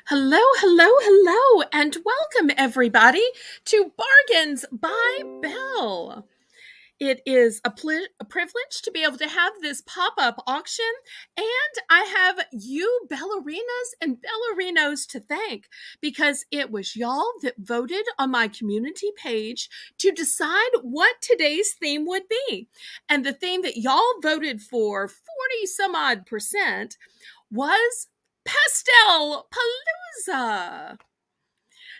Hello, hello, hello, and welcome everybody to Bargains by Belle. It is a privilege to be able to have this pop up auction, and I have you, ballerinas and ballerinos, to thank because it was y'all that voted on my community page to decide what today's theme would be. And the theme that y'all voted for 40 some odd percent was Pastel Palooza.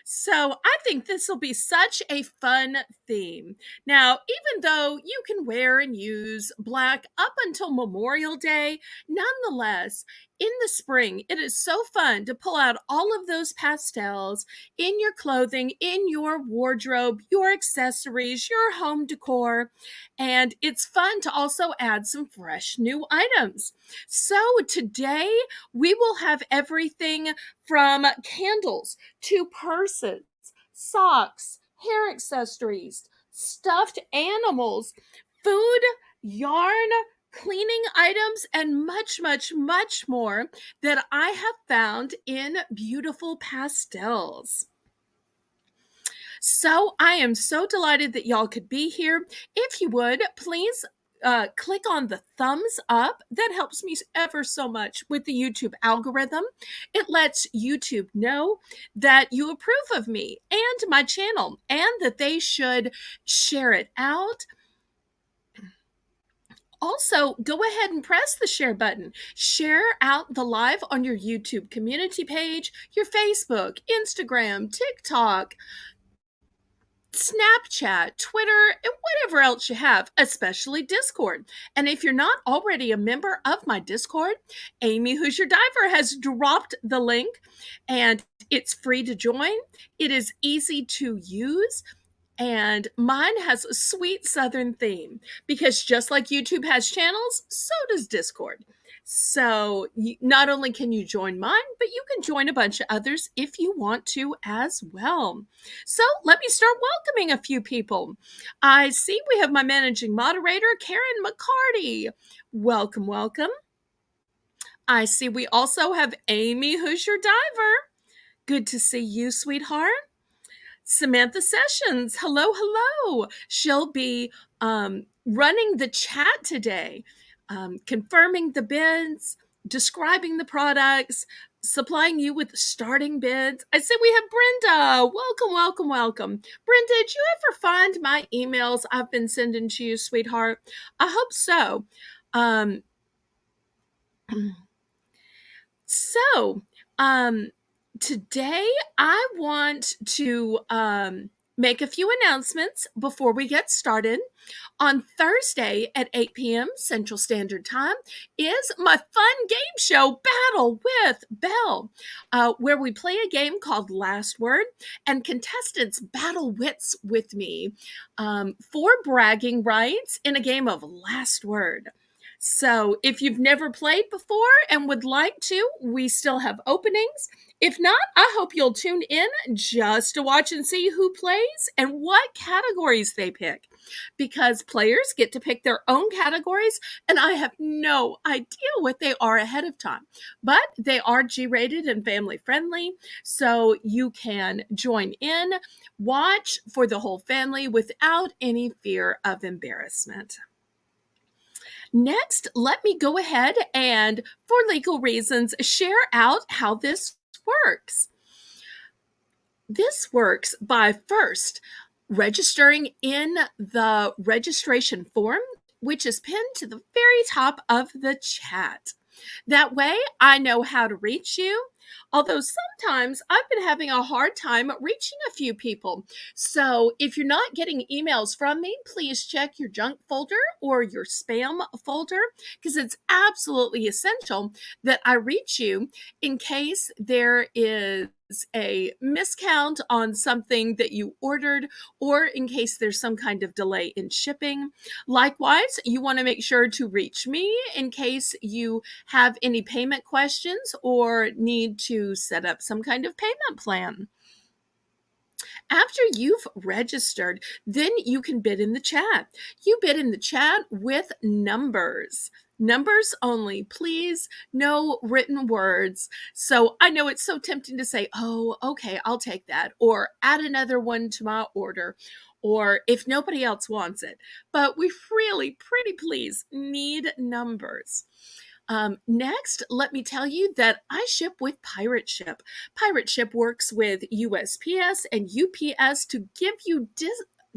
So I think this will be such a fun theme. Now, even though you can wear and use black up until Memorial Day, nonetheless, in the spring, it is so fun to pull out all of those pastels in your clothing, in your wardrobe, your accessories, your home decor. And it's fun to also add some fresh new items. So today we will have everything from candles to purses, socks, hair accessories, stuffed animals, food, yarn, cleaning items, and much, much, much more that I have found in beautiful pastels. So I am so delighted that y'all could be here. If you would, please click on the thumbs up. That helps me ever so much with the YouTube algorithm. It lets YouTube know that you approve of me and my channel and that they should share it out. Also, go ahead and press the share button. Share out the live on your YouTube community page, your Facebook, Instagram, TikTok, Snapchat, Twitter, and whatever else you have, especially Discord. And if you're not already a member of my Discord, Amy, who's your diver, has dropped the link and it's free to join. It is easy to use. And mine has a sweet Southern theme because just like YouTube has channels, so does Discord. So not only can you join mine, but you can join a bunch of others if you want to as well. So let me start welcoming a few people. I see we have my managing moderator, Karen McCarty. Welcome, welcome. I see we also have Amy, who's your diver. Good to see you, sweetheart. Samantha Sessions, hello, hello. She'll be running the chat today, confirming the bids, describing the products, supplying you with starting bids. I see we have Brenda. Welcome, welcome, welcome. Brenda, did you ever find my emails I've been sending to you, sweetheart? I hope so. Um, so, today I want to make a few announcements before we get started. On Thursday at 8 p.m. Central Standard Time is my fun game show, Battle with Belle, where we play a game called Last Word, and contestants battle wits with me for bragging rights in a game of Last Word. So if you've never played before and would like to, we still have openings. If not, I hope you'll tune in just to watch and see who plays and what categories they pick. Because players get to pick their own categories, and I have no idea what they are ahead of time. But they are G-rated and family friendly, so you can join in, watch for the whole family without any fear of embarrassment. Next, let me go ahead and, for legal reasons, share out how this works. This works by first registering in the registration form, which is pinned to the very top of the chat. That way, I know how to reach you. Although sometimes I've been having a hard time reaching a few people. So if you're not getting emails from me, please check your junk folder or your spam folder because it's absolutely essential that I reach you in case there is a miscount on something that you ordered or in case there's some kind of delay in shipping. Likewise, you want to make sure to reach me in case you have any payment questions or need to set up some kind of payment plan. After you've registered, then you can bid in the chat. You bid in the chat with numbers. Numbers only, please, no written words. So I know it's so tempting to say, oh, okay, I'll take that, or add another one to my order, or if nobody else wants it. But we really, pretty please, need numbers. Next, let me tell you that I ship with Pirate Ship. Pirate Ship works with USPS and UPS to give you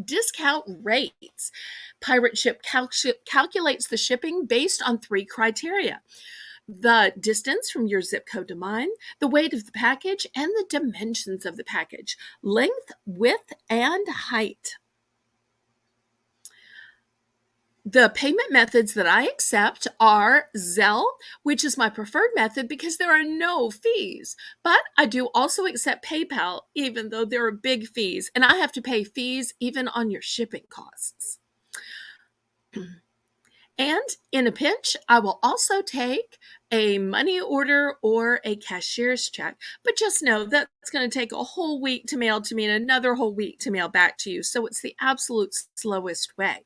discount rates. Pirate Ship calculates the shipping based on 3 criteria: the distance from your zip code to mine, the weight of the package, and the dimensions of the package: length, width, and height. The payment methods that I accept are Zelle, which is my preferred method because there are no fees. But I do also accept PayPal, even though there are big fees, and I have to pay fees even on your shipping costs. And in a pinch, I will also take a money order or a cashier's check. But just know that's going to take a whole week to mail to me and another whole week to mail back to you. So it's the absolute slowest way.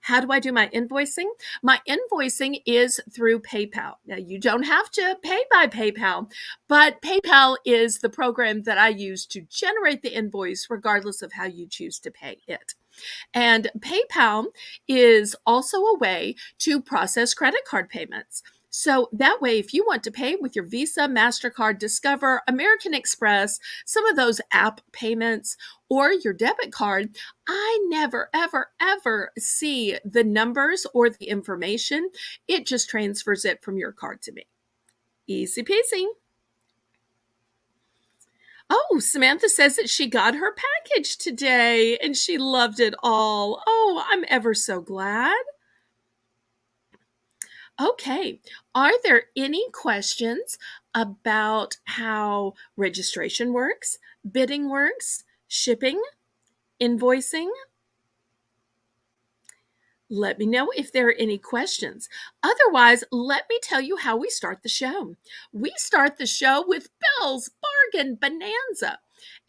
How do I do my invoicing? My invoicing is through PayPal. Now, you don't have to pay by PayPal, but PayPal is the program that I use to generate the invoice, regardless of how you choose to pay it. And PayPal is also a way to process credit card payments. So that way, if you want to pay with your Visa, MasterCard, Discover, American Express, some of those app payments, or your debit card, I never, ever, ever see the numbers or the information. It just transfers it from your card to me. Easy peasy. Oh, Samantha says that she got her package today and she loved it all. Oh, I'm ever so glad. Okay, are there any questions about how registration works, bidding works, shipping, invoicing? Let me know if there are any questions. Otherwise, let me tell you how we start the show. We start the show with Belle's Bargain Bonanza.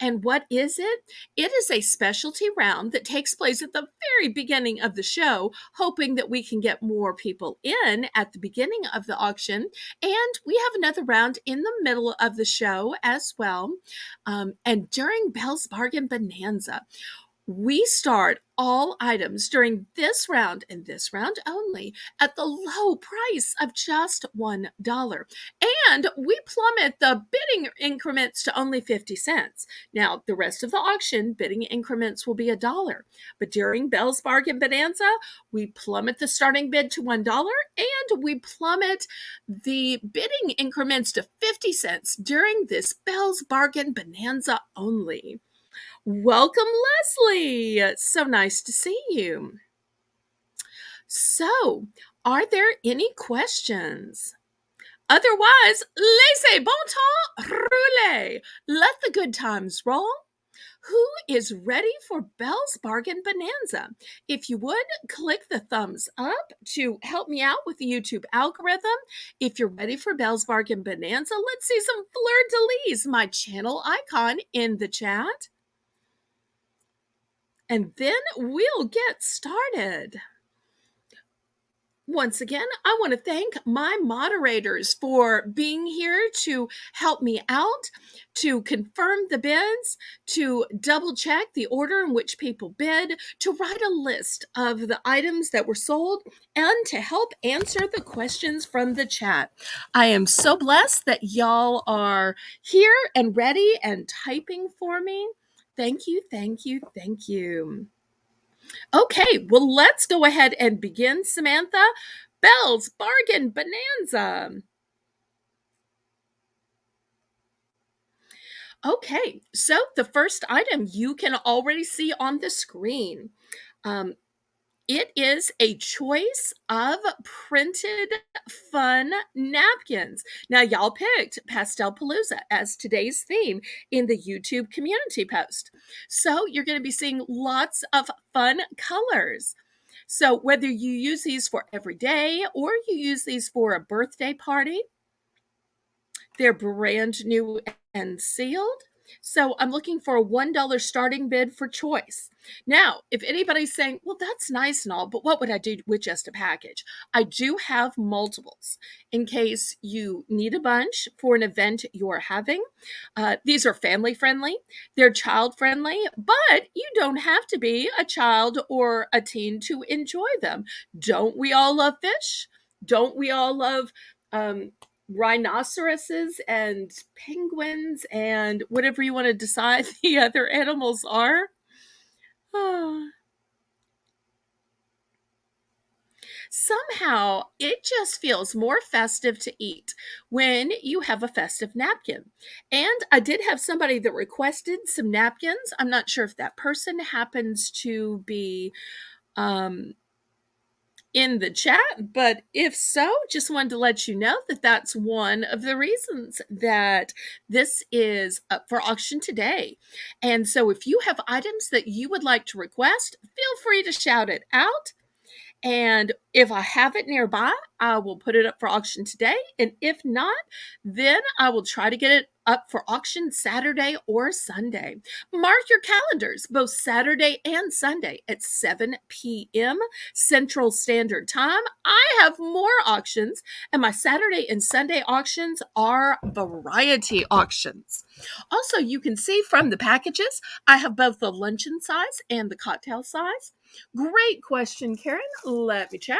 And what is it? It is a specialty round that takes place at the very beginning of the show, hoping that we can get more people in at the beginning of the auction. And we have another round in the middle of the show as well. And during Belle's Bargain Bonanza, we start all items during this round and this round only at the low price of just $1. And we plummet the bidding increments to only 50 cents. Now, the rest of the auction, bidding increments will be $1. But during Belle's Bargain Bonanza, we plummet the starting bid to $1 and we plummet the bidding increments to 50 cents during this Belle's Bargain Bonanza only. Welcome, Leslie. So nice to see you. So, are there any questions? Otherwise, laissez bon temps rouler. Let the good times roll. Who is ready for Belle's Bargain Bonanza? If you would, click the thumbs up to help me out with the YouTube algorithm. If you're ready for Belle's Bargain Bonanza, let's see some fleur-de-lis, my channel icon, in the chat. And then we'll get started. Once again, I want to thank my moderators for being here to help me out, to confirm the bids, to double check the order in which people bid, to write a list of the items that were sold, and to help answer the questions from the chat. I am so blessed that y'all are here and ready and typing for me. Thank you, thank you, thank you. Okay, well, let's go ahead and begin, Samantha. Belle's Bargain Bonanza. Okay, so the first item you can already see on the screen. It is a choice of printed fun napkins. Now, y'all picked Pastel Palooza as today's theme in the YouTube community post. So you're going to be seeing lots of fun colors. So whether you use these for every day or you use these for a birthday party, they're brand new and sealed. So I'm looking for a $1 starting bid for choice. Now, if anybody's saying, well, that's nice and all, but what would I do with just a package? I do have multiples in case you need a bunch for an event you're having. These are family friendly, they're child friendly, but you don't have to be a child or a teen to enjoy them. Don't we all love fish? Don't we all love um, rhinoceroses and penguins and whatever you want to decide the other animals are? Oh. Somehow it just feels more festive to eat when you have a festive napkin. And I did have somebody that requested some napkins. I'm not sure if that person happens to be um, in the chat, but if so, just wanted to let you know that that's one of the reasons that this is up for auction today. And so if you have items that you would like to request, feel free to shout it out. And if I have it nearby, I will put it up for auction today. And if not, then I will try to get it up for auction Saturday or Sunday. Mark your calendars, both Saturday and Sunday at 7 p.m. Central Standard Time. I have more auctions, and my Saturday and Sunday auctions are variety auctions. Also, you can see from the packages, I have both the luncheon size and the cocktail size. Great question, Karen. Let me check.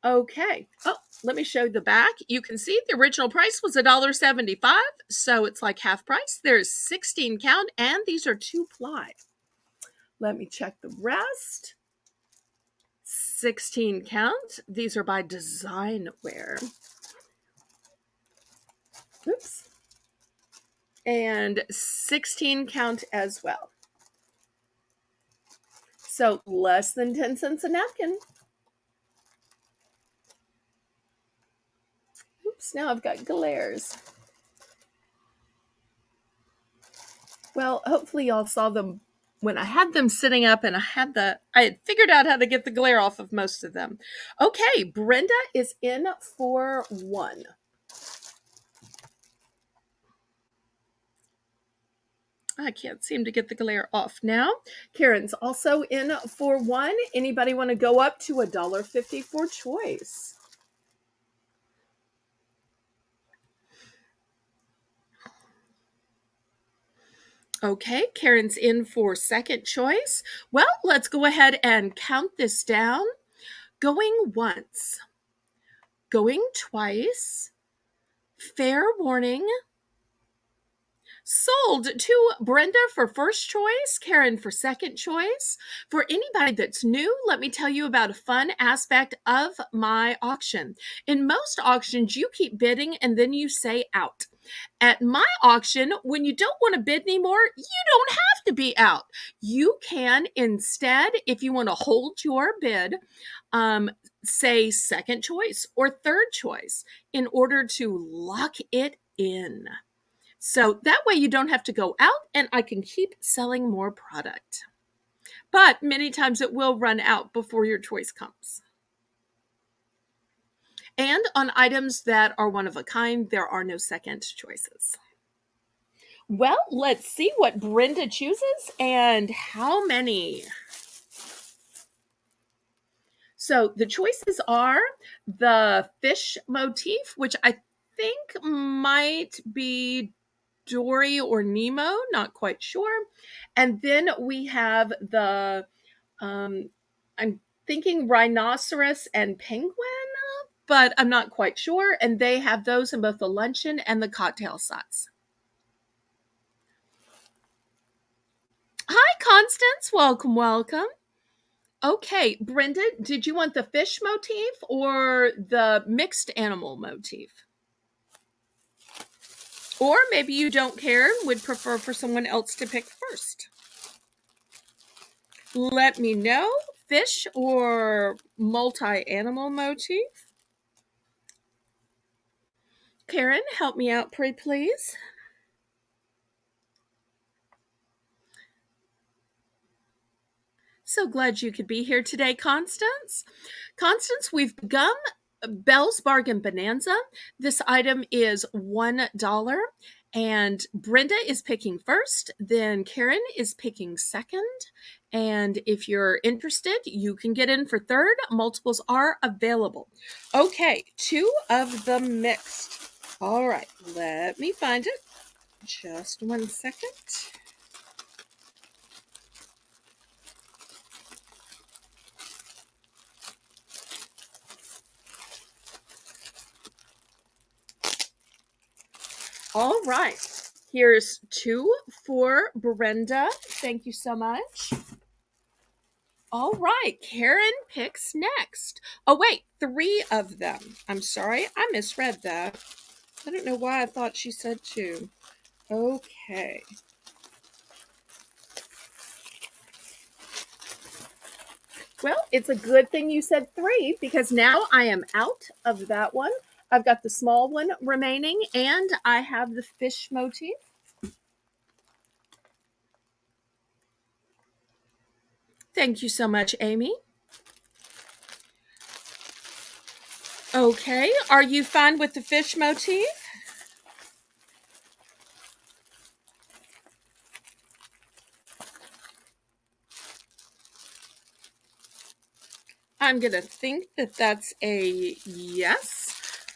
Okay. Oh, let me show the back. You can see the original price was $1.75, so it's like half price. There's 16 count, and these are 2-ply. Let me check the rest. 16 count. These are by Design Wear. Oops. And 16 count as well. So less than 10 cents a napkin. Oops, now I've got glares. Well, hopefully y'all saw them when I had them sitting up and I had figured out how to get the glare off of most of them. Okay, Brenda is in for 1. I can't seem to get the glare off now. Karen's also in for 1. Anybody want to go up to $1.50 for choice? Okay, Karen's in for second choice. Well, let's go ahead and count this down. Going once, going twice, fair warning. Sold to Brenda for first choice, Karen for second choice. For anybody that's new, let me tell you about a fun aspect of my auction. In most auctions, you keep bidding and then you say out. At my auction, when you don't want to bid anymore, you don't have to be out. You can instead, if you want to hold your bid, say second choice or third choice in order to lock it in. So that way you don't have to go out and I can keep selling more product. But many times it will run out before your choice comes. And on items that are one of a kind, there are no second choices. Well, let's see what Brenda chooses and how many. So the choices are the fish motif, which I think might be Dory or Nemo, not quite sure. And then we have the, I'm thinking rhinoceros and penguin, but I'm not quite sure. And they have those in both the luncheon and the cocktail size. Hi, Constance. Welcome, welcome. Okay, Brenda, did you want the fish motif or the mixed animal motif? Or maybe you don't care and would prefer for someone else to pick first. Let me know, fish or multi-animal motif. Karen, help me out, pray please. So glad you could be here today, Constance. Constance, we've begun Belle's Bargain Bonanza. This item is $1, And Brenda is picking first, then Karen is picking second. And if you're interested, you can get in for third. Multiples are available. Okay, 2 of the mixed. All right, let me find it. Just 1 second. All right, here's 2 for Brenda. Thank you so much. All right, Karen picks next. Oh, wait, 3 of them. I'm sorry, I misread that. I don't know why I thought she said 2. Okay. Well, it's a good thing you said 3 because now I am out of that one. I've got the small one remaining and I have the fish motif. Thank you so much, Amy. Okay, are you fine with the fish motif? I'm going to think that that's a yes.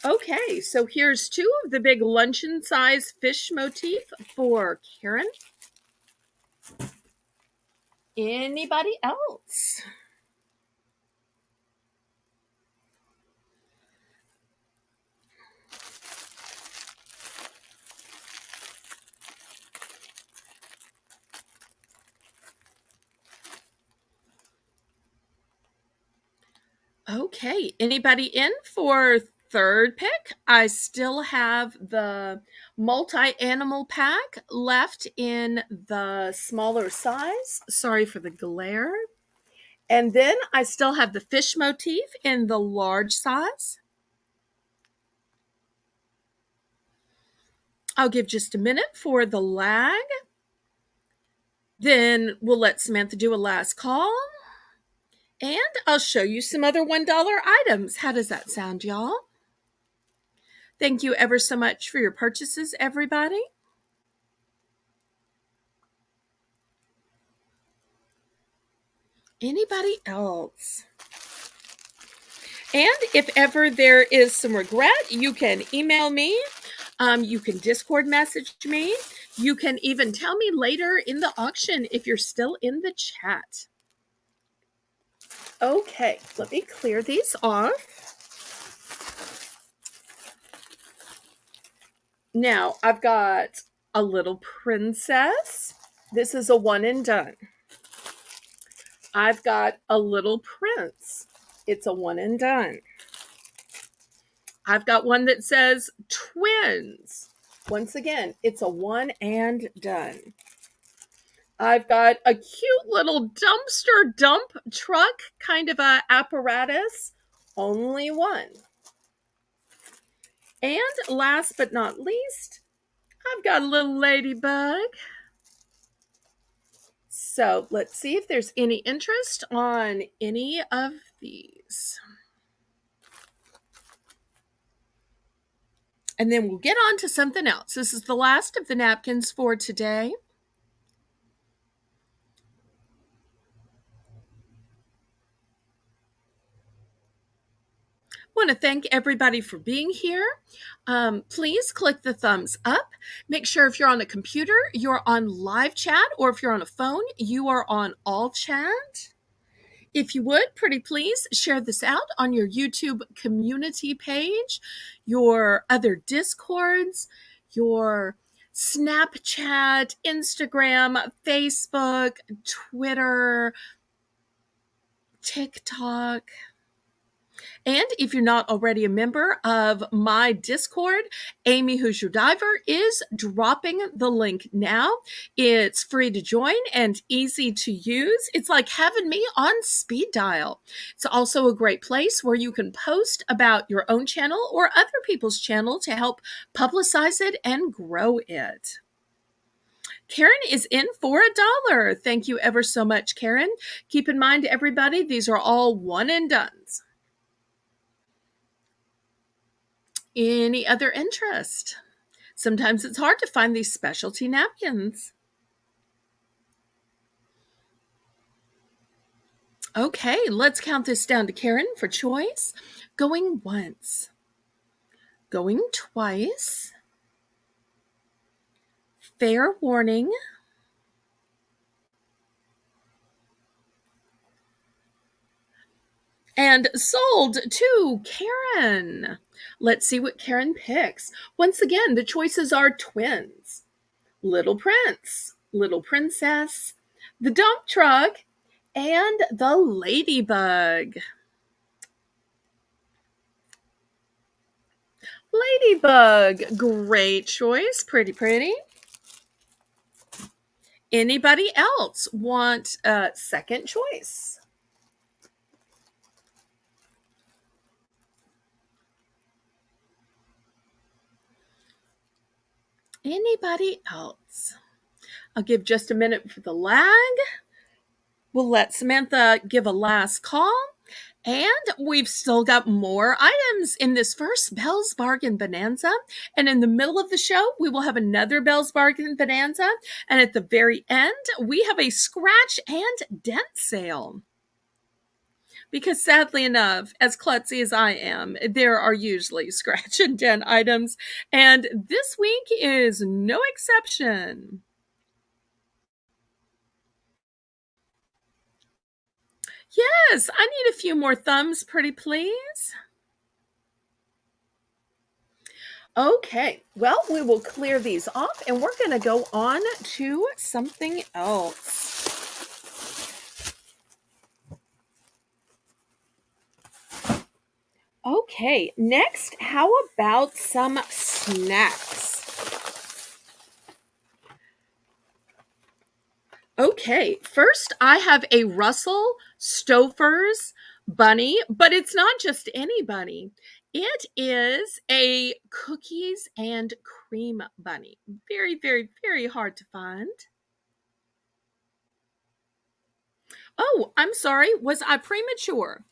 Okay, so here's 2 of the big luncheon size fish motif for Karen. Anybody else? Okay, anybody in for third pick? I still have the multi-animal pack left in the smaller size. Sorry for the glare. And then I still have the fish motif in the large size. I'll give just a minute for the lag. Then we'll let Samantha do a last call. And I'll show you some other $1 items. How does that sound, y'all? Thank you ever so much for your purchases, everybody. Anybody else? And if ever there is some regret, you can email me. You can Discord message me. You can even tell me later in the auction if you're still in the chat. Okay, let me clear these off. Now, I've got a little princess. This is a one and done. I've got a little prince. It's a one and done. I've got one that says twins. Once again, it's a one and done. I've got a cute little dumpster dump truck kind of a apparatus. Only one. And last but not least, I've got a little ladybug. So let's see if there's any interest on any of these. And then we'll get on to something else. This is the last of the napkins for today. I want to thank everybody for being here. Please click the thumbs up. Make sure if you're on a computer, you're on live chat, or if you're on a phone, you are on all chat. If you would, pretty please share this out on your YouTube community page, your other Discords, your Snapchat, Instagram, Facebook, Twitter, TikTok. And if you're not already a member of my Discord, Amy Who's Your Diver is dropping the link now. It's free to join and easy to use. It's like having me on speed dial. It's also a great place where you can post about your own channel or other people's channel to help publicize it and grow it. Karen is in for $1. Thank you ever so much, Karen. Keep in mind, everybody, these are all one and dones. Any other interest? Sometimes it's hard to find these specialty napkins. Okay, let's count this down to Karen for choice. Going once, going twice, fair warning, and sold to Karen. Let's see what Karen picks. Once again, the choices are twins, Little Prince, Little Princess, the dump truck, and the ladybug. Ladybug, great choice, pretty, pretty. Anybody else want a second choice? Anybody else? I'll give just a minute for the lag. We'll let Samantha give a last call. And we've still got more items in this first Belle's Bargain Bonanza. And in the middle of the show, we will have another Belle's Bargain Bonanza. And at the very end, we have a scratch and dent sale. Because sadly enough, as klutzy as I am, there are usually scratch and dent items. And this week is no exception. Yes, I need a few more thumbs, pretty please. Okay, well, we will clear these off and we're going to go on to something else. Okay, next, how about some snacks? Okay, first I have a Russell Stouffer's bunny, but it's not just any bunny. It is a cookies and cream bunny. Very, very, very hard to find. Oh, I'm sorry. Was I premature?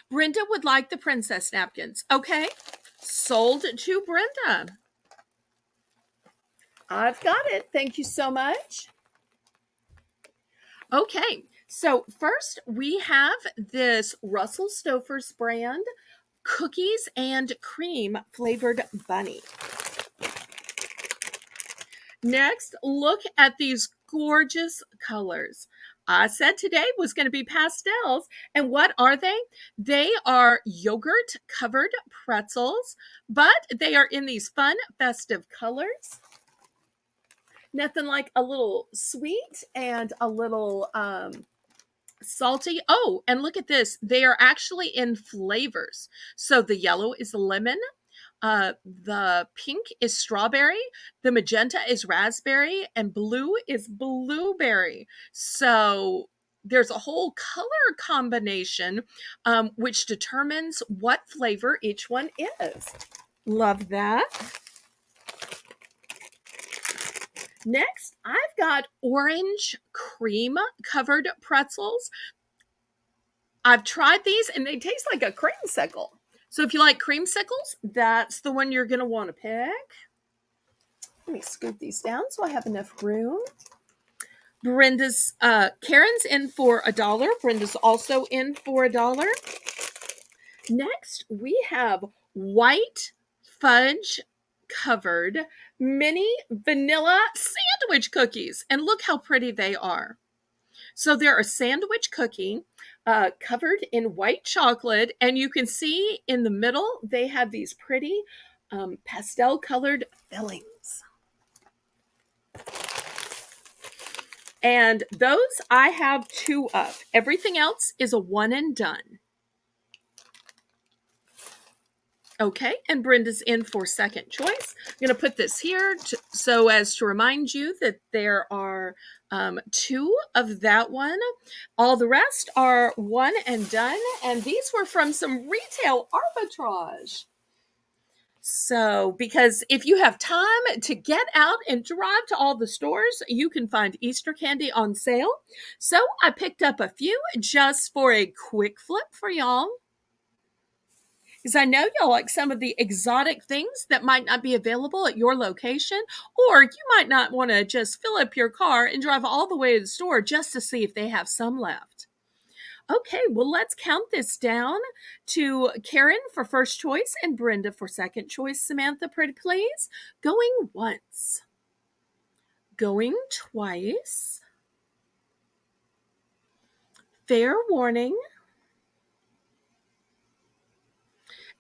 Brenda would like the princess napkins. Okay, sold to Brenda. I've got it. Thank you so much. Okay, so first we have this Russell Stouffer's brand cookies and cream flavored bunny. Next, look at these gorgeous colors. I said today was going to be pastels. And what are they? They are yogurt covered pretzels, but they are in these fun, festive colors. Nothing like a little sweet and a little salty. Oh, and look at this. They are actually in flavors. So the yellow is lemon. The pink is strawberry, the magenta is raspberry, and blue is blueberry. So there's a whole color combination, which determines what flavor each one is. Love that. Next, I've got orange cream covered pretzels. I've tried these and they taste like a creamsicle. So if you like creamsicles, that's the one you're going to want to pick. Let me scoop these down so I have enough room. Karen's in for $1. Brenda's also in for $1. Next, we have white fudge covered mini vanilla sandwich cookies. And look how pretty they are. So they're a sandwich cookie covered in white chocolate. And you can see in the middle, they have these pretty pastel colored fillings. And those I have 2 of. Everything else is a one and done. Okay, and Brenda's in for second choice. I'm going to put this here so as to remind you that there are 2 of that one. All the rest are one and done, and these were from some retail arbitrage. So, because if you have time to get out and drive to all the stores, you can find Easter candy on sale. So I picked up a few just for a quick flip for y'all. Because I know y'all like some of the exotic things that might not be available at your location, or you might not want to just fill up your car and drive all the way to the store just to see if they have some left. Okay, well, let's count this down to Karen for first choice and Brenda for second choice. Samantha, pretty please. Going once, going twice. Fair warning.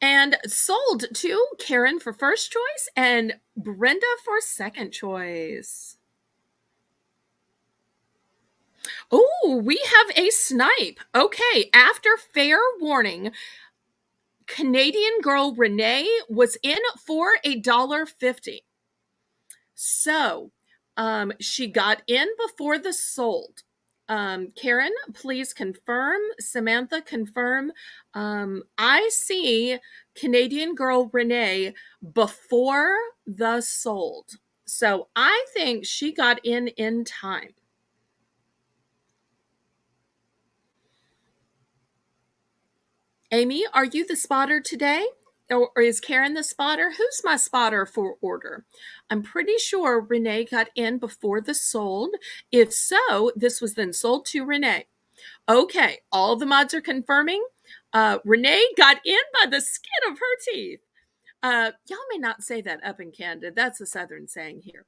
And sold to Karen for first choice and Brenda for second choice. Oh, we have a snipe. Okay, after fair warning, Canadian girl Renee was in for $1.50. So she got in before the sold. Karen, please confirm. Samantha, confirm. I see Canadian girl Renee before the sold. So I think she got in time. Amy, are you the spotter today? Or is Karen the spotter? Who's my spotter for order? I'm pretty sure Renee got in before the sold. If so, this was then sold to Renee. Okay, all the mods are confirming. Renee got in by the skin of her teeth. Y'all may not say that up in Canada. That's a Southern saying here.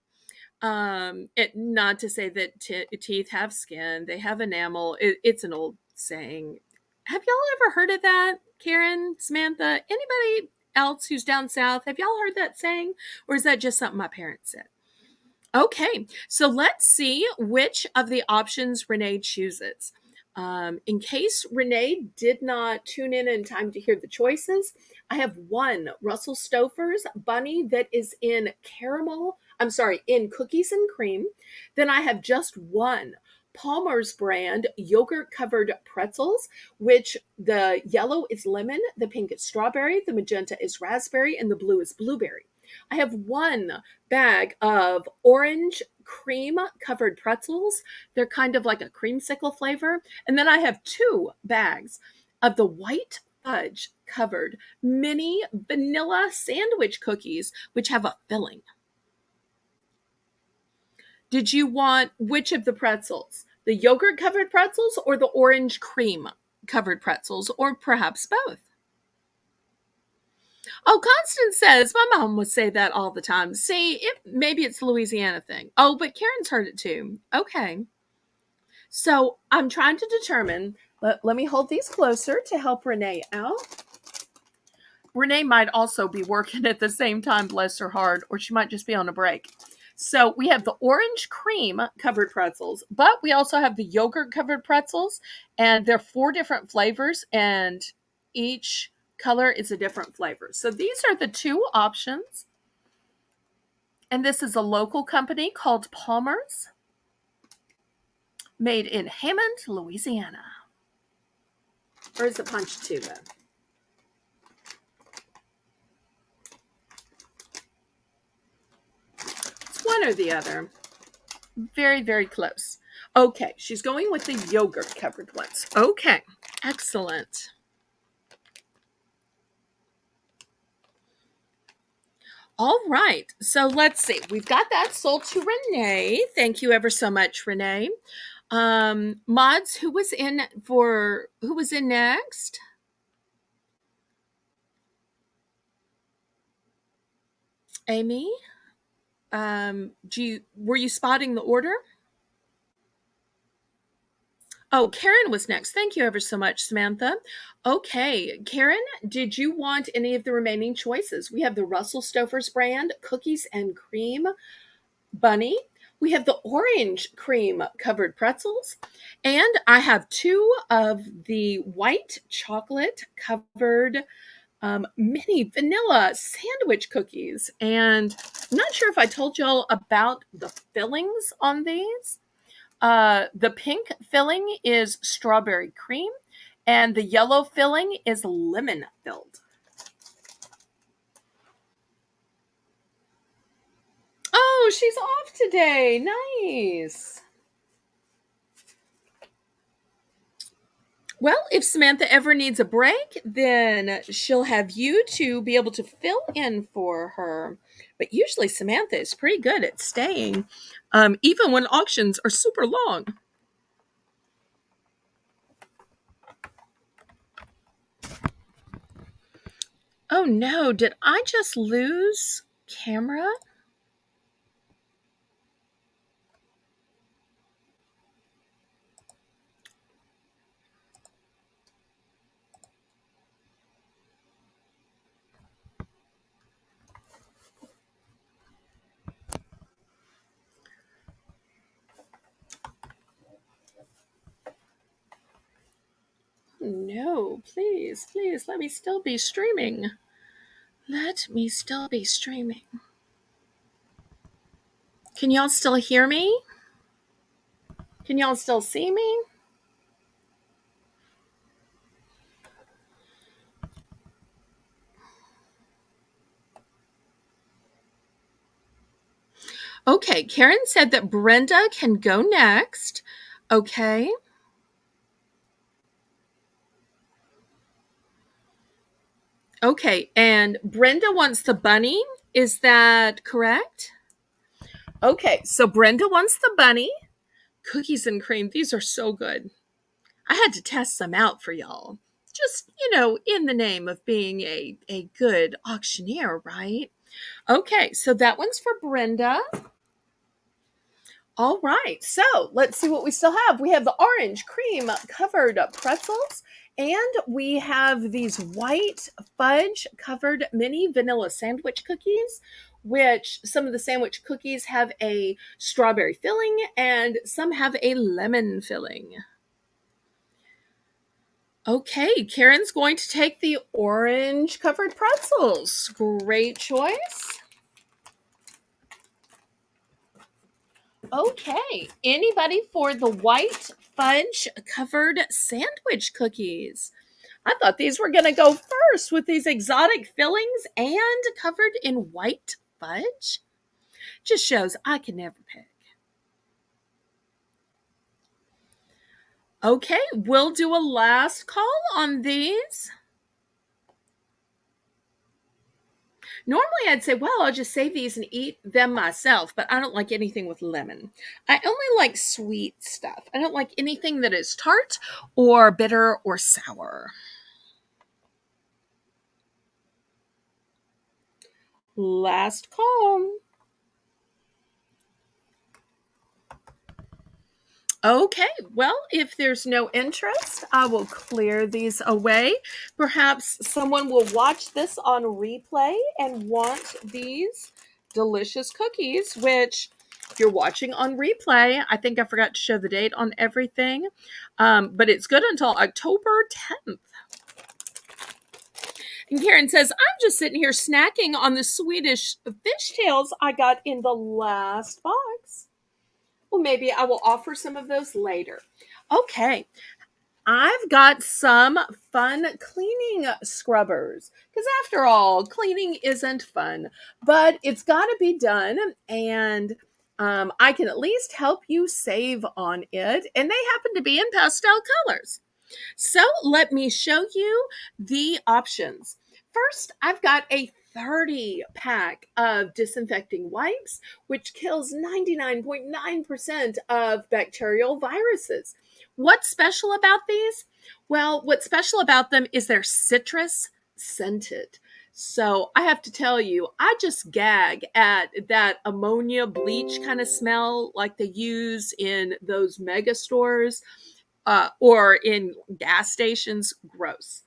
Not to say that teeth have skin; they have enamel. It's an old saying. Have y'all ever heard of that, Karen, Samantha? Anybody else who's down south? Have y'all heard that saying, or is that just something my parents said? Okay, so let's see which of the options Renee chooses. In case Renee did not tune in time to hear the choices, I have one Russell Stouffer's bunny that is in in cookies and cream. Then I have just one Palmer's brand yogurt covered pretzels, which the yellow is lemon, the pink is strawberry, the magenta is raspberry, and the blue is blueberry. I have one bag of orange cream covered pretzels. They're kind of like a creamsicle flavor. And then I have two bags of the white fudge covered mini vanilla sandwich cookies, which have a filling. Did you want which of the pretzels? The yogurt covered pretzels or the orange cream covered pretzels, or perhaps both? Oh, Constance says my mom would say that all the time. See, maybe it's a Louisiana thing. Oh, but Karen's heard it too. Okay. So I'm trying to determine. Let me hold these closer to help Renee out. Renee might also be working at the same time, bless her heart, or she might just be on a break. So we have the orange cream covered pretzels, but we also have the yogurt covered pretzels, and they're 4 different flavors, and each color is a different flavor. So these are the 2 options. And this is a local company called Palmer's, made in Hammond, Louisiana. Or is it Ponchatoula? It's one or the other. Very, very close. Okay, she's going with the yogurt covered ones. Okay, excellent. All right, so let's see. We've got that sold to Renee. Thank you ever so much, Renee. Mods, who was in next? Amy? Were you spotting the order? Oh, Karen was next. Thank you ever so much, Samantha. Okay, Karen, did you want any of the remaining choices? We have the Russell Stouffer's brand cookies and cream bunny. We have the orange cream covered pretzels. And I have 2 of the white chocolate covered mini vanilla sandwich cookies. And I'm not sure if I told y'all about the fillings on these. The pink filling is strawberry cream, and the yellow filling is lemon filled. Oh, she's off today. Nice. Well, if Samantha ever needs a break, then she'll have you to be able to fill in for her. But usually Samantha is pretty good at staying, even when auctions are super long. Oh no, did I just lose camera? No, please, please, let me still be streaming. Let me still be streaming. Can y'all still hear me? Can y'all still see me? Okay, Karen said that Brenda can go next. Okay. Okay, and Brenda wants the bunny. Is that correct? Okay, so Brenda wants the bunny. Cookies and cream. These are so good. I had to test some out for y'all. Just, in the name of being a good auctioneer, right? Okay, so that one's for Brenda. All right, so let's see what we still have. We have the orange cream covered pretzels, and we have these white fudge covered mini vanilla sandwich cookies, which some of the sandwich cookies have a strawberry filling and some have a lemon filling. Okay, Karen's going to take the orange covered pretzels. Great choice. Okay, anybody for the white fudge covered sandwich cookies? I thought these were going to go first with these exotic fillings and covered in white fudge. Just shows I can never pick. Okay, we'll do a last call on these. Normally I'd say, well, I'll just save these and eat them myself, but I don't like anything with lemon. I only like sweet stuff. I don't like anything that is tart or bitter or sour. Last call. Okay, well, if there's no interest, I will clear these away. Perhaps someone will watch this on replay and want these delicious cookies, which, if you're watching on replay, I think I forgot to show the date on everything, but it's good until October 10th. And Karen says, I'm just sitting here snacking on the Swedish fishtails I got in the last box. Well, maybe I will offer some of those later. Okay, I've got some fun cleaning scrubbers because after all, cleaning isn't fun, but it's got to be done, and I can at least help you save on it, and they happen to be in pastel colors. So let me show you the options. First, I've got a 30 pack of disinfecting wipes, which kills 99.9% of bacterial viruses. What's special about these? Well, what's special about them is they're citrus scented. So I have to tell you, I just gag at that ammonia bleach kind of smell like they use in those mega stores or in gas stations. Gross.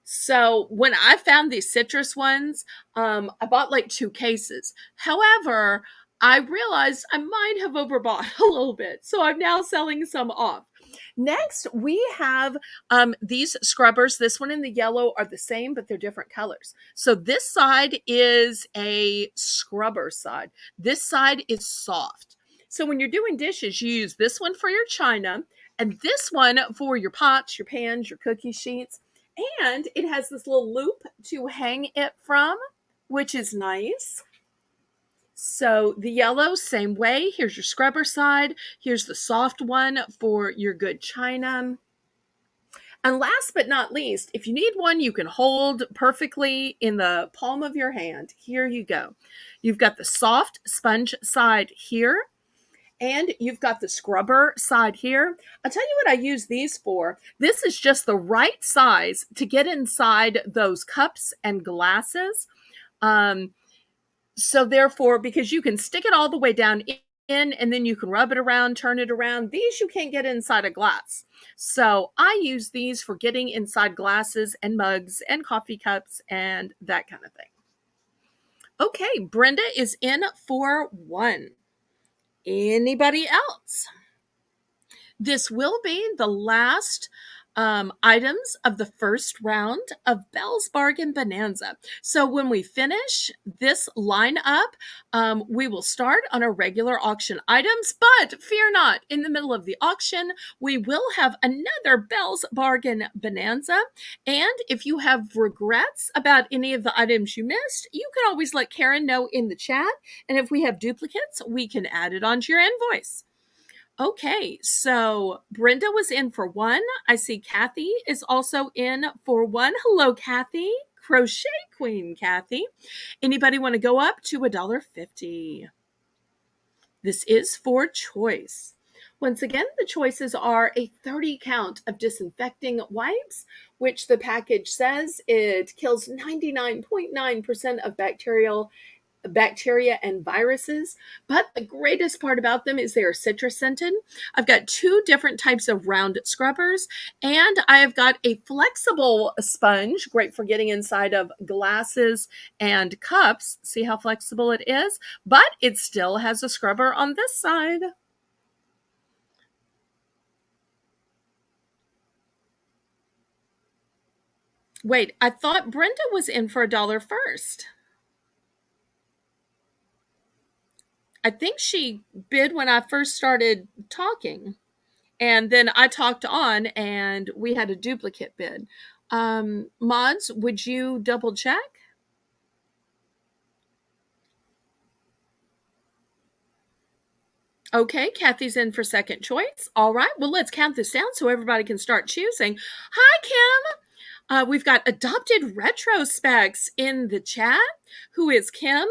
So when I found these citrus ones, I bought like 2 cases. However, I realized I might have overbought a little bit. So I'm now selling some off. Next, we have these scrubbers. This one and the yellow are the same, but they're different colors. So this side is a scrubber side. This side is soft. So when you're doing dishes, you use this one for your china and this one for your pots, your pans, your cookie sheets. And it has this little loop to hang it from, which is nice. So the yellow, same way. Here's your scrubber side. Here's the soft one for your good china. And last but not least, if you need one you can hold perfectly in the palm of your hand, here you go. You've got the soft sponge side here, and you've got the scrubber side here. I'll tell you what I use these for. This is just the right size to get inside those cups and glasses. Um, so therefore, because you can stick it all the way down in and then you can rub it around, turn it around. These you can't get inside a glass. So I use these for getting inside glasses and mugs and coffee cups and that kind of thing. Okay, Brenda is in for one. Anybody else? This will be the last items of the first round of Belle's Bargain Bonanza. So when we finish this lineup, we will start on our regular auction items, but fear not, in the middle of the auction, we will have another Belle's Bargain Bonanza. And if you have regrets about any of the items you missed, you can always let Karen know in the chat. And if we have duplicates, we can add it onto your invoice. Okay, so Brenda was in for one. I see Kathy is also in for one. Hello, Kathy. Crochet Queen Kathy. Anybody want to go up to $1.50? This is for choice. Once again, the choices are a 30 count of disinfecting wipes, which the package says it kills 99.9% of bacteria and viruses, but the greatest part about them is they are citrus scented. I've got two different types of round scrubbers, and I have got a flexible sponge, great for getting inside of glasses and cups. See how flexible it is? But it still has a scrubber on this side. Wait, I thought Brenda was in for $1 first. I think she bid when I first started talking. And then I talked on and we had a duplicate bid. Mods, would you double check? Okay, Kathy's in for second choice. All right, well, let's count this down so everybody can start choosing. Hi, Kim. We've got Adopted Retrospecs in the chat, who is Kim.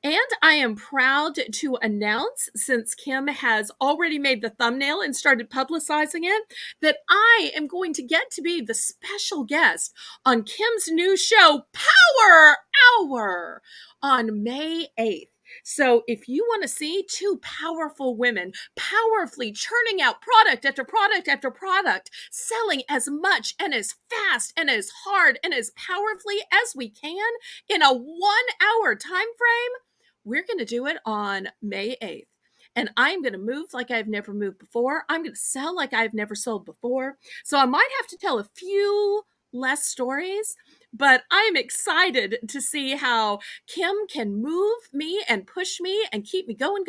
And I am proud to announce, since Kim has already made the thumbnail and started publicizing it, that I am going to get to be the special guest on Kim's new show, Power Hour, on May 8th. So if you want to see two powerful women powerfully churning out product after product after product, selling as much and as fast and as hard and as powerfully as we can in a 1-hour time frame, we're going to do it on May 8th. And I'm going to move like I've never moved before. I'm going to sell like I've never sold before. So I might have to tell a few less stories, but I'm excited to see how Kim can move me and push me and keep me going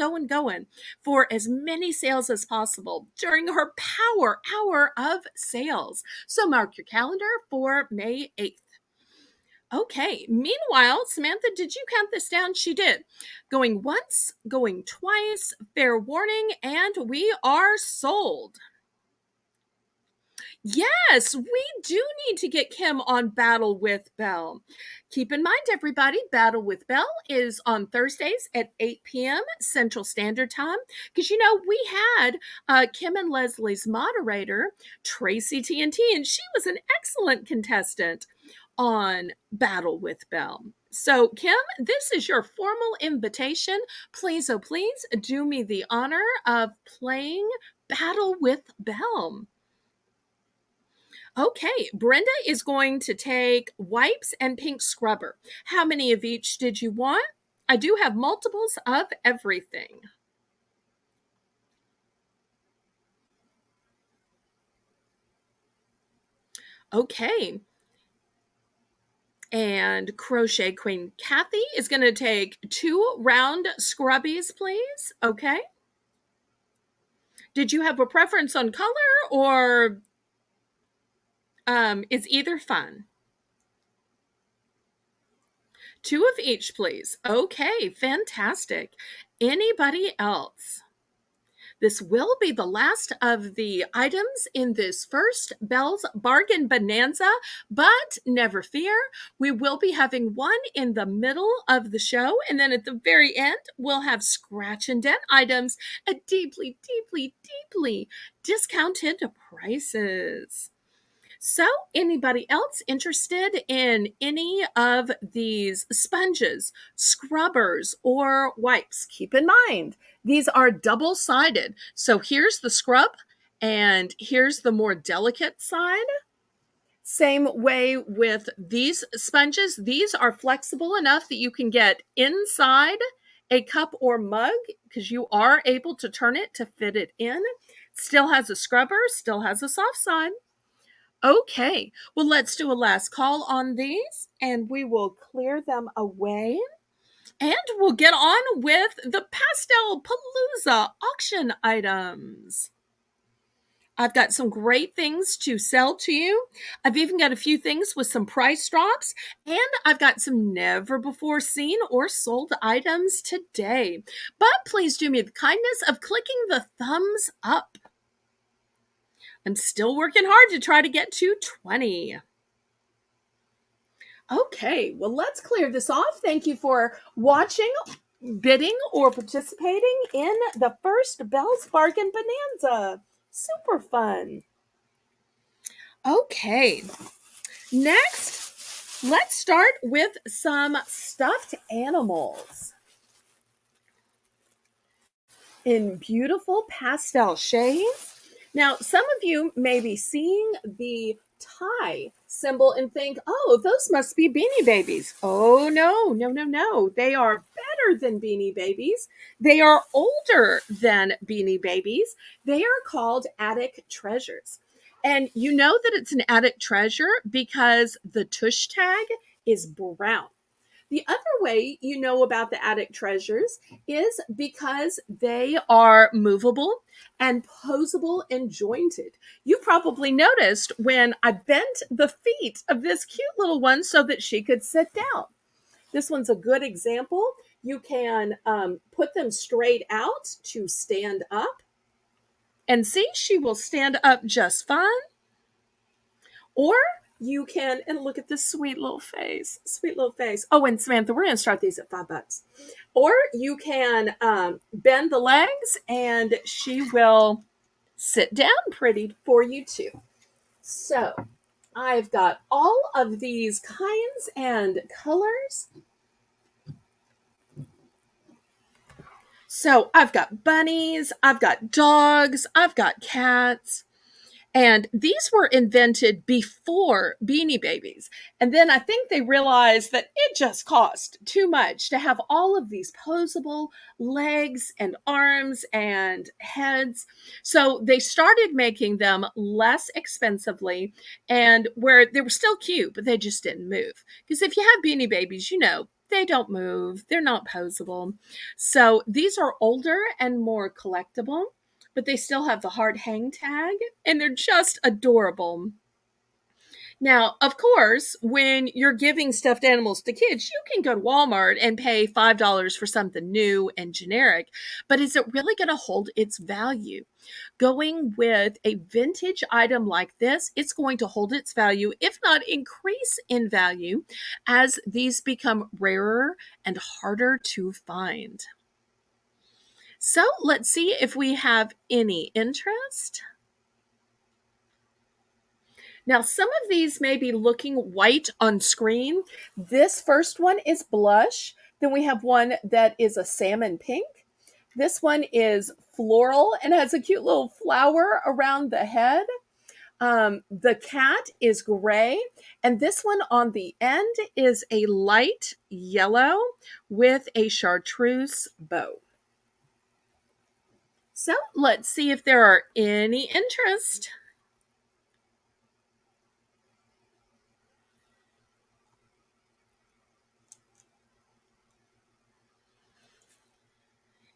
for as many sales as possible during her Power Hour of sales. So mark your calendar for May 8th. Okay, meanwhile, Samantha, did you count this down? She did. Going once, going twice, fair warning, and we are sold. Yes, we do need to get Kim on Battle with Belle. Keep in mind, everybody, Battle with Belle is on Thursdays at 8 p.m. Central Standard Time. Because, you know, we had Kim and Leslie's moderator, Tracy TNT, and she was an excellent contestant on Battle with Belle. So, Kim, this is your formal invitation. Please, oh, please do me the honor of playing Battle with Belle. Okay, Brenda is going to take wipes and pink scrubber. How many of each did you want? I do have multiples of everything. Okay. And Crochet Queen Kathy is going to take 2 round scrubbies, please. Okay. Did you have a preference on color, or is either fun? 2 of each, please. Okay, fantastic. Anybody else? This will be the last of the items in this first Belle's Bargain Bonanza, but never fear, we will be having one in the middle of the show, and then at the very end, we'll have scratch and dent items at deeply, deeply, deeply discounted prices. So, anybody else interested in any of these sponges, scrubbers, or wipes? Keep in mind, these are double-sided. So, here's the scrub, and here's the more delicate side. Same way with these sponges. These are flexible enough that you can get inside a cup or mug because you are able to turn it to fit it in. Still has a scrubber, still has a soft side. Okay, well, let's do a last call on these and we will clear them away. And we'll get on with the Pastel Palooza auction items. I've got some great things to sell to you. I've even got a few things with some price drops, and I've got some never before seen or sold items today. But please do me the kindness of clicking the thumbs up. I'm still working hard to try to get to 20. Okay, well, let's clear this off. Thank you for watching, bidding, or participating in the first Belle's Bargain Bonanza. Super fun. Okay, next, let's start with some stuffed animals in beautiful pastel shades. Now, some of you may be seeing the tie symbol and think, oh, those must be Beanie Babies. Oh, no, no, no, no. They are better than Beanie Babies. They are older than Beanie Babies. They are called attic treasures. And you know that it's an attic treasure because the tush tag is brown. The other way you know about the attic treasures is because they are movable and posable and jointed. You probably noticed when I bent the feet of this cute little one so that she could sit down. This one's a good example. You can put them straight out to stand up. And see, she will stand up just fine. Or you can, and look at this sweet little face, sweet little face. Oh, and Samantha, we're going to start these at $5. Or you can bend the legs and she will sit down pretty for you too. So I've got all of these kinds and colors. So I've got bunnies, I've got dogs, I've got cats. And these were invented before Beanie Babies. And then I think they realized that it just cost too much to have all of these posable legs and arms and heads. So they started making them less expensively and where they were still cute, but they just didn't move. Because if you have Beanie Babies, you know, they don't move. They're not posable. So these are older and more collectible, but they still have the hard hang tag, and they're just adorable. Now, of course, when you're giving stuffed animals to kids, you can go to Walmart and pay $5 for something new and generic, but is it really going to hold its value? Going with a vintage item like this, it's going to hold its value, if not increase in value, as these become rarer and harder to find. So let's see if we have any interest. Now, some of these may be looking white on screen. This first one is blush. Then we have one that is a salmon pink. This one is floral and has a cute little flower around the head. The cat is gray. And this one on the end is a light yellow with a chartreuse bow. So let's see if there are any interest.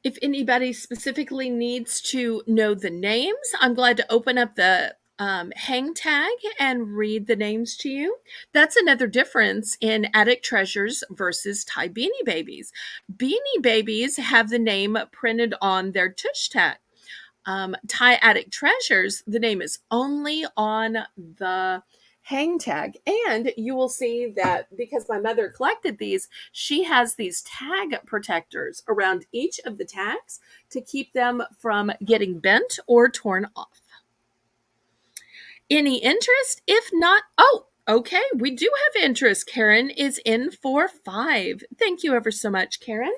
If anybody specifically needs to know the names, I'm glad to open up the hang tag and read the names to you. That's another difference in attic treasures versus Thai Beanie Babies. Beanie Babies have the name printed on their tush tag. Tie Attic Treasures, the name is only on the hang tag. And you will see that because my mother collected these, she has these tag protectors around each of the tags to keep them from getting bent or torn off. Any interest? If not, oh, okay, we do have interest. Karen is in for 5. Thank you ever so much, Karen.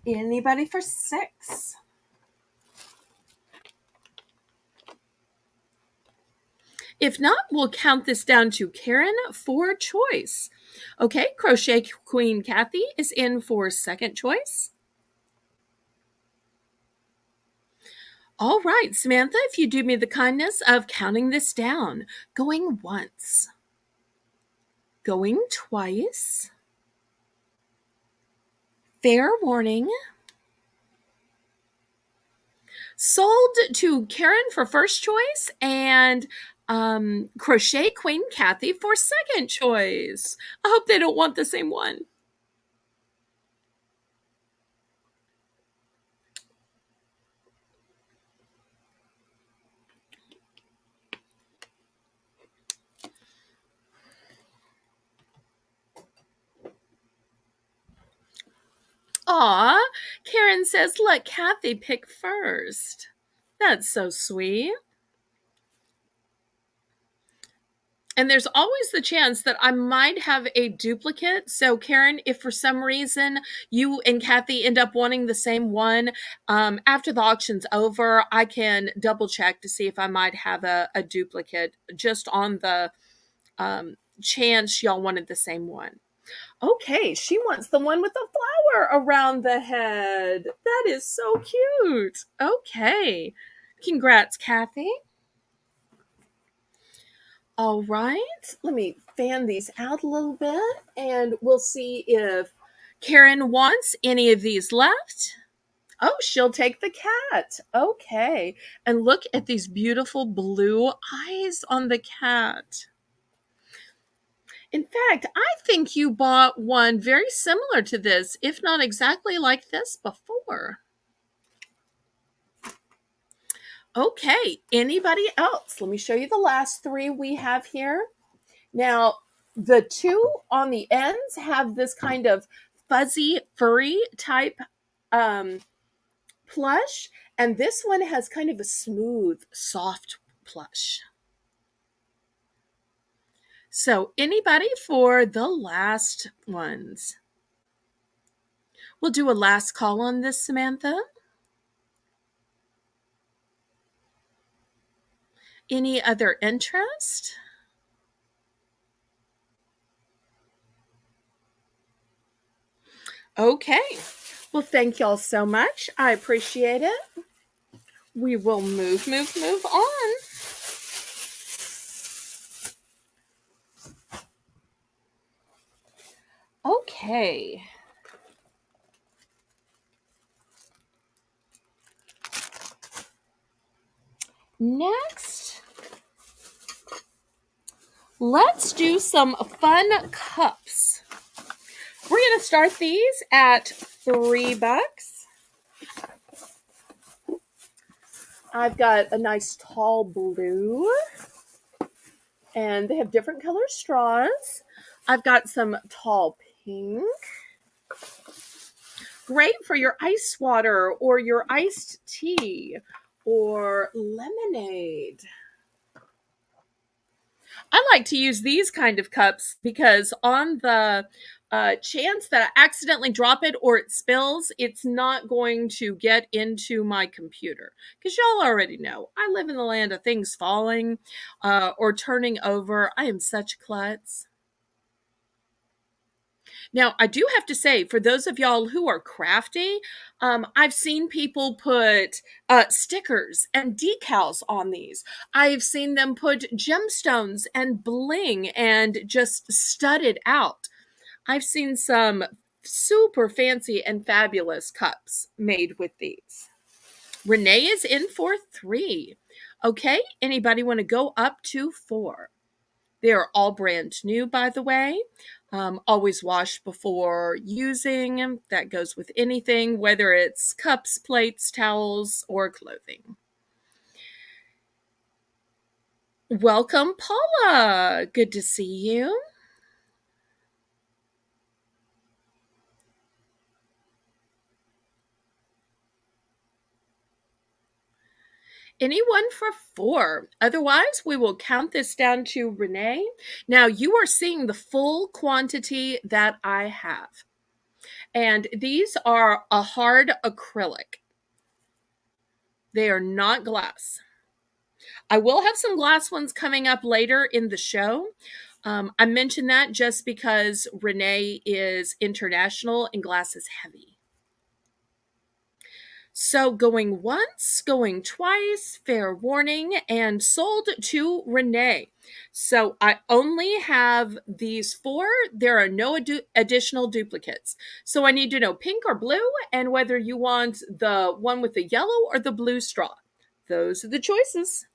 Anybody for 6? If not, we'll count this down to Karen for choice. Okay, Crochet Queen Kathy is in for second choice. All right, Samantha, if you do me the kindness of counting this down. Going once. Going twice. Fair warning. Sold to Karen for first choice and Crochet Queen Kathy for second choice. I hope they don't want the same one. Aw, Karen says, let Kathy pick first. That's so sweet. And there's always the chance that I might have a duplicate. So, Karen, if for some reason you and Kathy end up wanting the same one, after the auction's over, I can double check to see if I might have a duplicate just on the chance y'all wanted the same one. Okay, she wants the one with the flower around the head. That is so cute. Okay. Congrats, Kathy. All right. Let me fan these out a little bit and we'll see if Karen wants any of these left. Oh, she'll take the cat. Okay. And look at these beautiful blue eyes on the cat. In fact, I think you bought one very similar to this, if not exactly like this before. Okay, anybody else? Let me show you the last 3 we have here. Now, the 2 on the ends have this kind of fuzzy, furry type plush, and this one has kind of a smooth, soft plush. So, anybody for the last ones? We'll do a last call on this, Samantha. Any other interest? Okay. Well, thank y'all so much. I appreciate it. We will move on. Okay. Next, let's do some fun cups. We're going to start these at $3. I've got a nice tall blue, and they have different color straws. I've got some tall pink. Great for your ice water or your iced tea or lemonade. I like to use these kind of cups because on the chance that I accidentally drop it or it spills, it's not going to get into my computer. Because y'all already know, I live in the land of things falling or turning over. I am such a klutz. Now, I do have to say, for those of y'all who are crafty, I've seen people put stickers and decals on these. I've seen them put gemstones and bling and just stud it out. I've seen some super fancy and fabulous cups made with these. Renee is in for 3. Okay, anybody want to go up to 4? They are all brand new, by the way. Always wash before using. That goes with anything, whether it's cups, plates, towels, or clothing. Welcome, Paula. Good to see you. Anyone for 4. Otherwise, we will count this down to Renee. Now, you are seeing the full quantity that I have. And these are a hard acrylic. They are not glass. I will have some glass ones coming up later in the show. I mentioned that just because Renee is international and glass is heavy. So going once, going twice, fair warning, and sold to Renee. So I only have these 4. There are no additional duplicates. So I need to know pink or blue and whether you want the one with the yellow or the blue straw. Those are the choices.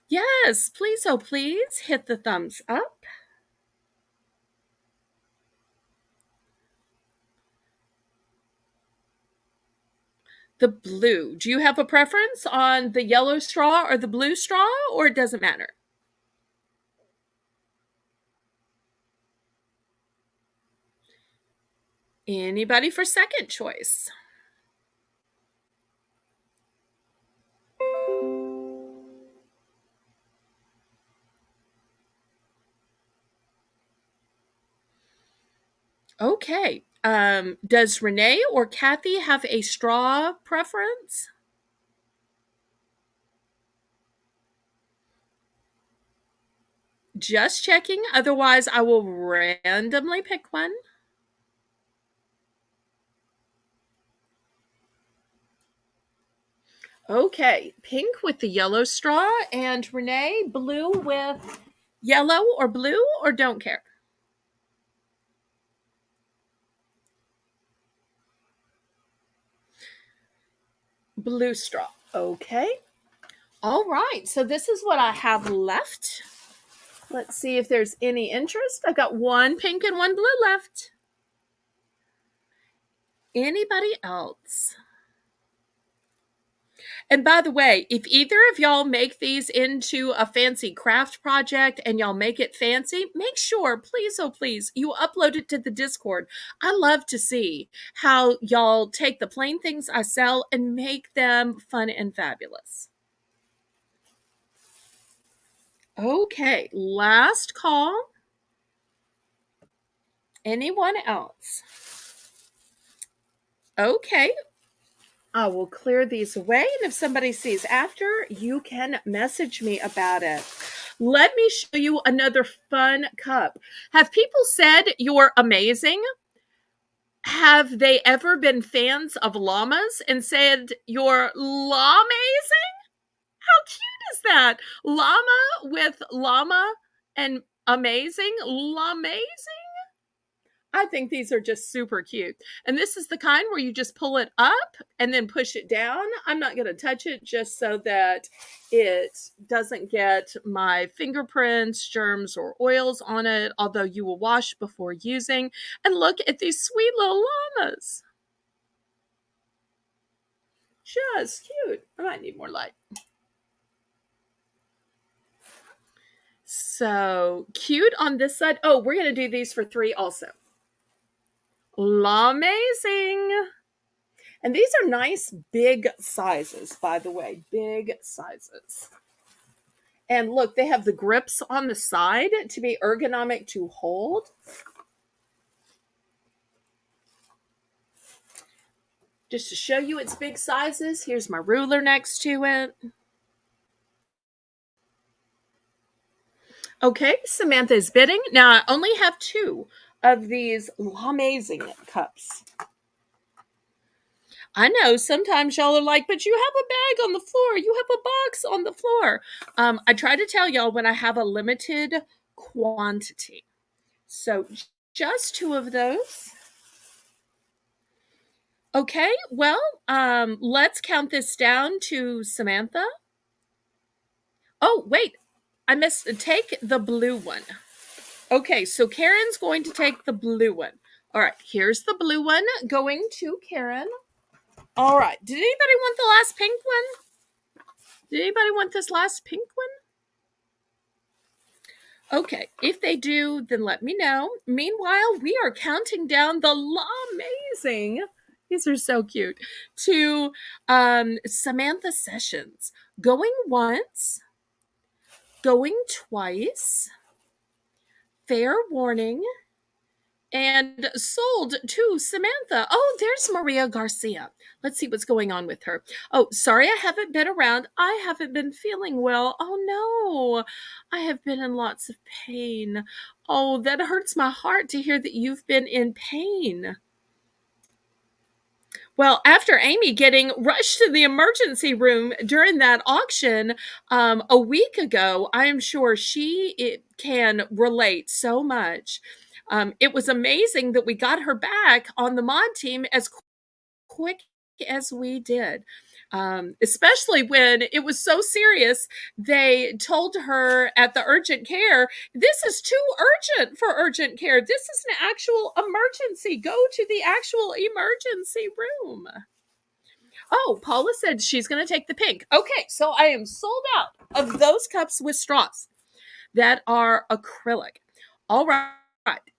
Yes, please, oh please, hit the thumbs up. The blue. Do you have a preference on the yellow straw or the blue straw, or it doesn't matter? Anybody for second choice? Okay. Does Renee or Kathy have a straw preference? Just checking. Otherwise, I will randomly pick one. Okay. Pink with the yellow straw, and Renee, blue with yellow or blue, or don't care? Blue straw. Okay. All right. So this is what I have left. Let's see if there's any interest. I've got one pink and one blue left. Anybody else? And by the way, if either of y'all make these into a fancy craft project and y'all make it fancy, make sure, please, oh please, you upload it to the Discord. I love to see how y'all take the plain things I sell and make them fun and fabulous. Okay, last call. Anyone else? Okay, I will clear these away, and if somebody sees after, you can message me about it. Let me show you another fun cup. Have people said you're amazing? Have they ever been fans of llamas and said you're llama-mazing? How cute is that? Llama with llama and amazing? Llama-mazing? I think these are just super cute. And this is the kind where you just pull it up and then push it down. I'm not going to touch it just so that it doesn't get my fingerprints, germs, or oils on it, although you will wash before using. And look at these sweet little llamas. Just cute. I might need more light. So cute on this side. Oh, we're going to do these for 3 also. Amazing. And these are nice big sizes, by the way, big sizes. And look, they have the grips on the side to be ergonomic to hold. Just to show you its big sizes, here's my ruler next to it. Okay, Samantha is bidding. Now I only have 2 of these amazing cups. I know sometimes y'all are like, but you have a bag on the floor. You have a box on the floor. I try to tell y'all when I have a limited quantity. So just 2 of those. Okay, well, let's count this down to Samantha. Oh, wait. I must take the blue one. Okay, so Karen's going to take the blue one. All right, here's the blue one going to Karen. All right, did anybody want the last pink one? Did anybody want this last pink one? Okay, if they do, then let me know. Meanwhile, we are counting down the amazing, these are so cute, to Samantha Sessions. Going once, going twice, fair warning, and sold to Samantha. Oh, there's Maria Garcia. Let's see what's going on with her. Oh, sorry, I haven't been around. I haven't been feeling well. Oh, no. I have been in lots of pain. Oh, that hurts my heart to hear that you've been in pain. Well, after Amy getting rushed to the emergency room during that auction a week ago, I am sure she can relate so much. It was amazing that we got her back on the mod team as quick as we did. Especially when it was so serious, they told her at the urgent care, this is too urgent for urgent care. This is an actual emergency. Go to the actual emergency room. Oh, Paula said she's going to take the pink. Okay, so I am sold out of those cups with straws that are acrylic. All right.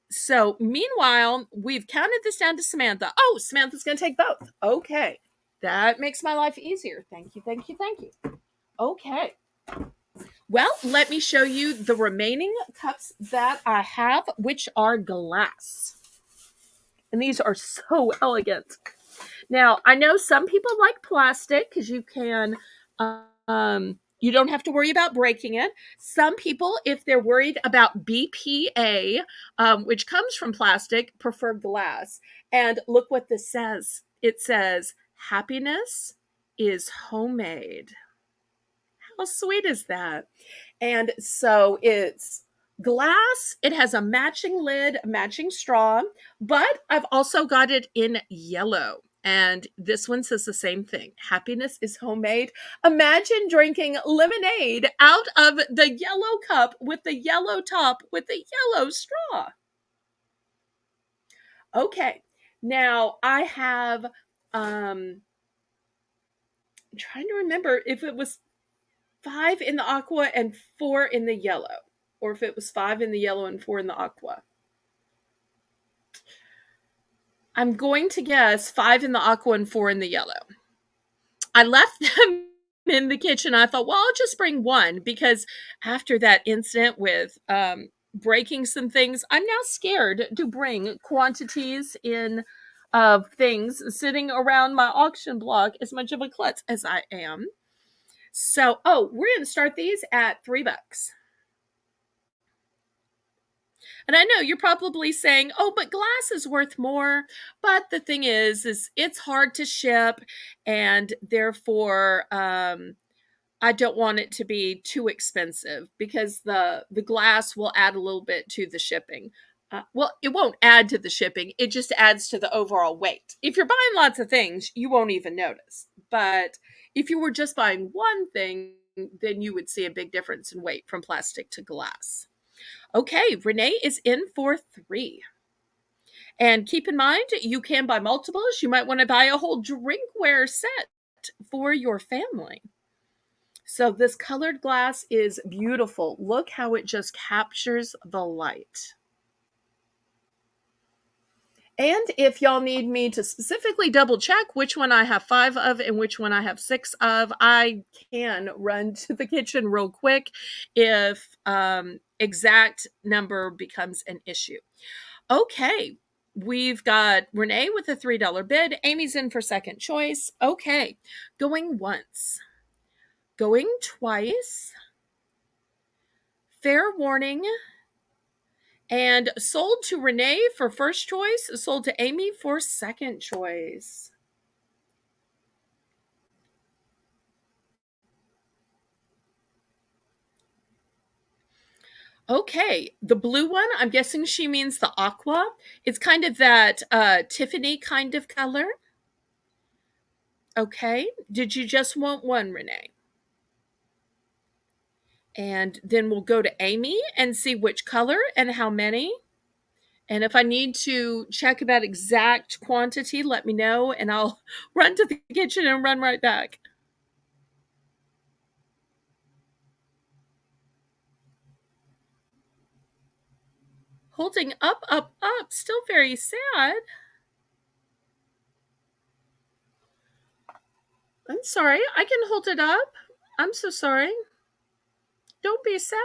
So meanwhile, we've counted this down to Samantha. Oh, Samantha's going to take both. Okay. That makes my life easier. Thank you, thank you, thank you. Okay. Well, let me show you the remaining cups that I have, which are glass. And these are so elegant. Now, I know some people like plastic because you can, you don't have to worry about breaking it. Some people, if they're worried about BPA, which comes from plastic, prefer glass. And look what this says. It says, happiness is homemade. How sweet is that? And so it's glass. It has a matching lid, a matching straw, but I've also got it in yellow. And this one says the same thing. Happiness is homemade. Imagine drinking lemonade out of the yellow cup with the yellow top with the yellow straw. Okay. Now I have, I'm trying to remember if it was 5 in the aqua and 4 in the yellow, or if it was 5 in the yellow and 4 in the aqua. I'm going to guess 5 in the aqua and 4 in the yellow. I left them in the kitchen. I thought, well, I'll just bring one because after that incident with breaking some things, I'm now scared to bring quantities in of things sitting around my auction block as much of a klutz as I am. So, oh, we're going to start these at $3. And I know you're probably saying, oh, but glass is worth more. But the thing is it's hard to ship. And therefore, I don't want it to be too expensive because the glass will add a little bit to the shipping. Well, it won't add to the shipping. It just adds to the overall weight. If you're buying lots of things, you won't even notice. But if you were just buying one thing, then you would see a big difference in weight from plastic to glass. Okay, Renee is in for 3. And keep in mind, you can buy multiples. You might want to buy a whole drinkware set for your family. So this colored glass is beautiful. Look how it just captures the light. And if y'all need me to specifically double check which one I have 5 of and which one I have 6 of, I can run to the kitchen real quick if exact number becomes an issue. Okay, we've got Renee with a $3 bid. Amy's in for second choice. Okay, going once, going twice, fair warning, and sold to Renee for first choice, sold to Amy for second choice. Okay, the blue one, I'm guessing she means the aqua. It's kind of that Tiffany kind of color. Okay, did you just want one, Renee? And then we'll go to Amy and see which color and how many. And if I need to check about exact quantity, let me know and I'll run to the kitchen and run right back. Holding up, up, up. Still very sad. I'm sorry. I can hold it up. I'm so sorry. Don't be sad.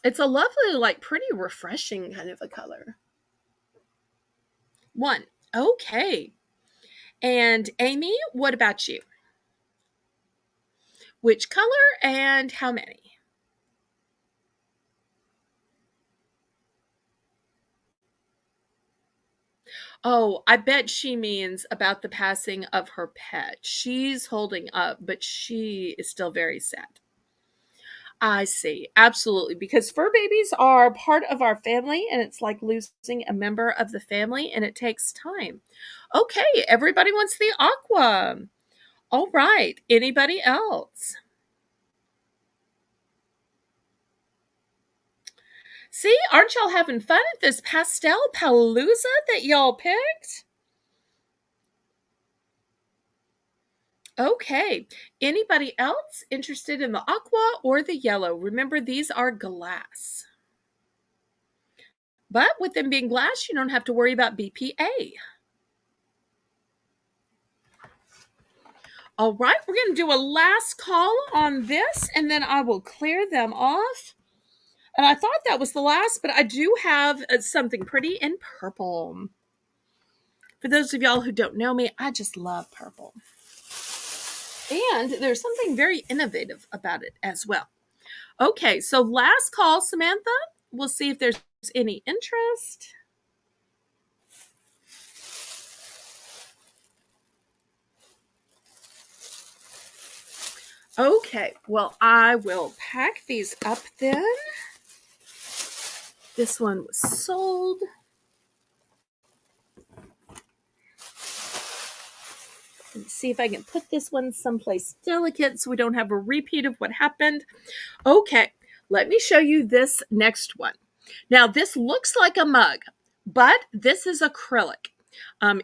It's a lovely, like pretty refreshing kind of a color. One. Okay. And Amy, what about you? Which color and how many? Oh, I bet she means about the passing of her pet. She's holding up, but she is still very sad. I see. Absolutely. Because fur babies are part of our family, and it's like losing a member of the family, and it takes time. Okay, everybody wants the aqua. All right. Anybody else? See, aren't y'all having fun at this Pastel Palooza that y'all picked? Okay. Anybody else interested in the aqua or the yellow? Remember, these are glass. But with them being glass, you don't have to worry about BPA. All right, we're going to do a last call on this, and then I will clear them off. And I thought that was the last, but I do have something pretty in purple. For those of y'all who don't know me, I just love purple. And there's something very innovative about it as well. Okay, so last call, Samantha. We'll see if there's any interest. Okay, well, I will pack these up then. This one was sold. Let's see if I can put this one someplace delicate so we don't have a repeat of what happened. Okay, let me show you this next one. Now, this looks like a mug, but this is acrylic.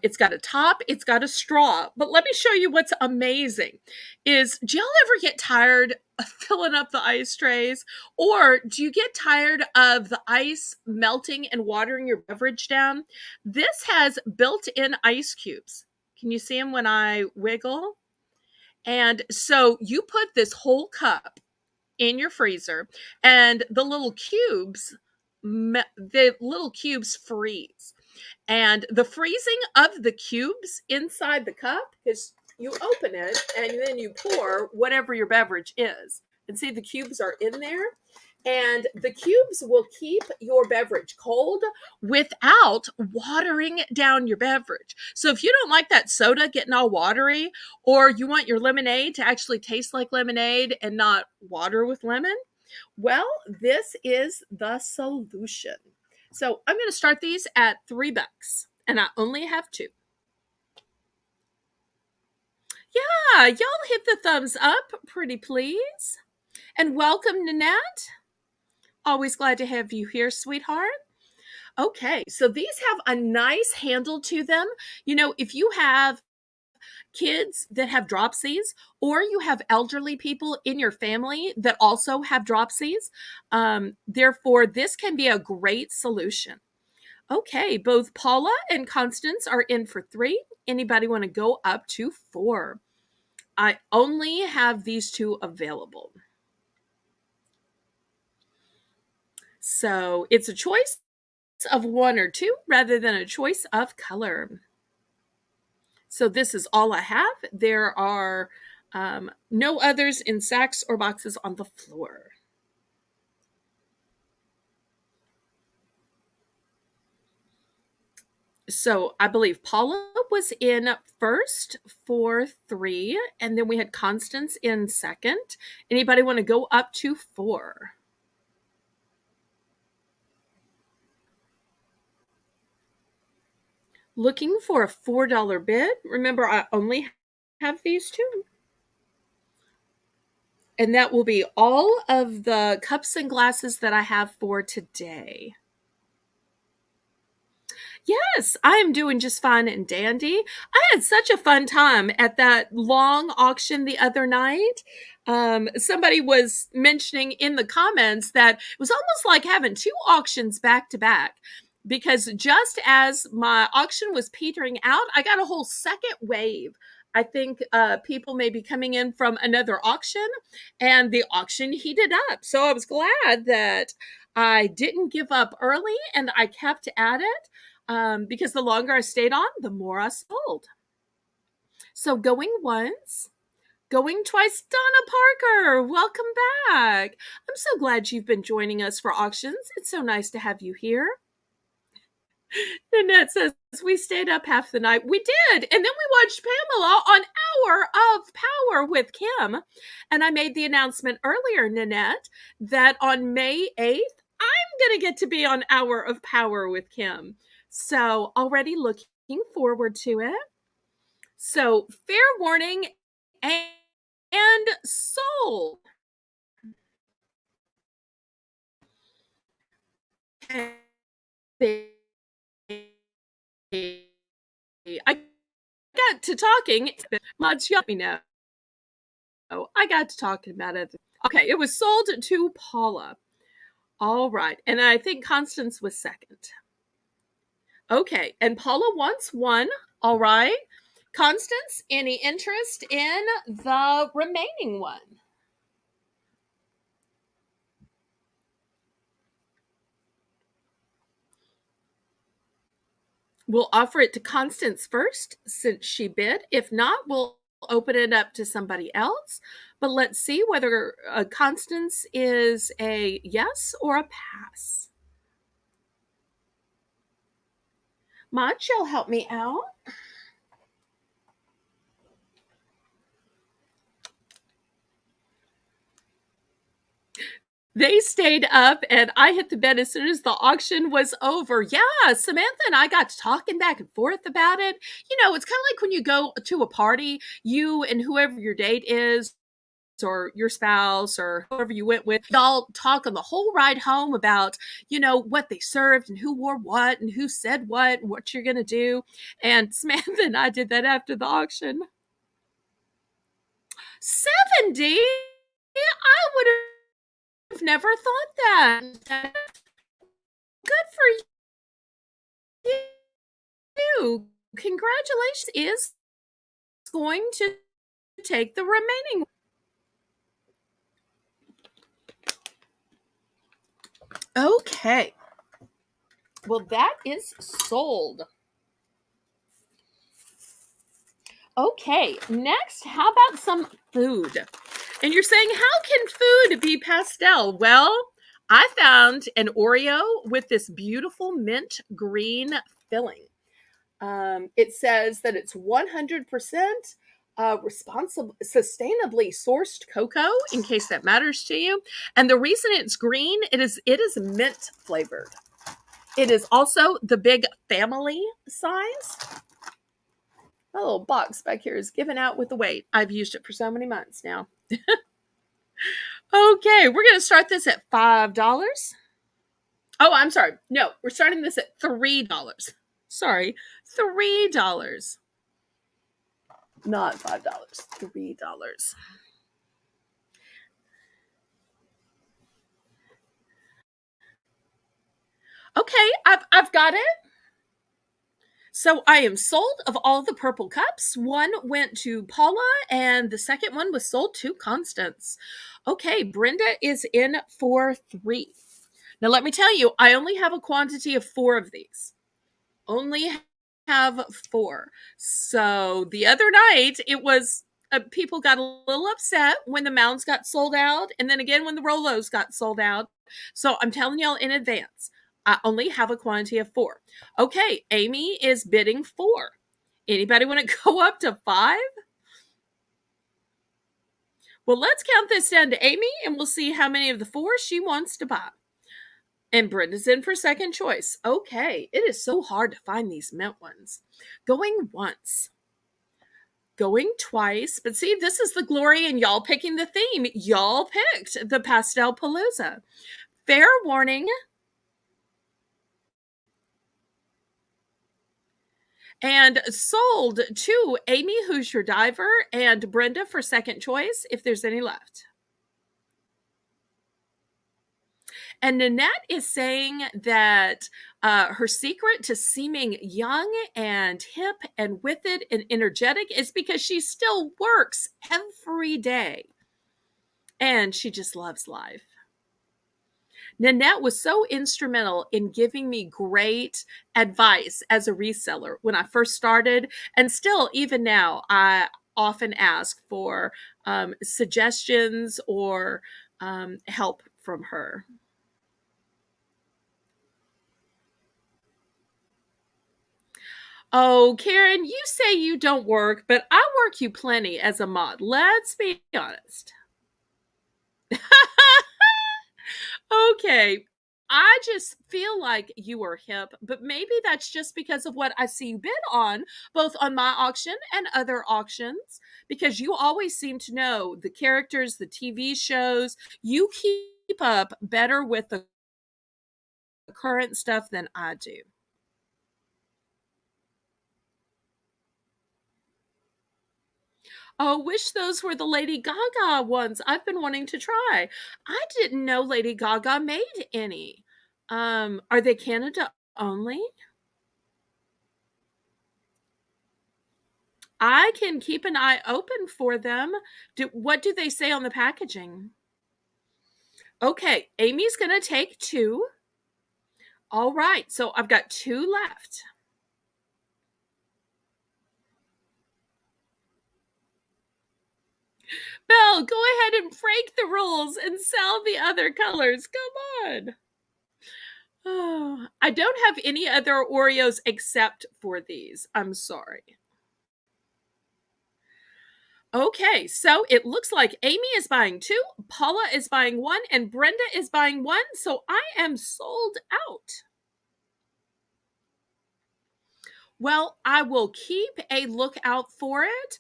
It's got a top, it's got a straw, but let me show you what's amazing is, do y'all ever get tired of filling up the ice trays? Or do you get tired of the ice melting and watering your beverage down? This has built-in ice cubes. Can you see them when I wiggle? And so you put this whole cup in your freezer and the little cubes freeze. And the freezing of the cubes inside the cup is, you open it and then you pour whatever your beverage is. And see, the cubes are in there. And the cubes will keep your beverage cold without watering down your beverage. So if you don't like that soda getting all watery, or you want your lemonade to actually taste like lemonade and not water with lemon, well, this is the solution. So I'm going to start these at $3, and I only have two. Yeah, y'all hit the thumbs up, pretty please. And welcome, Nanette. Always glad to have you here, sweetheart. Okay, so these have a nice handle to them. You know, if you have kids that have dropsies, or you have elderly people in your family that also have dropsies, therefore, this can be a great solution. Okay, both Paula and Constance are in for 3. Anybody want to go up to 4? I only have these 2 available. So it's a choice of 1 or 2 rather than a choice of color. So this is all I have. There are no others in sacks or boxes on the floor. So I believe Paula was in first for 3, and then we had Constance in second. Anybody want to go up to 4? Looking for a $4 bid. Remember, I only have these 2. And that will be all of the cups and glasses that I have for today. Yes, I am doing just fine and dandy. I had such a fun time at that long auction the other night. Somebody was mentioning in the comments that it was almost like having two auctions back to back because just as my auction was petering out, I got a whole second wave. I think people may be coming in from another auction and the auction heated up. So I was glad that I didn't give up early and I kept at it because the longer I stayed on, the more I sold. So going once, going twice. Donna Parker, welcome back. I'm so glad you've been joining us for auctions. It's so nice to have you here. Nanette says, we stayed up half the night. We did. And then we watched Pamela on Hour of Power with Kim. And I made the announcement earlier, Nanette, that on May 8th, I'm going to get to be on Hour of Power with Kim. So already looking forward to it. So fair warning and sold. I got to talking. Mods, let me know. I got to talking about it. Okay, it was sold to Paula. All right, and I think Constance was second. Okay, and Paula wants one. All right. Constance, any interest in the remaining one? We'll offer it to Constance first since she bid. If not, we'll open it up to somebody else. But let's see whether Constance is a yes or a pass. Mach, you'll help me out. They stayed up and I hit the bed as soon as the auction was over. Yeah, Samantha and I got talking back and forth about it. You know, it's kind of like when you go to a party, you and whoever your date is, or your spouse or whoever you went with, y'all talk on the whole ride home about, you know, what they served and who wore what and who said what and what you're going to do. And Samantha and I did that after the auction. 70? I would have never thought that. Good for you. Congratulations is going to take the remaining. Okay. Well, that is sold. Okay, next, how about some food? And you're saying, how can food be pastel? Well, I found an Oreo with this beautiful mint green filling. It says that it's 100% sustainably sourced cocoa, in case that matters to you. And the reason it's green, it is mint flavored. It is also the big family size. My little box back here is given out with the weight. I've used it for so many months now. Okay, we're going to start this at $5. Oh, I'm sorry. No, we're starting this at $3. Sorry, $3. Not $5. $3. Okay, I've got it. So I am sold of all the purple cups. One went to Paula, and the second one was sold to Constance. Okay, Brenda is in for 3. Now, let me tell you, I only have a quantity of 4 of these. Only have 4. So the other night, it was people got a little upset when the mounds got sold out, and then again when the Rolos got sold out. So I'm telling y'all in advance, I only have a quantity of 4. Okay, Amy is bidding 4. Anybody want to go up to 5? Well, let's count this down to Amy, and we'll see how many of the 4 she wants to buy. And Brenda's in for second choice. Okay, it is so hard to find these mint ones. Going once. going twice. But see, this is the glory in y'all picking the theme. Y'all picked the Pastel Palooza. Fair warning. And sold to Amy, who's your diver, and Brenda for second choice, if there's any left. And Nanette is saying that her secret to seeming young and hip and with it and energetic is because she still works every day. And she just loves life. Nanette was so instrumental in giving me great advice as a reseller when I first started. And still, even now, I often ask for suggestions or help from her. Oh, Karen, you say you don't work, but I work you plenty as a mod. Let's be honest. Okay. I just feel like you are hip, but maybe that's just because of what I see you bid on, both on my auction and other auctions, because you always seem to know the characters, the TV shows. You keep up better with the current stuff than I do. Oh, wish those were the Lady Gaga ones I've been wanting to try. I didn't know Lady Gaga made any. Are they Canada only? I can keep an eye open for them. What do they say on the packaging? Okay, Amy's going to take two. All right, so I've got two left. Belle, go ahead and break the rules and sell the other colors. Come on. Oh, I don't have any other Oreos except for these. I'm sorry. Okay, so it looks like Amy is buying two, Paula is buying one, and Brenda is buying one. So I am sold out. Well, I will keep a lookout for it,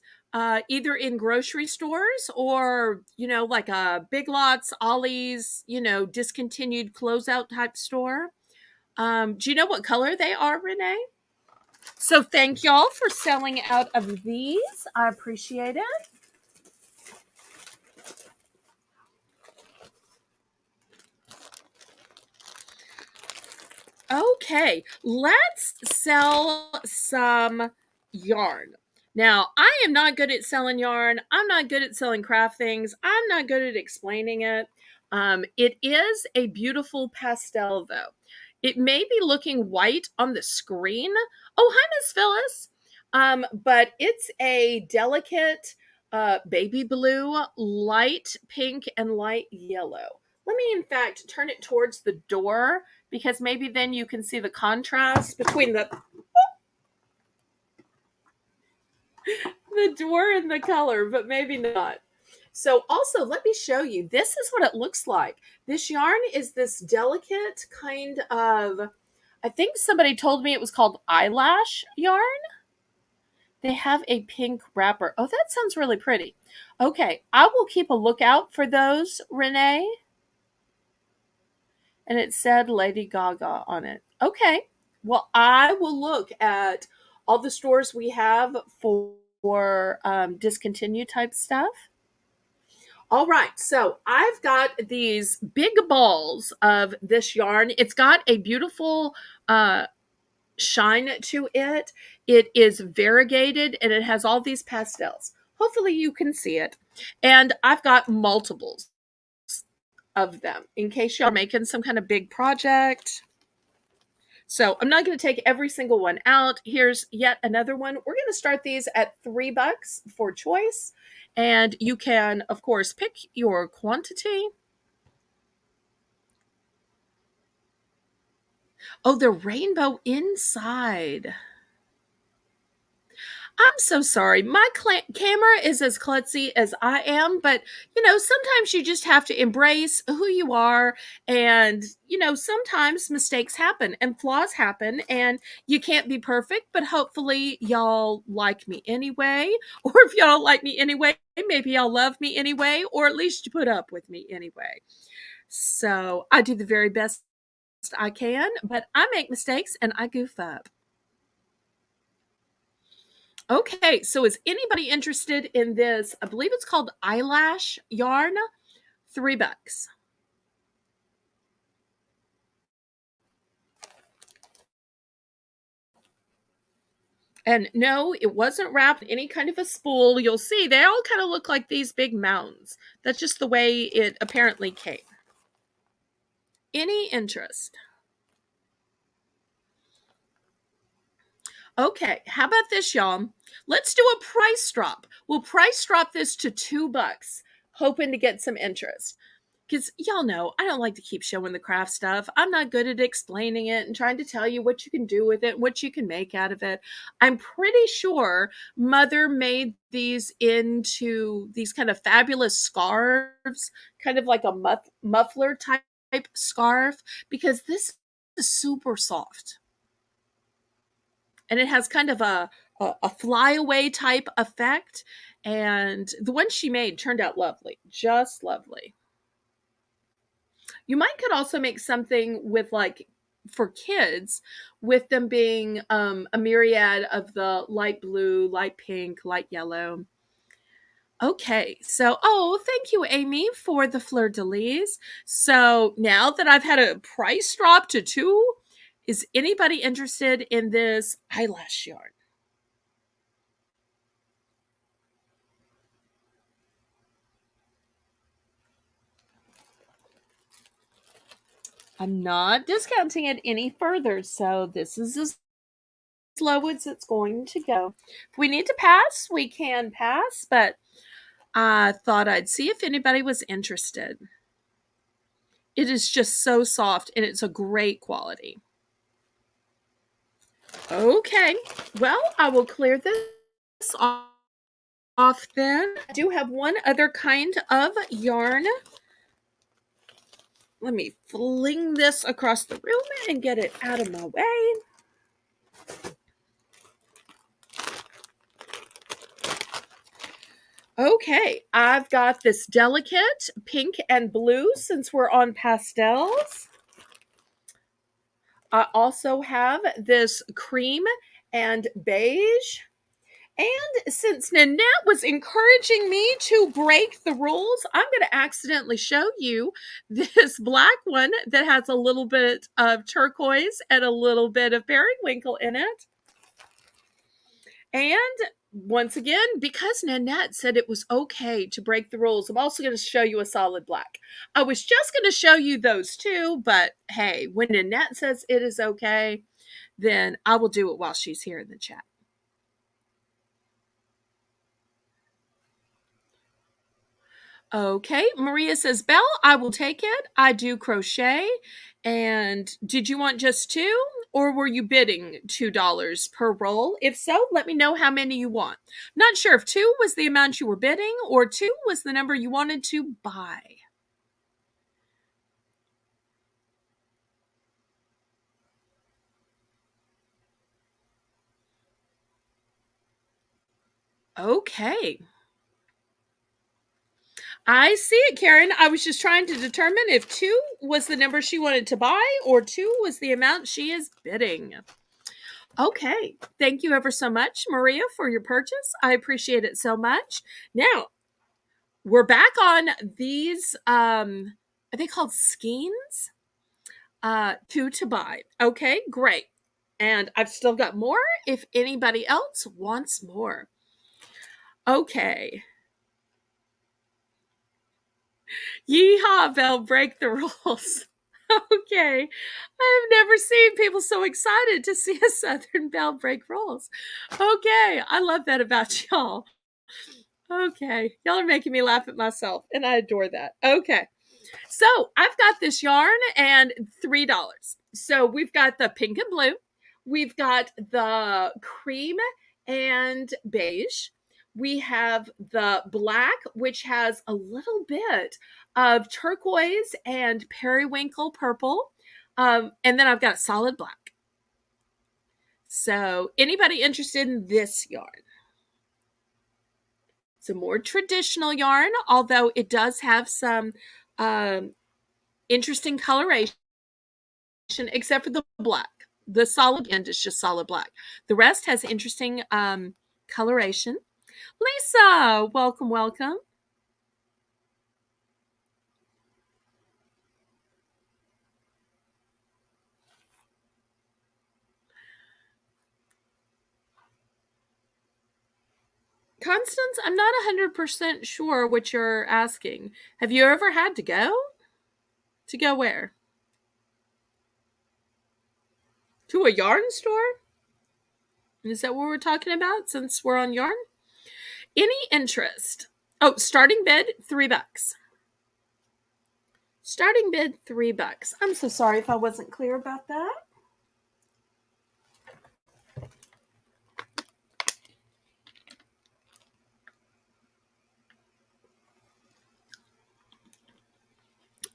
either in grocery stores or, like a Big Lots, Ollie's, discontinued closeout type store. Do you know what color they are, Renee? So thank y'all for selling out of these. I appreciate it. Okay, let's sell some yarn. Now, I am not good at selling yarn. I'm not good at selling craft things. I'm not good at explaining it. It is a beautiful pastel, though. It may be looking white on the screen. Oh, hi, Miss Phyllis. But it's a delicate baby blue, light pink, and light yellow. Let me, in fact, turn it towards the door because maybe then you can see the contrast between the door and the color, but maybe not. So also, let me show you. This is what it looks like. This yarn is this delicate kind of, I think somebody told me it was called eyelash yarn. They have a pink wrapper. Oh, that sounds really pretty. Okay, I will keep a lookout for those, Renee. And it said Lady Gaga on it. Okay, well, I will look at all the stores we have for discontinued type stuff. All right, so I've got these big balls of this yarn. It's got a beautiful shine to it. It is variegated and it has all these pastels. Hopefully you can see it. And I've got multiples of them in case you're making some kind of big project. So I'm not going to take every single one out. Here's yet another one. We're going to start these at $3 for choice. And you can, of course, pick your quantity. Oh, the rainbow inside. I'm so sorry. My camera is as klutzy as I am, but sometimes you just have to embrace who you are. And, sometimes mistakes happen and flaws happen, and you can't be perfect, but hopefully y'all like me anyway. Or if y'all don't like me anyway, maybe y'all love me anyway, or at least you put up with me anyway. So I do the very best I can, but I make mistakes and I goof up. Okay, so is anybody interested in this? I believe it's called eyelash yarn. $3. And no, it wasn't wrapped in any kind of a spool. You'll see they all kind of look like these big mounds. That's just the way it apparently came. Any interest? Okay, how about this, y'all? Let's do a price drop. We'll price drop this to $2, hoping to get some interest. Because y'all know I don't like to keep showing the craft stuff. I'm not good at explaining it and trying to tell you what you can do with it, what you can make out of it. I'm pretty sure Mother made these into these kind of fabulous scarves, kind of like a muffler type scarf, because this is super soft. And it has kind of a flyaway type effect. And the one she made turned out lovely, just lovely. You might could also make something with like for kids with them being a myriad of the light blue, light pink, light yellow. Okay, so thank you, Amy, for the fleur de lis. So now that I've had a price drop to 2, is anybody interested in this eyelash yarn? I'm not discounting it any further, so this is as low as it's going to go. If we need to pass, we can pass, but I thought I'd see if anybody was interested. It is just so soft and it's a great quality. Okay, well, I will clear this off then. I do have one other kind of yarn. Let me fling this across the room and get it out of my way. Okay, I've got this delicate pink and blue since we're on pastels. I also have this cream and beige. And since Nanette was encouraging me to break the rules, I'm going to accidentally show you this black one that has a little bit of turquoise and a little bit of periwinkle in it. And once again, because Nanette said it was okay to break the rules, I'm also going to show you a solid black. I was just going to show you those two, but hey, when Nanette says it is okay, then I will do it while she's here in the chat. Okay, Maria says, Belle, I will take it. I do crochet. And did you want just 2? Or were you bidding $2 per roll? If so, let me know how many you want. Not sure if 2 was the amount you were bidding or 2 was the number you wanted to buy. Okay. I see it, Karen. I was just trying to determine if 2 was the number she wanted to buy or 2 was the amount she is bidding. Okay. Thank you ever so much, Maria, for your purchase. I appreciate it so much. Now, we're back on these are they called skeins? 2 to buy. Okay, great. And I've still got more if anybody else wants more. Okay. Yeehaw, Belle, break the rules. Okay. I've never seen people so excited to see a Southern Belle break rules. Okay. I love that about y'all. Okay. Y'all are making me laugh at myself, and I adore that. Okay. So I've got this yarn and $3. So we've got the pink and blue. We've got the cream and beige. We have the black, which has a little bit of turquoise and periwinkle purple. And then I've got a solid black. So, anybody interested in this yarn? It's a more traditional yarn, although it does have some interesting coloration, except for the black. The solid end is just solid black. The rest has interesting coloration. Lisa, welcome, welcome. Constance, I'm not 100% sure what you're asking. Have you ever had to go? To go where? To a yarn store? Is that what we're talking about since we're on yarn? Any interest? Oh, starting bid, $3. Starting bid, $3. I'm so sorry if I wasn't clear about that.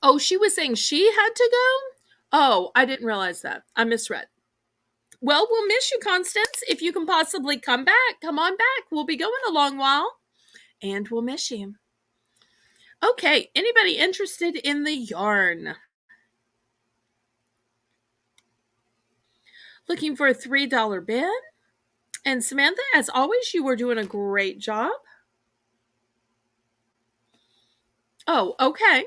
Oh, she was saying she had to go? Oh, I didn't realize that. I misread. Well, we'll miss you, Constance. If you can possibly come back, come on back. We'll be going a long while, and we'll miss you. Okay, anybody interested in the yarn? Looking for a $3 bid? And Samantha, as always, you were doing a great job. Oh, okay.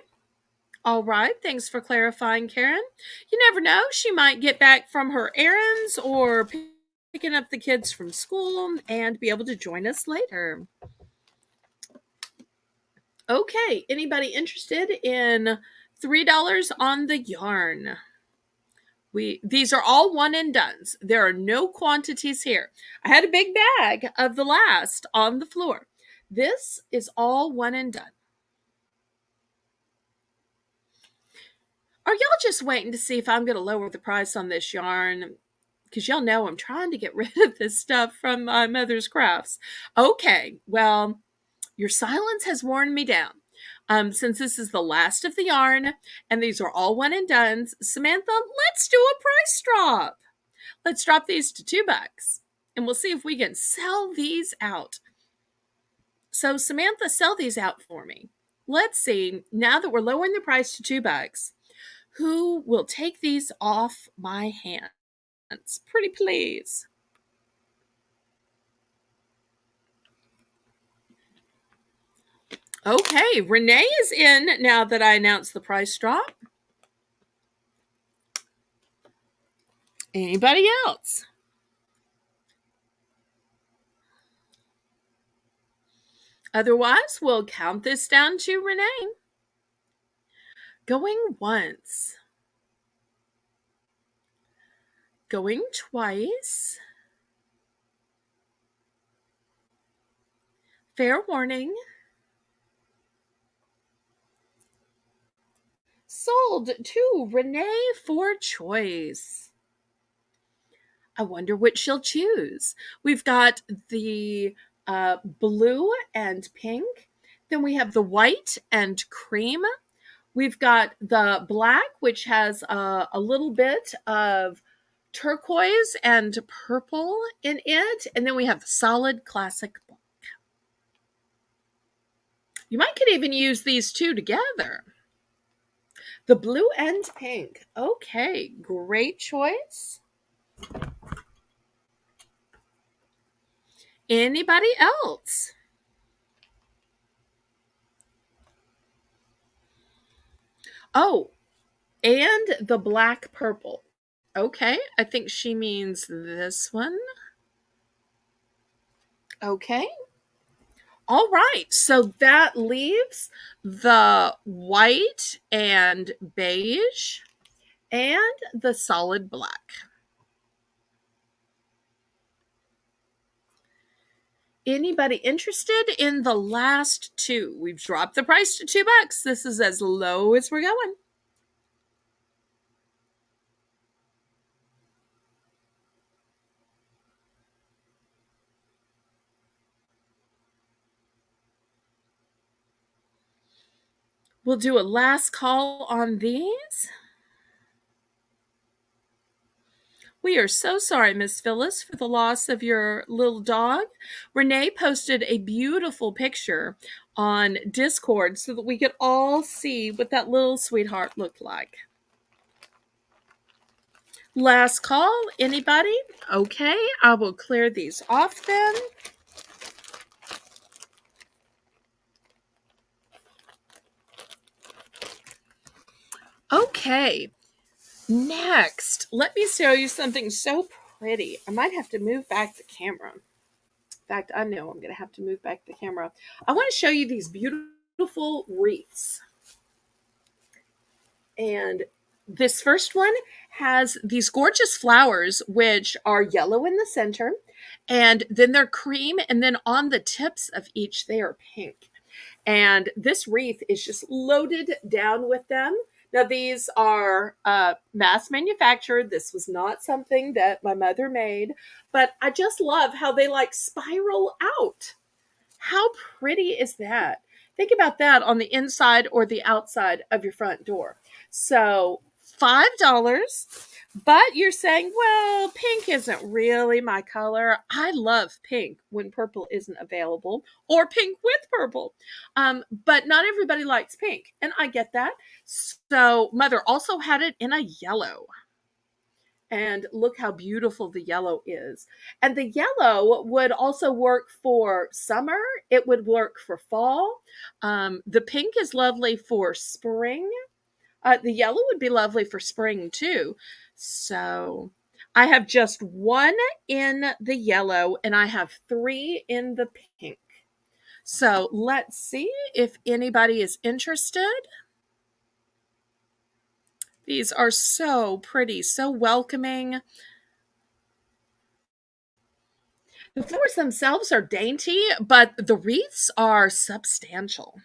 All right. Thanks for clarifying, Karen. You never know. She might get back from her errands or picking up the kids from school and be able to join us later. Okay. Anybody interested in $3 on the yarn? These are all one and dones. There are no quantities here. I had a big bag of the last on the floor. This is all one and done. Are y'all just waiting to see if I'm going to lower the price on this yarn? Because y'all know I'm trying to get rid of this stuff from my mother's crafts. Okay, well, your silence has worn me down. Since this is the last of the yarn and these are all one and dones, Samantha, let's do a price drop. Let's drop these to $2 and we'll see if we can sell these out. So, Samantha, sell these out for me. Let's see, now that we're lowering the price to $2, who will take these off my hands? Pretty please. Okay, Renee is in now that I announced the price drop. Anybody else? Otherwise, we'll count this down to Renee. Going once. Going twice. Fair warning. Sold to Renee for choice. I wonder which she'll choose. We've got the blue and pink. Then we have the white and cream. We've got the black, which has a little bit of turquoise and purple in it. And then we have the solid classic black. You might could even use these two together. The blue and pink. Okay, great choice. Anybody else? Oh, and the black purple. Okay, I think she means this one. Okay. All right, so that leaves the white and beige and the solid black. Anybody interested in the last two? We've dropped the price to $2. This is as low as we're going. We'll do a last call on these. We are so sorry, Miss Phyllis, for the loss of your little dog. Renee posted a beautiful picture on Discord so that we could all see what that little sweetheart looked like. Last call, anybody? Okay, I will clear these off then. Okay, next, let me show you something so pretty. I might have to move back the camera. In fact, I know I'm going to have to move back the camera. I want to show you these beautiful wreaths. And this first one has these gorgeous flowers, which are yellow in the center, and then they're cream, and then on the tips of each, they are pink. And this wreath is just loaded down with them. Now, these are mass manufactured. This was not something that my mother made, but I just love how they like spiral out. How pretty is that? Think about that on the inside or the outside of your front door. So $5, but you're saying, well, pink isn't really my color. I love pink when purple isn't available, or pink with purple. But not everybody likes pink, and I get that. So mother also had it in a yellow. And look how beautiful the yellow is. And the yellow would also work for summer. It would work for fall. The pink is lovely for spring. The yellow would be lovely for spring too. So I have just one in the yellow and I have three in the pink. So let's see if anybody is interested. These are so pretty, so welcoming. The flowers themselves are dainty, but the wreaths are substantial.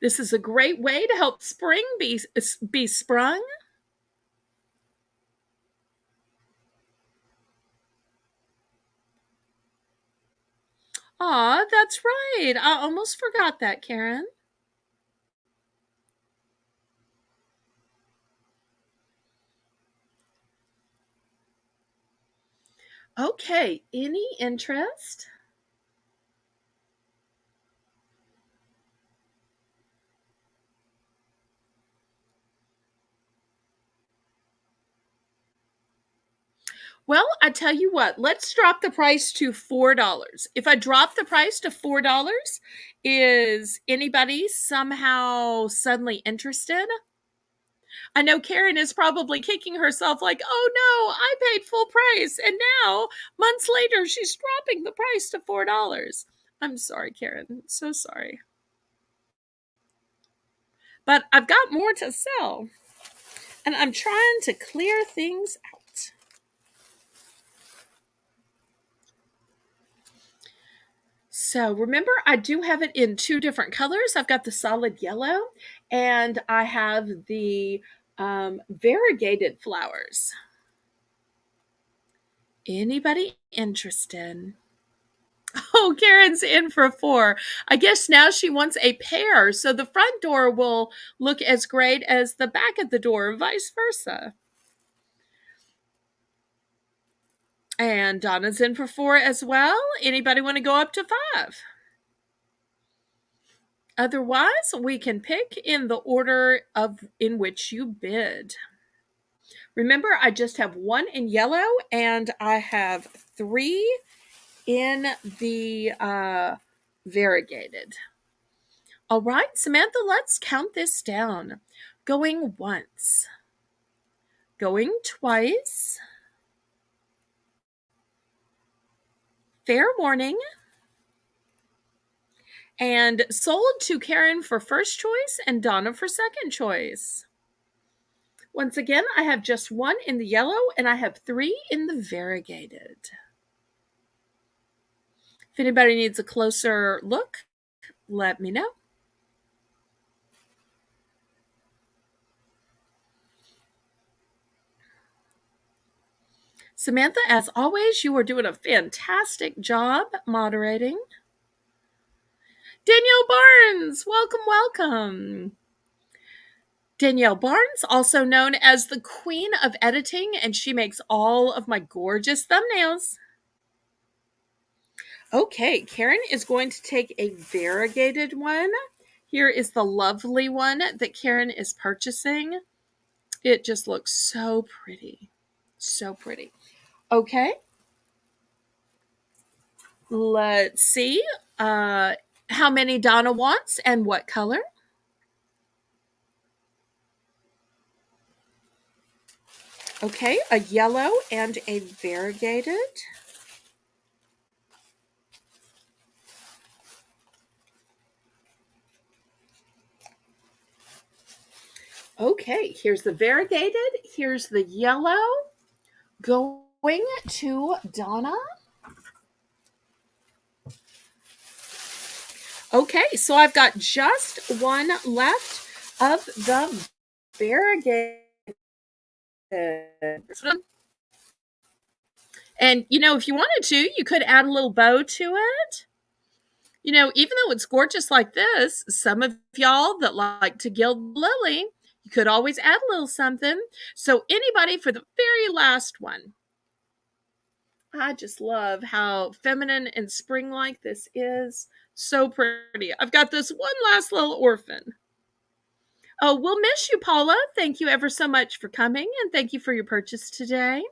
This is a great way to help spring be sprung. Aw, that's right. I almost forgot that, Karen. Okay, any interest? Well, I tell you what, let's drop the price to $4. If I drop the price to $4, is anybody somehow suddenly interested? I know Karen is probably kicking herself like, oh no, I paid full price. And now, months later, she's dropping the price to $4. I'm sorry, Karen. So sorry. But I've got more to sell. And I'm trying to clear things out. So remember, I do have it in two different colors. I've got the solid yellow and I have the variegated flowers. Anybody interested? Oh, Karen's in for four. I guess now she wants a pair, so the front door will look as great as the back of the door, vice versa. And Donna's in for four as well. Anybody want to go up to five? Otherwise, we can pick in the order of in which you bid. Remember, I just have one in yellow and I have three in the variegated. All right, Samantha, let's count this down. Going once, going twice. Fair warning. And sold to Karen for first choice and Donna for second choice. Once again, I have just one in the yellow and I have three in the variegated. If anybody needs a closer look, let me know. Samantha, as always, you are doing a fantastic job moderating. Danielle Barnes, welcome, welcome. Danielle Barnes, also known as the Queen of Editing, and she makes all of my gorgeous thumbnails. Okay, Karen is going to take a variegated one. Here is the lovely one that Karen is purchasing. It just looks so pretty. So pretty. Okay. Let's see how many Donna wants and what color. Okay, a yellow and a variegated. Okay, here's the variegated. Here's the yellow. Going to Donna. Okay, so I've got just one left of the variegated. And, if you wanted to, you could add a little bow to it. Even though it's gorgeous like this, some of y'all that like to gild the lily, you could always add a little something. So anybody for the very last one. I just love how feminine and spring-like this is. So pretty. I've got this one last little orphan. Oh, we'll miss you, Paula. Thank you ever so much for coming, and thank you for your purchase today.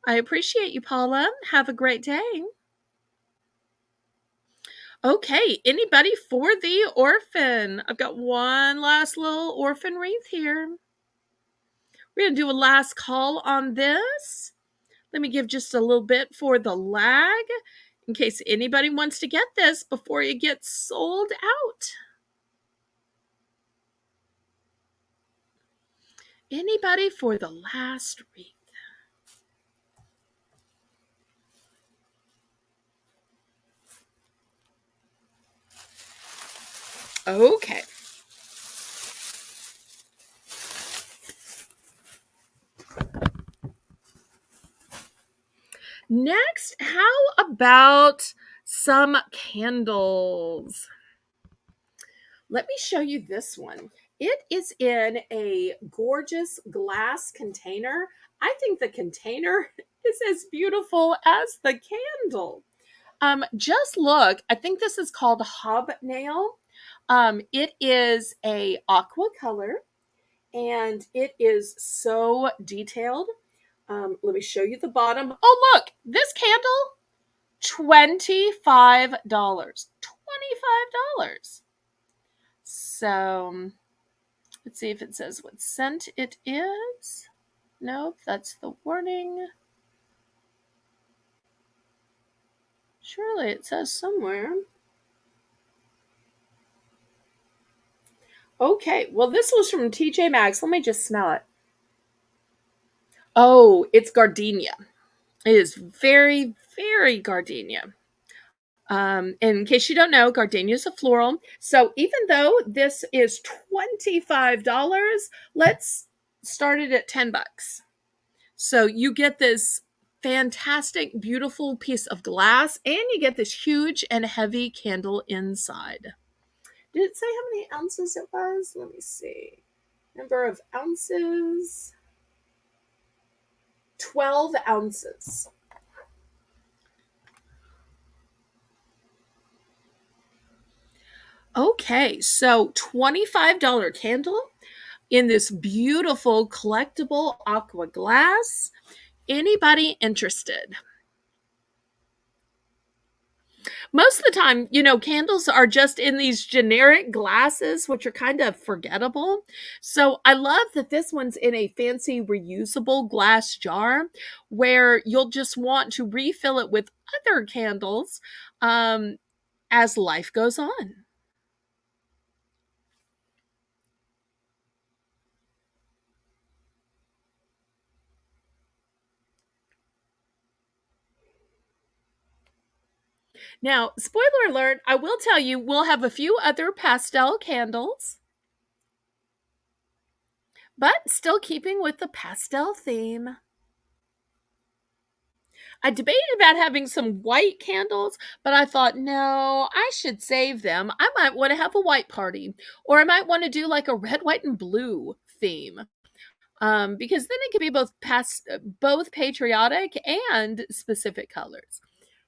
I appreciate you, Paula. Have a great day. Okay, anybody for the orphan? I've got one last little orphan wreath here. We're going to do a last call on this. Let me give just a little bit for the lag in case anybody wants to get this before it gets sold out. Anybody for the last wreath? Okay. Next, how about some candles? Let me show you this one. It is in a gorgeous glass container. I think the container is as beautiful as the candle. Just look. I think this is called hobnail. It is a aqua color, and it is so detailed. Let me show you the bottom. Oh, look, this candle, $25. $25. So let's see if it says what scent it is. Nope, that's the warning. Surely it says somewhere. Okay, well, this was from TJ Maxx. Let me just smell it. Oh, it's gardenia. It is very, very gardenia. In case you don't know, gardenia is a floral. So even though this is $25, let's start it at $10. So you get this fantastic, beautiful piece of glass, and you get this huge and heavy candle inside. Did it say how many ounces it was? Let me see. Number of ounces. 12 ounces. Okay, so $25 candle in this beautiful collectible aqua glass. Anybody interested? Most of the time, candles are just in these generic glasses, which are kind of forgettable. So I love that this one's in a fancy reusable glass jar where you'll just want to refill it with other candles as life goes on. Now, spoiler alert, I will tell you, we'll have a few other pastel candles, but still keeping with the pastel theme. I debated about having some white candles, but I thought, no, I should save them. I might want to have a white party, or I might want to do like a red, white, and blue theme. Because then it could be both patriotic and specific colors.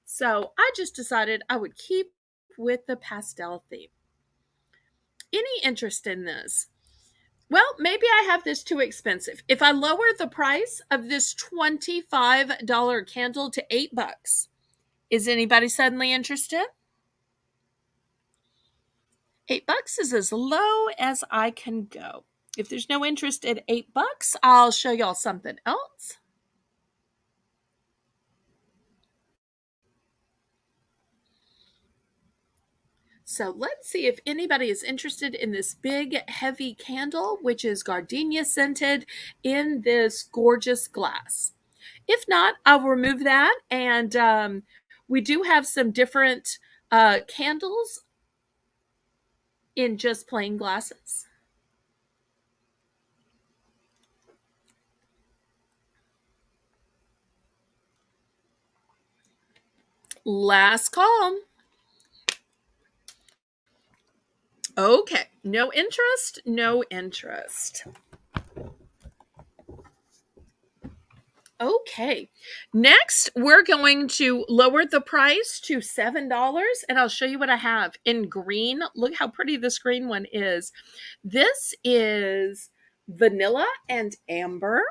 So I just decided I would keep with the pastel theme. Any interest in this? Well, maybe I have this too expensive. If I lower the price of this $25 candle to $8, is anybody suddenly interested? $8 is as low as I can go. If there's no interest at $8, I'll show y'all something else. So let's see if anybody is interested in this big, heavy candle, which is gardenia scented in this gorgeous glass. If not, I'll remove that. And we do have some different candles in just plain glasses. Last call. Okay, no interest, no interest. Okay, next we're going to lower the price to $7, and I'll show you what I have in green. Look how pretty this green one is. This is vanilla and amber.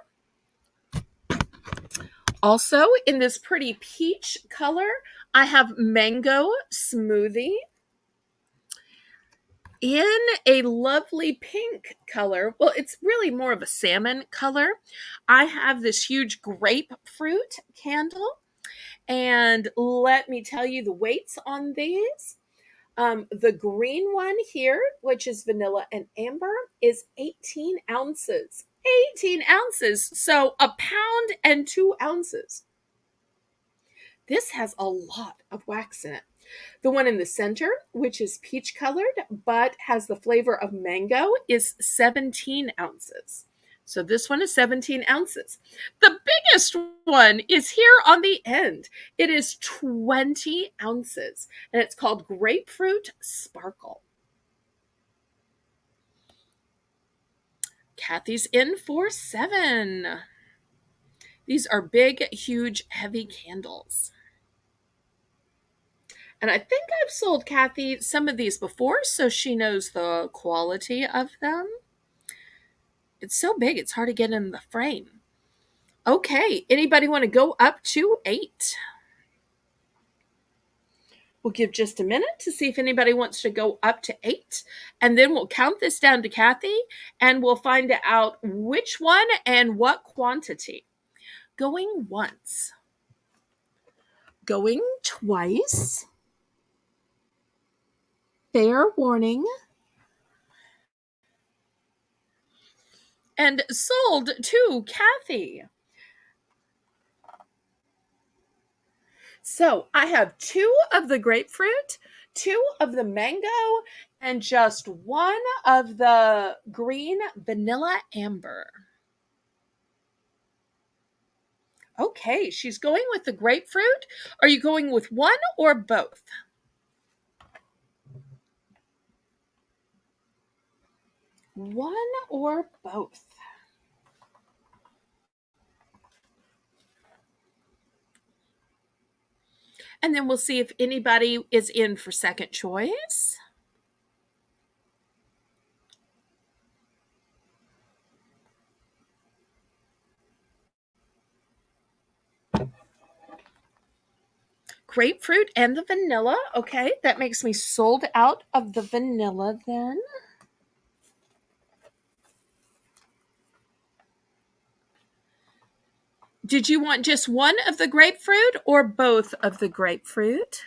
Also, in this pretty peach color, I have mango smoothie. In a lovely pink color, well, it's really more of a salmon color, I have this huge grapefruit candle. And let me tell you the weights on these. The green one here, which is vanilla and amber, is 18 ounces. 18 ounces. So a pound and 2 ounces. This has a lot of wax in it. The one in the center, which is peach colored but has the flavor of mango, is 17 ounces. So this one is 17 ounces. The biggest one is here on the end. It is 20 ounces, and it's called Grapefruit Sparkle. Kathy's in for 7. These are big, huge, heavy candles. And I think I've sold Kathy some of these before, so she knows the quality of them. It's so big, it's hard to get in the frame. Okay, anybody want to go up to 8? We'll give just a minute to see if anybody wants to go up to 8, and then we'll count this down to Kathy, and we'll find out which one and what quantity. Going once. Going twice. Fair warning. And sold to Kathy. So I have 2 of the grapefruit, 2 of the mango, and just 1 of the green vanilla amber. Okay, she's going with the grapefruit. Are you going with one or both? One or both? And then we'll see if anybody is in for second choice. Grapefruit and the vanilla. Okay, that makes me sold out of the vanilla then. Did you want just one of the grapefruit or both of the grapefruit?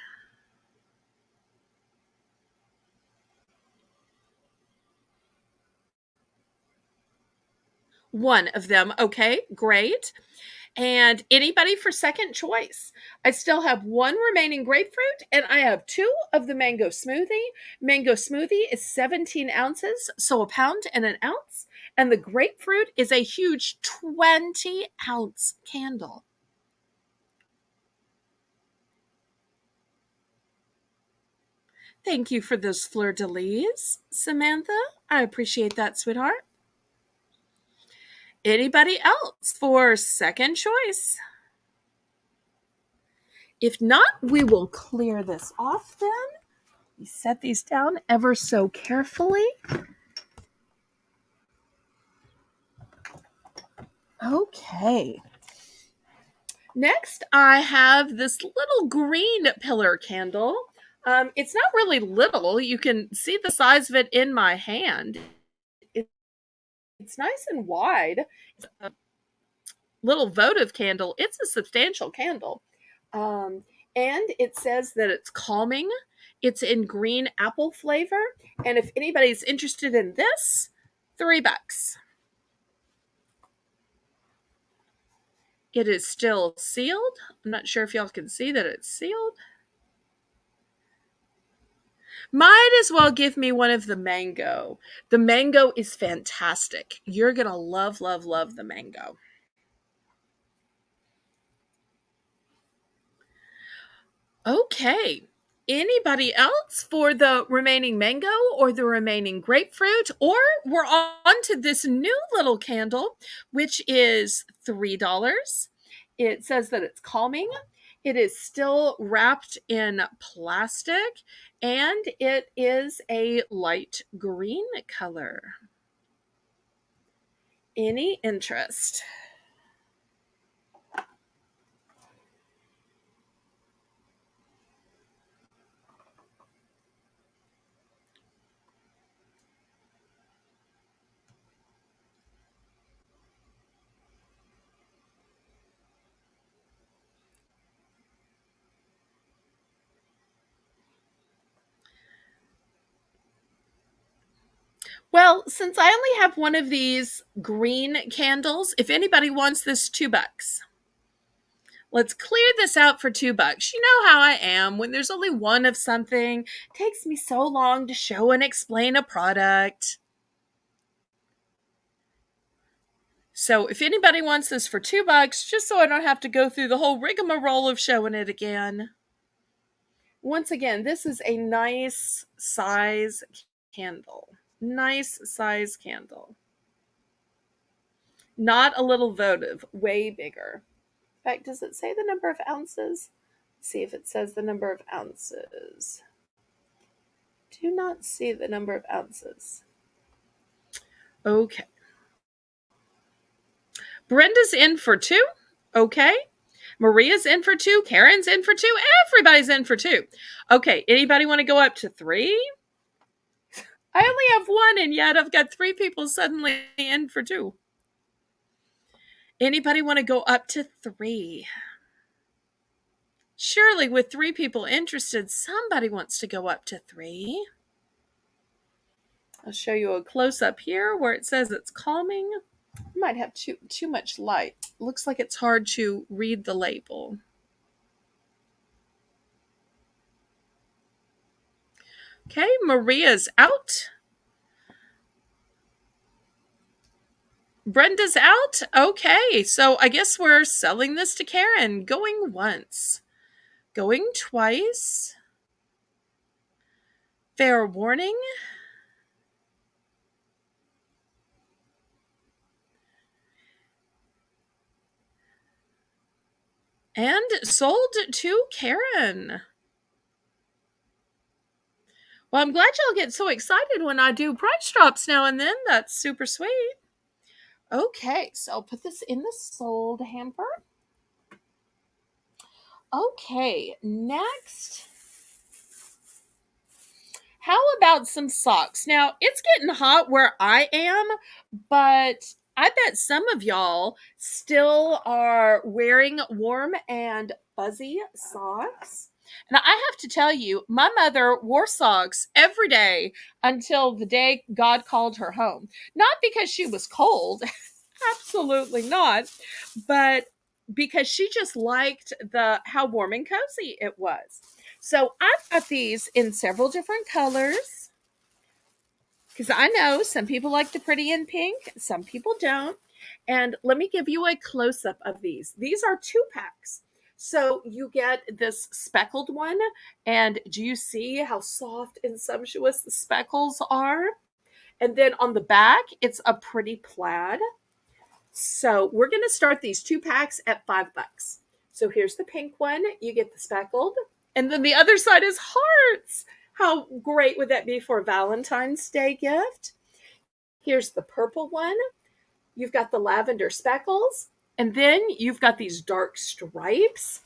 One of them. Okay, great. And anybody for second choice? I still have 1 remaining grapefruit, and I have 2 of the mango smoothie. Mango smoothie is 17 ounces, so a pound and an ounce. And the grapefruit is a huge 20-ounce candle. Thank you for those fleur-de-lis, Samantha. I appreciate that, sweetheart. Anybody else for second choice? If not, we will clear this off then. We set these down ever so carefully. Okay. Next, I have this little green pillar candle. It's not really little. You can see the size of it in my hand. It's nice and wide. It's a little votive candle. It's a substantial candle. Um, and it says that it's calming. It's in green apple flavor. And if anybody's interested in this, $3. It is still sealed. I'm not sure if y'all can see that it's sealed. Might as well give me one of the mango. The mango is fantastic. You're going to love, love, love the mango. Okay. Anybody else for the remaining mango or the remaining grapefruit? Or we're on to this new little candle, which is $3. It says that it's calming. It is still wrapped in plastic, and it is a light green color. Any interest? Well, since I only have one of these green candles, if anybody wants this, $2. Let's clear this out for $2. You know how I am. When there's only one of something, it takes me so long to show and explain a product. So if anybody wants this for $2, just so I don't have to go through the whole rigmarole of showing it again. Once again, this is a nice size candle. Nice size candle. Not a little votive, way bigger. In fact, does it say the number of ounces? Let's see if it says the number of ounces. Do not see the number of ounces. Okay. Brenda's in for 2. Okay. Maria's in for 2. Karen's in for 2. Everybody's in for 2. Okay. Anybody want to go up to 3? I only have 1, and yet I've got 3 people suddenly in for 2. Anybody want to go up to 3? Surely with 3 people interested, somebody wants to go up to 3. I'll show you a close-up here where it says it's calming. You might have too much light. Looks like it's hard to read the label. Okay, Maria's out. Brenda's out. Okay, so I guess we're selling this to Karen. Going once. Going twice. Fair warning. And sold to Karen. Well, I'm glad y'all get so excited when I do price drops now and then. That's super sweet. Okay, so I'll put this in the sold hamper. Okay, next. How about some socks? Now, it's getting hot where I am, but I bet some of y'all still are wearing warm and fuzzy socks. And I have to tell you, my mother wore socks every day until the day God called her home. Not because she was cold, absolutely not, but because she just liked how warm and cozy it was. So I've got these in several different colors because I know some people like the pretty in pink, some people don't. And let me give you a close up of these. These are 2 packs. So you get this speckled one, and do you see how soft and sumptuous the speckles are? And then on the back, it's a pretty plaid. So we're going to start these 2 packs at $5. So here's the pink one. You get the speckled. And then the other side is hearts. How great would that be for a Valentine's Day gift? Here's the purple one. You've got the lavender speckles. And then you've got these dark stripes.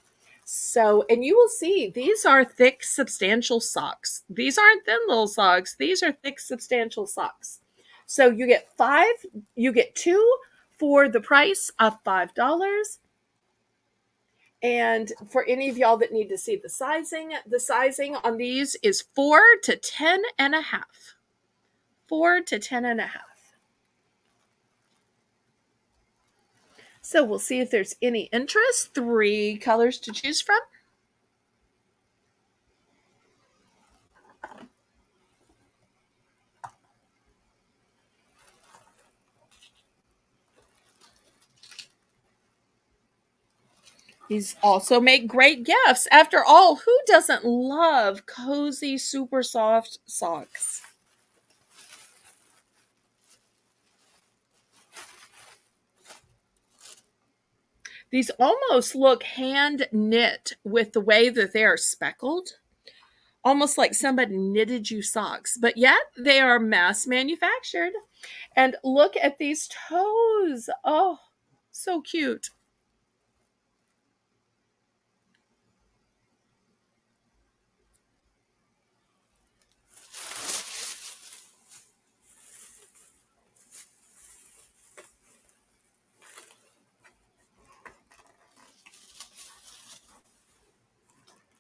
So, and you will see these are thick, substantial socks. These aren't thin little socks. These are thick, substantial socks. So you get two for the price of $5. And for any of y'all that need to see the sizing on these is 4 to 10 and a half. 4 to 10 and a half. So we'll see if there's any interest. 3 colors to choose from. These also make great gifts. After all, who doesn't love cozy, super soft socks? These almost look hand knit with the way that they are speckled. Almost like somebody knitted you socks, but yet they are mass manufactured. And look at these toes. Oh, so cute.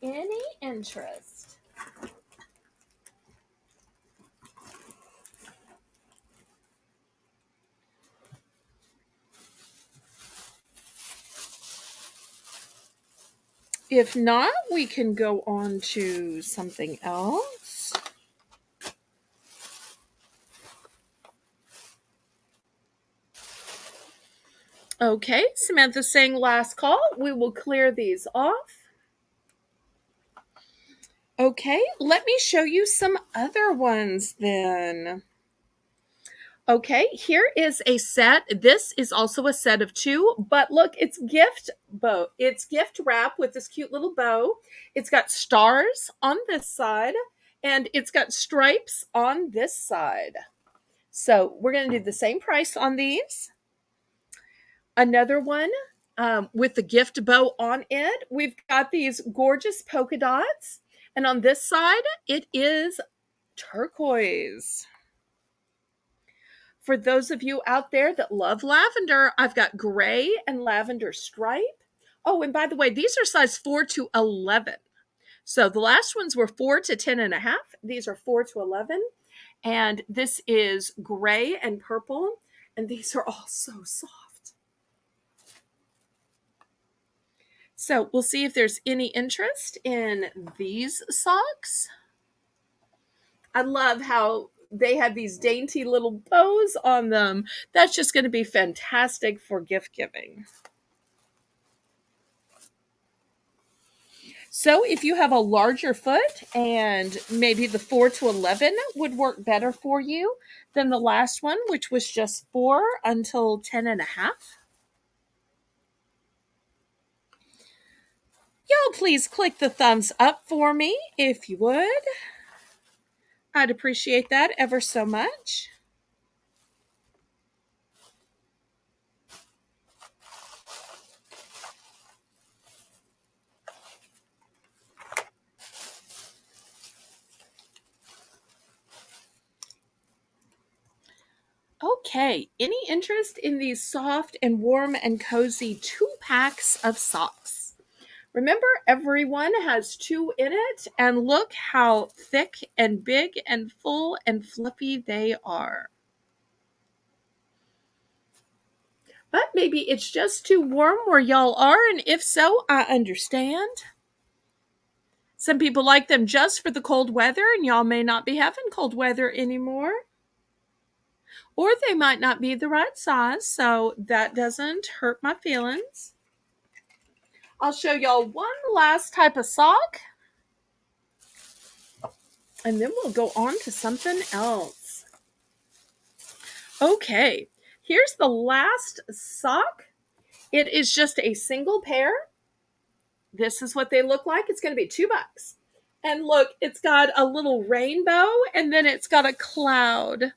Any interest? If not, we can go on to something else. Okay, Samantha's saying last call. We will clear these off. Okay, let me show you some other ones then. Okay, here is a set. This is also a set of 2, but look, it's gift bow. It's gift wrap with this cute little bow. It's got stars on this side, and it's got stripes on this side. So we're going to do the same price on these. Another one with the gift bow on it. We've got these gorgeous polka dots, and on this side, it is turquoise. For those of you out there that love lavender, I've got gray and lavender stripe. Oh, and by the way, these are size 4 to 11. So the last ones were 4 to 10 and a half. These are 4 to 11. And this is gray and purple. And these are all so soft. So we'll see if there's any interest in these socks. I love how they have these dainty little bows on them. That's just going to be fantastic for gift giving. So if you have a larger foot and maybe the 4 to 11 would work better for you than the last one, which was just 4 until 10 and a half. Y'all please click the thumbs up for me if you would. I'd appreciate that ever so much. Okay, any interest in these soft and warm and cozy 2 packs of socks? Remember, everyone has 2 in it, and look how thick and big and full and fluffy they are. But maybe it's just too warm where y'all are, and if so, I understand. Some people like them just for the cold weather, and y'all may not be having cold weather anymore. Or they might not be the right size, so that doesn't hurt my feelings. I'll show y'all one last type of sock, and then we'll go on to something else. Okay, here's the last sock. It is just a single pair. This is what they look like. It's going to be $2. And look, it's got a little rainbow, and then it's got a cloud.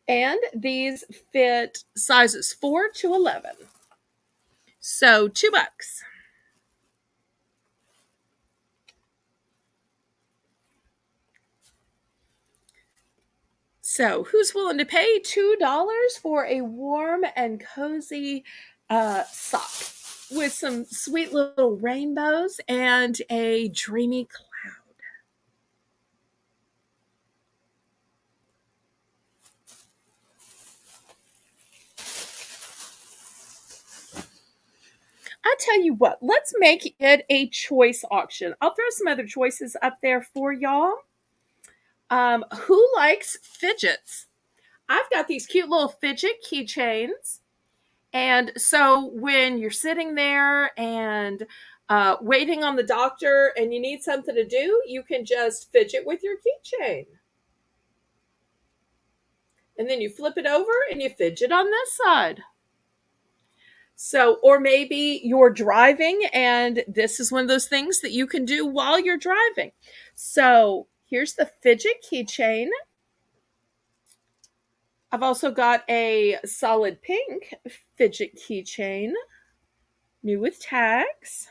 And these fit sizes 4 to 11. So $2. So who's willing to pay $2 for a warm and cozy sock with some sweet little rainbows and a dreamy cloud? I tell you what, let's make it a choice auction. I'll throw some other choices up there for y'all. Who likes fidgets? I've got these cute little fidget keychains. And so when you're sitting there and waiting on the doctor and you need something to do, you can just fidget with your keychain. And then you flip it over and you fidget on this side. So, or maybe you're driving and this is one of those things that you can do while you're driving. So, here's the fidget keychain. I've also got a solid pink fidget keychain, new with tags.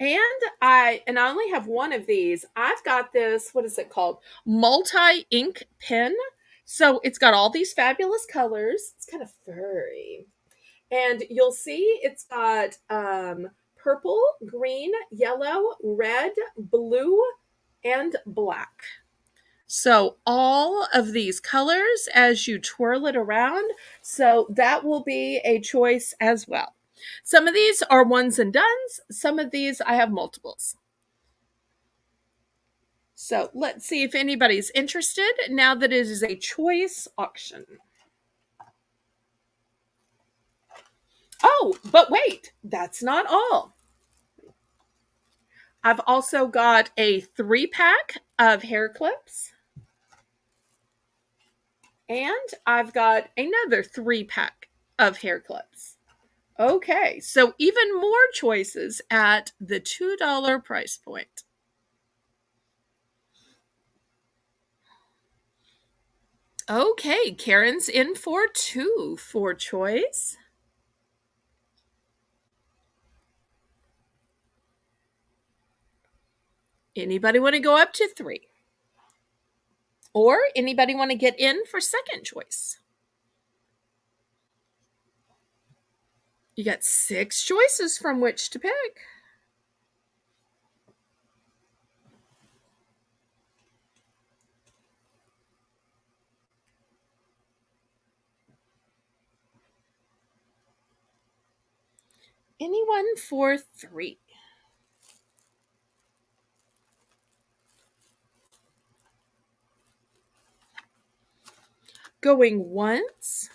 And I only have one of these. I've got this, what is it called? Multi-ink pen. So it's got all these fabulous colors. It's kind of furry. And you'll see it's got purple, green, yellow, red, blue, and black. So all of these colors as you twirl it around. So that will be a choice as well. Some of these are ones and dones. Some of these I have multiples. So let's see if anybody's interested now that it is a choice auction. Oh, but wait, that's not all. I've also got a 3-pack of hair clips. And I've got another 3-pack of hair clips. Okay, so even more choices at the $2 price point. Okay, Karen's in for 2 for choice. Anybody want to go up to 3? Or anybody want to get in for second choice? You got 6 choices from which to pick. Anyone for 3? Going once.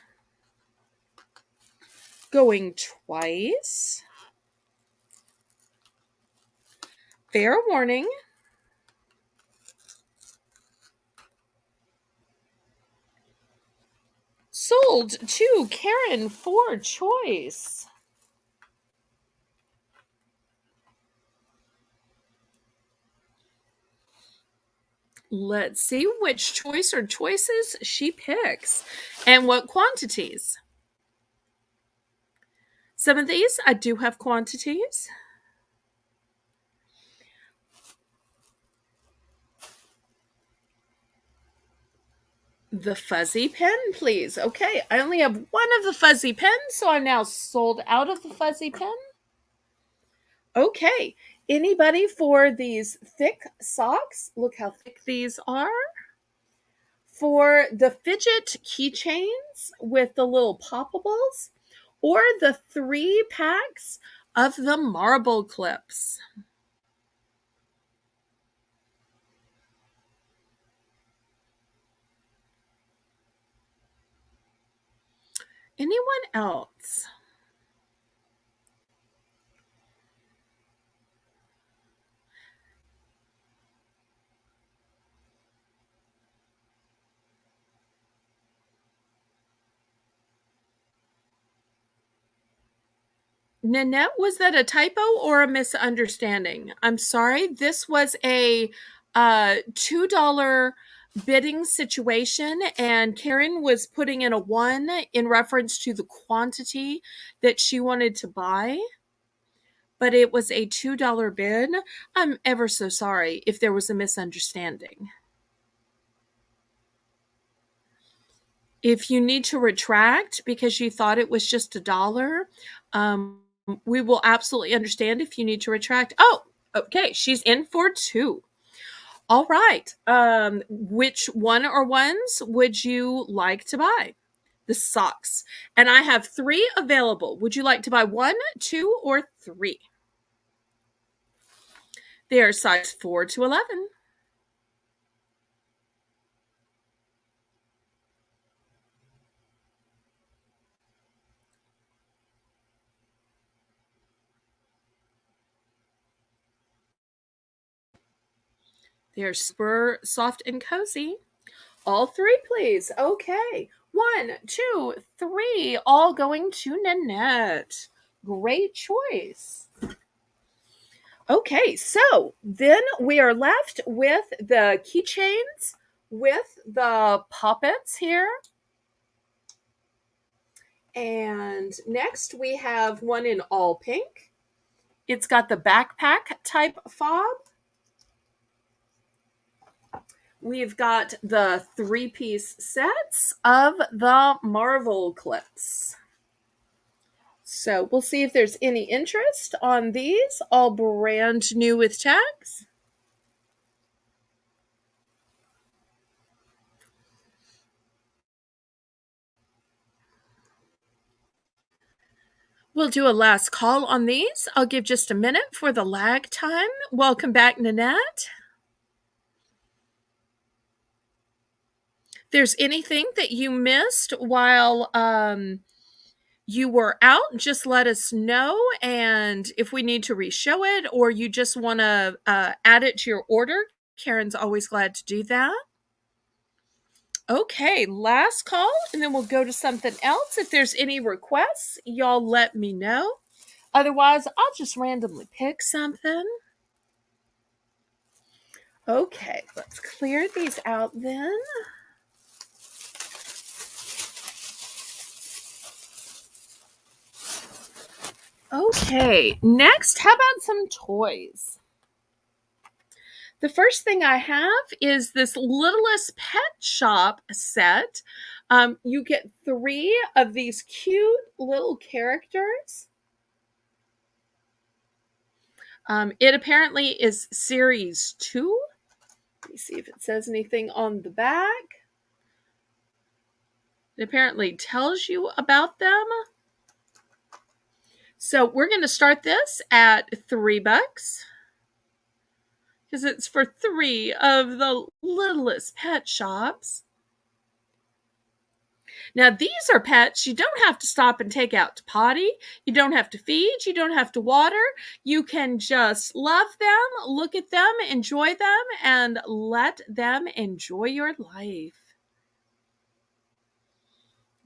Going twice. Fair warning. Sold to Karen for choice. Let's see which choice or choices she picks and what quantities. Some of these I do have quantities. The fuzzy pen, please. Okay, I only have one of the fuzzy pens, so I'm now sold out of the fuzzy pen. Okay, anybody for these thick socks? Look how thick these are. For the fidget keychains with the little poppables, or the 3-packs of the marble clips. Anyone else? Nanette, was that a typo or a misunderstanding? I'm sorry. This was a $2 bidding situation, and Karen was putting in a 1 in reference to the quantity that she wanted to buy, but it was a $2 bid. I'm ever so sorry if there was a misunderstanding. If you need to retract because you thought it was just $1, we will absolutely understand if you need to retract. Oh, okay. She's in for 2. All right. Which one or ones would you like to buy? The socks. And I have 3 available. Would you like to buy 1, 2, or 3? They are size 4 to 11. They are super soft and cozy. All 3, please. Okay. 1, 2, 3. All going to Nanette. Great choice. Okay, so then we are left with the keychains with the poppets here. And next we have one in all pink. It's got the backpack type fob. We've got the 3-piece sets of the Marvel clips. So we'll see if there's any interest on these, all brand new with tags. We'll do a last call on these. I'll give just a minute for the lag time. Welcome back, Nanette. If there's anything that you missed while you were out, just let us know. And if we need to re-show it or you just want to add it to your order, Karen's always glad to do that. Okay, last call, and then we'll go to something else. If there's any requests, y'all let me know. Otherwise, I'll just randomly pick something. Okay, let's clear these out then. Okay, next, how about some toys? The first thing I have is this Littlest Pet Shop set. You get 3 of these cute little characters. It apparently is series 2. Let me see if it says anything on the back. It apparently tells you about them. So we're going to start this at $3 because it's for 3 of the Littlest Pet Shops. Now, these are pets you don't have to stop and take out to potty. You don't have to feed. You don't have to water. You can just love them, look at them, enjoy them, and let them enjoy your life.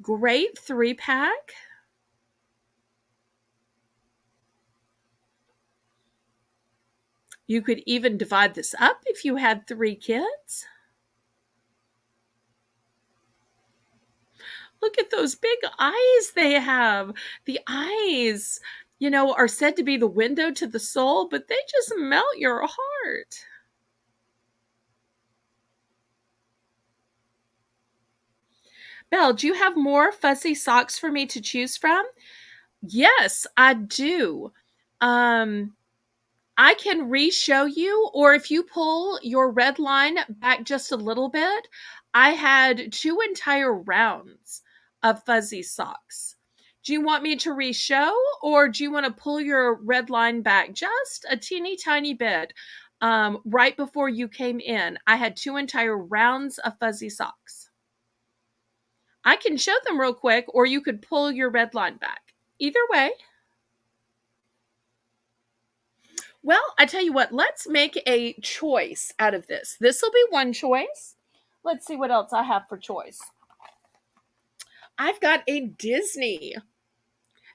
Great 3-pack. You could even divide this up if you had 3 kids. Look at those big eyes they have. The eyes, are said to be the window to the soul, but they just melt your heart. Belle, do you have more fuzzy socks for me to choose from? Yes, I do. I can re-show you, or if you pull your red line back just a little bit, I had 2 entire rounds of fuzzy socks. Do you want me to re-show, or do you want to pull your red line back just a teeny tiny bit? Right before you came in, I had 2 entire rounds of fuzzy socks. I can show them real quick, or you could pull your red line back. Either way. Well, I tell you what, let's make a choice out of this. This will be one choice. Let's see what else I have for choice. I've got a Disney.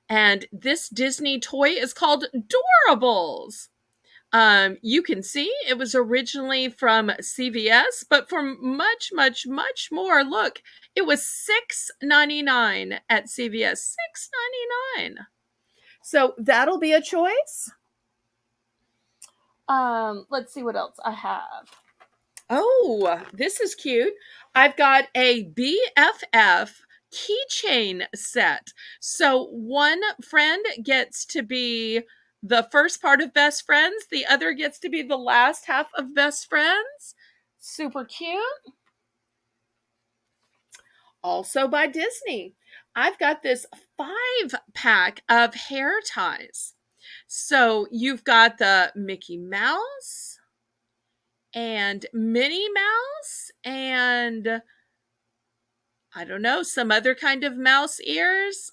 And this Disney toy is called Doorables. You can see it was originally from CVS, but for much, much, much more, look, it was $6.99 at CVS. $6.99. So that'll be a choice. Let's see what else I have. Oh, this is cute. I've got a BFF keychain set. So one friend gets to be the first part of best friends, the other gets to be the last half of best friends. Super cute. Also by Disney. I've got this 5-pack of hair ties. So you've got the Mickey Mouse and Minnie Mouse and I don't know, some other kind of mouse ears.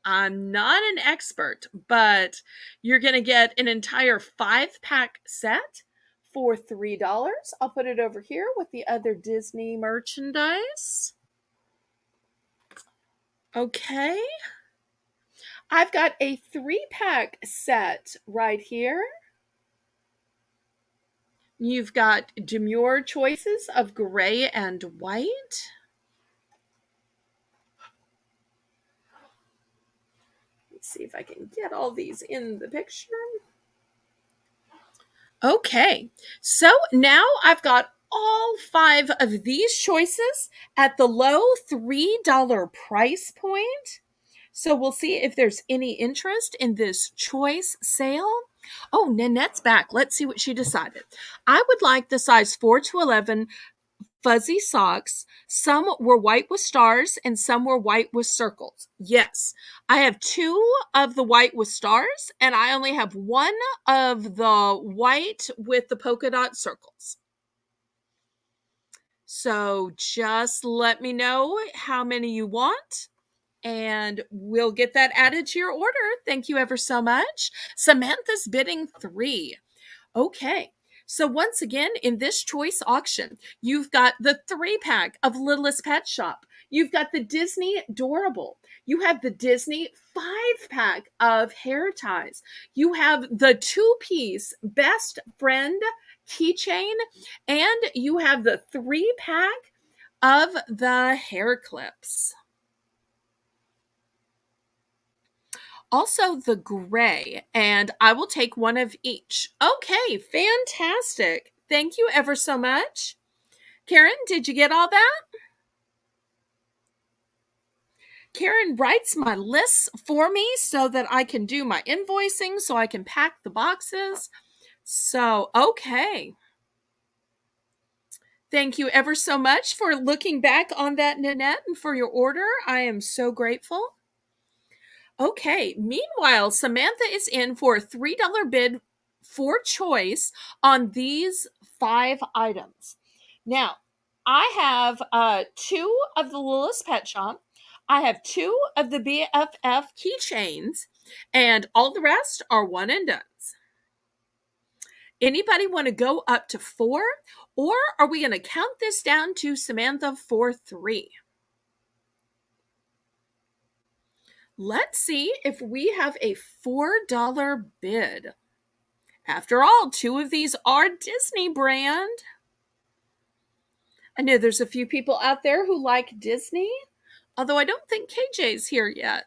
I'm not an expert, but you're going to get an entire 5-pack set for $3. I'll put it over here with the other Disney merchandise. Okay. I've got a 3-pack set right here. You've got demure choices of gray and white. Let's see if I can get all these in the picture. Okay, so now I've got all 5 of these choices at the low $3 price point. So we'll see if there's any interest in this choice sale. Oh, Nanette's back. Let's see what she decided. I would like the size 4 to 11 fuzzy socks. Some were white with stars and some were white with circles. Yes, I have 2 of the white with stars and I only have 1 of the white with the polka dot circles. So just let me know how many you want and we'll get that added to your order. Thank you ever so much. Samantha's bidding 3. Okay. So once again, in this choice auction, you've got the 3-pack of Littlest Pet Shop. You've got the Disney Doorable. You have the Disney 5-pack of hair ties. You have the 2-piece Best Friend keychain. And you have the 3-pack of the hair clips. Also the gray, and I will take 1 of each. Okay, fantastic. Thank you ever so much. Karen, did you get all that? Karen writes my lists for me so that I can do my invoicing, so I can pack the boxes. So, okay. Thank you ever so much for looking back on that, Nanette, and for your order. I am so grateful. Okay, meanwhile, Samantha is in for a $3 bid for choice on these 5 items. Now, I have 2 of the Littlest Pet Shop. I have 2 of the BFF keychains, and all the rest are one and dones. Anybody want to go up to 4, or are we going to count this down to Samantha for 3? Let's see if we have a $4 bid. After all, 2 of these are Disney brand. I know there's a few people out there who like Disney, although I don't think KJ's here yet.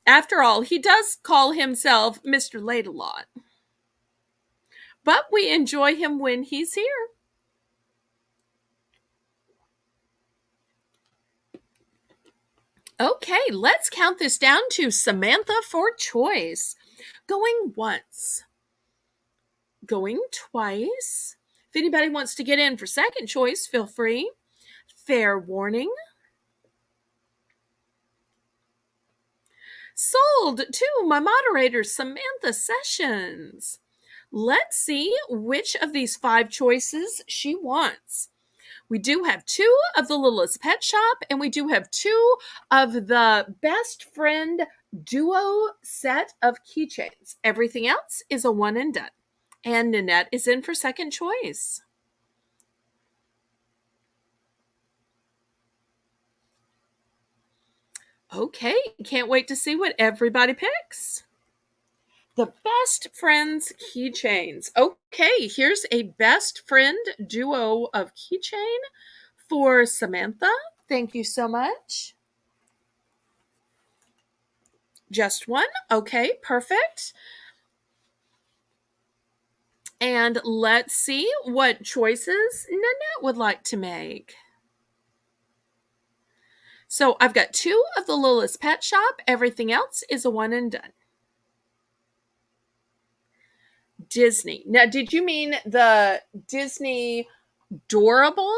After all, he does call himself Mr. Late a lot. But we enjoy him when he's here. Okay, let's count this down to Samantha for choice. Going once. Going twice. If anybody wants to get in for second choice, feel free. Fair warning. Sold to my moderator, Samantha Sessions. Let's see which of these 5 choices she wants. We do have 2 of the Littlest Pet Shop, and we do have 2 of the Best Friend Duo set of keychains. Everything else is a one and done. And Nanette is in for second choice. Okay, can't wait to see what everybody picks. The best friends keychains. Okay, here's a best friend duo of keychain for Samantha. Thank you so much. Just one? Okay, perfect. And let's see what choices Nanette would like to make. So I've got two of the Littlest Pet Shop. Everything else is a one and done. Disney. Now, did you mean the Disney Dorable?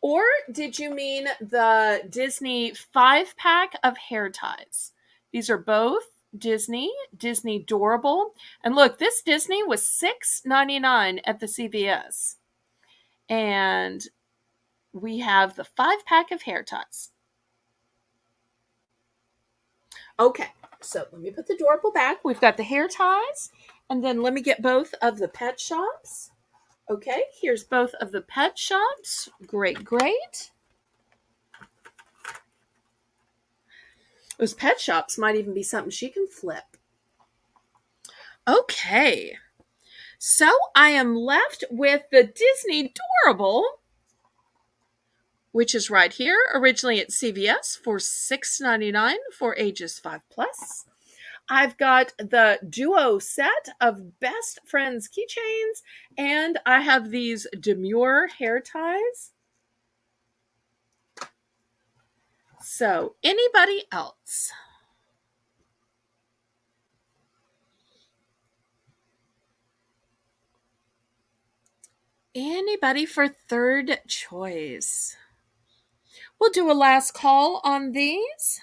Or did you mean the Disney 5-pack of hair ties? These are both Disney Dorable. And look, this Disney was $6.99 at the CVS. And we have the 5-pack of hair ties. Okay, so let me put the Dorable back. We've got the hair ties. And then let me get both of the pet shops. Okay, here's both of the pet shops. Great, great. Those pet shops might even be something she can flip. Okay, so I am left with the Disney Dorable, which is right here, originally at CVS for $6.99 for ages 5+. I've got the duo set of best friends keychains, and I have these demure hair ties. So, anybody else? Anybody for third choice? We'll do a last call on these.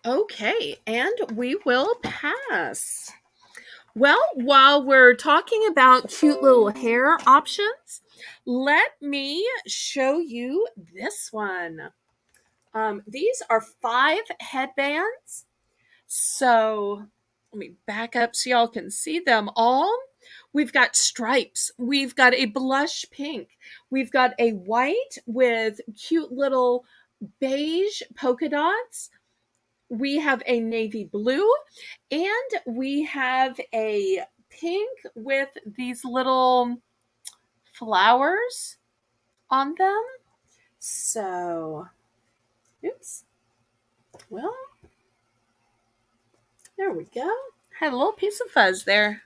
Okay, and we will pass. Well, while we're talking about cute little hair options, let me show you this one. These are 5 headbands. So let me back up so y'all can see them all. We've got stripes. We've got a blush pink. We've got a white with cute little beige polka dots. We have a navy blue, and we have a pink with these little flowers on them. So, oops. Well, there we go. Had a little piece of fuzz there.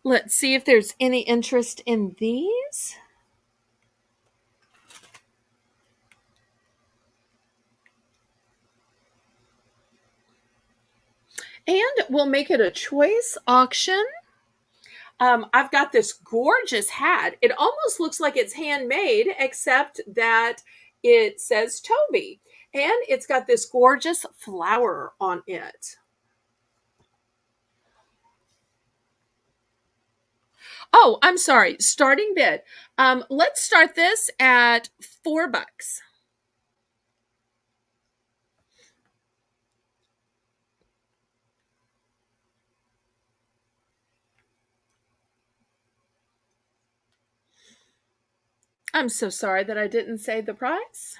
Let's see if there's any interest in these. And we'll make it a choice auction. I've got this gorgeous hat. It almost looks like it's handmade, except that it says Toby. And it's got this gorgeous flower on it. Oh, I'm sorry. Starting bid. Let's start this at $4. I'm so sorry that I didn't say the price.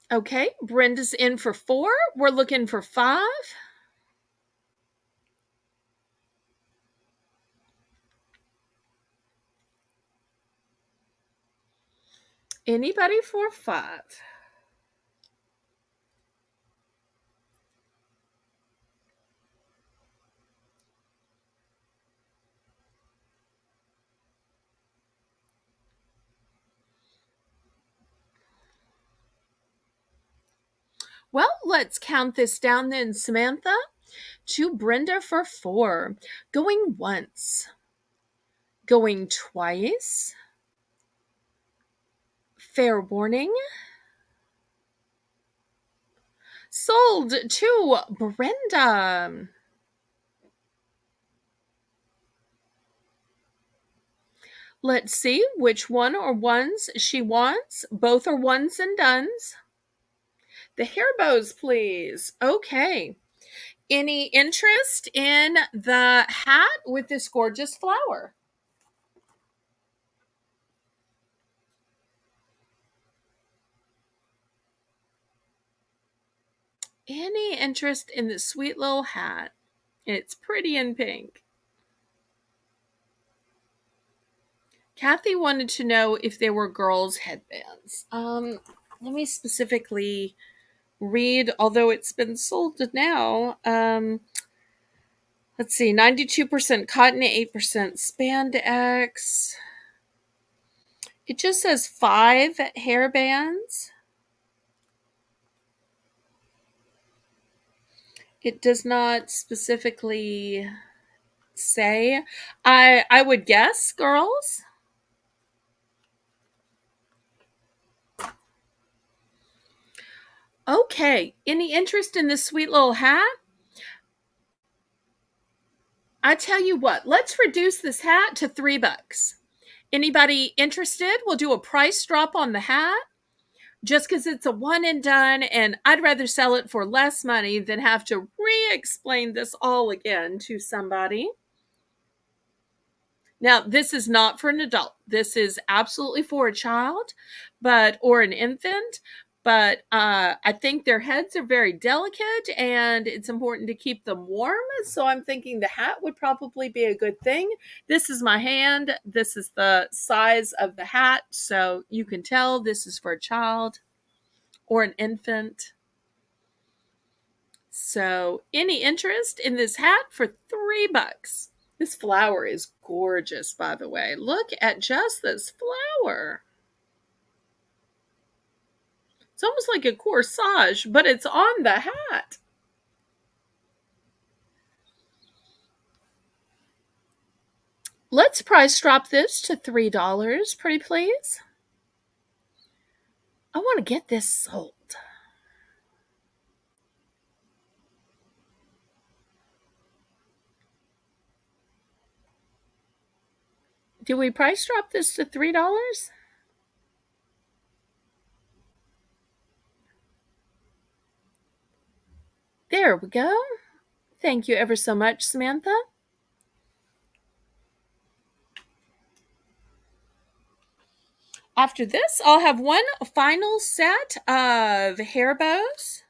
Okay, Brenda's in for 4. We're looking for 5. Anybody for 5? Well, let's count this down then, Samantha. To Brenda for 4. Going once. Going twice. Fair warning. Sold to Brenda. Let's see which one or ones she wants. Both are ones and dones. The hair bows, please. Okay. Any interest in the hat with this gorgeous flower? Any interest in the sweet little hat? It's pretty in pink. Kathy wanted to know if there were girls' headbands. Let me specifically read, although it's been sold now. Let's see, 92% cotton, 8% spandex. It just says 5 hair bands. It does not specifically say. I would guess girls. Okay. Any interest in this sweet little hat? I tell you what, let's reduce this hat to $3. Anybody interested? We'll do a price drop on the hat just because it's a one and done, and I'd rather sell it for less money than have to re-explain this all again to somebody. Now, this is not for an adult. This is absolutely for a child, or an infant. But I think their heads are very delicate, and it's important to keep them warm. So I'm thinking the hat would probably be a good thing. This is my hand. This is the size of the hat, so you can tell this is for a child or an infant. So, any interest in this hat for $3? This flower is gorgeous, by the way. Look at just this flower. It's almost like a corsage, but it's on the hat. Let's price drop this to $3, pretty please. I want to get this sold. Do we price drop this to $3? There we go. Thank you ever so much, Samantha. After this, I'll have one final set of hair bows.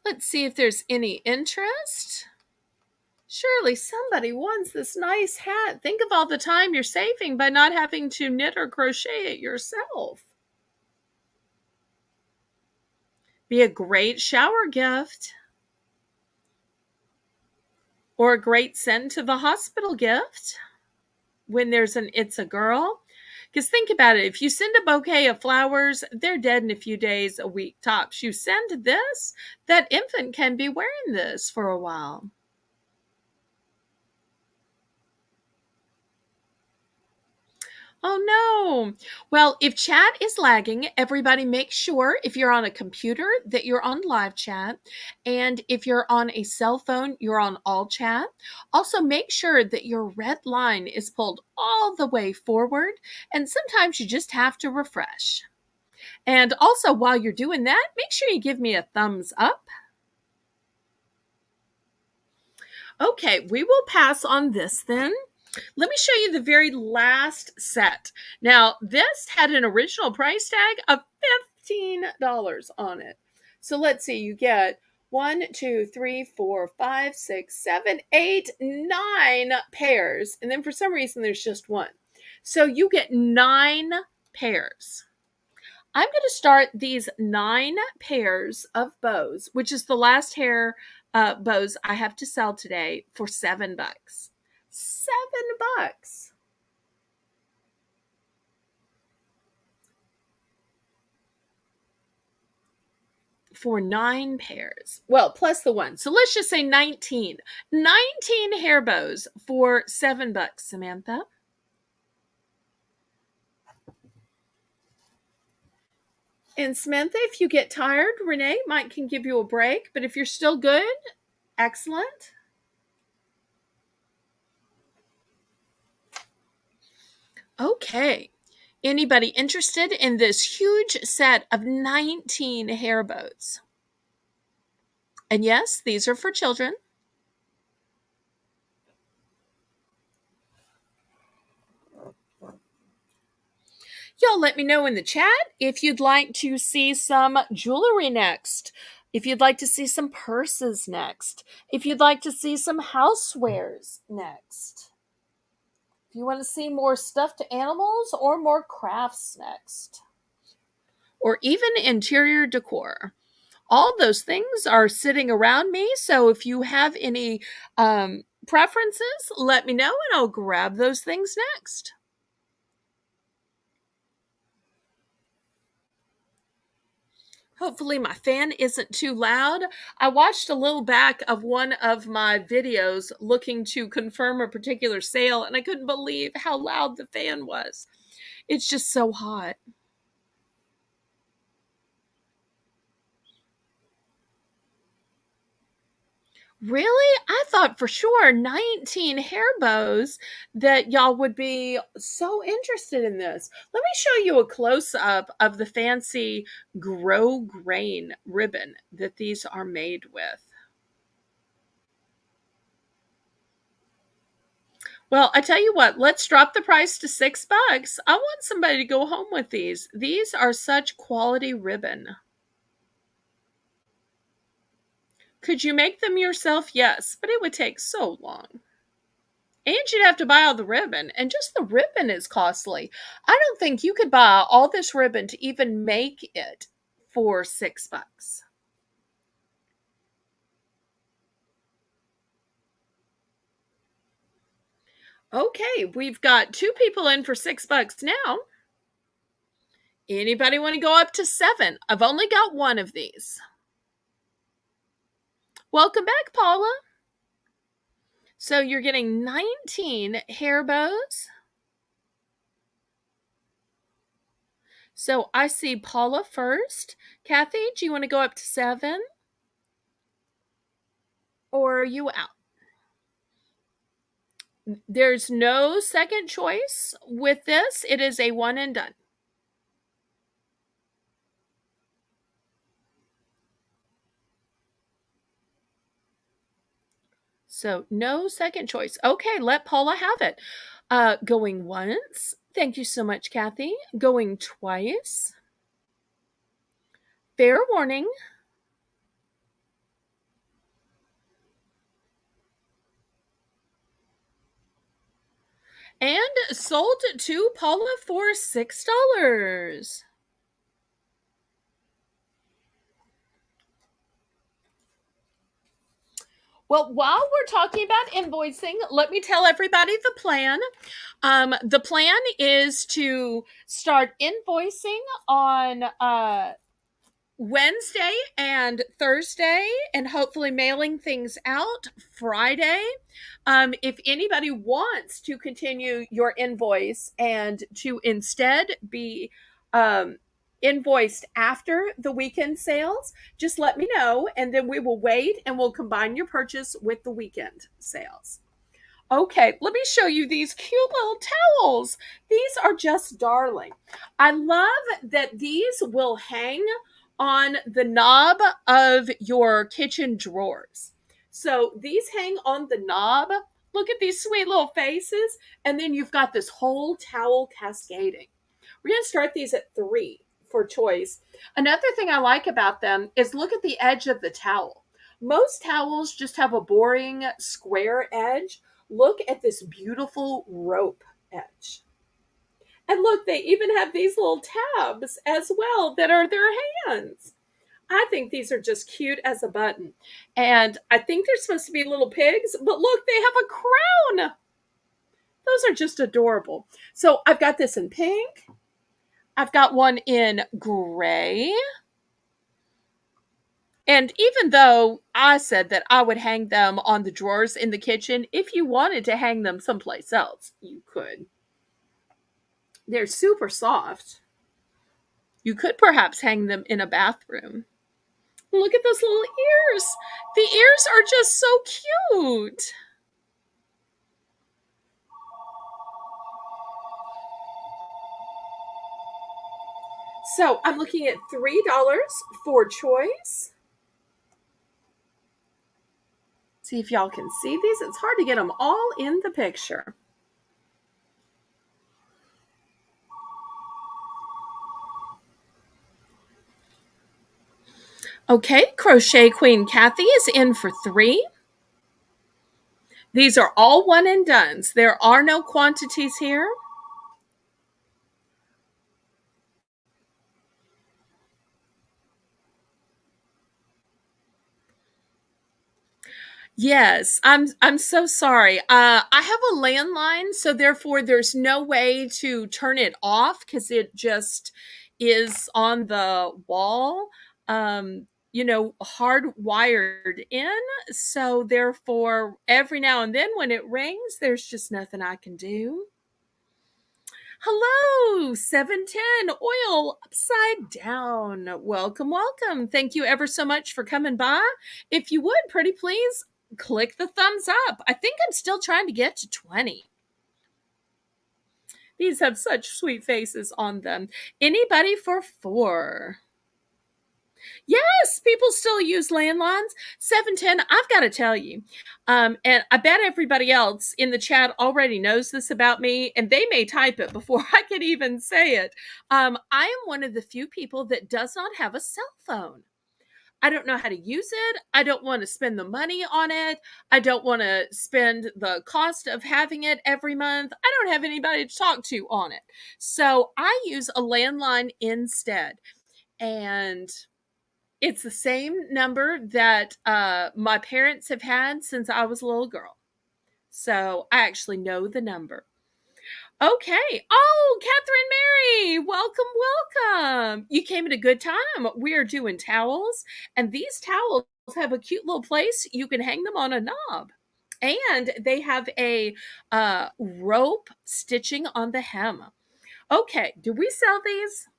Let's see if there's any interest. Surely somebody wants this nice hat. Think of all the time you're saving by not having to knit or crochet it yourself. Be a great shower gift. Or a great send to the hospital gift when there's an It's a Girl. Because think about it. If you send a bouquet of flowers, they're dead in a few days, a week tops. You send this, that infant can be wearing this for a while. Oh no. Well, if chat is lagging, everybody make sure if you're on a computer that you're on live chat. And if you're on a cell phone, you're on all chat. Also, make sure that your red line is pulled all the way forward. And sometimes you just have to refresh. And also, while you're doing that, make sure you give me a thumbs up. Okay, we will pass on this then. Let me show you the very last set. Now, this had an original price tag of $15 on it. So let's see, you get 1, 2, 3, 4, 5, 6, 7, 8, 9 pairs. And then for some reason, there's just one. So you get 9 pairs. I'm going to start these 9 pairs of bows, which is the last hair bows I have to sell today, for $7. $7 for 9 pairs. Well, plus the one. So let's just say 19. 19 hair bows for $7, Samantha. And Samantha, if you get tired, Renee might can give you a break, but if you're still good, excellent. Okay. Anybody interested in this huge set of 19 hair bows? And yes, these are for children. Y'all let me know in the chat if you'd like to see some jewelry next, if you'd like to see some purses next, if you'd like to see some housewares next, if you want to see more stuffed animals or more crafts next, or even interior decor. All those things are sitting around me, so if you have any preferences, let me know and I'll grab those things next. Hopefully my fan isn't too loud. I watched a little back of one of my videos looking to confirm a particular sale, and I couldn't believe how loud the fan was. It's just so hot. Really? I thought for sure 19 hair bows that y'all would be so interested in this. Let me show you a close up of the fancy grow grain ribbon that these are made with. Well, I tell you what, let's drop the price to $6. I want somebody to go home with these. These are such quality ribbon. Could you make them yourself? Yes, but it would take so long. And you'd have to buy all the ribbon, and just the ribbon is costly. I don't think you could buy all this ribbon to even make it for $6. Okay, we've got 2 people in for $6 now. Anybody want to go up to 7? I've only got one of these. Welcome back, Paula. So you're getting 19 hair bows. So I see Paula first. Kathy, do you want to go up to 7? Or are you out? There's no second choice with this. It is a one and done. So no second choice. Okay, let Paula have it. Going once. Thank you so much, Kathy. Going twice. Fair warning. And sold to Paula for $6. Well, while we're talking about invoicing, let me tell everybody the plan. The plan is to start invoicing on Wednesday and Thursday, and hopefully mailing things out Friday. If anybody wants to continue your invoice and to instead be invoiced after the weekend sales, just let me know, and then we will wait and we'll combine your purchase with the weekend sales. Okay, let me show you these cute little towels. These are just darling. I love that these will hang on the knob of your kitchen drawers. So these hang on the knob. Look at these sweet little faces. And then you've got this whole towel cascading. We're going to start these at 3 for choice. Another thing I like about them is look at the edge of the towel. Most towels just have a boring square edge. Look at this beautiful rope edge. And look, they even have these little tabs as well that are their hands. I think these are just cute as a button. And I think they're supposed to be little pigs, but look, they have a crown. Those are just adorable. So I've got this in pink. I've got one in gray. And even though I said that I would hang them on the drawers in the kitchen, if you wanted to hang them someplace else, you could. They're super soft. You could perhaps hang them in a bathroom. Look at those little ears. The ears are just so cute. So I'm looking at $3 for choice. See if y'all can see these. It's hard to get them all in the picture. Okay, Crochet Queen Kathy is in for 3. These are all one and dones. There are no quantities here. Yes, I'm so sorry. I have a landline, so therefore there's no way to turn it off because it just is on the wall. Hardwired in. So therefore, every now and then when it rings, there's just nothing I can do. Hello, 710 Oil Upside Down. Welcome, welcome. Thank you ever so much for coming by. If you would, pretty please, click the thumbs up. I think I'm still trying to get to 20. These have such sweet faces on them. Anybody for 4? Yes, people still use landlines. 710, I've got to tell you. And I bet everybody else in the chat already knows this about me, and they may type it before I can even say it. I am one of the few people that does not have a cell phone. I don't know how to use it. I don't want to spend the money on it. I don't want to spend the cost of having it every month. I don't have anybody to talk to on it. So I use a landline instead. And it's the same number that my parents have had since I was a little girl. So I actually know the number. Okay. Oh, Catherine Mary, welcome, welcome. You came at a good time. We are doing towels, and these towels have a cute little place. You can hang them on a knob. And they have a rope stitching on the hem. Okay, do we sell these?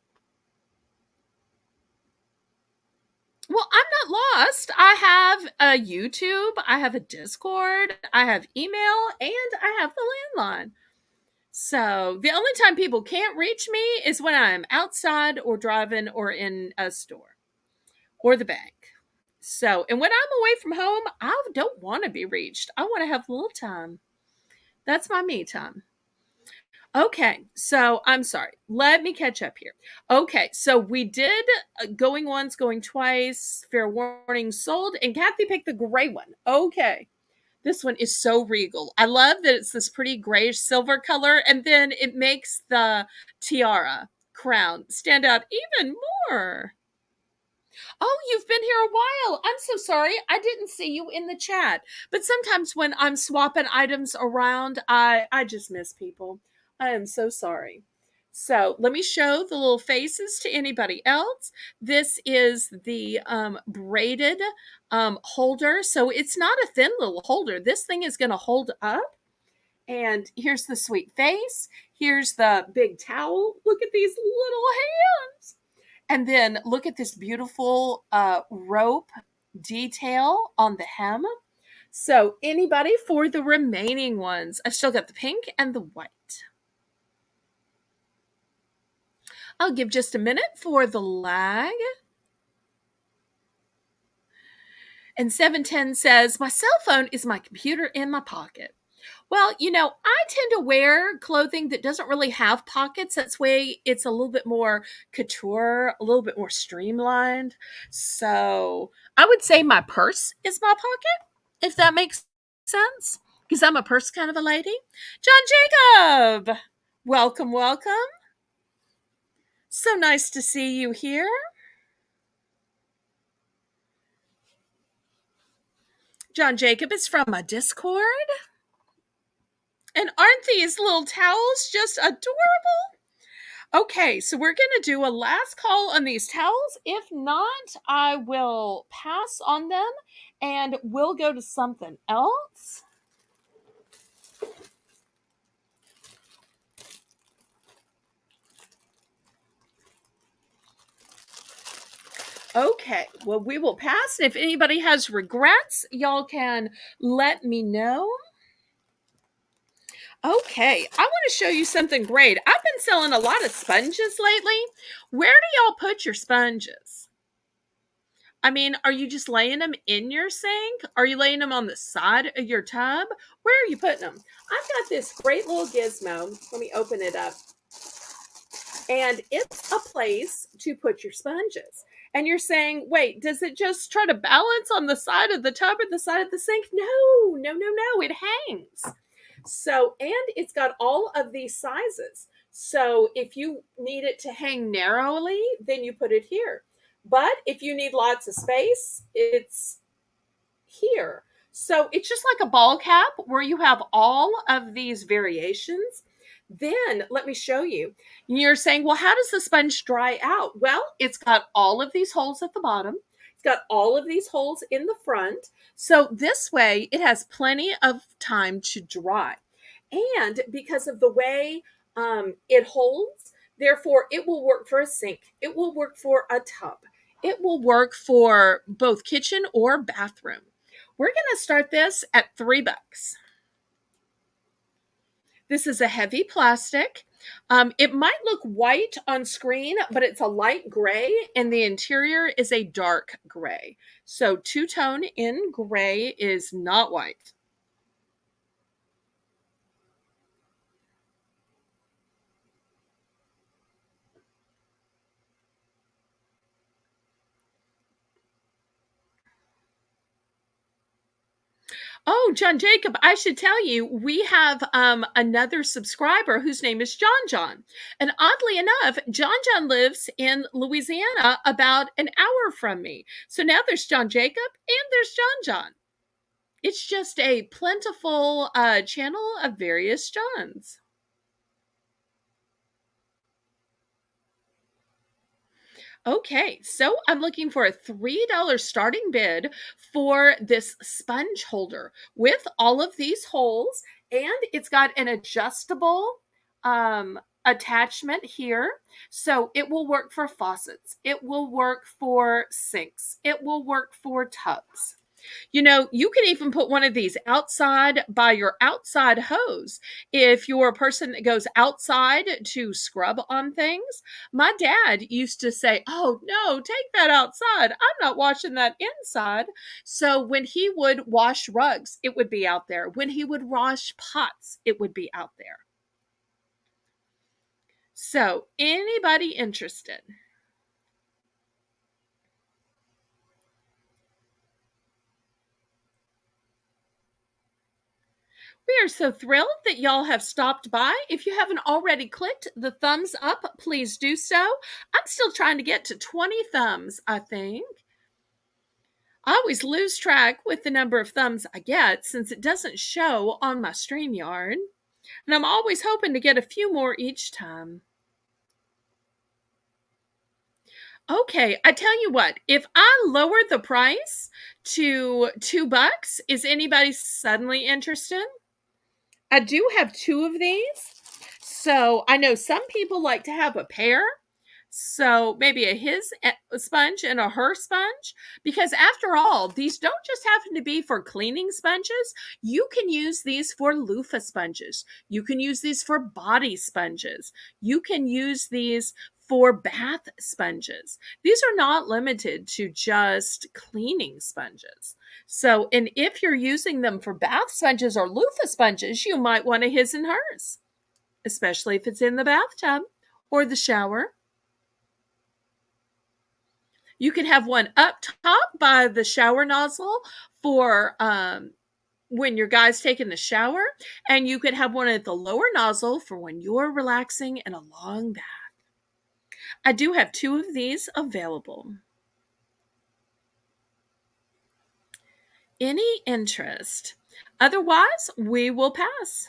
Well, I'm not lost. I have a YouTube, I have a Discord, I have email, and I have the landline. So the only time people can't reach me is when I'm outside or driving or in a store or the bank. So, and when I'm away from home, I don't want to be reached. I want to have a little time. That's my me time. Okay, so I'm sorry. Let me catch up here. Okay, so we did going once, going twice, fair warning, sold, and Kathy picked the gray one. Okay, this one is so regal. I love that it's this pretty grayish silver color, and then it makes the tiara crown stand out even more. Oh, you've been here a while. I'm so sorry. I didn't see you in the chat. But sometimes when I'm swapping items around, I just miss people. I am so sorry. So let me show the little faces to anybody else. This is the braided holder. So it's not a thin little holder. This thing is going to hold up. And here's the sweet face. Here's the big towel. Look at these little hands. And then look at this beautiful rope detail on the hem. So anybody for the remaining ones? I've still got the pink and the white. I'll give just a minute for the lag. And 710 says, my cell phone is my computer in my pocket. Well, I tend to wear clothing that doesn't really have pockets. That's way it's a little bit more couture, a little bit more streamlined. So I would say my purse is my pocket, if that makes sense, because I'm a purse kind of a lady. John Jacob, welcome, welcome. So nice to see you here. John Jacob is from a Discord. And aren't these little towels just adorable? Okay, so we're going to do a last call on these towels. If not, I will pass on them and we'll go to something else. Okay, well, we will pass. And if anybody has regrets, y'all can let me know. Okay, I want to show you something great. I've been selling a lot of sponges lately. Where do y'all put your sponges? I mean, are you just laying them in your sink? Are you laying them on the side of your tub? Where are you putting them? I've got this great little gizmo. Let me open it up. And it's a place to put your sponges. And you're saying, wait, does it just try to balance on the side of the tub or the side of the sink? No, no, no, no. It hangs. So, and it's got all of these sizes. So, if you need it to hang narrowly, then you put it here. But if you need lots of space, it's here. So, it's just like a ball cap where you have all of these variations. Then let me show you. You're saying, well, how does the sponge dry out? Well, it's got all of these holes at the bottom. It's got all of these holes in the front. So this way it has plenty of time to dry. And because of the way it holds, therefore it will work for a sink. It will work for a tub. It will work for both kitchen or bathroom. We're going to start this at $3. This is a heavy plastic. It might look white on screen, but it's a light gray, and the interior is a dark gray. So two-tone in gray is not white. Oh, John Jacob, I should tell you, we have another subscriber whose name is John John. And oddly enough, John John lives in Louisiana about an hour from me. So now there's John Jacob and there's John John. It's just a plentiful channel of various Johns. Okay, so I'm looking for a $3 starting bid for this sponge holder with all of these holes, and it's got an adjustable attachment here. So it will work for faucets, it will work for sinks, it will work for tubs. You know, you can even put one of these outside by your outside hose. If you're a person that goes outside to scrub on things, my dad used to say, oh, no, take that outside. I'm not washing that inside. So when he would wash rugs, it would be out there. When he would wash pots, it would be out there. So, anybody interested? We are so thrilled that y'all have stopped by. If you haven't already clicked the thumbs up, please do so. I'm still trying to get to 20 thumbs, I think. I always lose track with the number of thumbs I get since it doesn't show on my StreamYard. And I'm always hoping to get a few more each time. Okay, I tell you what, if I lower the price to $2, is anybody suddenly interested? I do have two of these. So I know some people like to have a pair. So maybe a his sponge and a her sponge. Because after all, these don't just happen to be for cleaning sponges. You can use these for loofah sponges. You can use these for body sponges. You can use these for bath sponges. These are not limited to just cleaning sponges. So, and if you're using them for bath sponges or loofah sponges, you might want a his and hers, especially if it's in the bathtub or the shower. You can have one up top by the shower nozzle for when your guy's taking the shower, and you could have one at the lower nozzle for when you're relaxing in a long bath. I do have two of these available. Any interest? Otherwise, we will pass.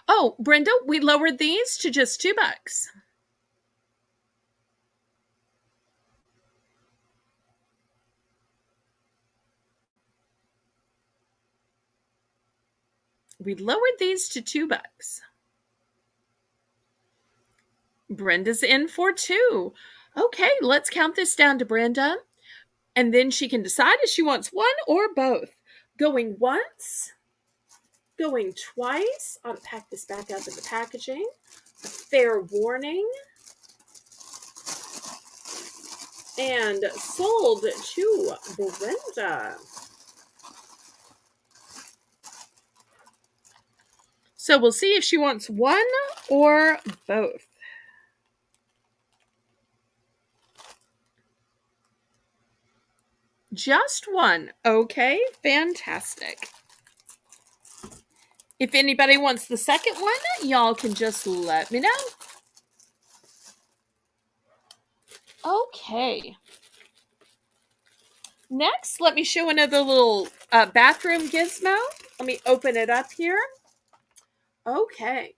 Oh, Brenda, we lowered these to just $2. We lowered these to $2. Brenda's in for 2. Okay, let's count this down to Brenda. And then she can decide if she wants one or both. Going once, going twice. I'll pack this back up in the packaging. A fair warning. And sold to Brenda. So we'll see if she wants one or both. Just one. Okay, fantastic. If anybody wants the second one, y'all can just let me know. Okay. Next, let me show another little bathroom gizmo. Let me open it up here. Okay.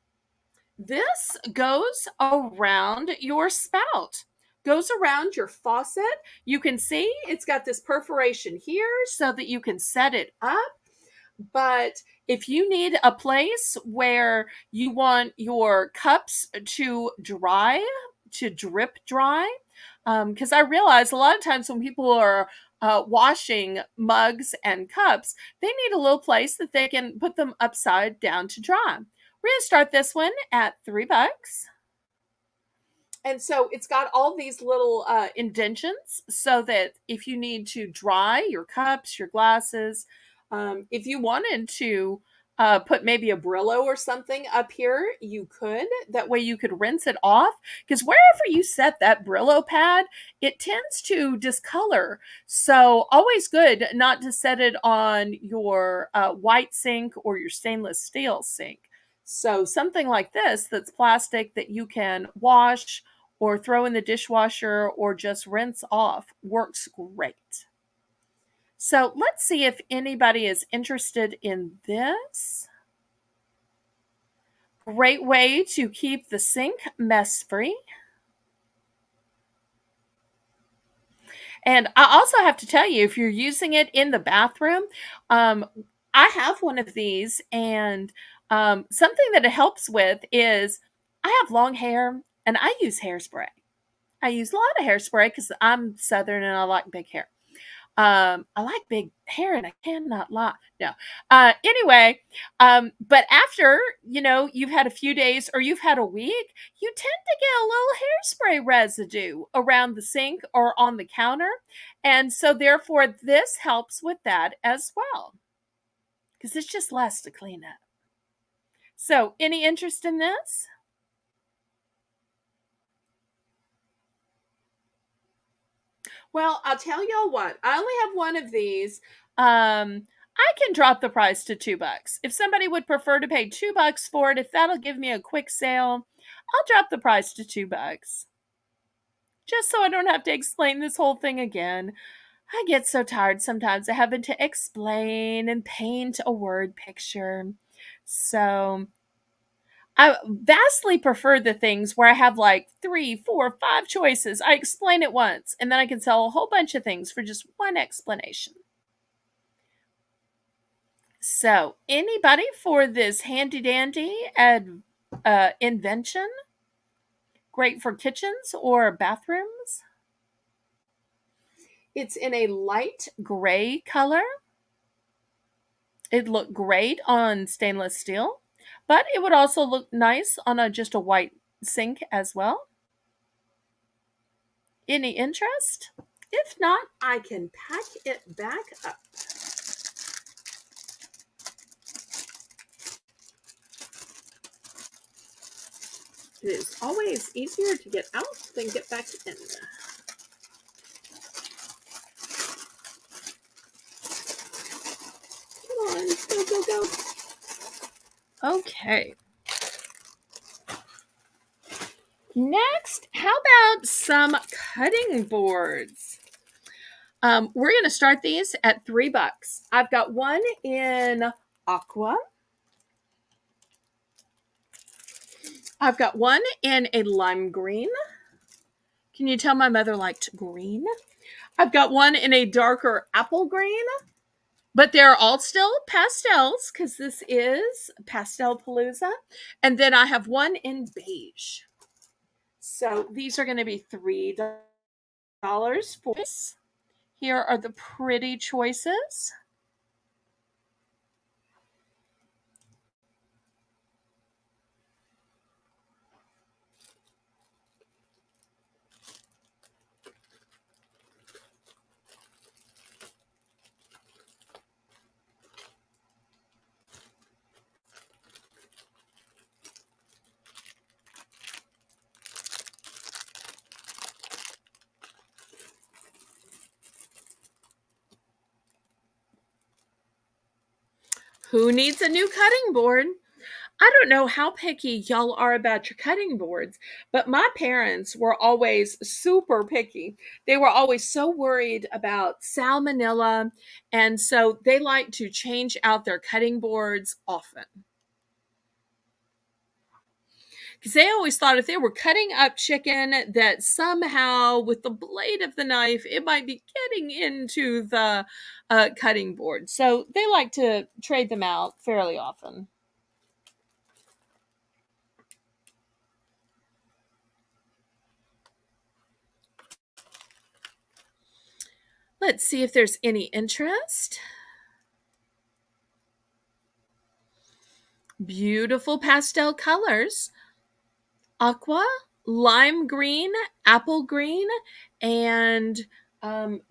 This goes around your spout. Goes around your faucet. You can see it's got this perforation here so that you can set it up. But if you need a place where you want your cups to dry, to drip dry, because I realize a lot of times when people are washing mugs and cups, they need a little place that they can put them upside down to dry. We're going to start this one at $3. And so it's got all these little indentions so that if you need to dry your cups, your glasses, if you wanted to put maybe a Brillo or something up here, you could. That way you could rinse it off. Because wherever you set that Brillo pad, it tends to discolor. So always good not to set it on your white sink or your stainless steel sink. So something like this that's plastic that you can wash or throw in the dishwasher or just rinse off works great. So let's see if anybody is interested in this. Great way to keep the sink mess free. And I also have to tell you, if you're using it in the bathroom, I have one of these, and something that it helps with is I have long hair and I use hairspray. I use a lot of hairspray because I'm Southern and I like big hair. I like big hair and I cannot lie. No. Anyway, but after, you've had a few days or you've had a week, you tend to get a little hairspray residue around the sink or on the counter. And so therefore this helps with that as well. Because it's just less to clean up. So any interest in this? Well, I'll tell y'all what. I only have one of these. I can drop the price to $2. If somebody would prefer to pay $2 for it, if that'll give me a quick sale, I'll drop the price to $2. Just so I don't have to explain this whole thing again. I get so tired sometimes of having to explain and paint a word picture. So I vastly prefer the things where I have like 3, 4, 5 choices. I explain it once, and then I can sell a whole bunch of things for just one explanation. So, anybody for this handy dandy invention? Great for kitchens or bathrooms. It's in a light gray color. It'd look great on stainless steel, but it would also look nice on just a white sink as well. Any interest? If not, I can pack it back up. It is always easier to get out than get back in. Come on, go, go, go. Okay. Next, how about some cutting boards? We're going to start these at $3. I've got one in aqua. I've got one in a lime green. Can you tell my mother liked green? I've got one in a darker apple green. But they're all still pastels because this is Pastel Palooza. And then I have one in beige. So these are going to be $3 for this. Here are the pretty choices. Who needs a new cutting board? I don't know how picky y'all are about your cutting boards, but my parents were always super picky. They were always so worried about salmonella, and so they like to change out their cutting boards often. Because they always thought if they were cutting up chicken, that somehow with the blade of the knife, it might be getting into the cutting board. So they like to trade them out fairly often. Let's see if there's any interest. Beautiful pastel colors: aqua, lime green, apple green, and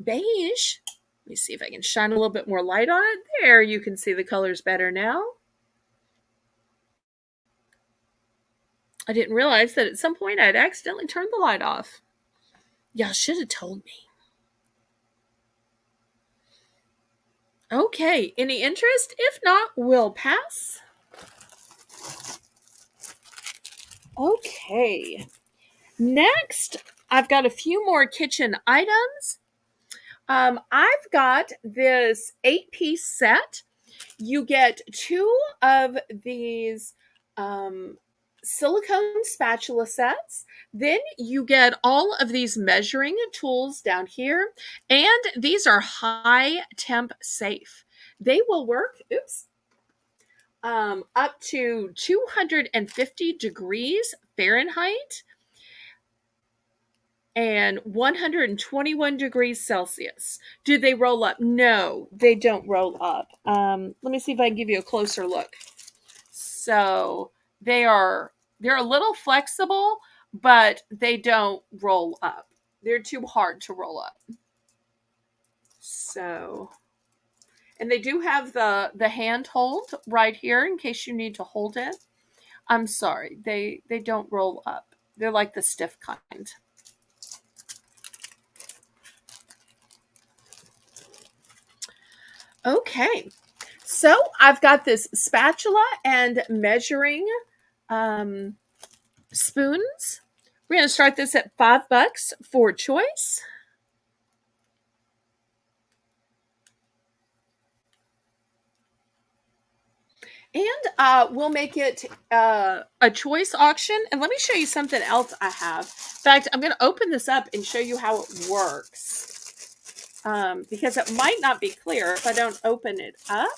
beige. Let me see if I can shine a little bit more light on it. There, you can see the colors better now. I didn't realize that at some point I'd accidentally turned the light off. Y'all should have told me. Okay, any interest? If not, we'll pass. Okay, next I've got a few more kitchen items. I've got this 8-piece set. You get 2 of these silicone spatula sets. Then you get all of these measuring tools down here. And these are high temp safe. They will work, up to 250 degrees Fahrenheit and 121 degrees Celsius. Do they roll up? No, they don't roll up. Let me see if I can give you a closer look. So they're a little flexible, but they don't roll up. They're too hard to roll up. So, and they do have the hand hold right here in case you need to hold it. I'm sorry, they don't roll up. They're like the stiff kind. Okay, so I've got this spatula and measuring spoons. We're going to start this at $5 for choice. And we'll make it a choice auction. And let me show you something else I have. In fact, I'm going to open this up and show you how it works. Because it might not be clear if I don't open it up.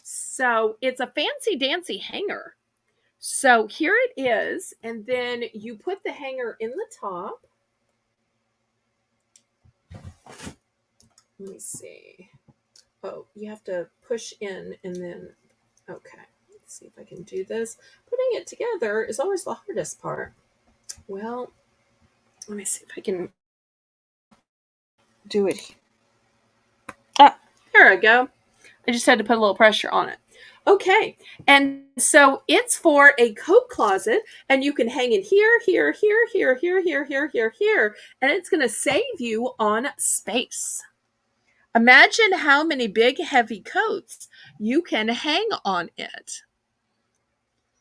So it's a fancy dancy hanger. So here it is. And then you put the hanger in the top. Let me see. Oh, you have to push in and then, okay. Let's see if I can do this. Putting it together is always the hardest part. Well, let me see if I can do it. Ah, there I go. I just had to put a little pressure on it. Okay, and so it's for a coat closet, and you can hang it here, here, here, here, here, here, here, here, here, and it's going to save you on space. Imagine how many big, heavy coats you can hang on it.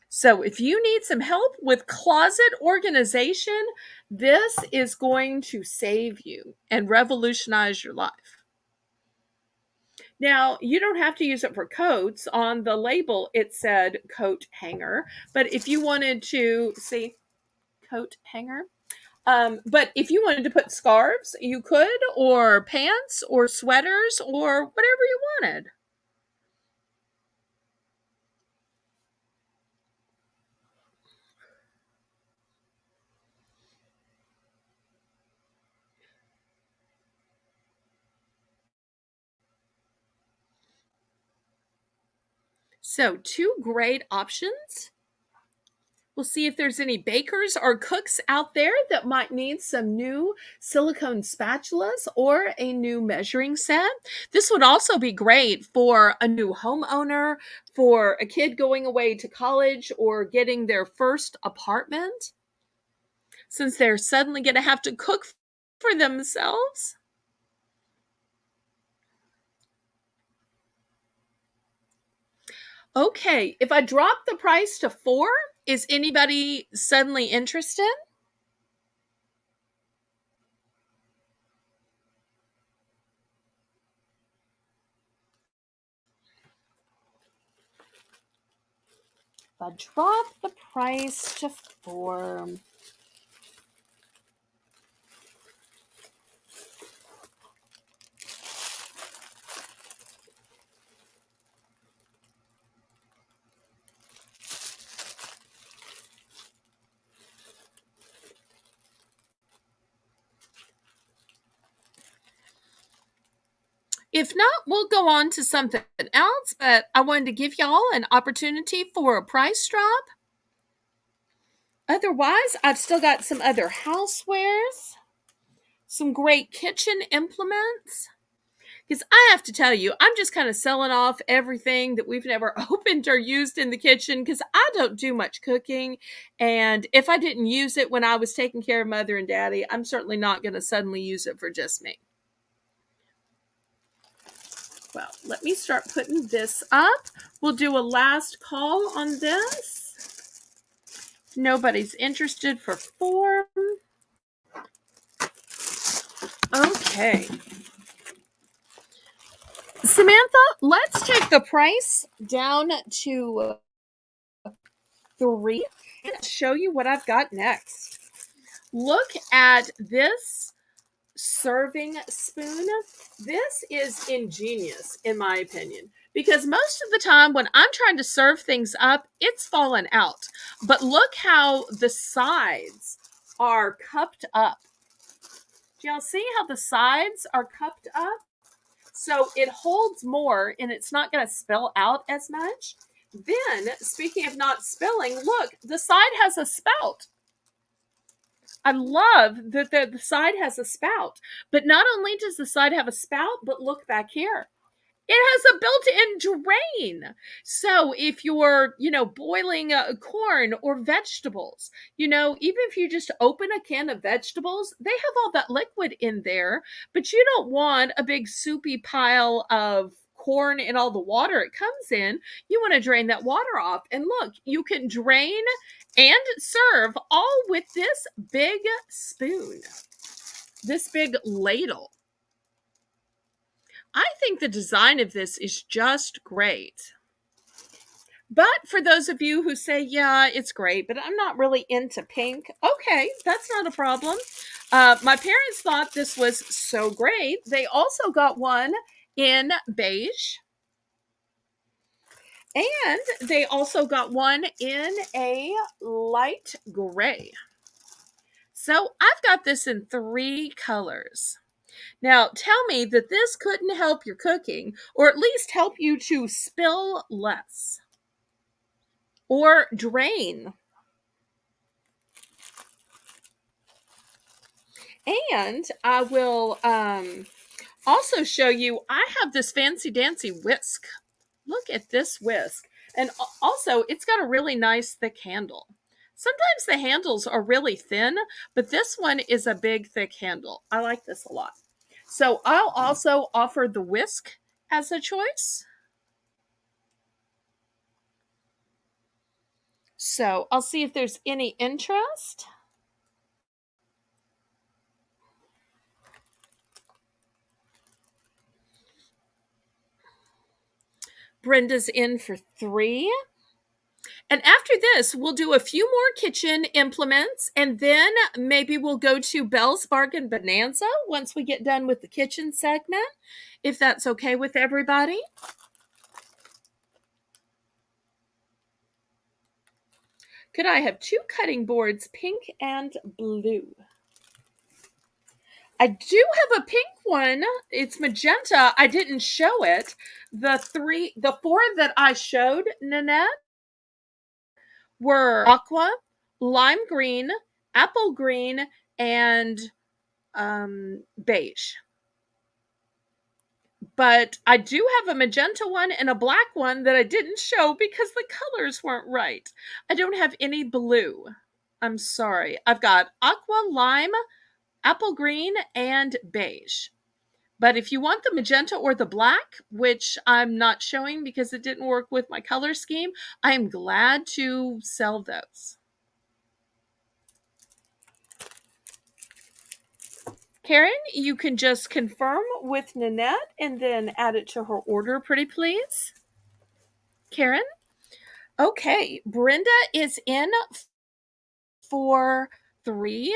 So if you need some help with closet organization, this is going to save you and revolutionize your life. Now, you don't have to use it for coats. On the label, it said coat hanger. But if you wanted to, see, coat hanger. But if you wanted to put scarves, you could, or pants, or sweaters, or whatever you wanted. So, two great options. We'll see if there's any bakers or cooks out there that might need some new silicone spatulas or a new measuring set. This would also be great for a new homeowner, for a kid going away to college or getting their first apartment, since they're suddenly going to have to cook for themselves. Okay, if I drop the price to 4, is anybody suddenly interested? If I drop the price to 4. If not, we'll go on to something else, but I wanted to give y'all an opportunity for a price drop. Otherwise, I've still got some other housewares, some great kitchen implements. Because I have to tell you, I'm just kind of selling off everything that we've never opened or used in the kitchen because I don't do much cooking. And if I didn't use it when I was taking care of mother and daddy, I'm certainly not going to suddenly use it for just me. Well, let me start putting this up. We'll do a last call on this. Nobody's interested for 4. Okay. Samantha, let's take the price down to 3 and show you what I've got next. Look at this serving spoon. This is ingenious, in my opinion, because most of the time when I'm trying to serve things up, it's fallen out. But look how the sides are cupped up. Do y'all see how the sides are cupped up? So it holds more and it's not going to spill out as much. Then, speaking of not spilling, look, the side has a spout. I love that the side has a spout. But not only does the side have a spout, but look back here. It has a built-in drain. So if you're, boiling corn or vegetables, even if you just open a can of vegetables, they have all that liquid in there, but you don't want a big soupy pile of corn and all the water it comes in. You want to drain that water off. And look, you can drain and serve all with this big spoon, this big ladle. I think the design of this is just great. But for those of you who say, yeah, it's great, but I'm not really into pink, okay, that's not a problem. My parents thought this was so great. They also got one in beige. And they also got one in a light gray. So I've got this in 3 colors. Now, tell me that this couldn't help your cooking, or at least help you to spill less or drain. And I will also show you, I have this fancy dancy whisk. Look at this whisk. And also, it's got a really nice thick handle. Sometimes the handles are really thin, but this one is a big, thick handle. I like this a lot. So I'll also offer the whisk as a choice. So I'll see if there's any interest. Brenda's in for 3. And after this, we'll do a few more kitchen implements, and then maybe we'll go to Belle's Bargain Bonanza once we get done with the kitchen segment, if that's okay with everybody. Could I have 2 cutting boards, pink and blue? I do have a pink one. It's magenta. I didn't show it. The four that I showed, Nanette, were aqua, lime green, apple green, and beige. But I do have a magenta one and a black one that I didn't show because the colors weren't right. I don't have any blue. I'm sorry. I've got aqua, lime, apple green, and beige. But if you want the magenta or the black, which I'm not showing because it didn't work with my color scheme, I am glad to sell those. Karen, you can just confirm with Nanette and then add it to her order, pretty please. Karen? Okay, Brenda is in for 3.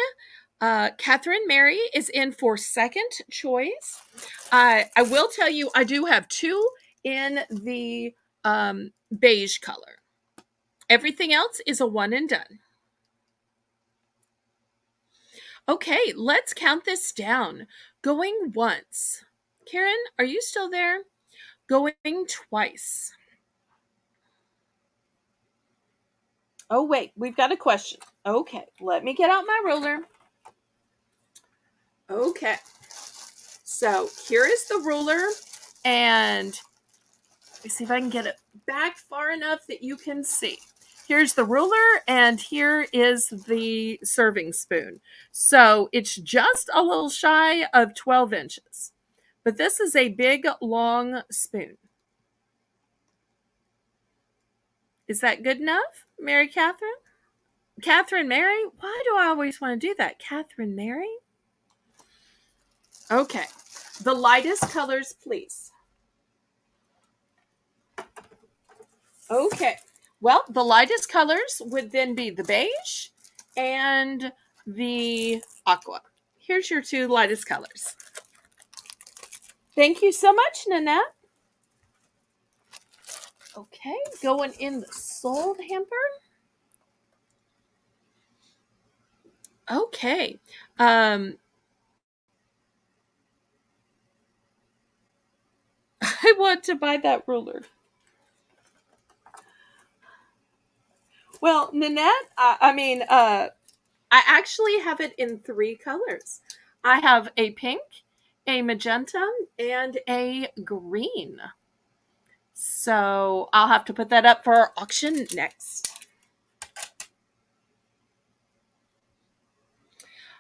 Catherine Mary is in for second choice. I will tell you, I do have 2 in the beige color. Everything else is a one and done. Okay, let's count this down. Going once. Karen, are you still there? Going twice. Oh, wait, we've got a question. Okay, let me get out my ruler. Okay, so here is the ruler, and let me see if I can get it back far enough that you can see. Here's the ruler, and here is the serving spoon. So it's just a little shy of 12 inches. But this is a big, long spoon. Is that good enough, Mary Catherine? Catherine Mary? Why do I always want to do that? Catherine Mary? Okay. The lightest colors, please. Okay. Well, the lightest colors would then be the beige and the aqua. Here's your 2 lightest colors. Thank you so much, Nanette. Okay, going in the sold hamper. Okay. I want to buy that ruler. Well, Nanette, I actually have it in 3 colors. I have a pink, a magenta, and a green. So I'll have to put that up for auction next.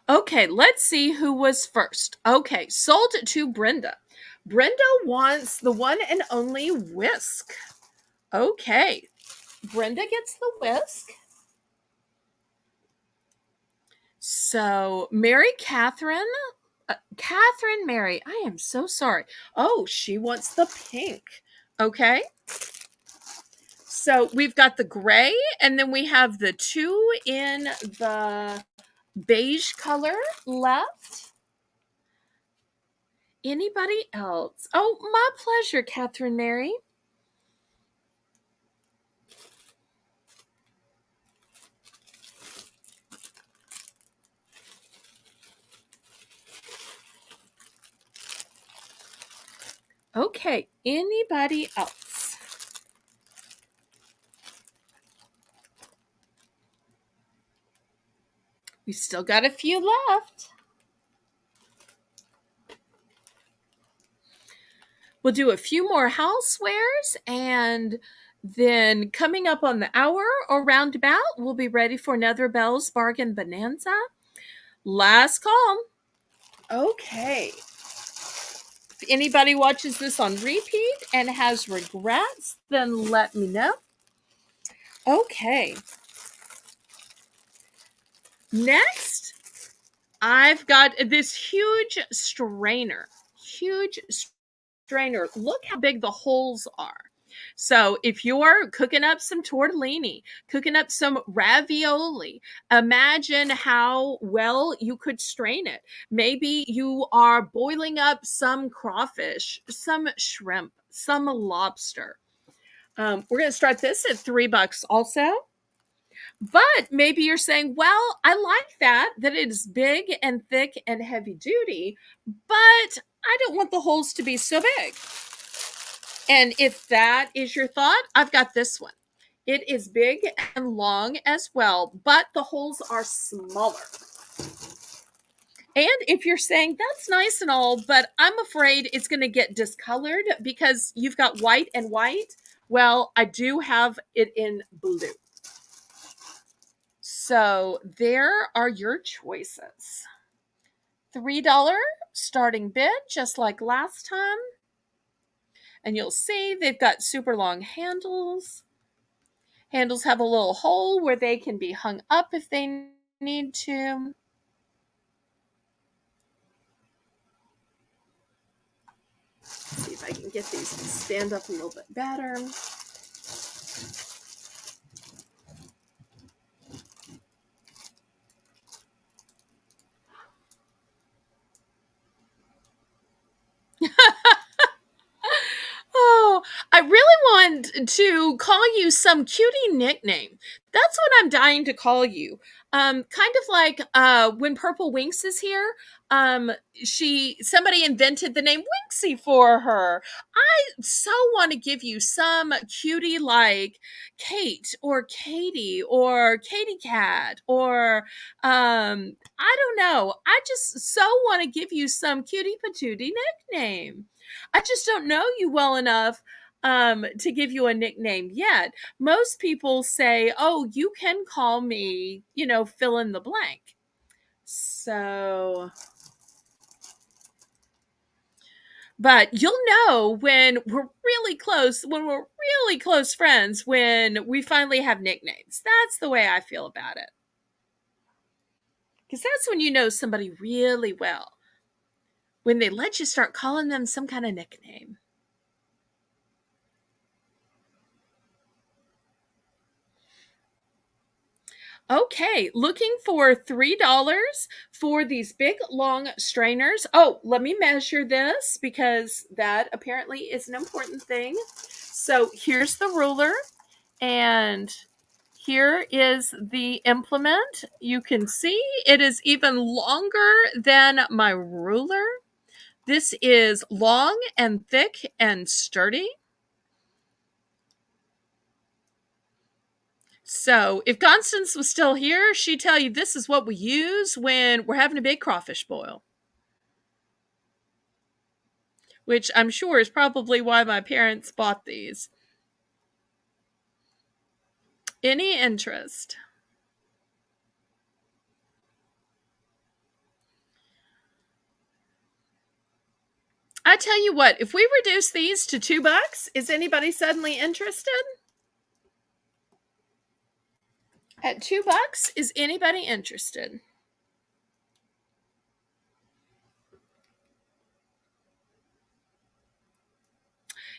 Okay, let's see who was first. Okay, sold to Brenda. Brenda wants the one and only whisk. Okay, Brenda gets the whisk. So Mary Catherine, Catherine Mary, I am so sorry. Oh, she wants the pink. Okay. So we've got the gray, and then we have the 2 in the beige color left. Anybody else? Oh, my pleasure, Catherine Mary. Okay, anybody else? We still got a few left. We'll do a few more housewares, and then coming up on the hour or roundabout, we'll be ready for another Belle's Bargain Bonanza. Last call. Okay. If anybody watches this on repeat and has regrets, then let me know. Okay. Next, I've got this huge strainer. Huge strainer. Look how big the holes are. So if you're cooking up some tortellini, cooking up some ravioli, imagine how well you could strain it. Maybe you are boiling up some crawfish, some shrimp, some lobster. We're going to start this at $3 also. But maybe you're saying, well, I like that it is big and thick and heavy duty, but I don't want the holes to be so big. And if that is your thought, I've got this one. It is big and long as well, but the holes are smaller. And if you're saying that's nice and all, but I'm afraid it's going to get discolored because you've got white and white, well, I do have it in blue. So there are your choices. $3 starting bid, just like last time. And you'll see they've got super long handles. Handles have a little hole where they can be hung up if they need to. Let's see if I can get these to stand up a little bit better. Oh, I really want to call you some cutie nickname. That's what I'm dying to call you. Kind of like when Purple Winks is here. Somebody invented the name Winksy for her. I so want to give you some cutie like Kate or Katie or Katie Cat or I don't know. I just so want to give you some cutie patootie nickname. I just don't know you well enough to give you a nickname yet. Most people say, oh, you can call me, fill in the blank. So, but you'll know when we're really close friends, when we finally have nicknames. That's the way I feel about it. Because that's when you know somebody really well, when they let you start calling them some kind of nickname. Okay, looking for $3 for these big long strainers. Oh, let me measure this because that apparently is an important thing. So here's the ruler, and here is the implement. You can see it is even longer than my ruler. This is long and thick and sturdy. So if Constance was still here, she'd tell you this is what we use when we're having a big crawfish boil. Which I'm sure is probably why my parents bought these. Any interest? I tell you what, if we reduce these to $2, is anybody suddenly interested? At $2, is anybody interested?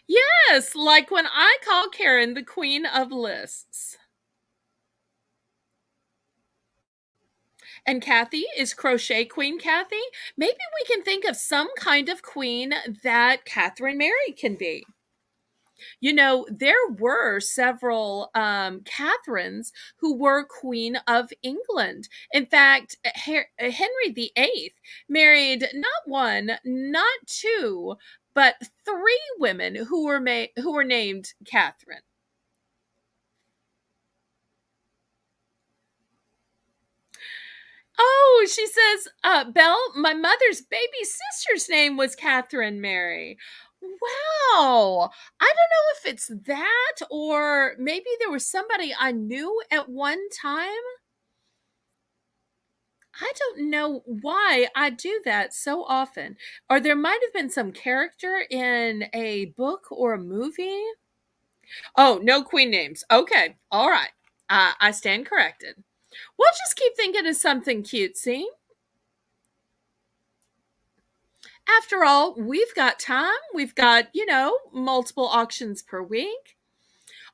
Yes, like when I call Karen the queen of lists. And Kathy is Crochet Queen Kathy. Maybe we can think of some kind of queen that Catherine Mary can be. There were several Catherines who were Queen of England. In fact, Henry VIII married not one, not two, but three women who were named Catherine. Oh, she says, Belle, my mother's baby sister's name was Catherine Mary. Wow. I don't know if it's that or maybe there was somebody I knew at one time. I don't know why I do that so often. Or there might have been some character in a book or a movie. Oh, no queen names. Okay. All right. I stand corrected. We'll just keep thinking of something cutesy. After all, we've got time. We've got, multiple auctions per week.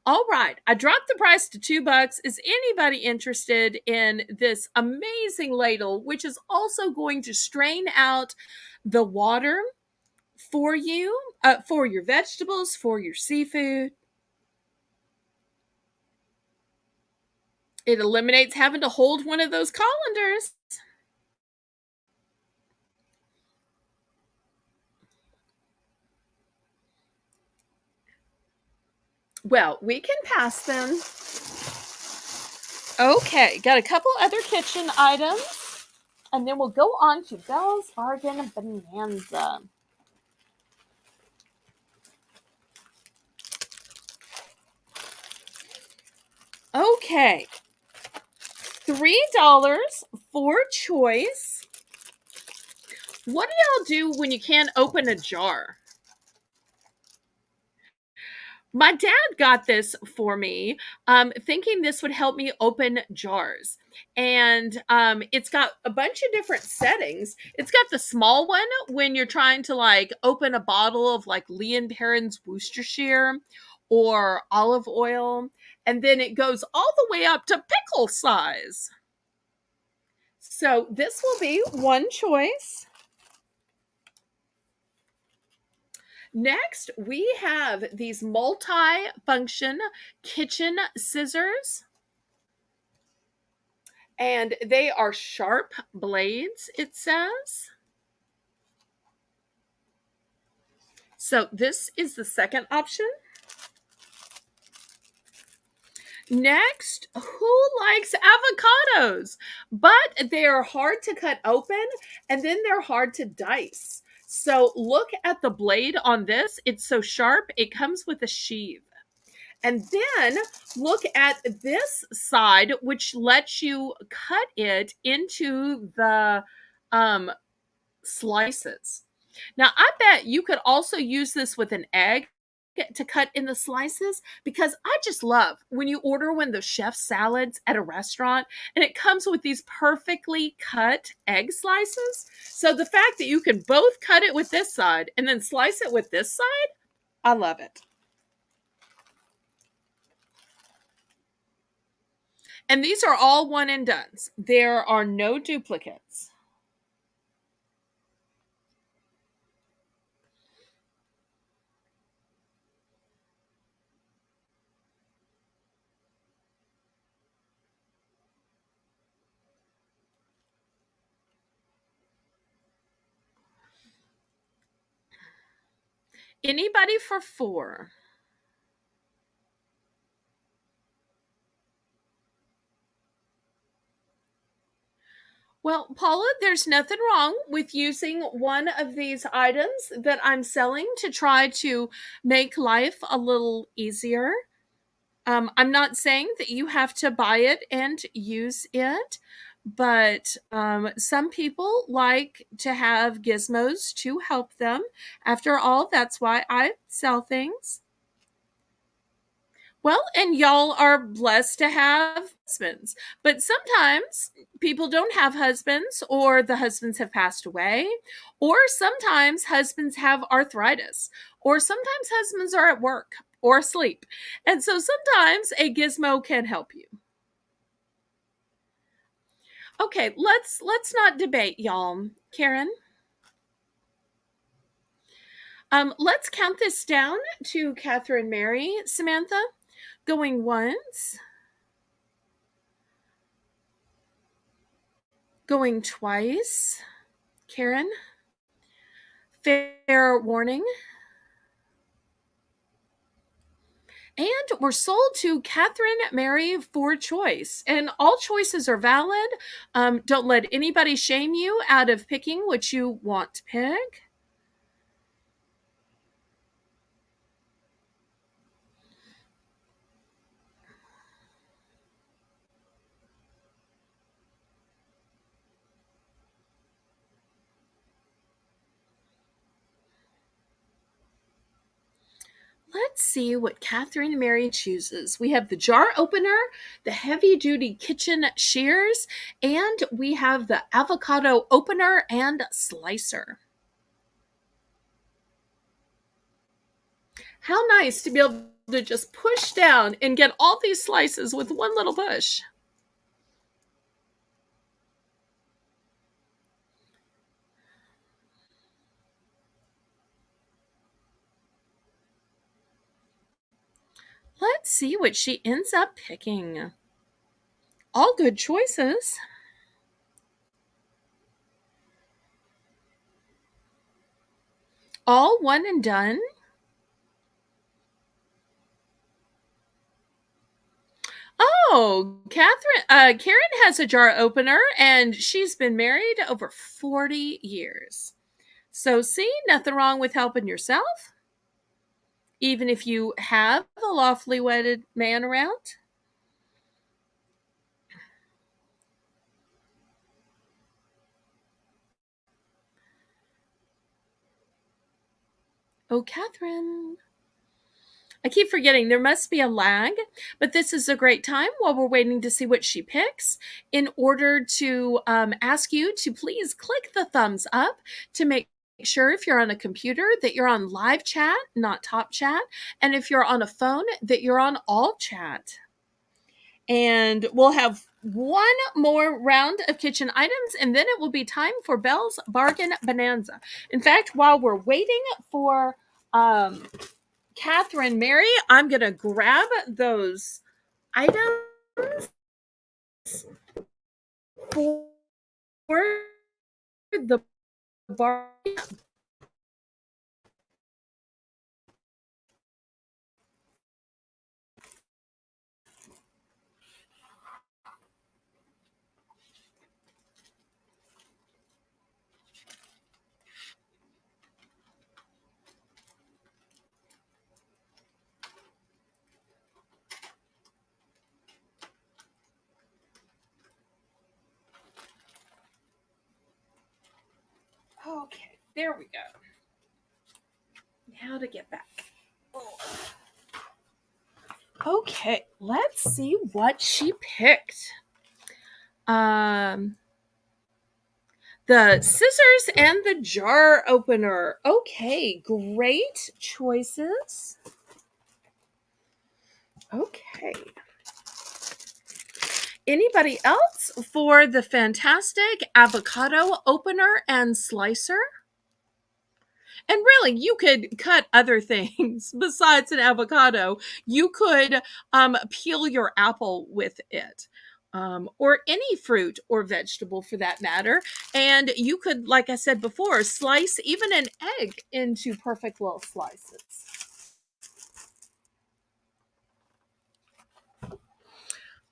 All right, I dropped the price to $2. Is anybody interested in this amazing ladle, which is also going to strain out the water for you, for your vegetables, for your seafood? It eliminates having to hold one of those colanders. Well, we can pass them. Okay, got a couple other kitchen items, and then we'll go on to Belle's Bargain Bonanza. Okay, $3 for choice. What do y'all do when you can't open a jar? My dad got this for me, thinking this would help me open jars. And it's got a bunch of different settings. It's got the small one when you're trying to like open a bottle of like Lee and Perrins Worcestershire or olive oil. And then it goes all the way up to pickle size. So this will be one choice. Next, we have these multi-function kitchen scissors, and they are sharp blades, it says. So this is the second option. Next, who likes avocados? But they're hard to cut open, and then they're hard to dice. So look at the blade on this. It's so sharp, it comes with a sheath. And then look at this side, which lets you cut it into the slices. Now, I bet you could also use this with an egg to cut in the slices, because I just love when you order one of those chef salads at a restaurant and it comes with these perfectly cut egg slices. So the fact that you can both cut it with this side and then slice it with this side, I love it. And these are all one and dones. There are no duplicates. Anybody for 4? Well, Paula, there's nothing wrong with using one of these items that I'm selling to try to make life a little easier. I'm not saying that you have to buy it and use it, but some people like to have gizmos to help them. After all, that's why I sell things. Well, and y'all are blessed to have husbands. But sometimes people don't have husbands, or the husbands have passed away, or sometimes husbands have arthritis, or sometimes husbands are at work or asleep. And so sometimes a gizmo can help you. Okay, let's not debate, y'all. Karen, let's count this down to Catherine Mary. Samantha, going once, going twice. Karen, fair warning. And we're sold to Catherine Mary for choice. And all choices are valid. Don't let anybody shame you out of picking what you want to pick. Let's see what Catherine Mary chooses. We have the jar opener, the heavy duty kitchen shears, and we have the avocado opener and slicer. How nice to be able to just push down and get all these slices with one little push. Let's see what she ends up picking. all good choices. All one and done. Oh, Karen has a jar opener and she's been married over 40 years. So, see, nothing wrong with helping yourself, even if you have a lawfully wedded man around. Oh, Catherine. I keep forgetting there must be a lag, but this is a great time while we're waiting to see what she picks in order to ask you to please click the thumbs up to make sure if you're on a computer that you're on live chat, not top chat, and if you're on a phone that you're on all chat. And we'll have one more round of kitchen items and then it will be time for Belle's Bargain Bonanza. In fact, while we're waiting for Catherine Mary, I'm going to grab those items for the bar. Okay, there we go. How to get back. Okay, let's see what she picked. Um, the scissors and the jar opener. Okay, great choices. Okay. Anybody else for the fantastic avocado opener and slicer? And really, you could cut other things besides an avocado. You could peel your apple with it. Or any fruit or vegetable for that matter. And you could, like I said before, slice even an egg into perfect little slices.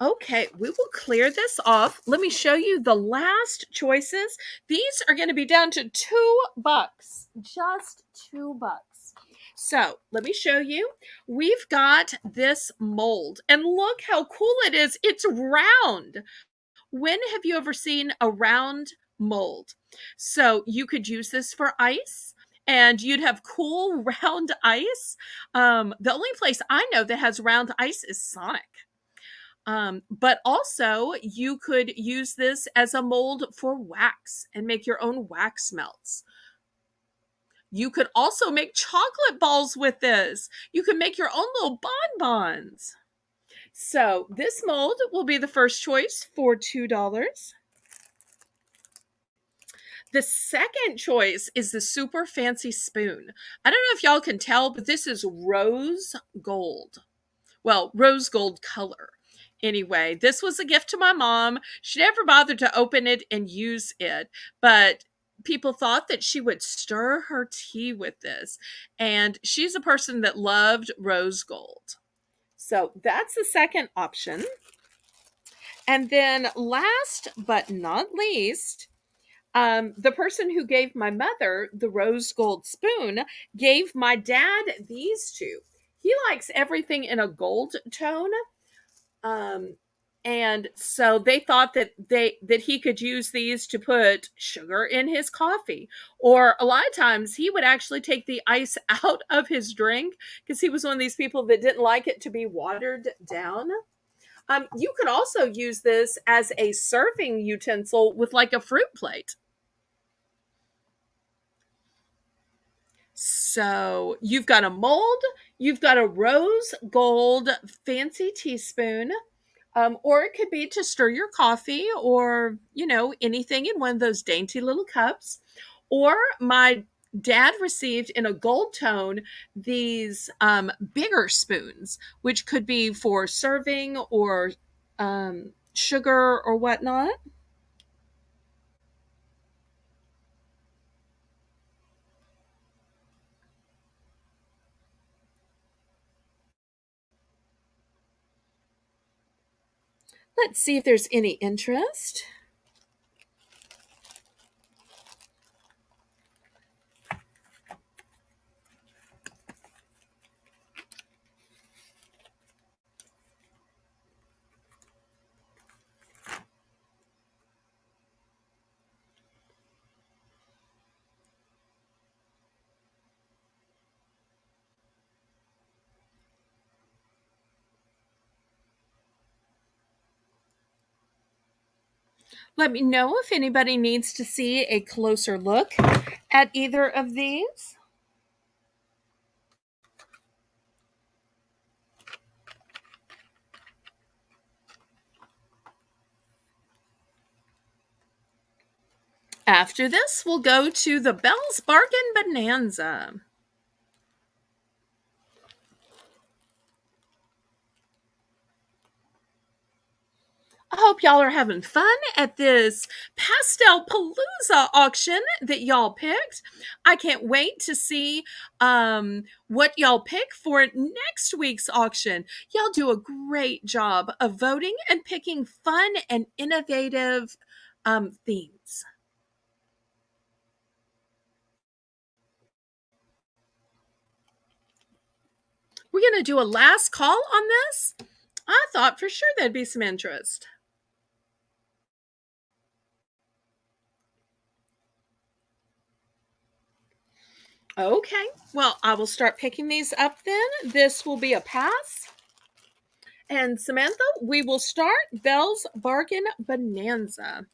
Okay, we will clear this off. Let me show you the last choices. These are going to be down to $2, just $2. So let me show you. We've got this mold, and look how cool it is. It's round. When have you ever seen a round mold? So you could use this for ice. And you'd have cool round ice. The only place I know that has round ice is Sonic. But also, you could use this as a mold for wax and make your own wax melts. You could also make chocolate balls with this. You can make your own little bonbons. So, this mold will be the first choice for $2. The second choice is the super fancy spoon. I don't know if y'all can tell, but this is rose gold. Well, rose gold color. Anyway, this was a gift to my mom. She never bothered to open it and use it, but people thought that she would stir her tea with this. And she's a person that loved rose gold. So that's the second option. And then last but not least, the person who gave my mother the rose gold spoon gave my dad these two. He likes everything in a gold tone. Um, and so they thought that he could use these to put sugar in his coffee. Or a lot of times he would actually take the ice out of his drink because he was one of these people that didn't like it to be watered down. You could also use this as a serving utensil with like a fruit plate. So you've got a mold, you've got a rose gold fancy teaspoon, or it could be to stir your coffee or, anything in one of those dainty little cups. Or my dad received in a gold tone these bigger spoons, which could be for serving or sugar or whatnot. Let's see if there's any interest. Let me know if anybody needs to see a closer look at either of these. After this, we'll go to the Belle's Bargain Bonanza. I hope y'all are having fun at this Pastel Palooza auction that y'all picked. I can't wait to see what y'all pick for next week's auction. Y'all do a great job of voting and picking fun and innovative themes. We're going to do a last call on this. I thought for sure there'd be some interest. Okay, well, I will start picking these up then. This will be a pass. And Samantha, we will start Belle's Bargain Bonanza.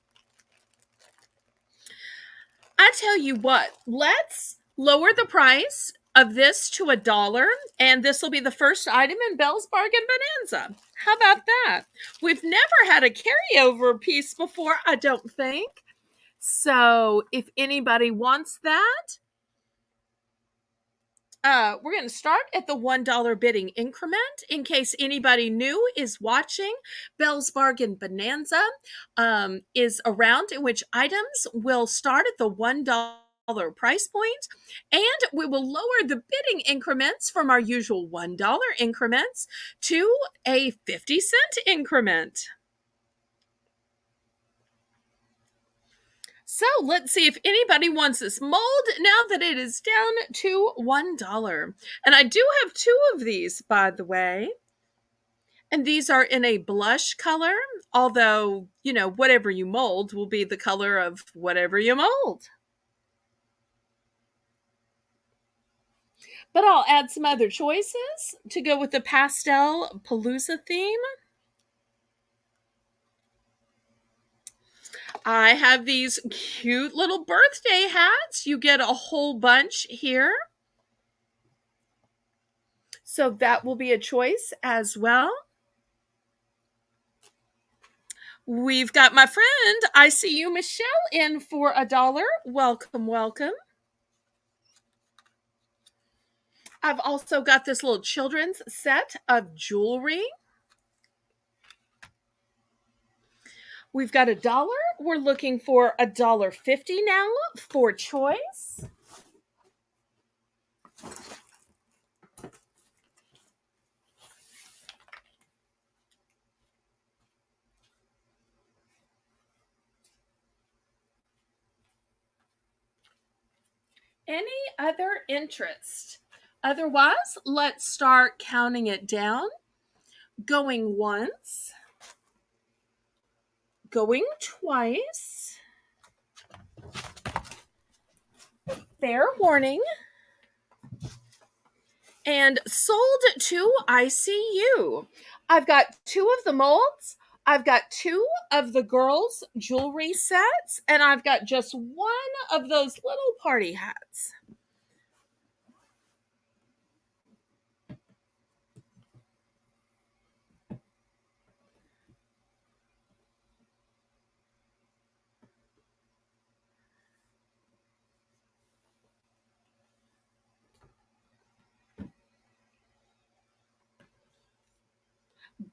I tell you what, let's lower the price of this to $1, and this will be the first item in Belle's Bargain Bonanza. How about that? We've never had a carryover piece before, I don't think. So if anybody wants that, we're going to start at the $1 bidding increment. In case anybody new is watching, Belle's Bargain Bonanza is a round in which items will start at the $1 price point, and we will lower the bidding increments from our usual $1 increments to a 50-cent increment. So let's see if anybody wants this mold now that it is down to $1. And I do have two of these, by the way. And these are in a blush color, although, whatever you mold will be the color of whatever you mold. But I'll add some other choices to go with the Pastel Palooza theme. I have these cute little birthday hats. You get a whole bunch here. So that will be a choice as well. We've got my friend, I see you, Michelle, in for $1. Welcome, welcome. I've also got this little children's set of jewelry. We've got $1. We're looking for $1.50 now for choice. Any other interest? Otherwise, let's start counting it down. Going once. Going twice. Fair warning. And sold to ICU. I've got two of the molds. I've got two of the girls' jewelry sets, and I've got just one of those little party hats.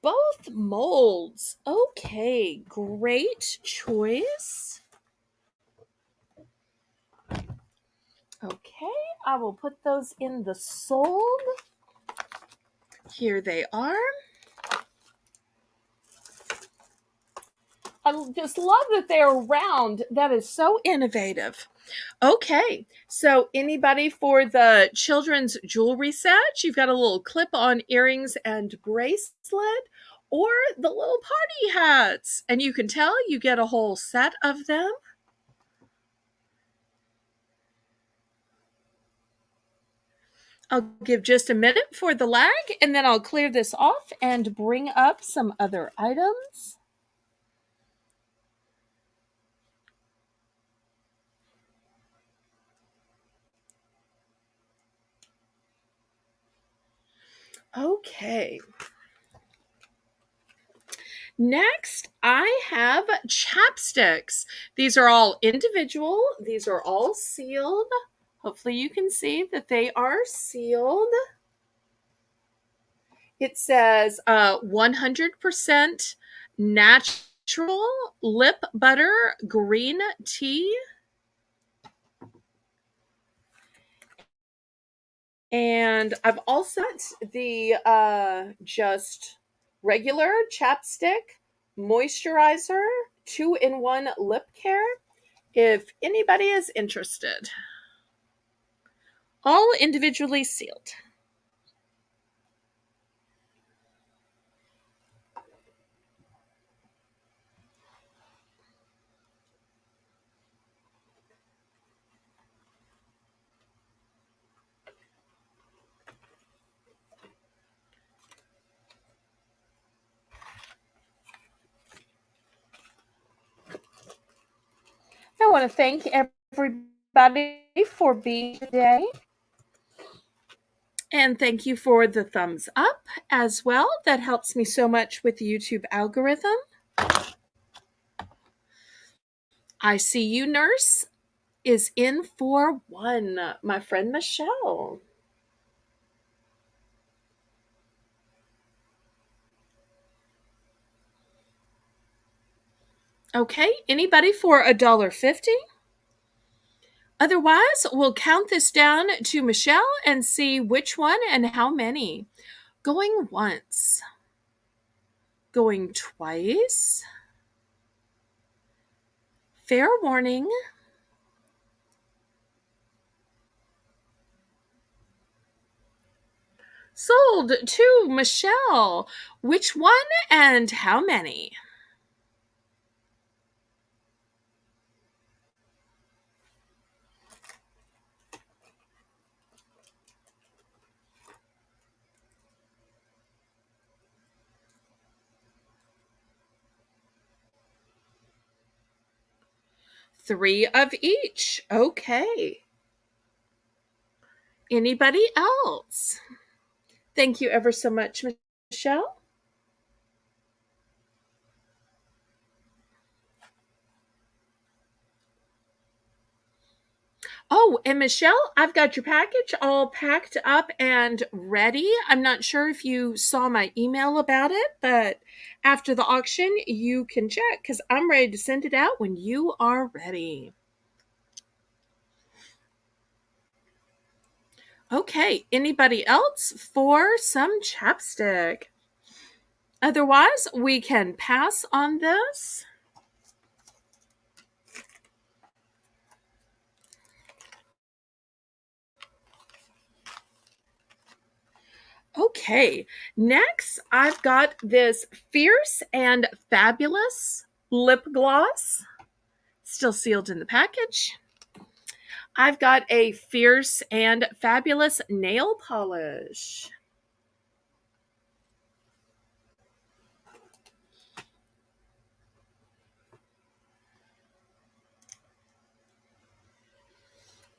Both molds. Okay, great choice. Okay, I will put those in the sold. Here they are. I just love that they're round. That is so innovative. Okay, so anybody for the children's jewelry set? You've got a little clip-on earrings and bracelet, or the little party hats. And you can tell you get a whole set of them. I'll give just a minute for the lag, and then I'll clear this off and bring up some other items. Okay. Next, I have chapsticks. These are all individual. These are all sealed. Hopefully you can see that they are sealed. It says 100% natural lip butter green tea. And I've also got the just regular chapstick moisturizer 2-in-1 lip care if anybody is interested. All individually sealed. I want to thank everybody for being here today. And thank you for the thumbs up as well. That helps me so much with the YouTube algorithm. I see you, nurse, is in for one. My friend Michelle. Okay, anybody for $1.50? Otherwise, we'll count this down to Michelle and see which one and how many. Going once. Going twice. Fair warning. Sold to Michelle. Which one and how many? Three of each. Okay. Anybody else? Thank you ever so much, Michelle. Oh, and Michelle, I've got your package all packed up and ready. I'm not sure if you saw my email about it, but after the auction, you can check because I'm ready to send it out when you are ready. Okay, anybody else for some chapstick? Otherwise, we can pass on this. Okay, next I've got this Fierce and Fabulous lip gloss, still sealed in the package. I've got a Fierce and Fabulous nail polish.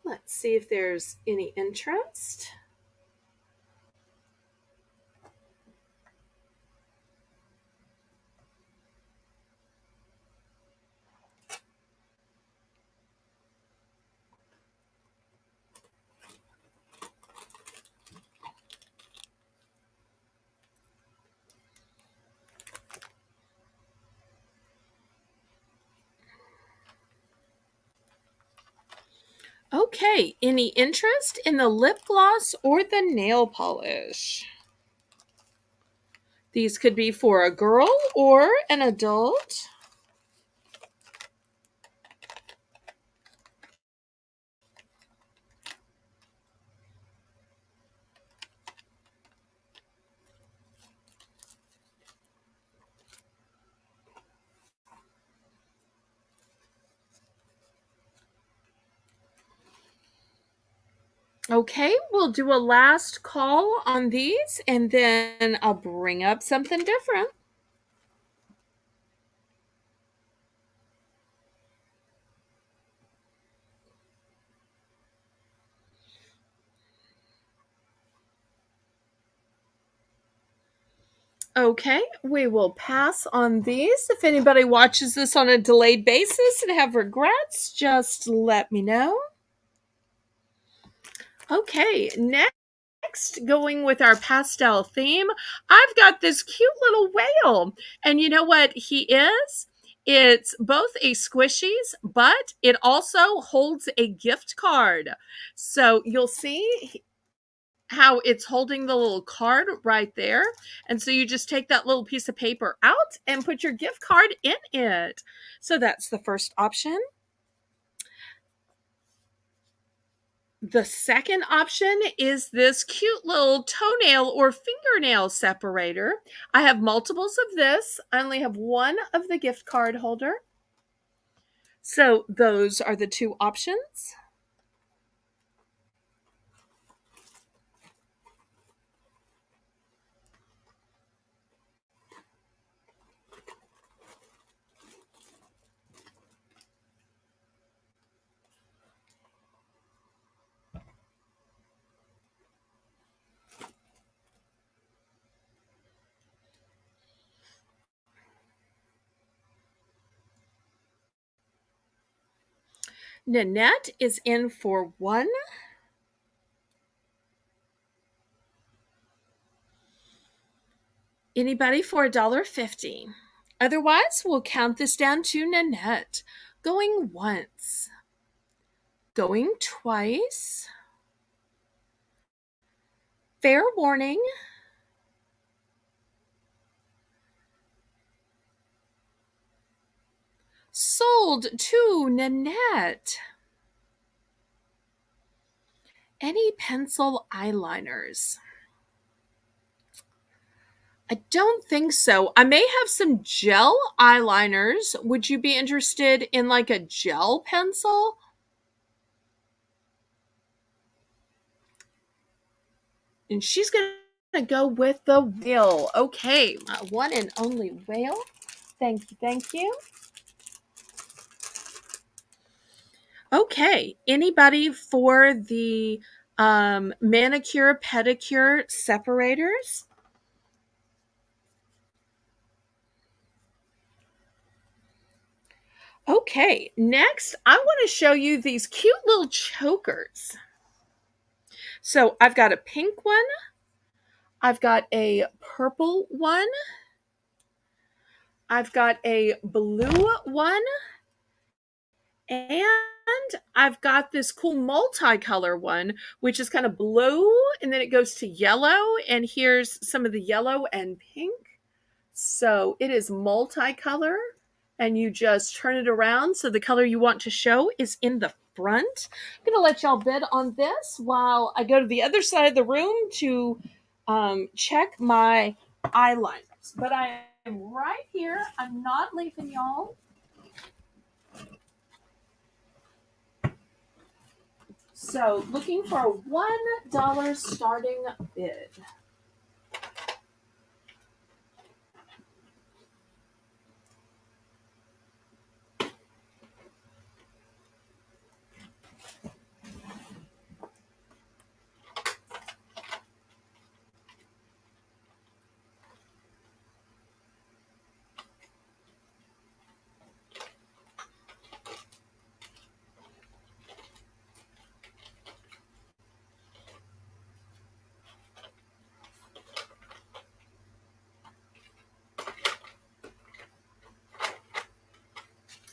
Let's see if there's any interest. Okay, any interest in the lip gloss or the nail polish? These could be for a girl or an adult. Okay, we'll do a last call on these and then I'll bring up something different. Okay, we will pass on these. If anybody watches this on a delayed basis and have regrets, just let me know. Okay, next, going with our pastel theme, I've got this cute little whale. And you know what he is? It's both a squishies, but it also holds a gift card. So you'll see how it's holding the little card right there. And so you just take that little piece of paper out and put your gift card in it. So that's the first option. The second option is this cute little toenail or fingernail separator. I have multiples of this. I only have one of the gift card holder. So those are the two options. Nanette is in for one. Anybody for $1.50? Otherwise, we'll count this down to Nanette. Going once, going twice. Fair warning. Sold to Nanette. Any pencil eyeliners? I don't think so. I may have some gel eyeliners. Would you be interested in like a gel pencil? And she's going to go with the whale. Okay, my one and only whale. Thank you, thank you. Okay, anybody for the manicure pedicure separators? Okay, next I want to show you these cute little chokers. So I've got a pink one, I've got a purple one, I've got a blue one, and I've got this cool multicolor one, which is kind of blue and then it goes to yellow. And here's some of the yellow and pink. So it is multicolor and you just turn it around. So the color you want to show is in the front. I'm going to let y'all bid on this while I go to the other side of the room to check my eyeliners. But I am right here. I'm not leaving y'all. So looking for a $1 starting bid.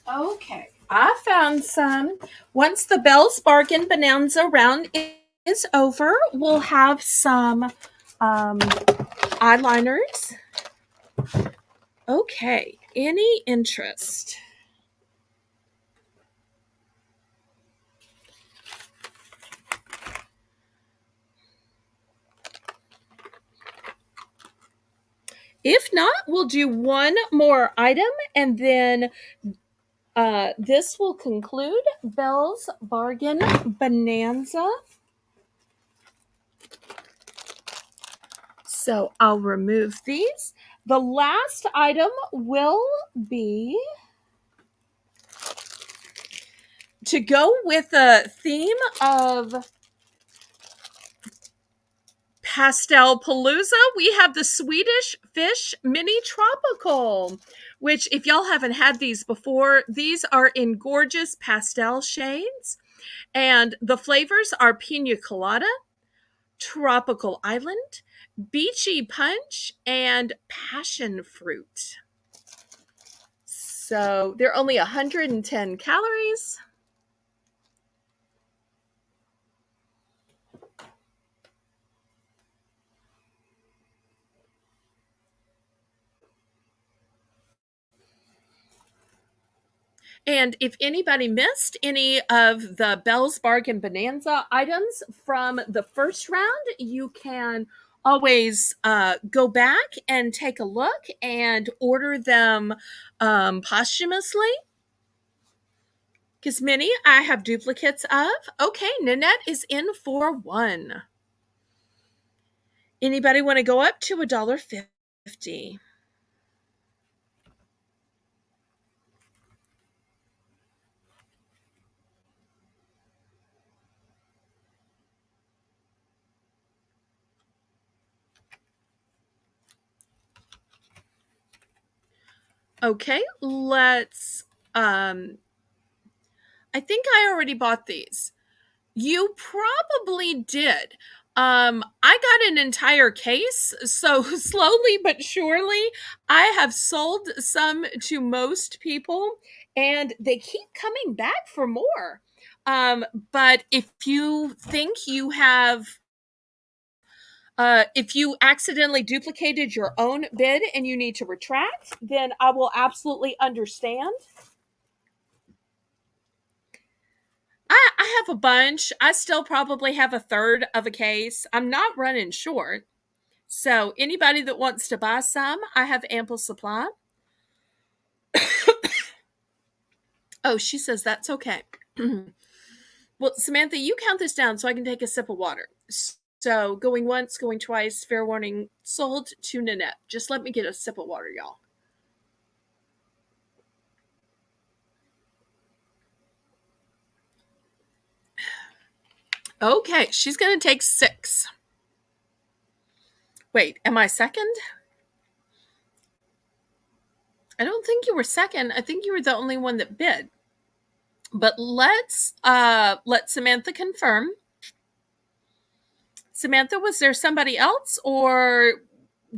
Okay, I found some. Once the Belle's Bargain Bonanza round is over, we'll have some eyeliners. Okay, any interest? If not, we'll do one more item and then this will conclude Belle's Bargain Bonanza. So I'll remove these. The last item will be to go with the theme of Pastel Palooza. We have the Swedish Fish Mini Tropical, which, if y'all haven't had these before, these are in gorgeous pastel shades. And the flavors are pina colada, tropical island, beachy punch, and passion fruit. So they're only 110 calories. And if anybody missed any of the Belle's Bargain Bonanza items from the first round, you can always go back and take a look and order them posthumously. Because many I have duplicates of. Okay, Nanette is in for one. Anybody want to go up to $1.50? Okay, let's I think I already bought these. You probably did. I got an entire case, so slowly but surely, I have sold some to most people, and they keep coming back for more. But if you think you have, if you accidentally duplicated your own bid and you need to retract, then I will absolutely understand. I have a bunch. I still probably have a third of a case. I'm not running short. So, anybody that wants to buy some, I have ample supply. Oh, she says that's okay. Well, Samantha, you count this down so I can take a sip of water. So, going once, going twice, fair warning, sold to Nanette. Just let me get a sip of water, y'all. Okay, she's going to take 6. Wait, am I second? I don't think you were second. I think you were the only one that bid. But let's let Samantha confirm. Samantha, was there somebody else or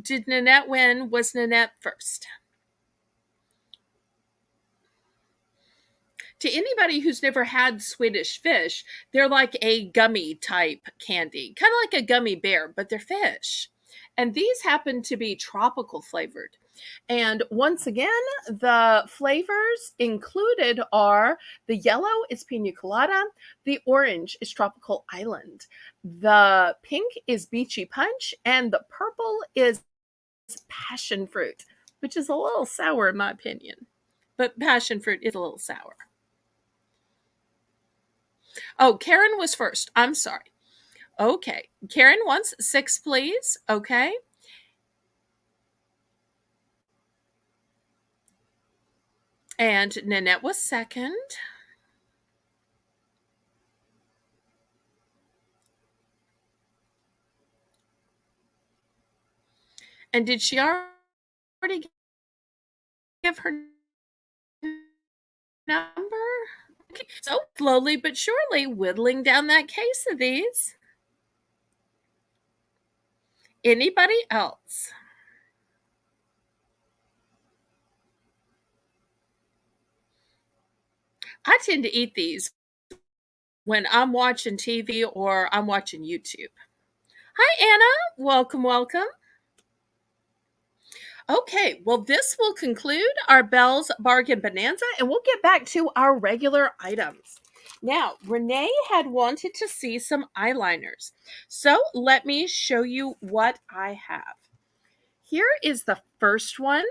did Nanette win? Was Nanette first? To anybody who's never had Swedish fish, they're like a gummy type candy, kind of like a gummy bear, but they're fish. And these happen to be tropical flavored. And once again, the flavors included are the yellow is pina colada, the orange is tropical island, the pink is beachy punch, and the purple is passion fruit, which is a little sour in my opinion. But passion fruit is a little sour. Oh, Karen was first. I'm sorry. Okay. Karen wants 6, please. Okay. And Nanette was second. And did she already give her number? Okay. So slowly but surely whittling down that case of these. Anybody else? I tend to eat these when I'm watching TV or I'm watching YouTube. Hi, Anna. Welcome, welcome. Okay, well, this will conclude our Belle's Bargain Bonanza, and we'll get back to our regular items. Now, Renee had wanted to see some eyeliners, so let me show you what I have. Here is the first one.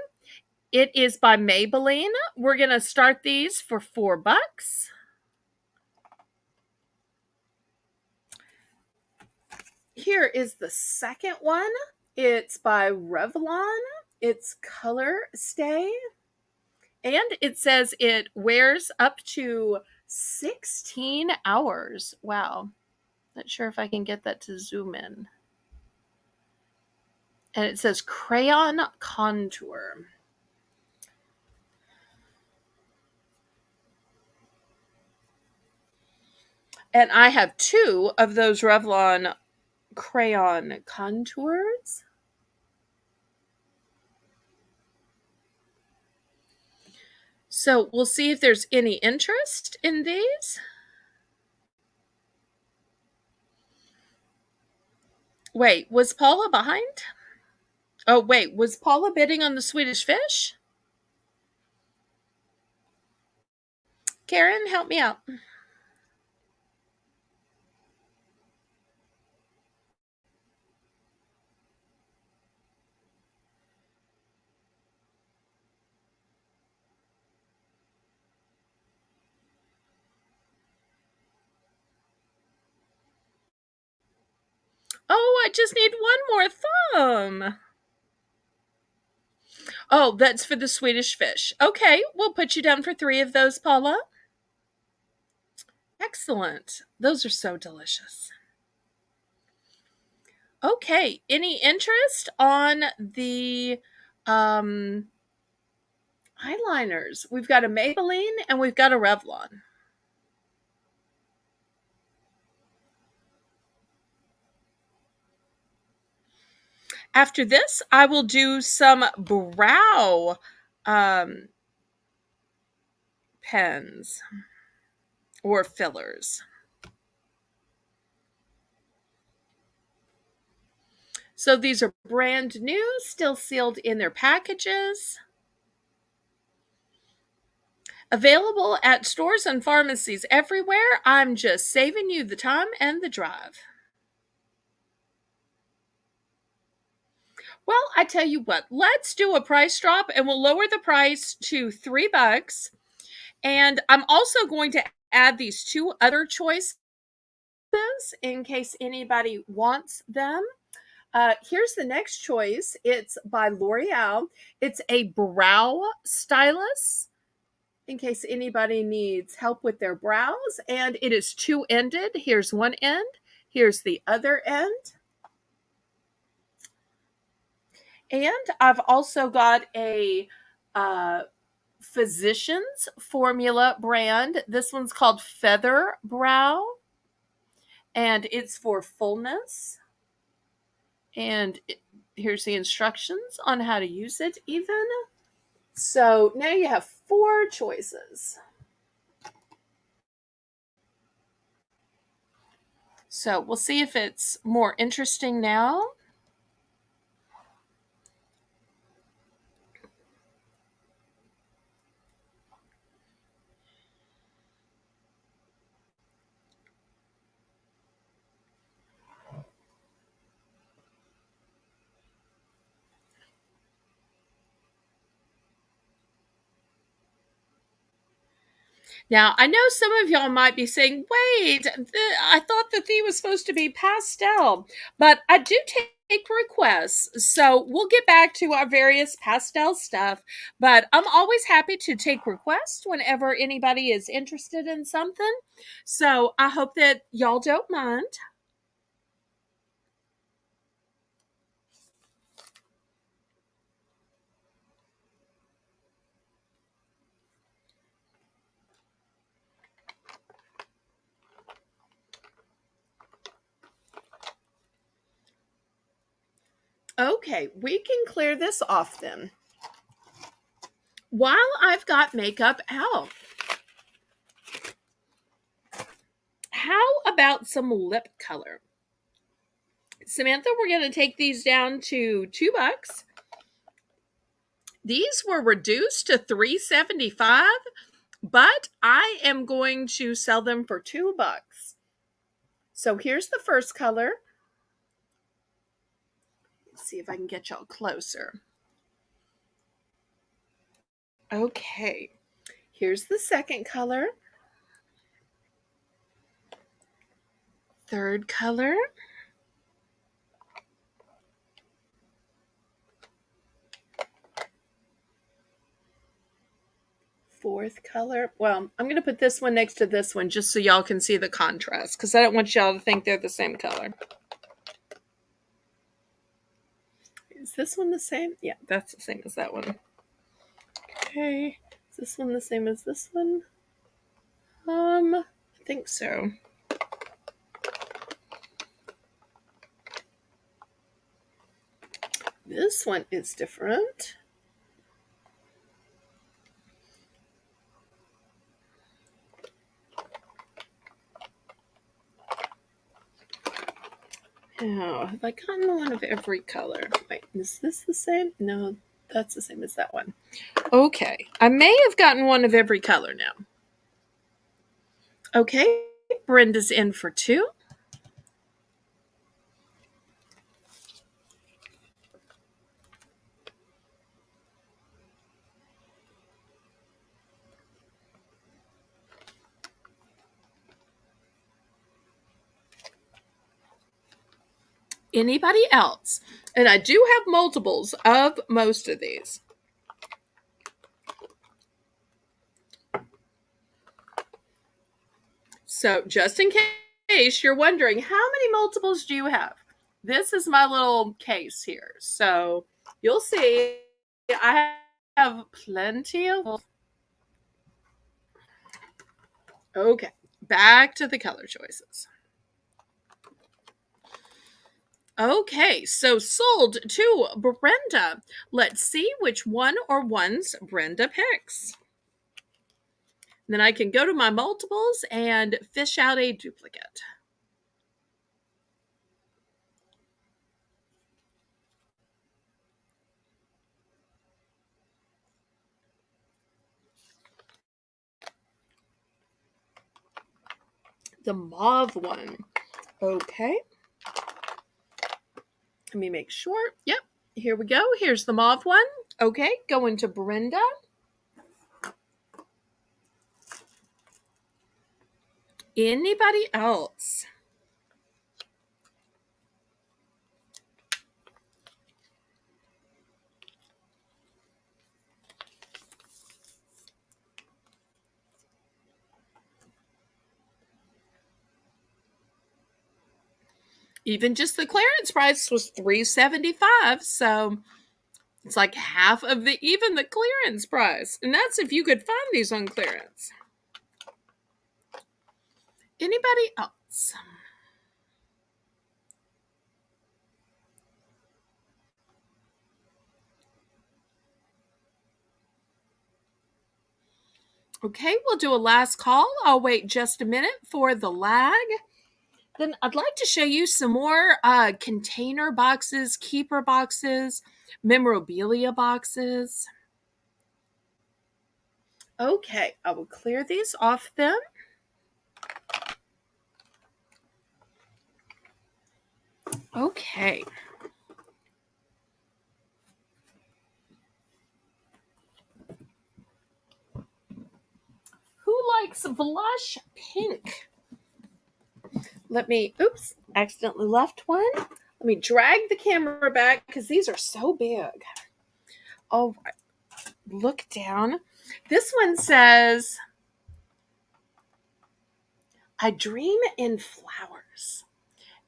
It is by Maybelline. We're going to start these for $4. Here is the second one. It's by Revlon. It's Color Stay. And it says it wears up to 16 hours. Wow. Not sure if I can get that to zoom in. And it says Crayon Contour. And I have 2 of those Revlon crayon contours. So we'll see if there's any interest in these. Wait, was Paula behind? Oh, wait, was Paula bidding on the Swedish fish? Karen, help me out. Oh, I just need one more thumb. Oh, that's for the Swedish fish. Okay, we'll put you down for 3 of those, Paula. Excellent. Those are so delicious. Okay, any interest on the eyeliners? We've got a Maybelline and we've got a Revlon. After this, I will do some brow pens or fillers. So these are brand new, still sealed in their packages. Available at stores and pharmacies everywhere. I'm just saving you the time and the drive. Well, I tell you what, let's do a price drop and we'll lower the price to $3. And I'm also going to add these 2 other choices in case anybody wants them. Here's the next choice. It's by L'Oreal. It's a brow stylus in case anybody needs help with their brows. And it is 2-ended. Here's one end. Here's the other end. And I've also got a Physicians Formula brand. This one's called Feather Brow. And it's for fullness. And here's the instructions on how to use it even. So now you have 4 choices. So we'll see if it's more interesting now. Now, I know some of y'all might be saying, wait, I thought that theme was supposed to be pastel, but I do take requests. So we'll get back to our various pastel stuff, but I'm always happy to take requests whenever anybody is interested in something. So I hope that y'all don't mind. Okay, we can clear this off then. While I've got makeup out, about some lip color? Samantha, we're going to take these down to $2. These were reduced to $3.75, but I am going to sell them for $2. So here's the first color. Let's see if I can get y'all closer. Okay, here's the second color. Third color. Fourth color. Well, I'm going to put this one next to this one just so y'all can see the contrast, because I don't want y'all to think they're the same color. Is this one the same? Yeah, that's the same as that one. Okay. Is this one the same as this one? I think so. This one is different. Now, have I gotten one of every color? Wait, is this the same? No, that's the same as that one. Okay, I may have gotten one of every color now. Okay, Brenda's in for $2. Anybody else? And I do have multiples of most of these. So just in case you're wondering, how many multiples do you have? This is my little case here. So you'll see I have plenty of. Okay, back to the color choices. Okay, so sold to Brenda. Let's see which one or ones Brenda picks. Then I can go to my multiples and fish out a duplicate. The mauve one. Okay. Let me make sure. Yep, here we go. Here's the mauve one. Okay, going to Brenda. Anybody else? Even just the clearance price was $3.75, so it's like half of the clearance price. And that's if you could find these on clearance. Anybody else? Okay, we'll do a last call. I'll wait just a minute for the lag. Then I'd like to show you some more container boxes, keeper boxes, memorabilia boxes. Okay, I will clear these off then. Okay. Who likes blush pink? Let me, oops, accidentally left one. Let me drag the camera back because these are so big. All right, look down. This one says, I dream in flowers.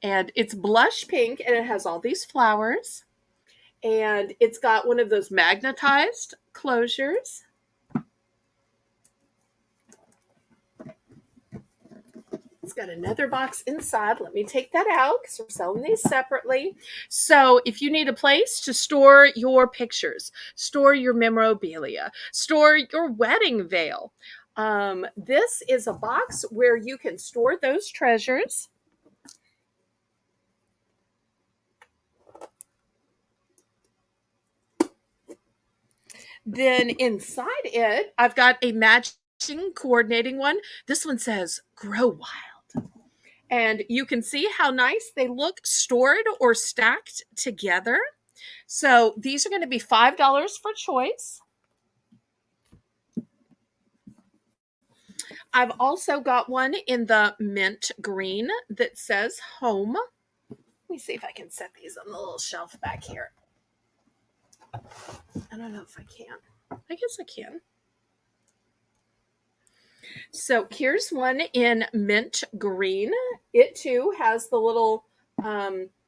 And it's blush pink and it has all these flowers. And it's got one of those magnetized closures. It's got another box inside. Let me take that out because we're selling these separately. So if you need a place to store your pictures, store your memorabilia, store your wedding veil, This is a box where you can store those treasures. Then inside it, I've got a matching coordinating one. This one says Grow Wild. And you can see how nice they look stored or stacked together. So these are going to be $5 for choice. I've also got one in the mint green that says Home. Let me see if I can set these on the little shelf back here. I don't know if I can. I guess I can. So here's one in mint green. It too has the little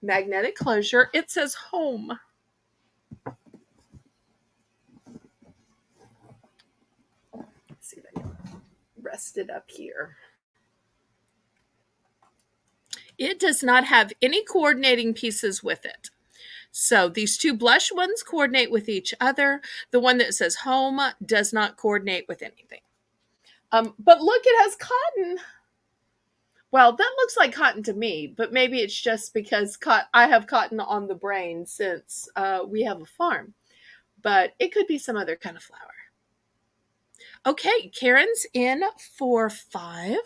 magnetic closure. It says Home. Let's see if I can rest it up here. It does not have any coordinating pieces with it. So these two blush ones coordinate with each other. The one that says Home does not coordinate with anything. But look, it has cotton. Well, that looks like cotton to me, but maybe it's just because I have cotton on the brain since we have a farm. But it could be some other kind of flower. Okay, Karen's in for 5.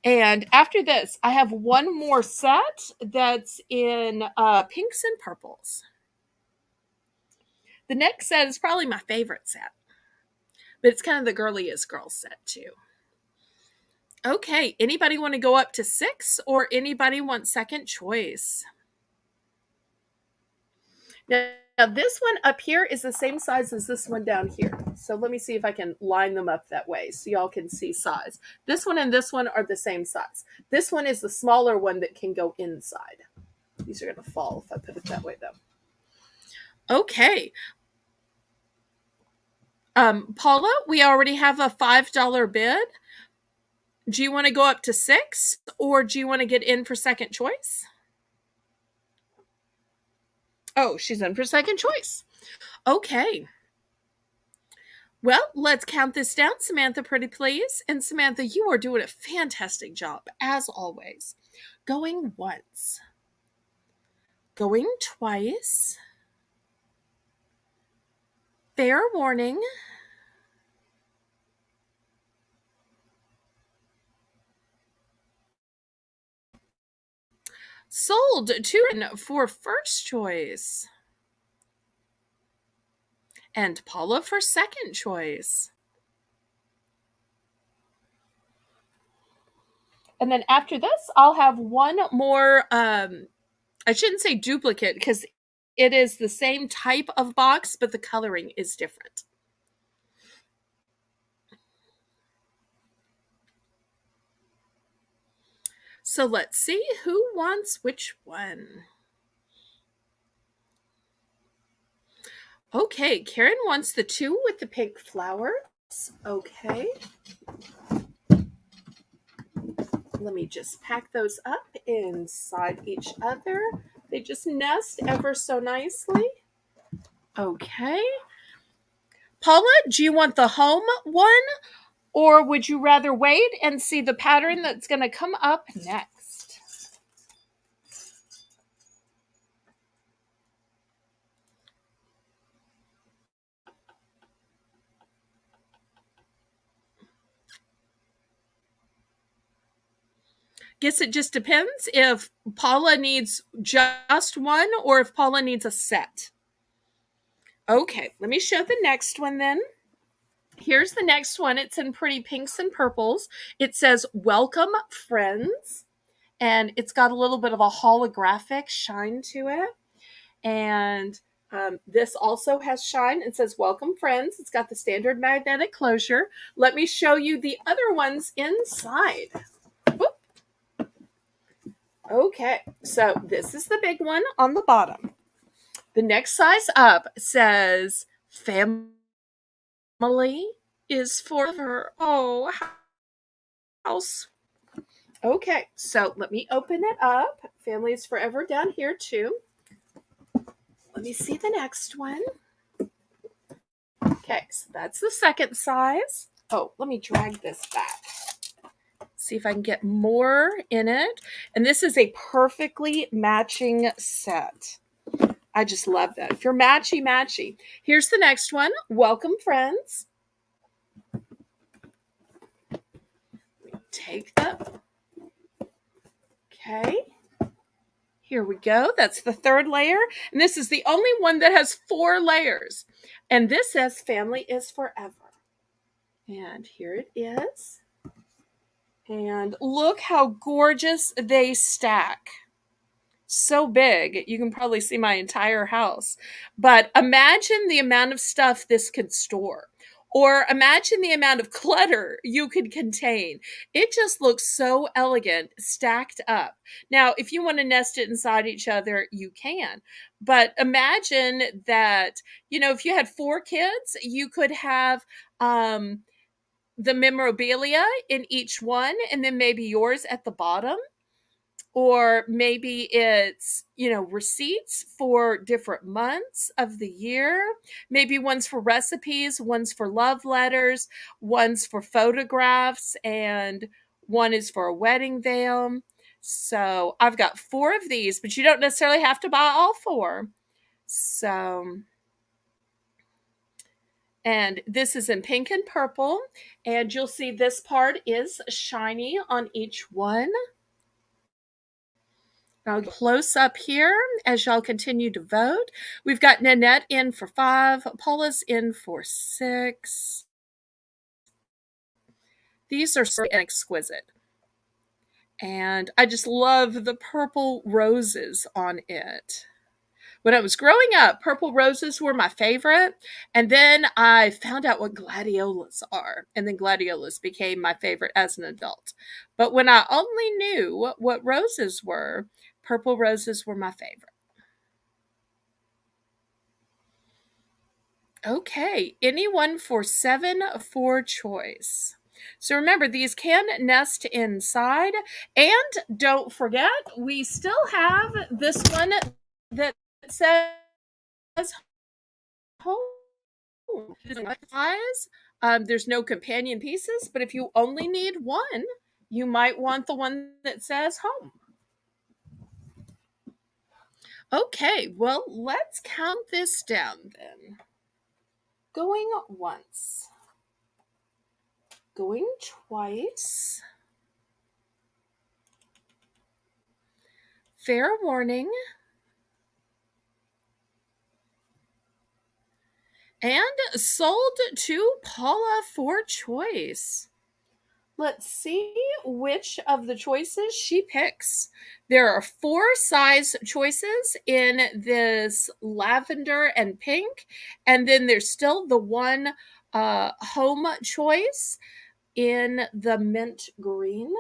And after this, I have one more set that's in pinks and purples. The next set is probably my favorite set, but it's kind of the girliest girl set too. Okay, anybody want to go up to 6 or anybody want second choice? Now this one up here is the same size as this one down here. So let me see if I can line them up that way so y'all can see size. This one and this one are the same size. This one is the smaller one that can go inside. These are going to fall if I put it that way though. Okay. Paula, we already have a $5 bid. Do you want to go up to 6 or do you want to get in for second choice? Oh, she's in for second choice. Okay. Well, let's count this down, Samantha, pretty please. And Samantha, you are doing a fantastic job, as always. Going once. Going twice. Fair warning. Sold 2 for first choice. And Paula for second choice. And then after this, I'll have one more, I shouldn't say duplicate because it is the same type of box, but the coloring is different. So let's see who wants which one. Okay, Karen wants the 2 with the pink flowers. Okay. Let me just pack those up inside each other. They just nest ever so nicely. Okay. Paula, do you want the home one or would you rather wait and see the pattern that's going to come up next? Guess it just depends if Paula needs just one or if Paula needs a set. Okay, let me show the next one then. Here's the next one. It's in pretty pinks and purples. It says, Welcome, friends. And it's got a little bit of a holographic shine to it. And this also has shine. It says, Welcome, friends. It's got the standard magnetic closure. Let me show you the other ones inside. Whoop. Okay, so this is the big one on the bottom. The next size up says, Family is forever. Oh, house. Okay, so let me open it up. Family is forever down here too. Let me see the next one. Okay, so that's the second size. Oh, let me drag this back. See if I can get more in it. And this is a perfectly matching set. I just love that. If you're matchy. Here's the next one. Welcome, friends. Take that. Okay. Here we go. That's the third layer. And this is the only one that has 4 layers. And this says family is forever. And here it is. And look how gorgeous they stack. So big, you can probably see my entire house. But imagine the amount of stuff this could store. Or imagine the amount of clutter you could contain. It just looks so elegant, stacked up. Now, if you want to nest it inside each other, you can. But imagine that, if you had 4 kids, you could have the memorabilia in each one, and then maybe yours at the bottom. Or maybe it's, receipts for different months of the year. Maybe one's for recipes, one's for love letters, one's for photographs, and one is for a wedding veil. So I've got 4 of these, but you don't necessarily have to buy all 4. So, and this is in pink and purple, and you'll see this part is shiny on each one. I'll close up here as y'all continue to vote. We've got Nanette in for 5. Paula's in for 6. These are so exquisite. And I just love the purple roses on it. When I was growing up, purple roses were my favorite. And then I found out what gladiolas are. And then gladiolas became my favorite as an adult. But when I only knew what roses were, purple roses were my favorite. Okay, anyone for 7 for choice. So remember, these can nest inside. And don't forget, we still have this one that says home. There's no companion pieces, but if you only need one, you might want the one that says home. Okay, well, let's count this down then. Going once. Going twice. Fair warning. And sold to Paula for choice. Let's see which of the choices she picks. There are 4 size choices in this lavender and pink. And then there's still the one home choice in the mint green.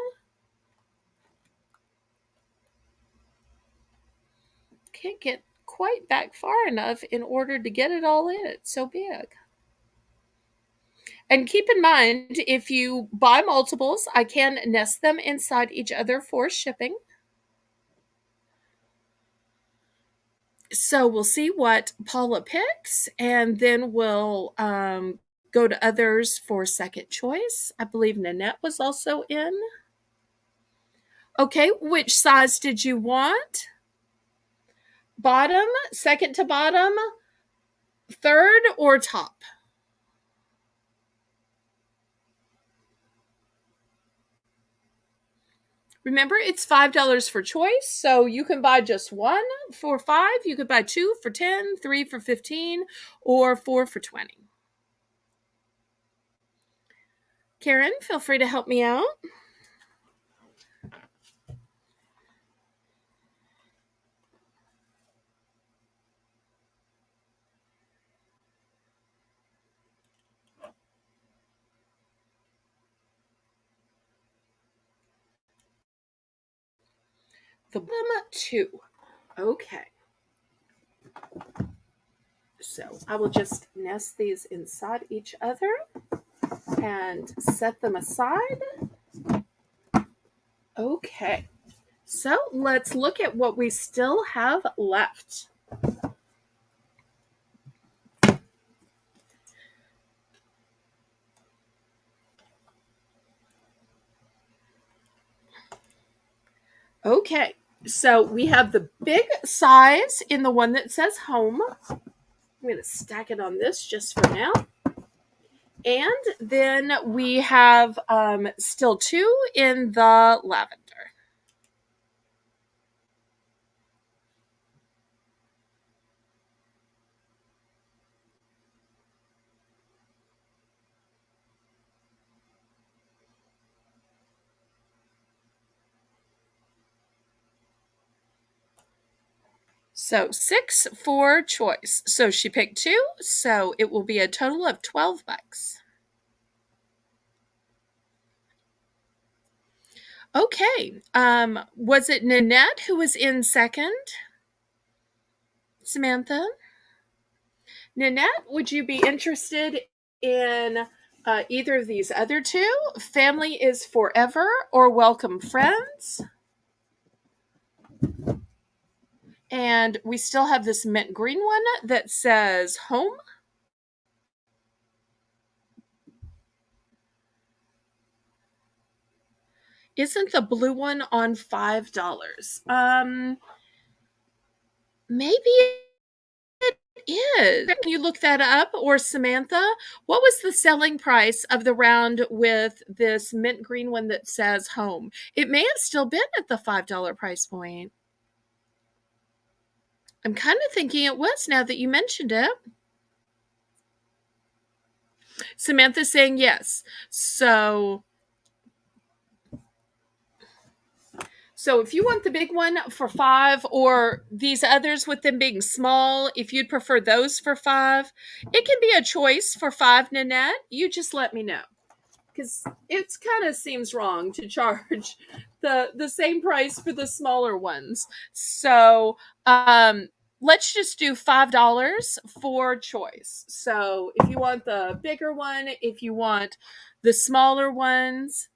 Can't get quite back far enough in order to get it all in. It's so big. And keep in mind, if you buy multiples, I can nest them inside each other for shipping. So we'll see what Paula picks, and then we'll go to others for second choice. I believe Nanette was also in. Okay, which size did you want? Bottom, second to bottom, third, or top? Remember, it's $5 for choice, so you can buy just one for $5. You could buy 2 for $10, 3 for $15, or 4 for $20. Karen, feel free to help me out. The bottom 2. Okay. So I will just nest these inside each other and set them aside. Okay. So let's look at what we still have left. Okay, so we have the big size in the one that says home. I'm going to stack it on this just for now. And then we have still two in the lavender. So 6 for choice. So she picked two, so it will be a total of $12. Okay. Was it Nanette who was in second? Samantha? Nanette, would you be interested in either of these other two? Family is Forever or Welcome Friends? And we still have this mint green one that says Home. Isn't the blue one on $5? Maybe it is. Can you look that up? Or Samantha, what was the selling price of the round with this mint green one that says home? It may have still been at the $5 price point. I'm kind of thinking it was now that you mentioned it. Samantha's saying yes. So if you want the big one for $5 or these others with them being small, if you'd prefer those for $5, it can be a choice for $5, Nanette. You just let me know. Because it kind of seems wrong to charge the same price for the smaller ones. So let's just do $5 for choice. So if you want the bigger one, if you want the smaller ones,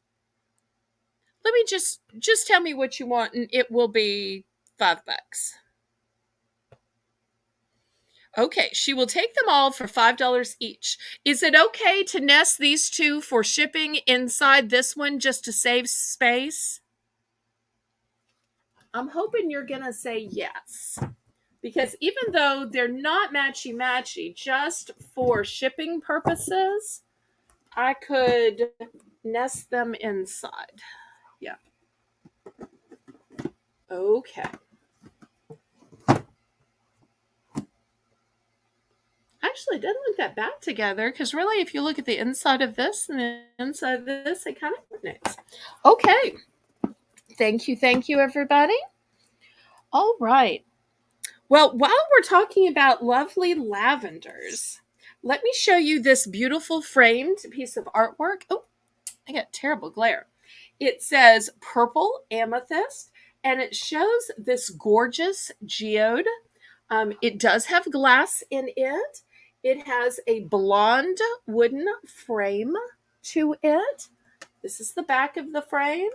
let me just tell me what you want and it will be $5. Okay, she will take them all for $5 each. Is it okay to nest these two for shipping inside this one just to save space? I'm hoping you're going to say yes. Because even though they're not matchy-matchy, just for shipping purposes, I could nest them inside. Yeah. Okay. Actually, it doesn't look that bad together because really, if you look at the inside of this and the inside of this, it kind of coordinates. Okay. Thank you, everybody. All right. Well, while we're talking about lovely lavenders, let me show you this beautiful framed piece of artwork. Oh, I got terrible glare. It says purple amethyst, and it shows this gorgeous geode. It does have glass in it. It has a blonde wooden frame to it. This is the back of the frame.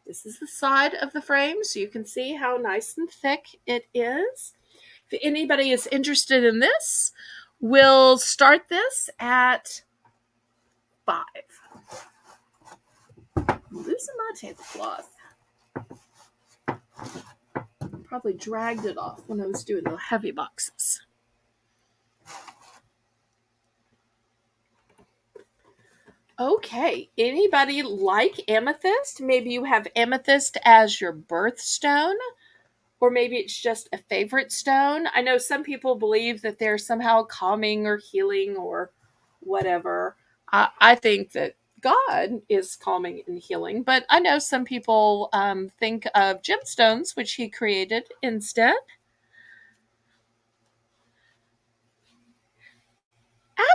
This is the side of the frame, so you can see how nice and thick it is. If anybody is interested in this, we'll start this at 5. I'm losing my tablecloth. Probably dragged it off when I was doing the heavy boxes. Okay, anybody like amethyst? Maybe you have amethyst as your birthstone, or maybe it's just a favorite stone. I know some people believe that they're somehow calming or healing or whatever. I think that God is calming and healing, but I know some people think of gemstones, which he created instead.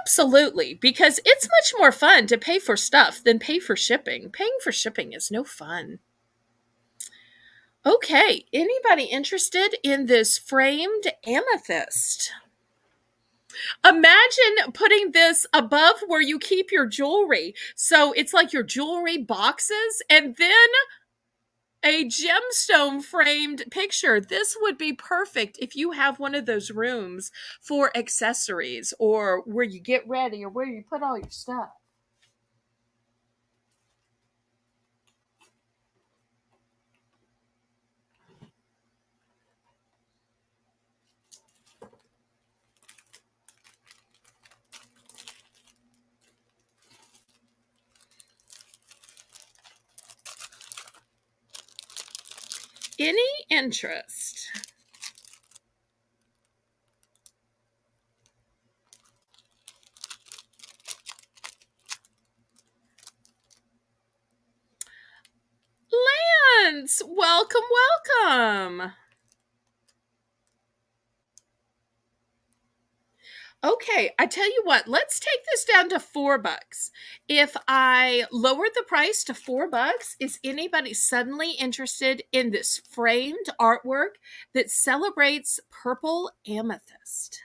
Absolutely, because it's much more fun to pay for stuff than pay for shipping. Paying for shipping is no fun. Okay, anybody interested in this framed amethyst? Imagine putting this above where you keep your jewelry. So it's like your jewelry boxes and then a gemstone framed picture. This would be perfect if you have one of those rooms for accessories or where you get ready or where you put all your stuff. any interest? Lance, welcome, welcome. Okay, I tell you what, let's take this down to $4. If I lower the price to $4, is anybody suddenly interested in this framed artwork that celebrates purple amethyst?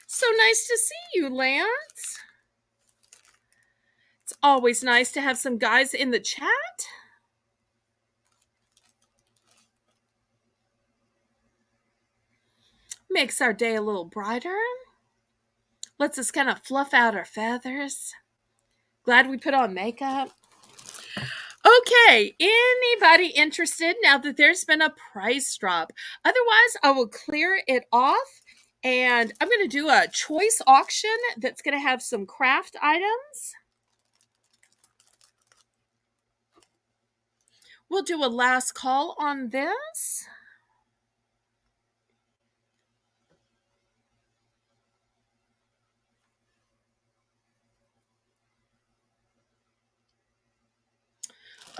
So nice to see you, Lance. It's always nice to have some guys in the chat. Makes our day a little brighter. Lets us kind of fluff out our feathers. Glad we put on makeup. Okay, anybody interested now that there's been a price drop? Otherwise, I will clear it off and I'm going to do a choice auction that's going to have some craft items. We'll do a last call on this.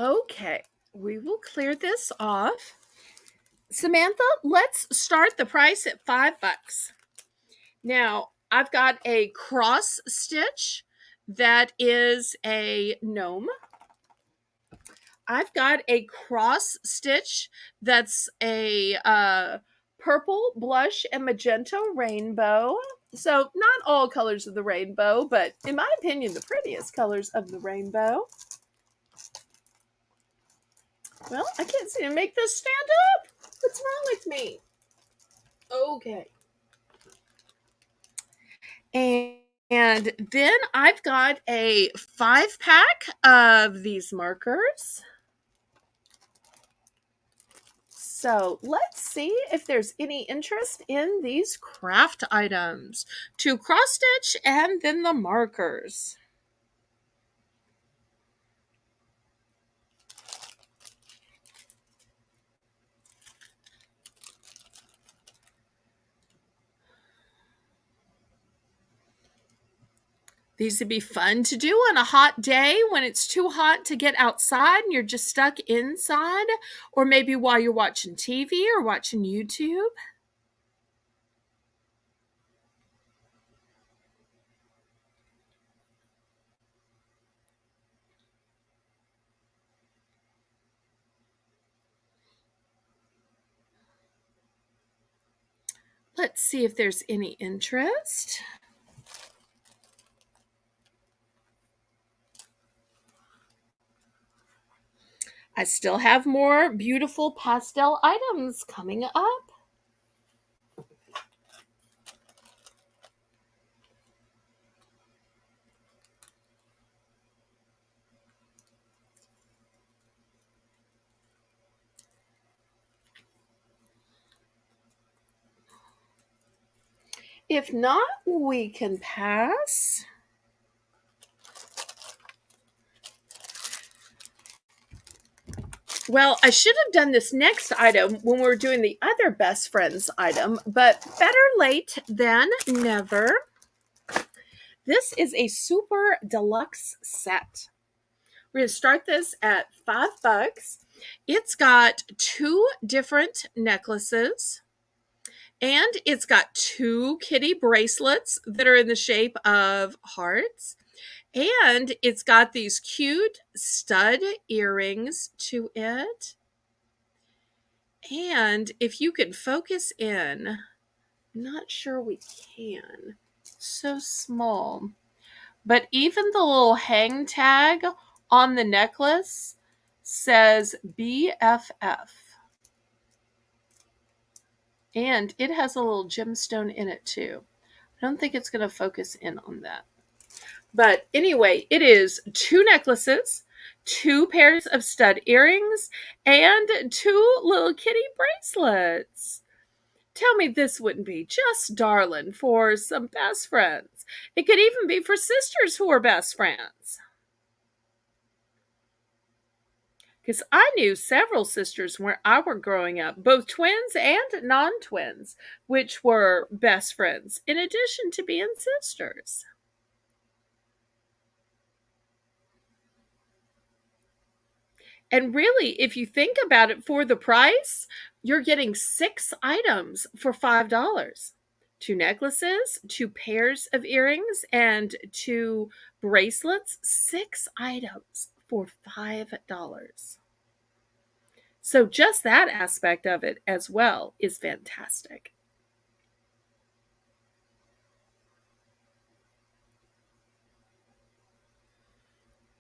Okay, we will clear this off. Samantha, let's start the price at $5. Now, I've got a cross stitch that is a gnome. I've got a cross stitch that's a purple, blush, and magenta rainbow. So, not all colors of the rainbow, but in my opinion, the prettiest colors of the rainbow. Well, I can't seem to make this stand up. What's wrong with me? Okay. And then I've got a 5-pack of these markers. So let's see if there's any interest in these craft items. 2 cross stitch and then the markers. These would be fun to do on a hot day when it's too hot to get outside and you're just stuck inside, or maybe while you're watching TV or watching YouTube. Let's see if there's any interest. I still have more beautiful pastel items coming up. If not, we can pass. Well, I should have done this next item when we were doing the other best friends item, but better late than never. This is a super deluxe set. We're going to start this at $5. It's got 2 different necklaces, and it's got 2 kitty bracelets that are in the shape of hearts. And it's got these cute stud earrings to it. And if you can focus in, I'm not sure we can. So small. But even the little hang tag on the necklace says BFF. And it has a little gemstone in it too. I don't think it's going to focus in on that. But anyway, it is 2 necklaces, 2 pairs of stud earrings, and 2 little kitty bracelets. Tell me this wouldn't be just darling for some best friends. It could even be for sisters who are best friends. Because I knew several sisters where I were growing up, both twins and non twins, which were best friends, in addition to being sisters. And really, if you think about it, for the price, you're getting 6 items for $5. Two necklaces, two pairs of earrings, and two bracelets. 6 items for $5. So just that aspect of it as well is fantastic.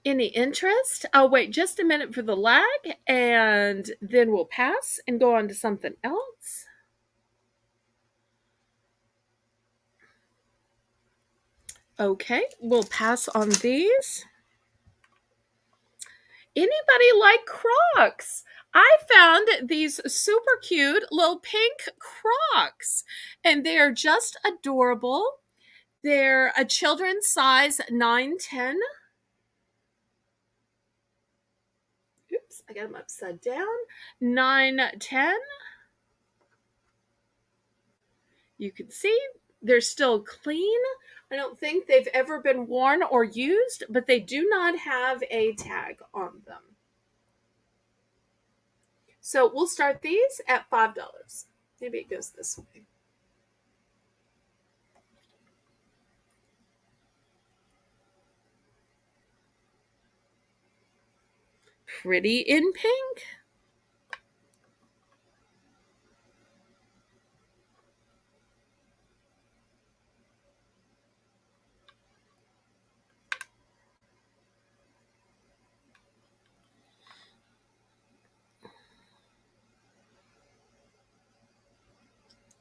Any interest? I'll wait just a minute for the lag and then we'll pass and go on to something else. Okay, we'll pass on these. Anybody like Crocs? I found these super cute little pink Crocs, and they are just adorable. They're a children's size 9-10. Oops, I got them upside down. 9-10. You can see they're still clean. I don't think they've ever been worn or used, but they do not have a tag on them. So we'll start these at $5. Maybe it goes this way. Pretty in pink.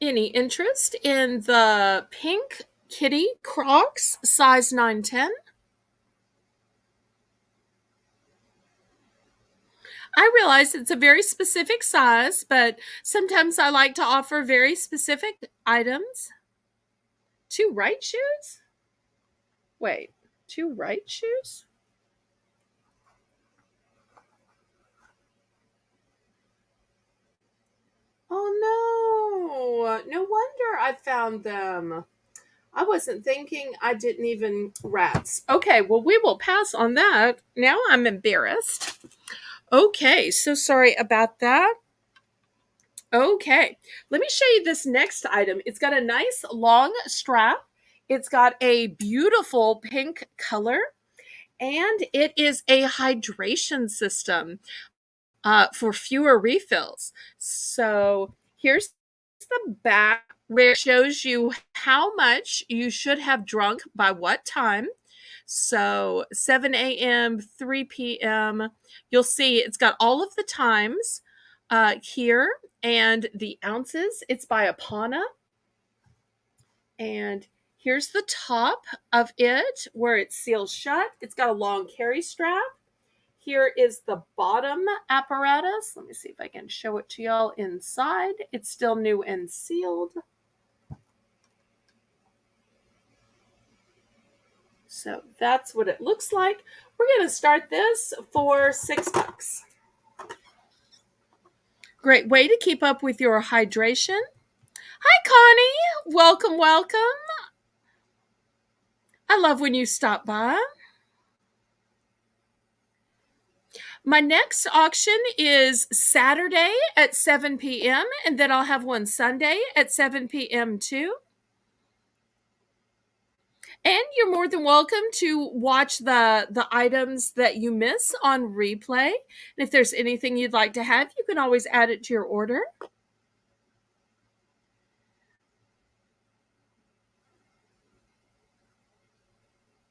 Any interest in the pink kitty Crocs size 9-10? I realize it's a very specific size, but sometimes I like to offer very specific items. Two right shoes? Wait, two right shoes? Oh no, no wonder I found them. I wasn't thinking, I didn't even rats. Okay, well, we will pass on that. Now I'm embarrassed. Okay, so sorry about that. Okay, let me show you this next item. It's got a nice long strap. It's got a beautiful pink color, and it is a hydration system for fewer refills. So here's the back where it shows you how much you should have drunk by what time. So 7 a.m., 3 p.m. You'll see it's got all of the times here and the ounces. It's by Apana. And here's the top of it where it's sealed shut. It's got a long carry strap. Here is the bottom apparatus. Let me see if I can show it to y'all inside. It's still new and sealed. So that's what it looks like. We're going to start this for $6. Great way to keep up with your hydration. Hi, Connie. Welcome, welcome. I love when you stop by. My next auction is Saturday at 7 p.m. and then I'll have one Sunday at 7 p.m. too. And you're more than welcome to watch the items that you miss on replay. And if there's anything you'd like to have, you can always add it to your order.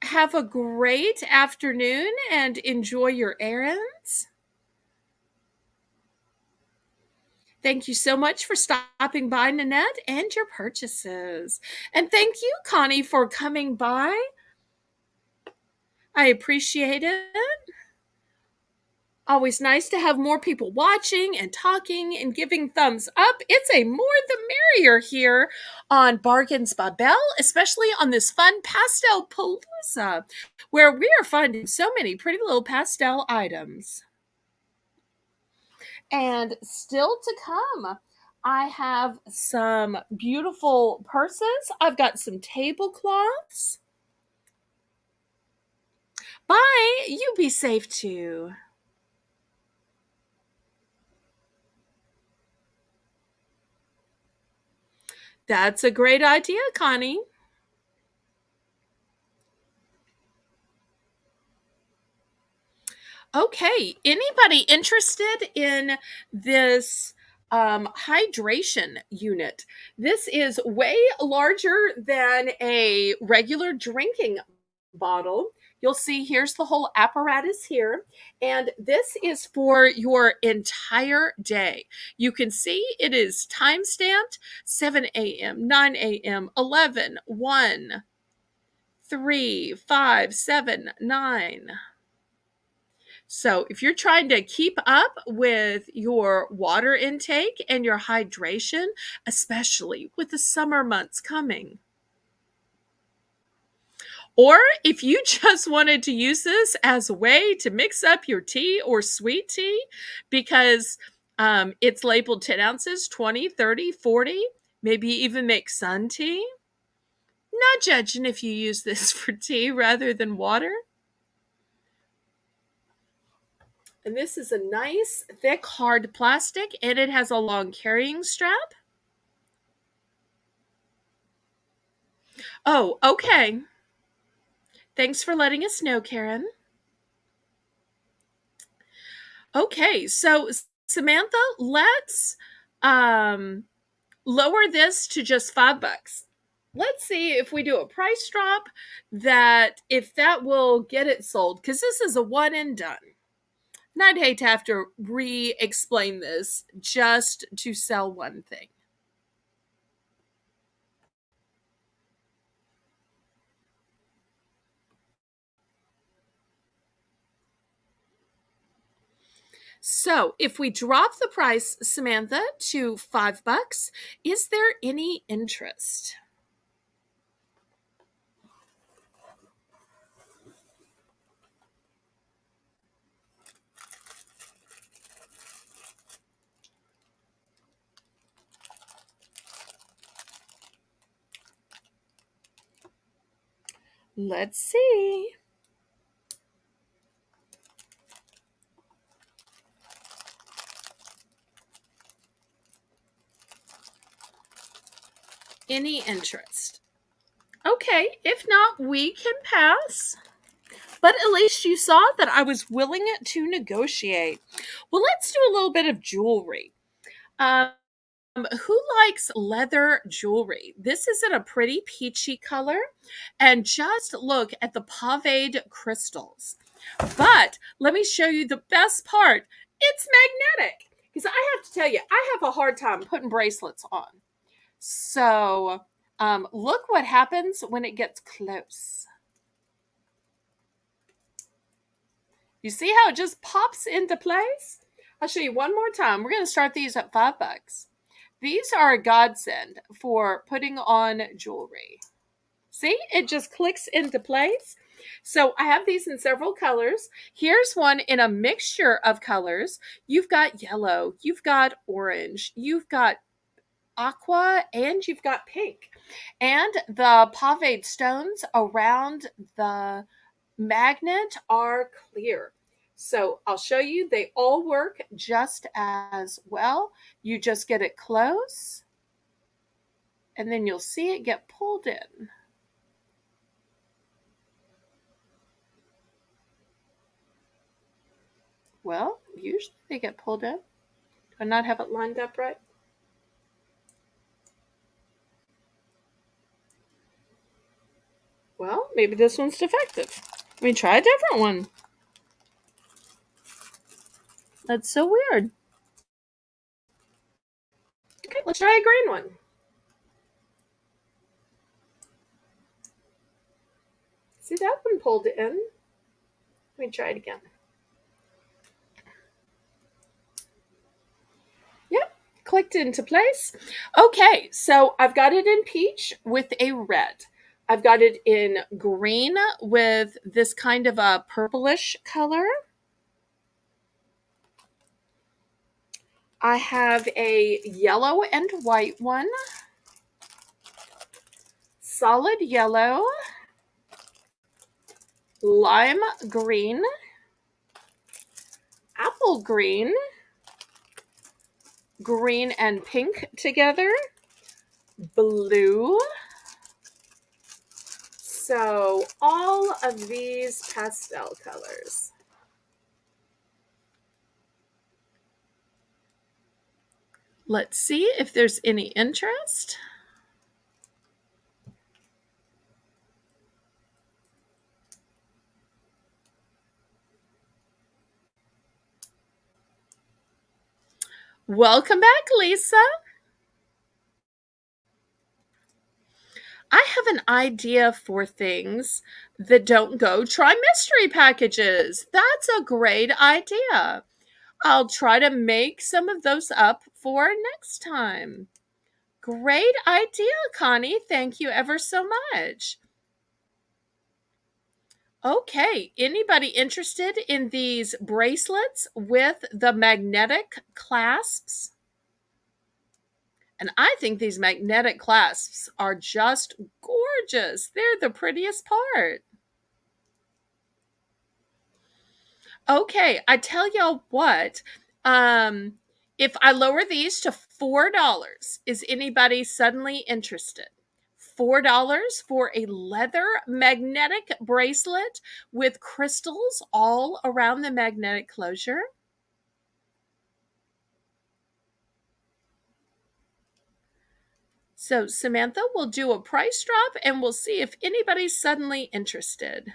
Have a great afternoon and enjoy your errands. Thank you so much for stopping by, Nanette, and your purchases. And thank you, Connie, for coming by. I appreciate it. Always nice to have more people watching and talking and giving thumbs up. It's a more the merrier here on Bargains by Belle, especially on this fun Pastel Palooza, where we are finding so many pretty little pastel items. And still to come, I have some beautiful purses. I've got some tablecloths. Bye. You be safe too. That's a great idea, Connie. Okay, anybody interested in this hydration unit? This is way larger than a regular drinking bottle. You'll see here's the whole apparatus here, and this is for your entire day. You can see it is time stamped 7 a.m., 9 a.m., 11, 1, 3, 5, 7, 9. So, if you're trying to keep up with your water intake and your hydration, especially with the summer months coming, or if you just wanted to use this as a way to mix up your tea or sweet tea because it's labeled 10 ounces, 20, 30, 40, maybe even make sun tea, not judging if you use this for tea rather than water. And this is a nice, thick, hard plastic, and it has a long carrying strap. Oh, okay. Thanks for letting us know, Karen. Okay, so Samantha, let's lower this to just $5. Let's see if we do a price drop if that will get it sold, because this is a one and done. And I'd hate to have to re-explain this just to sell one thing. So if we drop the price, Samantha, to $5, is there any interest? Let's see. Any interest? Okay, if not, we can pass. But at least you saw that I was willing to negotiate. Well, let's do a little bit of jewelry. Who likes leather jewelry? This is in a pretty peachy color. And just look at the paved crystals. But let me show you the best part. It's magnetic. Because I have to tell you, I have a hard time putting bracelets on. So look what happens when it gets close. You see how it just pops into place? I'll show you one more time. We're going to start these at $5. These are a godsend for putting on jewelry. See, it just clicks into place. So I have these in several colors. Here's one in a mixture of colors. You've got yellow, you've got orange, you've got aqua, and you've got pink. And the paved stones around the magnet are clear. So I'll show you, they all work just as well. You just get it close, and then you'll see it get pulled in. Well, usually they get pulled in. Do I not have it lined up right? Well, maybe this one's defective. Let me try a different one. That's so weird. Okay, let's try a green one. See, that one pulled it in. Let me try it again. Yep, clicked into place. Okay, so I've got it in peach with a red. I've got it in green with this kind of a purplish color. I have a yellow and white one, solid yellow, lime green, apple green, green and pink together, blue. So all of these pastel colors. Let's see if there's any interest. Welcome back, Lisa. I have an idea for things that don't go. Try mystery packages. That's a great idea. I'll try to make some of those up for next time. Great idea, Connie. Thank you ever so much. Okay, anybody interested in these bracelets with the magnetic clasps? And I think these magnetic clasps are just gorgeous. They're the prettiest part. Okay, I tell y'all what. Um, if I lower these to $4, is anybody suddenly interested? $4 for a leather magnetic bracelet with crystals all around the magnetic closure. So Samantha will do a price drop and we'll see if anybody's suddenly interested.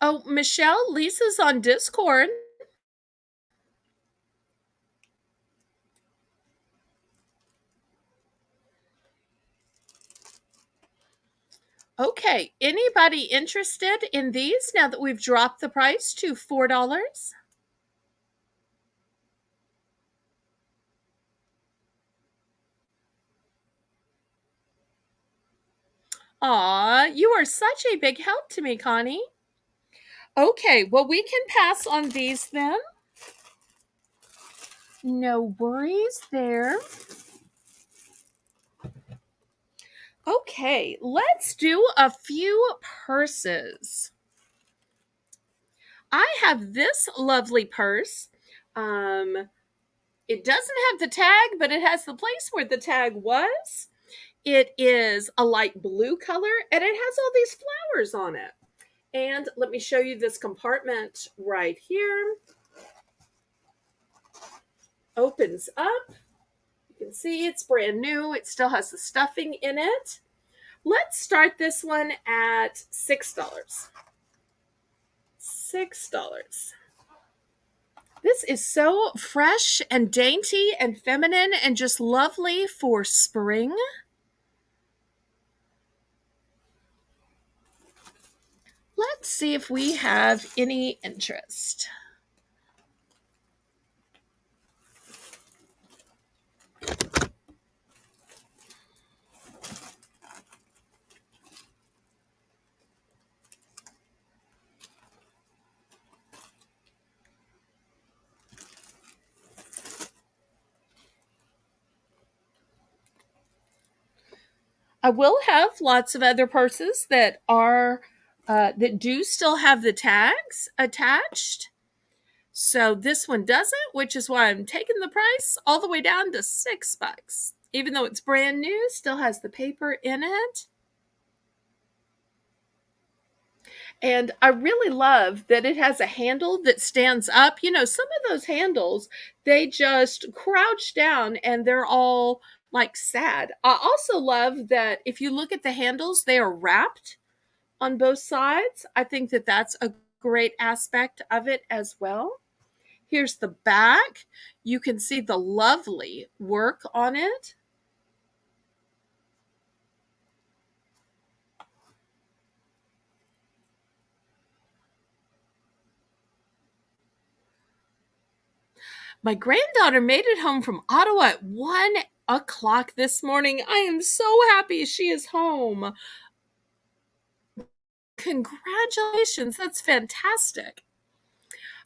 Oh, Michelle, Lisa's on Discord. Okay, anybody interested in these now that we've dropped the price to $4? Aw, you are such a big help to me, Connie. Okay, well, we can pass on these then. No worries there. Okay, let's do a few purses. I have this lovely purse. It doesn't have the tag, but it has the place where the tag was. It is a light blue color and it has all these flowers on it. And let me show you this compartment right here. Opens up. You can see it's brand new. It still has the stuffing in it. Let's start this one at $6. $6. This is so fresh and dainty and feminine and just lovely for spring. Let's see if we have any interest. I will have lots of other purses that are that do still have the tags attached. So this one doesn't, which is why I'm taking the price all the way down to $6. Even though it's brand new, still has the paper in it. And I really love that it has a handle that stands up. You know, some of those handles, they just crouch down and they're all like sad. I also love that if you look at the handles, they are wrapped on both sides. I think that that's a great aspect of it as well. Here's the back. You can see the lovely work on it. My granddaughter made it home from Ottawa at 1 o'clock this morning. I am so happy she is home. Congratulations. That's fantastic.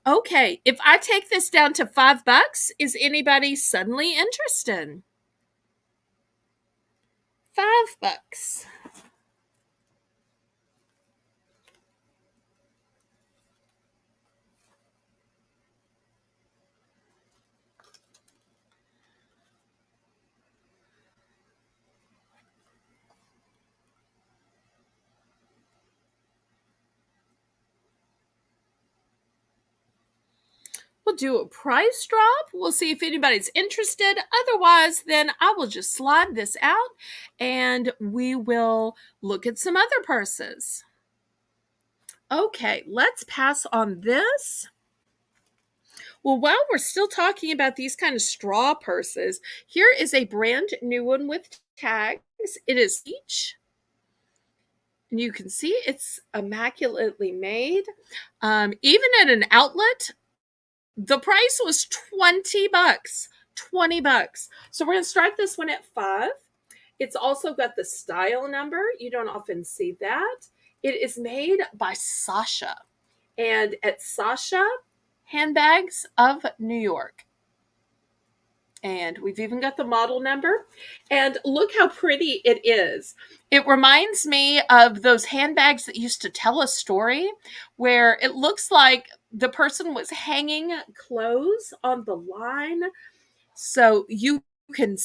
Okay, if I take this down to $5, is anybody suddenly interested? $5. We'll do a price drop. We'll see if anybody's interested. Otherwise, then I will just slide this out and we will look at some other purses. Okay, let's pass on this. Well, while we're still talking about these kind of straw purses, here is a brand new one with tags. It is peach. And you can see it's immaculately made. Even at an outlet, the price was $20. $20. So we're going to start this one at 5. It's also got the style number. You don't often see that. It is made by Sasha. And at Sasha Handbags of New York. And we've even got the model number. And look how pretty it is. It reminds me of those handbags that used to tell a story, where it looks like the person was hanging clothes on the line. So you can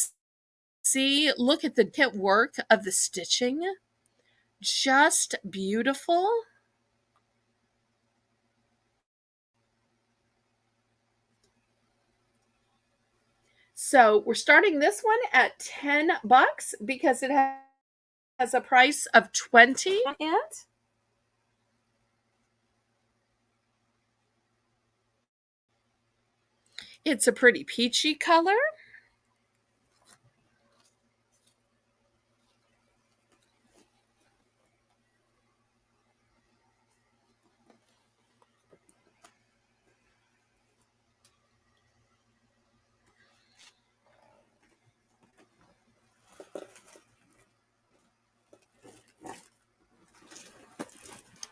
see, look at the kit work of the stitching. Just beautiful. So we're starting this one at $10 because it has a price of $20 on it. It's a pretty peachy color.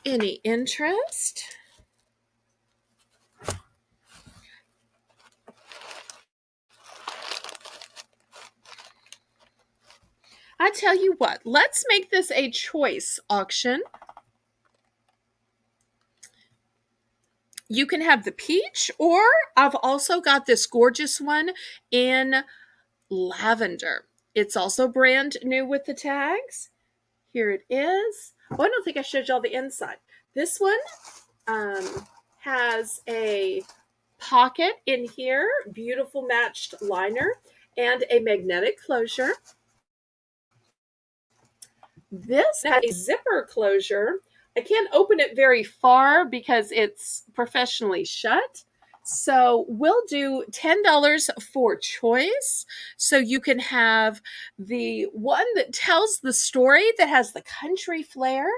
Any interest? I tell you what, let's make this a choice auction. You can have the peach, or I've also got this gorgeous one in lavender. It's also brand new with the tags. Here it is. Oh, I don't think I showed y'all the inside. This one has a pocket in here, beautiful matched liner, and a magnetic closure. This has a zipper closure. I can't open it very far because it's professionally shut. So we'll do $10 for choice. So you can have the one that tells the story, that has the country flair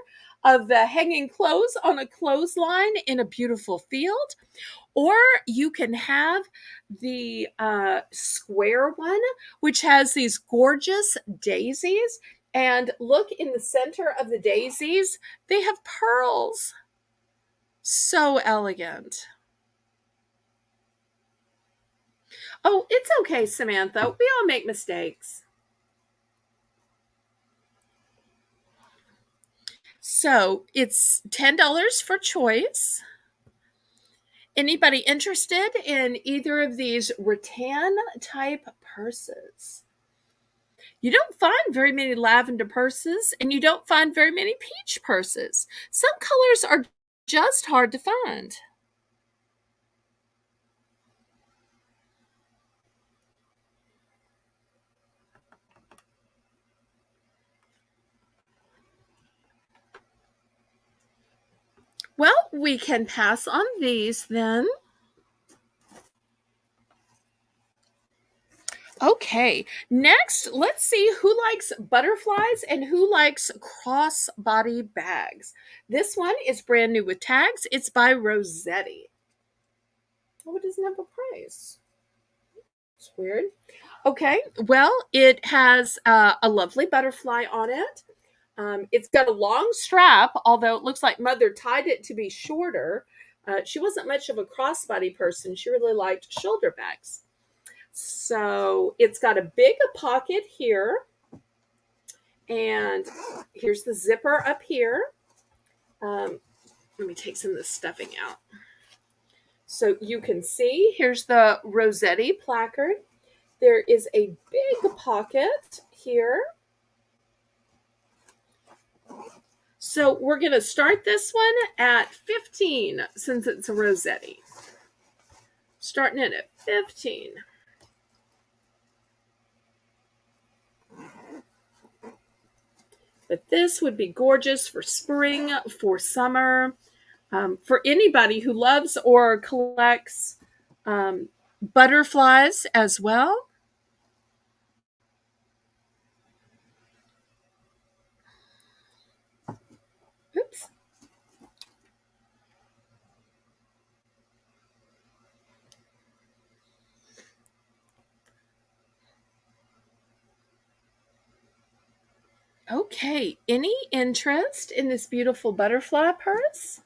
of the hanging clothes on a clothesline in a beautiful field. Or you can have the square one, which has these gorgeous daisies. And look in the center of the daisies, they have pearls. So elegant. Oh, it's okay, Samantha. We all make mistakes. So it's $10 for choice. Anybody interested in either of these rattan type purses? You don't find very many lavender purses, and you don't find very many peach purses. Some colors are just hard to find. Well, we can pass on these then. Okay, next, let's see who likes butterflies and who likes crossbody bags. This one is brand new with tags. It's by Rossetti. Oh, it doesn't have a price. That's weird. Okay, well, it has a lovely butterfly on it. It's got a long strap, although it looks like Mother tied it to be shorter. She wasn't much of a crossbody person. She really liked shoulder bags. So it's got a big pocket here. And here's the zipper up here. Let me take some of this stuffing out. So you can see, here's the Rossetti placard. There is a big pocket here. So we're going to start this one at 15 since it's a Rossetti. Starting it at 15. But this would be gorgeous for spring, for summer, for anybody who loves or collects butterflies as well. Oops. Okay, any interest in this beautiful butterfly purse?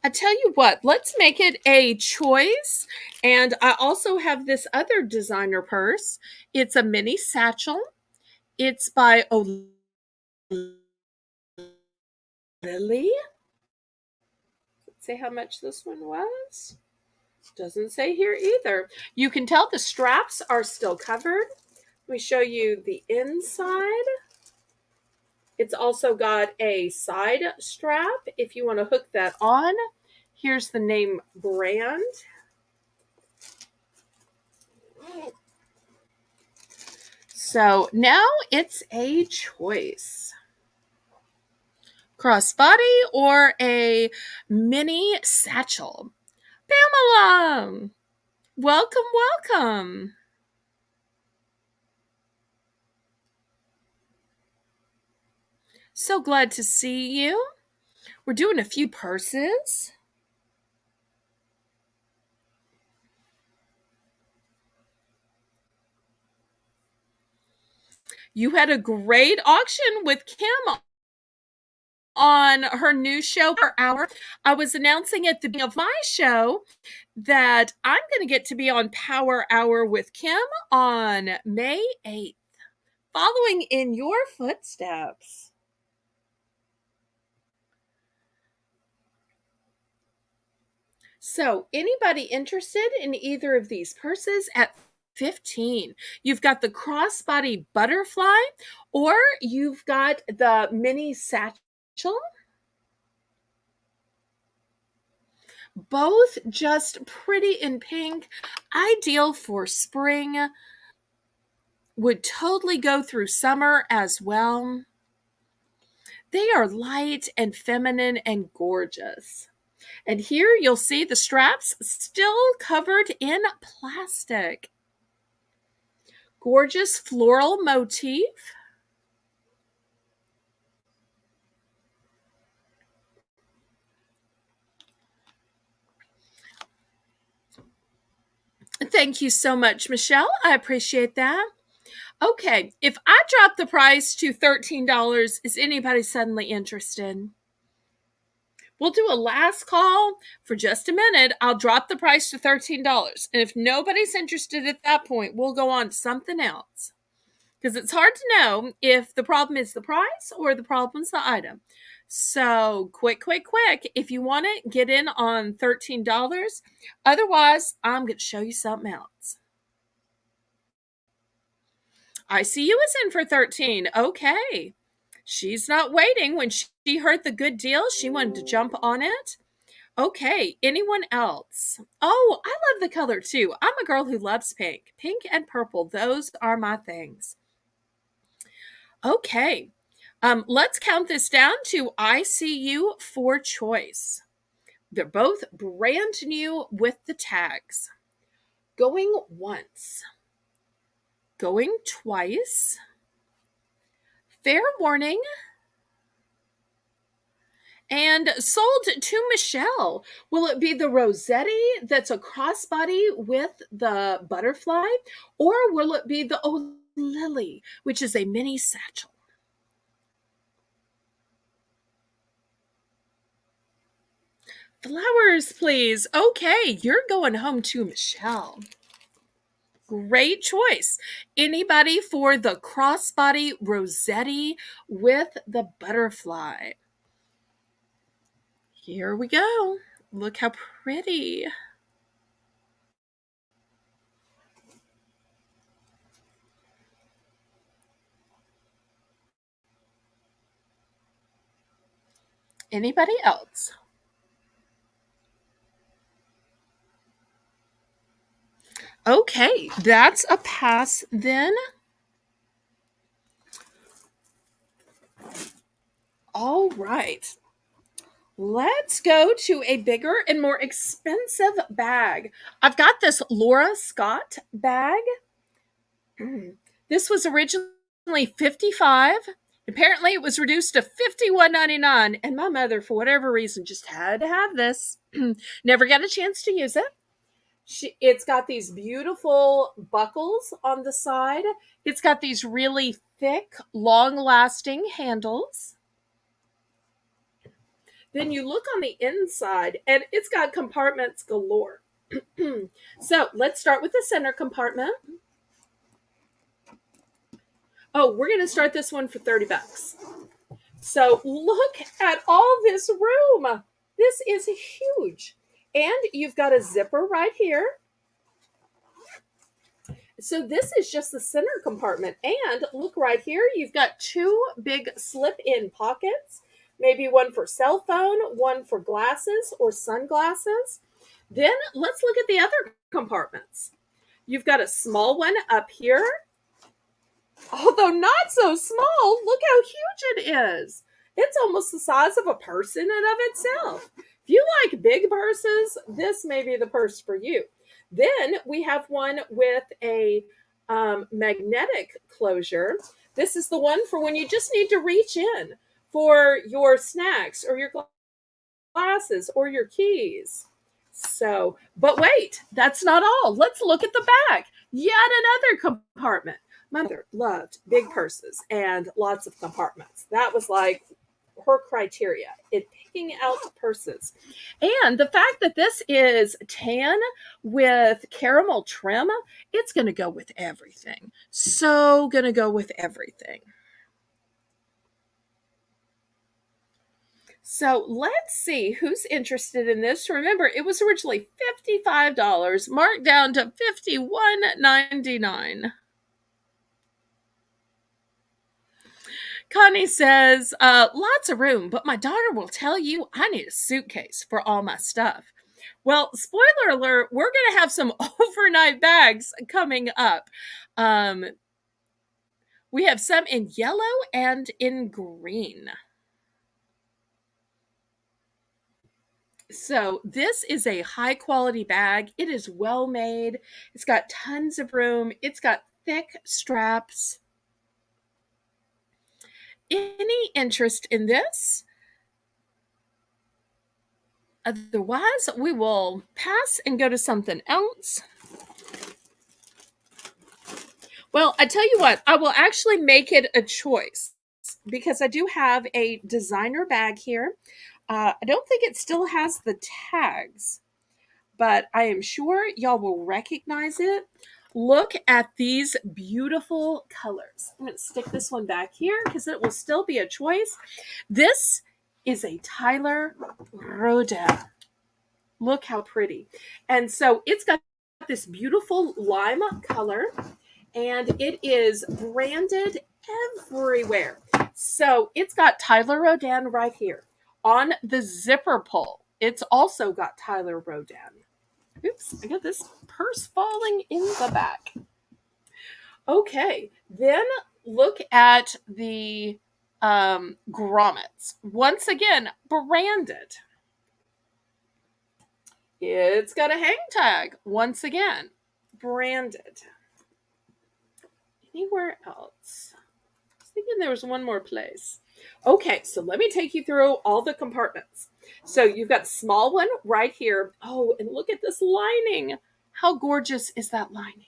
I tell you what, let's make it a choice. And I also have this other designer purse. It's a mini satchel. It's by Lily. Let's see how much this one was. Doesn't say here either. You can tell the straps are still covered. Let me show you the inside. It's also got a side strap if you want to hook that on. Here's the name brand. So now it's a choice. Crossbody or a mini satchel. Pamela! Welcome, welcome. So glad to see you. We're doing a few purses. You had a great auction with Kim on her new show per hour. I was announcing at the beginning of my show that I'm going to get to be on Power Hour with Kim on May 8th, following in your footsteps. So, anybody interested in either of these purses at 15? You've got the crossbody butterfly or you've got the mini satchel. Both just pretty in pink, ideal for spring, would totally go through summer as well. They are light and feminine and gorgeous. And here you'll see the straps still covered in plastic. Gorgeous floral motif. Thank you so much, Michelle. I appreciate that. Okay, if I drop the price to $13, is anybody suddenly interested? We'll do a last call for just a minute. I'll drop the price to $13. And if nobody's interested at that point, we'll go on to something else. Because it's hard to know if the problem is the price or the problem's the item. So quick. If you want it, get in on $13. Otherwise, I'm going to show you something else. ICU is in for 13. Okay. She's not waiting. When she heard the good deal, she wanted to jump on it. Okay, anyone else? Oh, I love the color too. I'm a girl who loves pink. Pink and purple, those are my things. Okay, let's count this down to ICU for choice. They're both brand new with the tags. Going once. Going twice. Fair warning. and sold to Michelle. Will it be the Rossetti that's a crossbody with the butterfly, or will it be the Oh Lily, which is a mini satchel? Flowers, please. Okay, you're going home to Michelle. Great choice. Anybody for the crossbody Rossetti with the butterfly? Here we go. Look how pretty. Anybody else? Okay, that's a pass then. All right. Let's go to a bigger and more expensive bag. I've got this Laura Scott bag. This was originally 55. Apparently it was reduced to 51.99, and my mother for whatever reason just had to have this. Never got a chance to use it. It's got these beautiful buckles on the side. It's got these really thick, long-lasting handles. Then you look on the inside, and it's got compartments galore. So let's start with the center compartment. Oh, we're going to start this one for 30 bucks. So look at all this room. This is huge. And you've got a zipper right here. So this is just the center compartment. And look right here, you've got two big slip-in pockets. Maybe one for cell phone, one for glasses or sunglasses. Then let's look at the other compartments. You've got a small one up here. Although not so small, look how huge it is. It's almost the size of a purse in and of itself. If you like big purses, this may be the purse for you. Then we have one with a magnetic closure. This is the one for when you just need to reach in for your snacks or your glasses or your keys. So, but wait, that's not all. Let's look at the back. Yet another compartment. My mother loved big purses and lots of compartments. That was like her criteria in picking out purses. And the fact that this is tan with caramel trim, it's going to go with everything. So going to go with everything. So let's see who's interested in this. Remember, it was originally $55, marked down to $51.99. Connie says, lots of room, but my daughter will tell you I need a suitcase for all my stuff. Well, spoiler alert, we're going to have some overnight bags coming up. We have some in yellow and in green. So this is a high quality bag. It is well made. It's got tons of room. It's got thick straps. Any interest in this? Otherwise, we will pass and go to something else. Well, I tell you what, I will actually make it a choice because I do have a designer bag here. I don't think it still has the tags, but I am sure y'all will recognize it. Look at these beautiful colors. I'm going to stick this one back here because it will still be a choice. This is a Tyler Rodin. Look how pretty. And so it's got this beautiful lime color, and it is branded everywhere. So it's got Tyler Rodin right here on the zipper pull. It's also got Tyler Rodin. Oops, I got this purse falling in the back. Okay, then look at the grommets. Once again, branded. It's got a hang tag. Once again, branded. Anywhere else? I was thinking there was one more place. Okay, so let me take you through all the compartments. So you've got small one right here. Oh, and look at this lining. How gorgeous is that lining?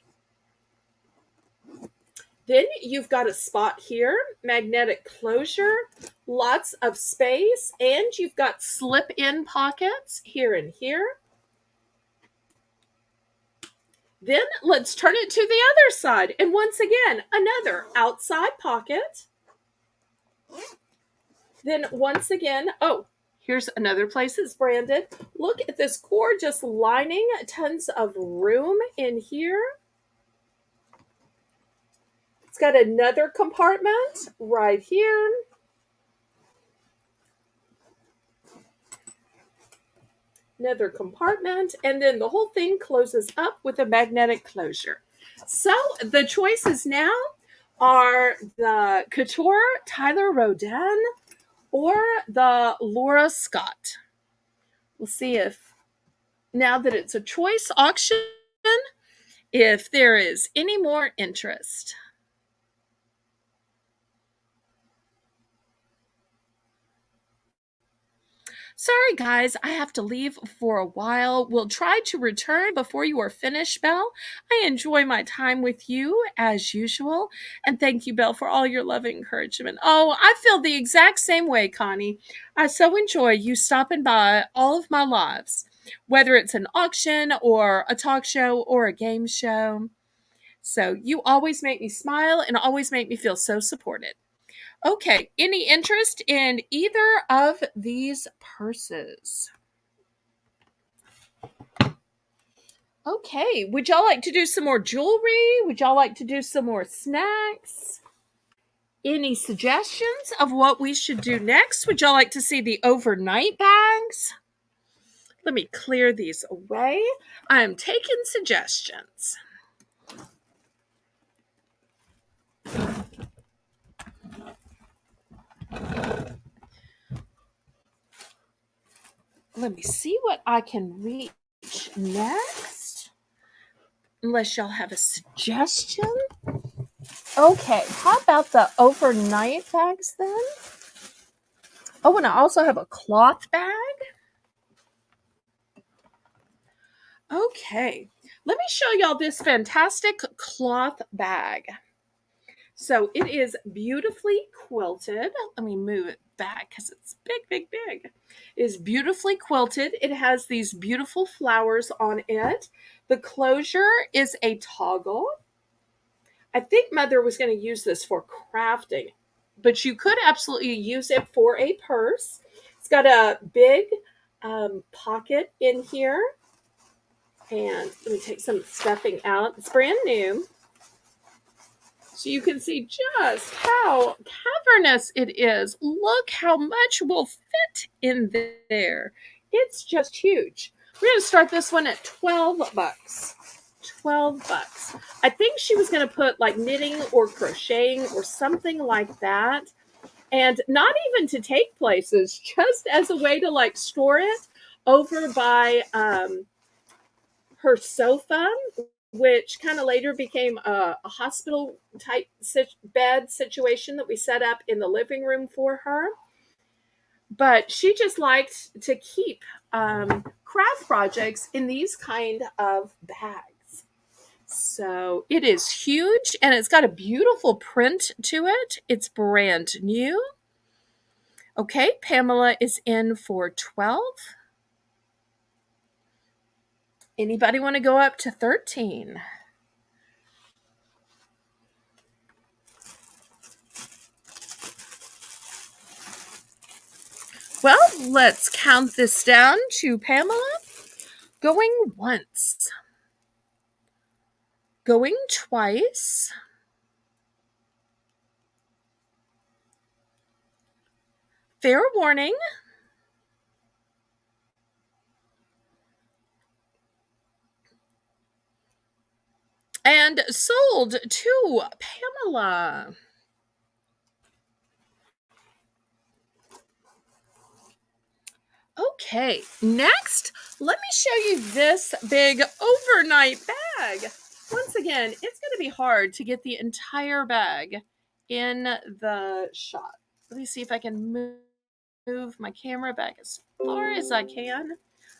Then you've got a spot here, magnetic closure, lots of space, and you've got slip-in pockets here and here. Then let's turn it to the other side. And once again, another outside pocket. Then once again, oh, here's another place that's branded. Look at this gorgeous lining, tons of room in here. It's got another compartment right here. Another compartment, and then the whole thing closes up with a magnetic closure. So the choices now are the Couture Tyler Rodin or the Laura Scott. We'll see if, now that it's a choice auction, if there is any more interest. Sorry, guys, I have to leave for a while. We'll try to return before you are finished, Belle. I enjoy my time with you as usual. And thank you, Belle, for all your love and encouragement. Oh, I feel the exact same way, Connie. I so enjoy you stopping by all of my lives, whether it's an auction or a talk show or a game show. So you always make me smile and always make me feel so supported. Okay, any interest in either of these purses? Okay, would y'all like to do some more jewelry? Would y'all like to do some more snacks? Any suggestions of what we should do next? Would y'all like to see the overnight bags? Let me clear these away. I'm taking suggestions. Let me see what I can reach next. Unless y'all have a suggestion. Okay, how about the overnight bags then? Oh, and I also have a cloth bag. Okay, let me show y'all this fantastic cloth bag. So it is beautifully quilted. Let me move it back because it's big, big, big. It is beautifully quilted. It has these beautiful flowers on it. The closure is a toggle. I think Mother was going to use this for crafting, but you could absolutely use it for a purse. It's got a big pocket in here. And let me take some stuffing out. It's brand new. So you can see just how cavernous it is. Look how much will fit in there. It's just huge. We're going to start this one at 12 bucks. 12 bucks. I think she was going to put like knitting or crocheting or something like that. And not even to take places, just as a way to like store it over by her sofa, which kind of later became a hospital type bed situation that we set up in the living room for her. But she just liked to keep craft projects in these kind of bags. So it is huge and it's got a beautiful print to it. It's brand new. Okay, Pamela is in for 12. Anybody want to go up to 13? Well, let's count this down to Pamela. Going once. Going twice. Fair warning. And sold to Pamela. Okay, next, let me show you this big overnight bag. Once again, it's going to be hard to get the entire bag in the shot. Let me see if I can move my camera back as far as I can.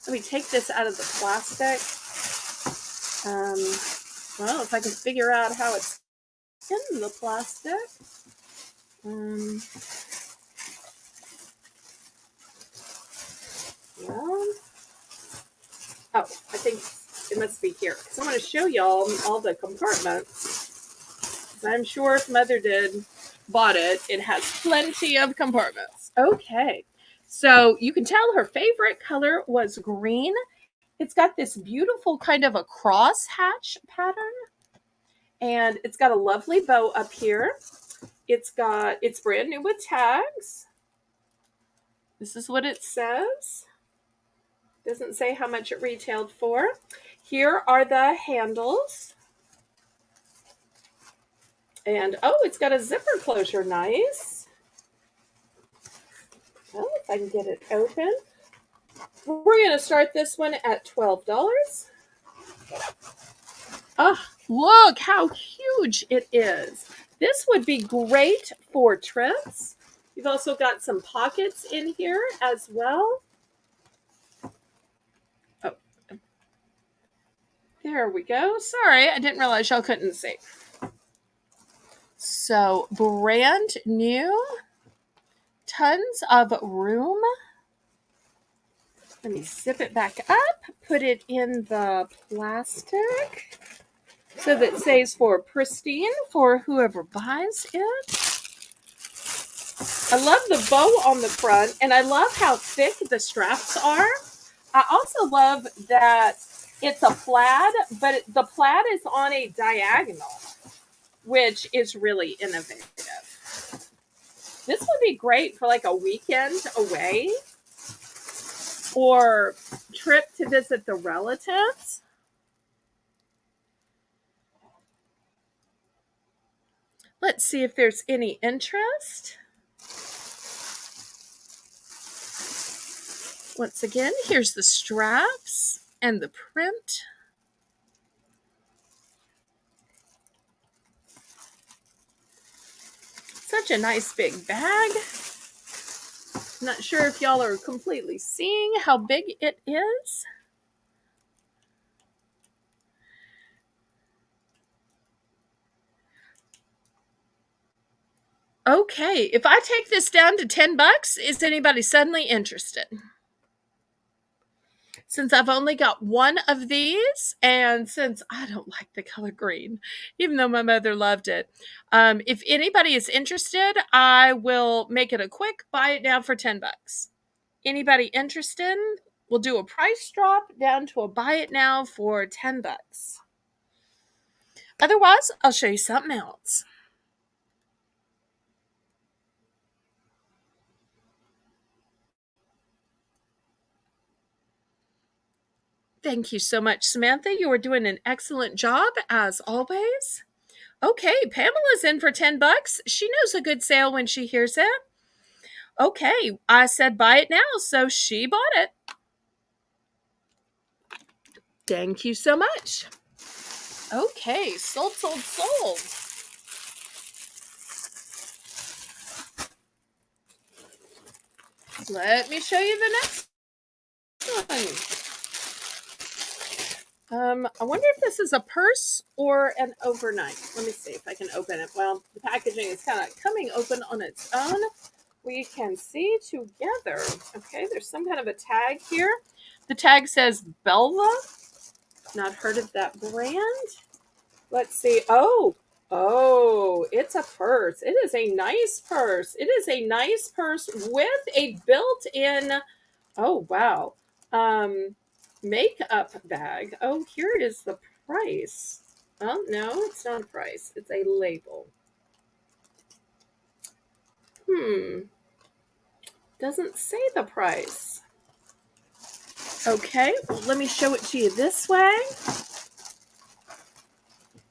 Let me take this out of the plastic. Well, if I can figure out how it's in the plastic. Well, oh, I think it must be here. So I'm going to show y'all all the compartments. I'm sure if Mother bought it, it has plenty of compartments. Okay, so you can tell her favorite color was green. It's got this beautiful kind of a crosshatch pattern, and it's got a lovely bow up here. It's brand new with tags. This is what it says. Doesn't say how much it retailed for. Here are the handles. And oh, it's got a zipper closure. Nice. Well, if I can get it open. We're going to start this one at $12. Ah, look how huge it is. This would be great for trips. You've also got some pockets in here as well. Oh, there we go. Sorry, I didn't realize y'all couldn't see. So, brand new. Tons of room. Let me zip it back up. Put it in the plastic so that it stays for pristine for whoever buys it. I love the bow on the front, and I love how thick the straps are. I also love that it's a plaid, but the plaid is on a diagonal, which is really innovative. This would be great for like a weekend away or trip to visit the relatives. Let's see if there's any interest. Once again, here's the straps and the print. Such a nice big bag. Not sure if y'all are completely seeing how big it is. Okay, if I take this down to $10, is anybody suddenly interested? Since I've only got one of these, and since I don't like the color green, even though my mother loved it, if anybody is interested, I will make it a quick buy it now for $10. Anybody interested? We'll do a price drop down to a buy it now for $10. Otherwise, I'll show you something else. Thank you so much, Samantha. You are doing an excellent job, as always. Okay, Pamela's in for $10. She knows a good sale when she hears it. Okay, I said buy it now, so she bought it. Thank you so much. Okay, sold. Let me show you the next one. I wonder if this is a purse or an overnight. Let me see if I can open it. Well, the packaging is kind of coming open on its own. We can see together. Okay, there's some kind of a tag here. The tag says Belva. Not heard of that brand. Let's see. Oh, it's a purse. It is a nice purse. It is a nice purse with a built-in, oh, wow, makeup bag. Oh, here is the price. Oh, no, it's not a price. It's a label. Doesn't say the price. Okay, well, let me show it to you this way.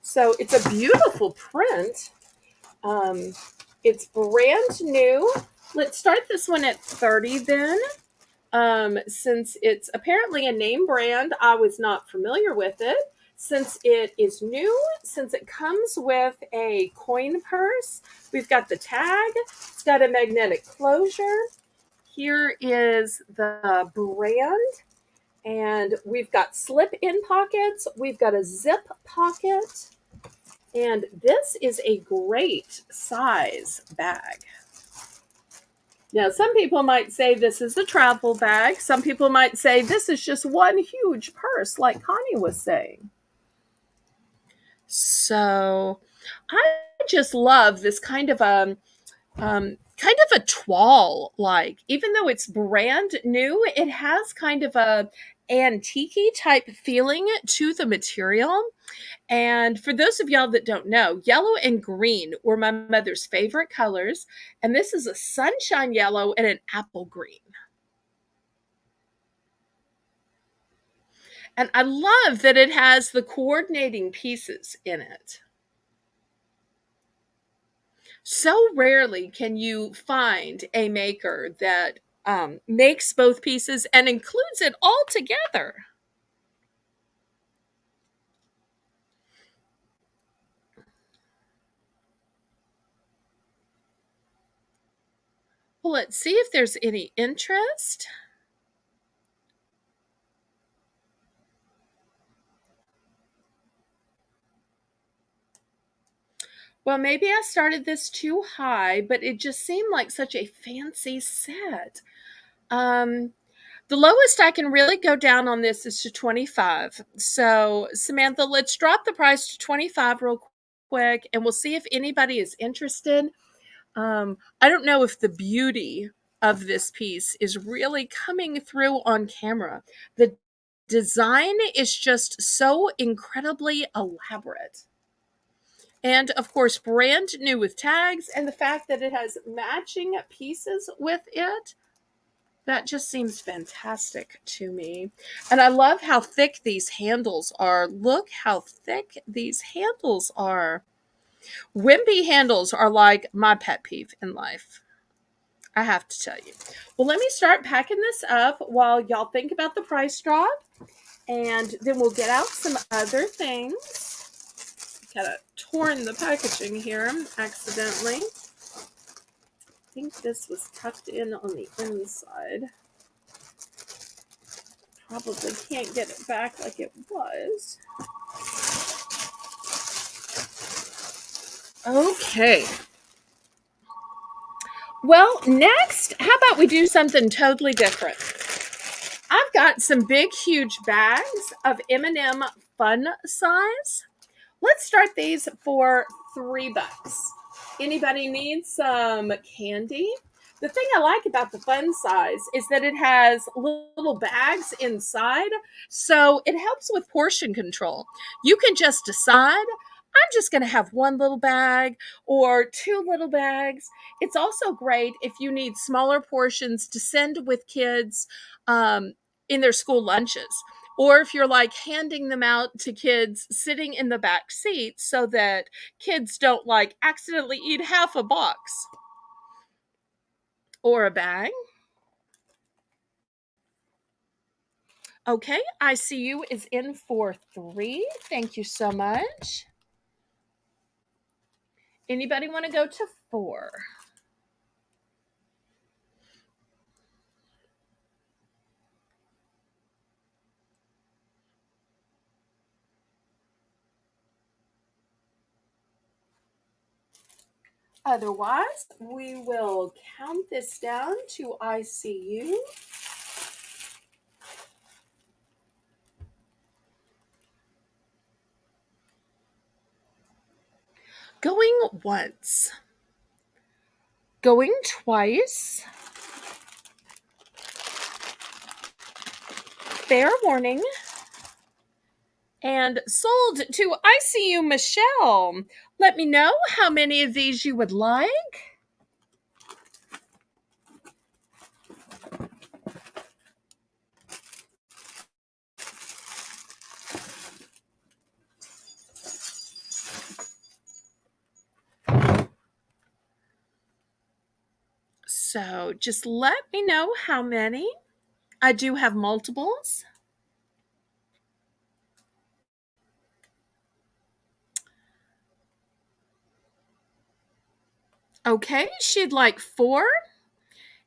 So it's a beautiful print. It's brand new. Let's start this one at $30 then. Since it's apparently a name brand, I was not familiar with it. since it is new, since it comes with a coin purse, we've got the tag, it's got a magnetic closure. Here is the brand, and we've got slip-in pockets, we've got a zip pocket, and this is a great size bag. Now, some people might say this is a travel bag. Some people might say this is just one huge purse, like Connie was saying. So, I just love this kind of a toile like. Even though it's brand new, it has kind of a antique type feeling to the material. And for those of y'all that don't know, yellow and green were my mother's favorite colors. And this is a sunshine yellow and an apple green. And I love that it has the coordinating pieces in it. So rarely can you find a maker that makes both pieces and includes it all together. Well, let's see if there's any interest. Well, maybe I started this too high, but it just seemed like such a fancy set. Um, the lowest I can really go down on this is to 25. So, Samantha, let's drop the price to 25 real quick, and we'll see if anybody is interested. I don't know if the beauty of this piece is really coming through on camera. The design is just so incredibly elaborate. And of course, brand new with tags, and the fact that it has matching pieces with it, that just seems fantastic to me. And I love how thick these handles are. Look how thick these handles are. Wimpy handles are like my pet peeve in life, I have to tell you. Well, let me start packing this up while y'all think about the price drop, and then we'll get out some other things. Kind of torn the packaging here accidentally. I think this was tucked in on the inside. Probably can't get it back like it was. Okay. Well, next, how about we do something totally different? I've got some big, huge bags of M&M Fun Size. Let's start these for $3. Anybody need some candy? The thing I like about the Fun Size is that it has little bags inside, so it helps with portion control. You can just decide, I'm just going to have one little bag or two little bags. It's also great if you need smaller portions to send with kids in their school lunches, or if you're like handing them out to kids sitting in the back seat so that kids don't like accidentally eat half a box or a bag. Okay, ICU is in for 3. Thank you so much. Anybody want to go to 4? Otherwise, we will count this down to ICU. Going once. Going twice. Fair warning. And sold to ICU Michelle. Let me know how many of these you would like. So just let me know how many. I do have multiples. Okay, she'd like 4.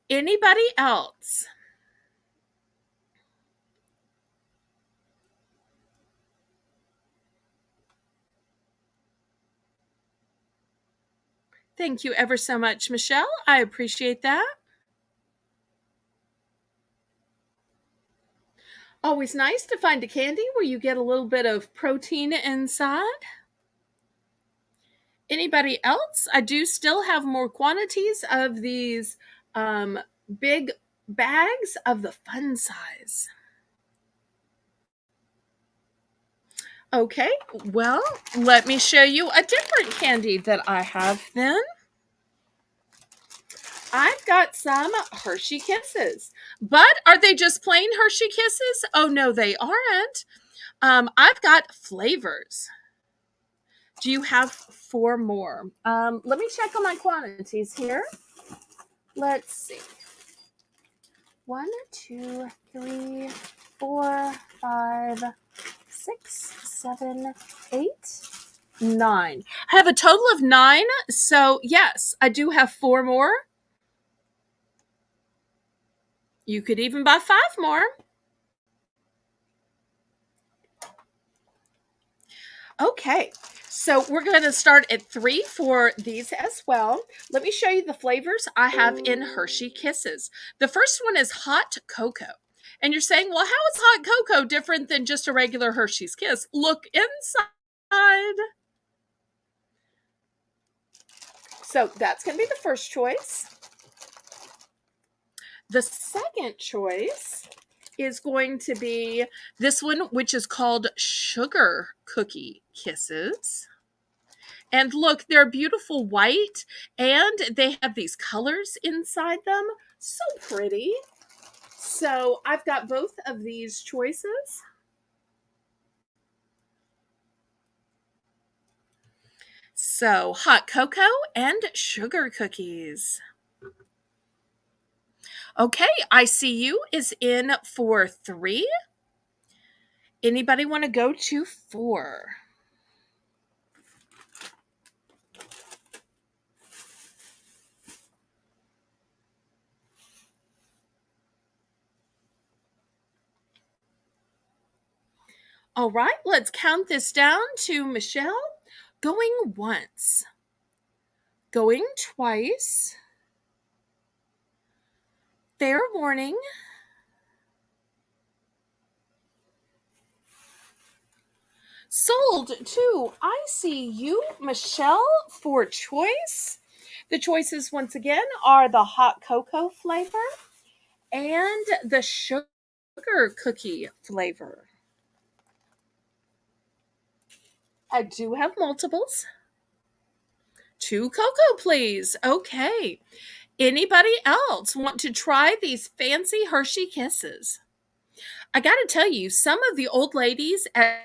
Anybody else? Thank you ever so much, Michelle. I appreciate that. Always nice to find a candy where you get a little bit of protein inside. Anybody else? I do still have more quantities of these big bags of the fun size. Okay, well, let me show you a different candy that I have then. I've got some Hershey Kisses. But are they just plain Hershey Kisses? Oh, no, they aren't. I've got flavors. Do you have 4 more? Let me check on my quantities here. Let's see. 1, 2, 3, 4, 5, 6, 7, 8, 9. I have a total of 9. So, yes, I do have 4 more. You could even buy 5 more. Okay, so we're going to start at 3 for these as well. Let me show you the flavors I have in Hershey Kisses. The first one is hot cocoa. And you're saying, well, how is hot cocoa different than just a regular Hershey's Kiss? Look inside. So that's going to be the first choice. The second choice is going to be this one, which is called Sugar Cookie Kisses. And look, they're beautiful white, and they have these colors inside them. So pretty. So I've got both of these choices. So hot cocoa and sugar cookies. Okay, I see you is in for 3. Anybody want to go to 4? All right, let's count this down to Michelle. Going once. Going twice. Fair warning. Sold to I see you, Michelle, for choice. The choices, once again, are the hot cocoa flavor and the sugar cookie flavor. I do have multiples. 2 cocoa, please. Okay. Anybody else want to try these fancy Hershey Kisses? I got to tell you, some of the old ladies at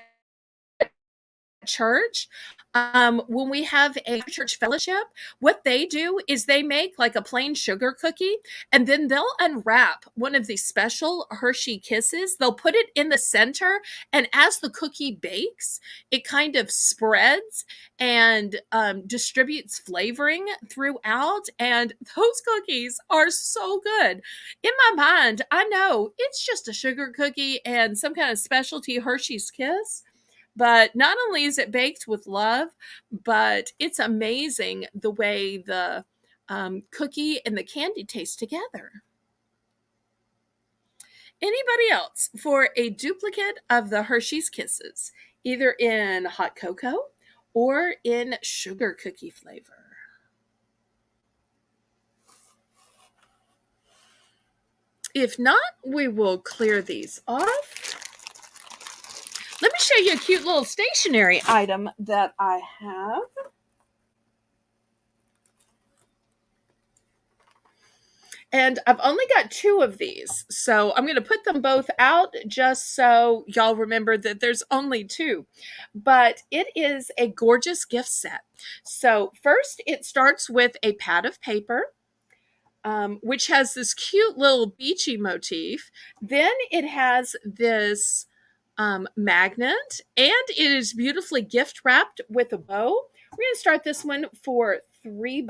church, when we have a church fellowship, what they do is they make like a plain sugar cookie, and then they'll unwrap one of these special Hershey Kisses. They'll put it in the center, and as the cookie bakes, it kind of spreads and distributes flavoring throughout. And those cookies are so good. In my mind, I know it's just a sugar cookie and some kind of specialty Hershey's Kiss. But not only is it baked with love, but it's amazing the way the cookie and the candy taste together. Anybody else for a duplicate of the Hershey's Kisses, either in hot cocoa or in sugar cookie flavor? If not, we will clear these off. Let me show you a cute little stationery item that I have. And I've only got 2 of these, so I'm going to put them both out just so y'all remember that there's only 2. But it is a gorgeous gift set. So first, it starts with a pad of paper, which has this cute little beachy motif. Then it has this magnet, and it is beautifully gift wrapped with a bow. We're going to start this one for $3.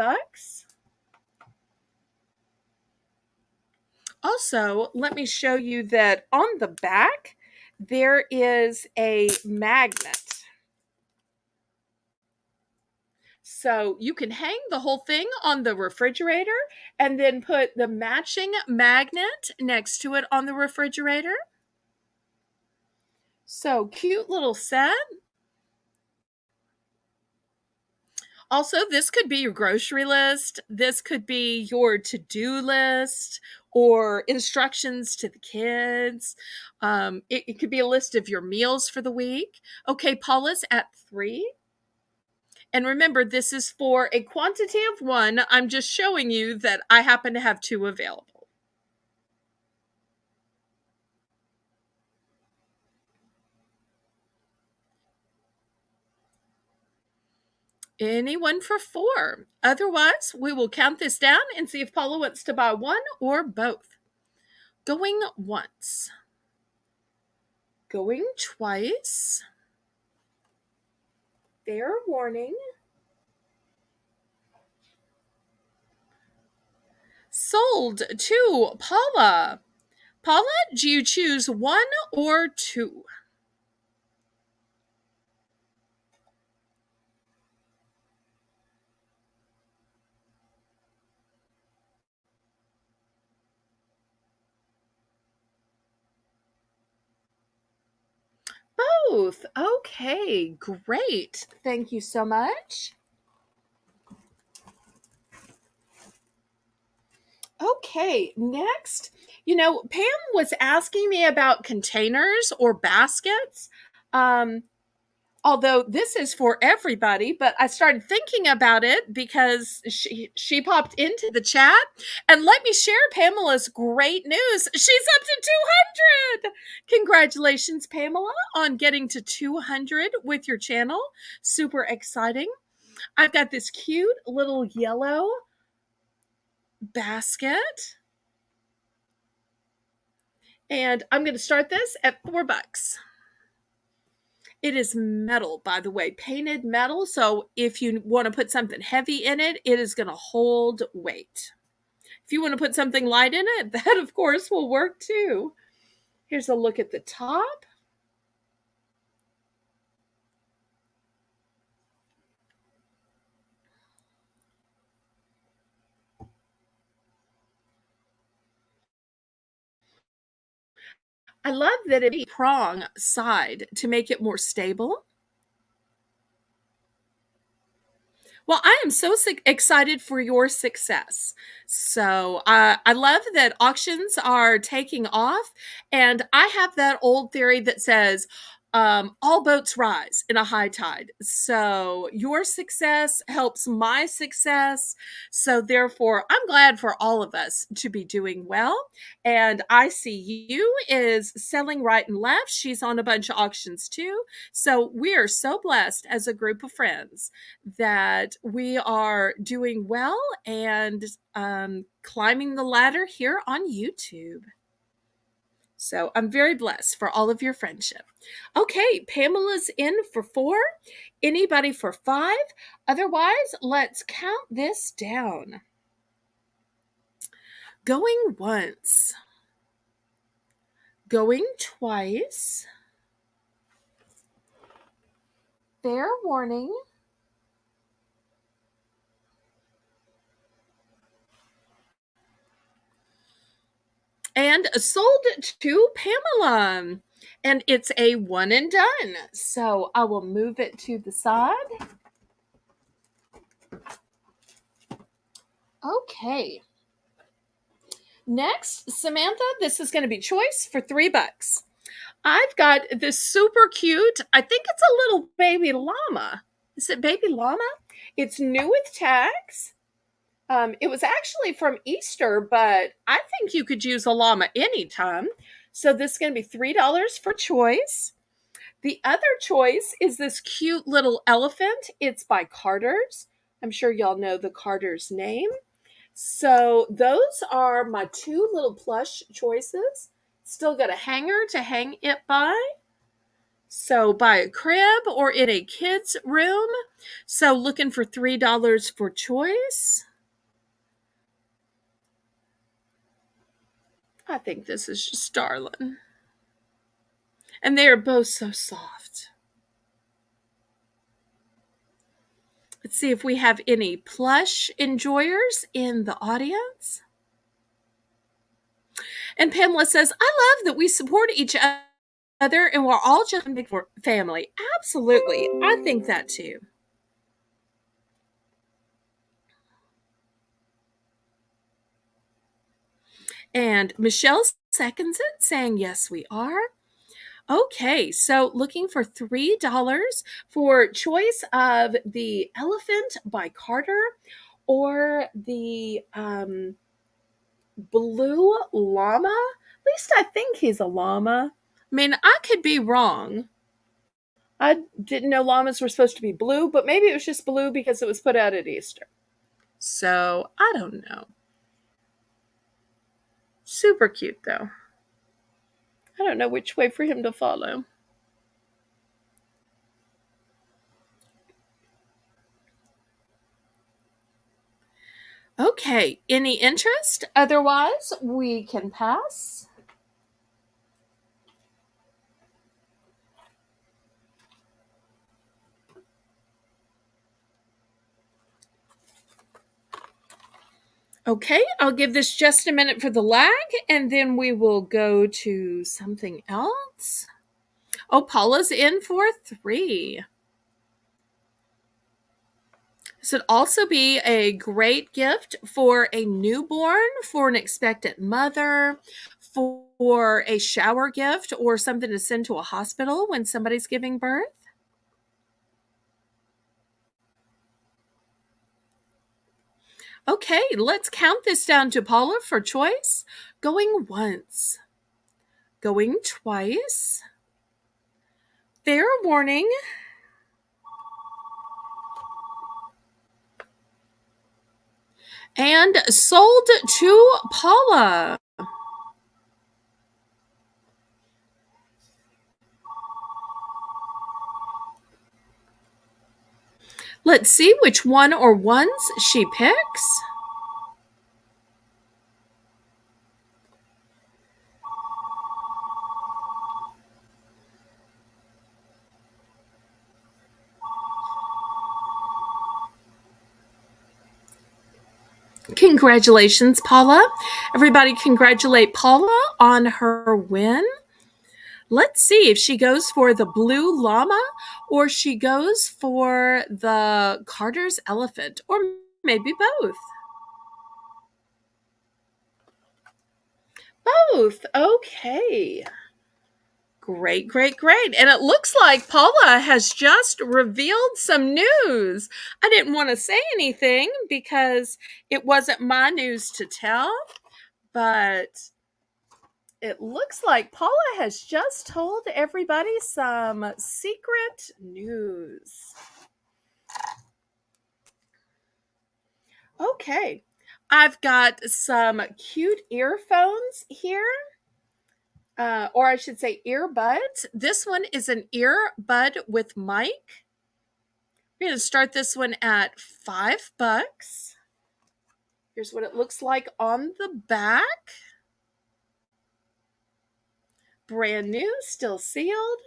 Also, let me show you that on the back, there is a magnet. So you can hang the whole thing on the refrigerator and then put the matching magnet next to it on the refrigerator. So cute little set. Also, this could be your grocery list. This could be your to-do list or instructions to the kids. It could be a list of your meals for the week. Okay, Paula's at 3. And remember, this is for a quantity of 1. I'm just showing you that I happen to have 2 available. Anyone for 4. Otherwise, we will count this down and see if Paula wants to buy 1 or both. Going once. Going twice. Fair warning. Sold to Paula. Paula, do you choose 1 or 2? Both. Okay, great. Thank you so much. Okay, next, Pam was asking me about containers or baskets. Um, Although this is for everybody, but I started thinking about it because she popped into the chat, and let me share Pamela's great news. She's up to 200. Congratulations, Pamela, on getting to 200 with your channel. Super exciting. I've got this cute little yellow basket, and I'm going to start this at $4. It is metal, by the way, painted metal. So if you want to put something heavy in it, it is going to hold weight. If you want to put something light in it, that of course will work too. Here's a look at the top. I love that it's a prong side to make it more stable. Well, I am so excited for your success. So I love that auctions are taking off. And I have that old theory that says all boats rise in a high tide. So your success helps my success. So therefore, I'm glad for all of us to be doing well. And I see you is selling right and left. She's on a bunch of auctions too. So we are so blessed as a group of friends that we are doing well and climbing the ladder here on YouTube. So I'm very blessed for all of your friendship. Okay, Pamela's in for 4. Anybody for 5? Otherwise, let's count this down. Going once. Going twice. Fair warning. And sold to Pamela. And it's a 1 and done. So I will move it to the side. Okay. Next, Samantha, this is going to be choice for $3. I've got this super cute, I think it's a little baby llama. Is it baby llama? It's new with tags. It was actually from Easter, but I think you could use a llama anytime. So this is going to be $3 for choice. The other choice is this cute little elephant. It's by Carter's. I'm sure y'all know the Carter's name. So those are my 2 little plush choices. Still got a hanger to hang it by. So by a crib or in a kid's room. So looking for $3 for choice. I think this is just darling. And they are both so soft. Let's see if we have any plush enjoyers in the audience. And Pamela says, I love that we support each other and we're all just a big family. Absolutely. I think that too. And Michelle seconds it, saying, yes, we are. Okay, so looking for $3 for choice of the Elephant by Carter or the blue llama. At least I think he's a llama. I mean, I could be wrong. I didn't know llamas were supposed to be blue, but maybe it was just blue because it was put out at Easter. So, I don't know. Super cute, though. I don't know which way for him to follow. Okay, any interest? Otherwise, we can pass. Okay, I'll give this just a minute for the lag, and then we will go to something else. Oh, Paula's in for 3. This would also be a great gift for a newborn, for an expectant mother, for a shower gift, or something to send to a hospital when somebody's giving birth. Okay, let's count this down to Paula for choice. Going once. Going twice. Fair warning. And sold to Paula. Let's see which one or ones she picks. Congratulations, Paula. Everybody congratulate Paula on her win. Let's see if she goes for the blue llama or she goes for the Carter's elephant, or maybe both. Both. Okay. Great, great, great. And it looks like Paula has just revealed some news. I didn't want to say anything because it wasn't my news to tell, but it looks like Paula has just told everybody some secret news. Okay. I've got some cute earphones here. Or I should say earbuds. This one is an earbud with mic. We're going to start this one at $5. Here's what it looks like on the back. Brand new, still sealed.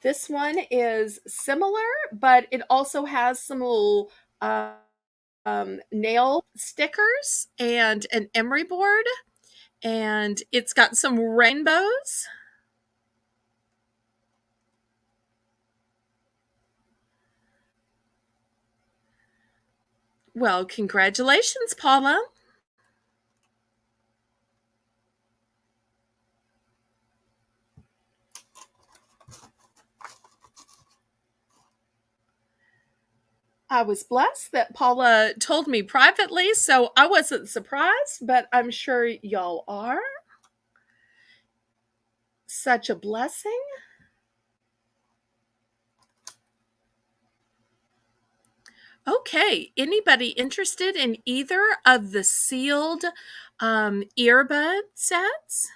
This one is similar, but it also has some little nail stickers and an emery board. And it's got some rainbows. Well, congratulations, Paula. I was blessed that Paula told me privately, so I wasn't surprised, but I'm sure y'all are. Such a blessing. Okay, anybody interested in either of the sealed earbud sets?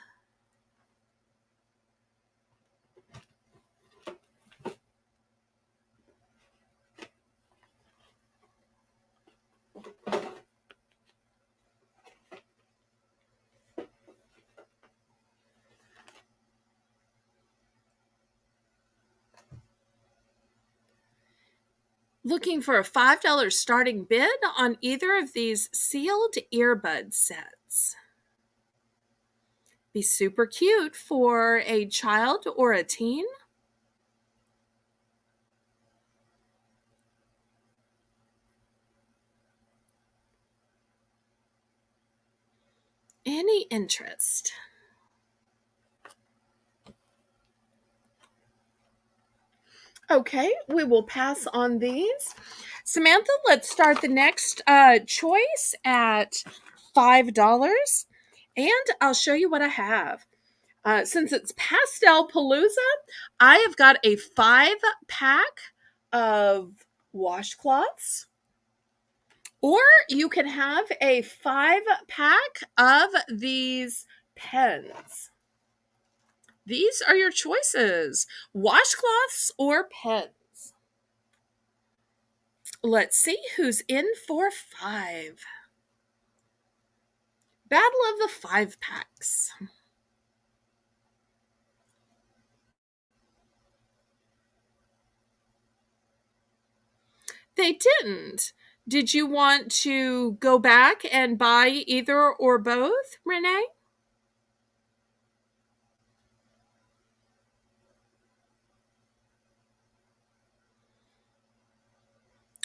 Looking for a $5 starting bid on either of these sealed earbud sets. Be super cute for a child or a teen. Any interest? Okay, we will pass on these. Samantha, let's start the next choice at $5, and I'll show you what I have. Since it's Pastel Palooza, I have got a 5-pack of washcloths, or you can have a 5-pack of these pens. These are your choices: washcloths or pens. Let's see who's in for 5. Battle of the 5-packs. They didn't. Did you want to go back and buy either or both, Renee?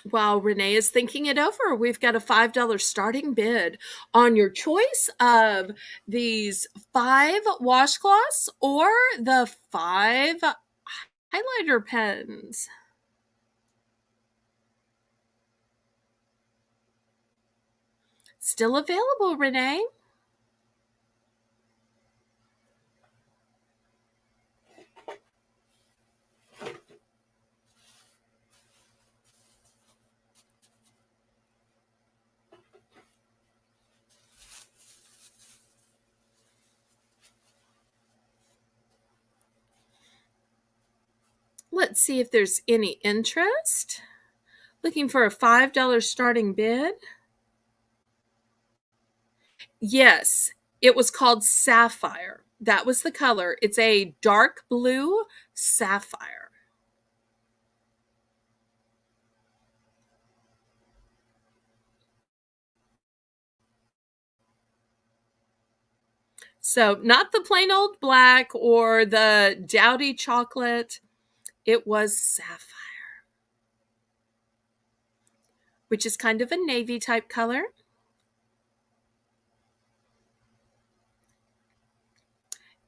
While Renee is thinking it over, we've got a $5 starting bid on your choice of these 5 washcloths or the 5 highlighter pens. Still available, Renee. Let's see if there's any interest. Looking for a $5 starting bid. Yes, it was called Sapphire. That was the color. It's a dark blue sapphire. So, not the plain old black or the dowdy chocolate. It was sapphire, which is kind of a navy type color.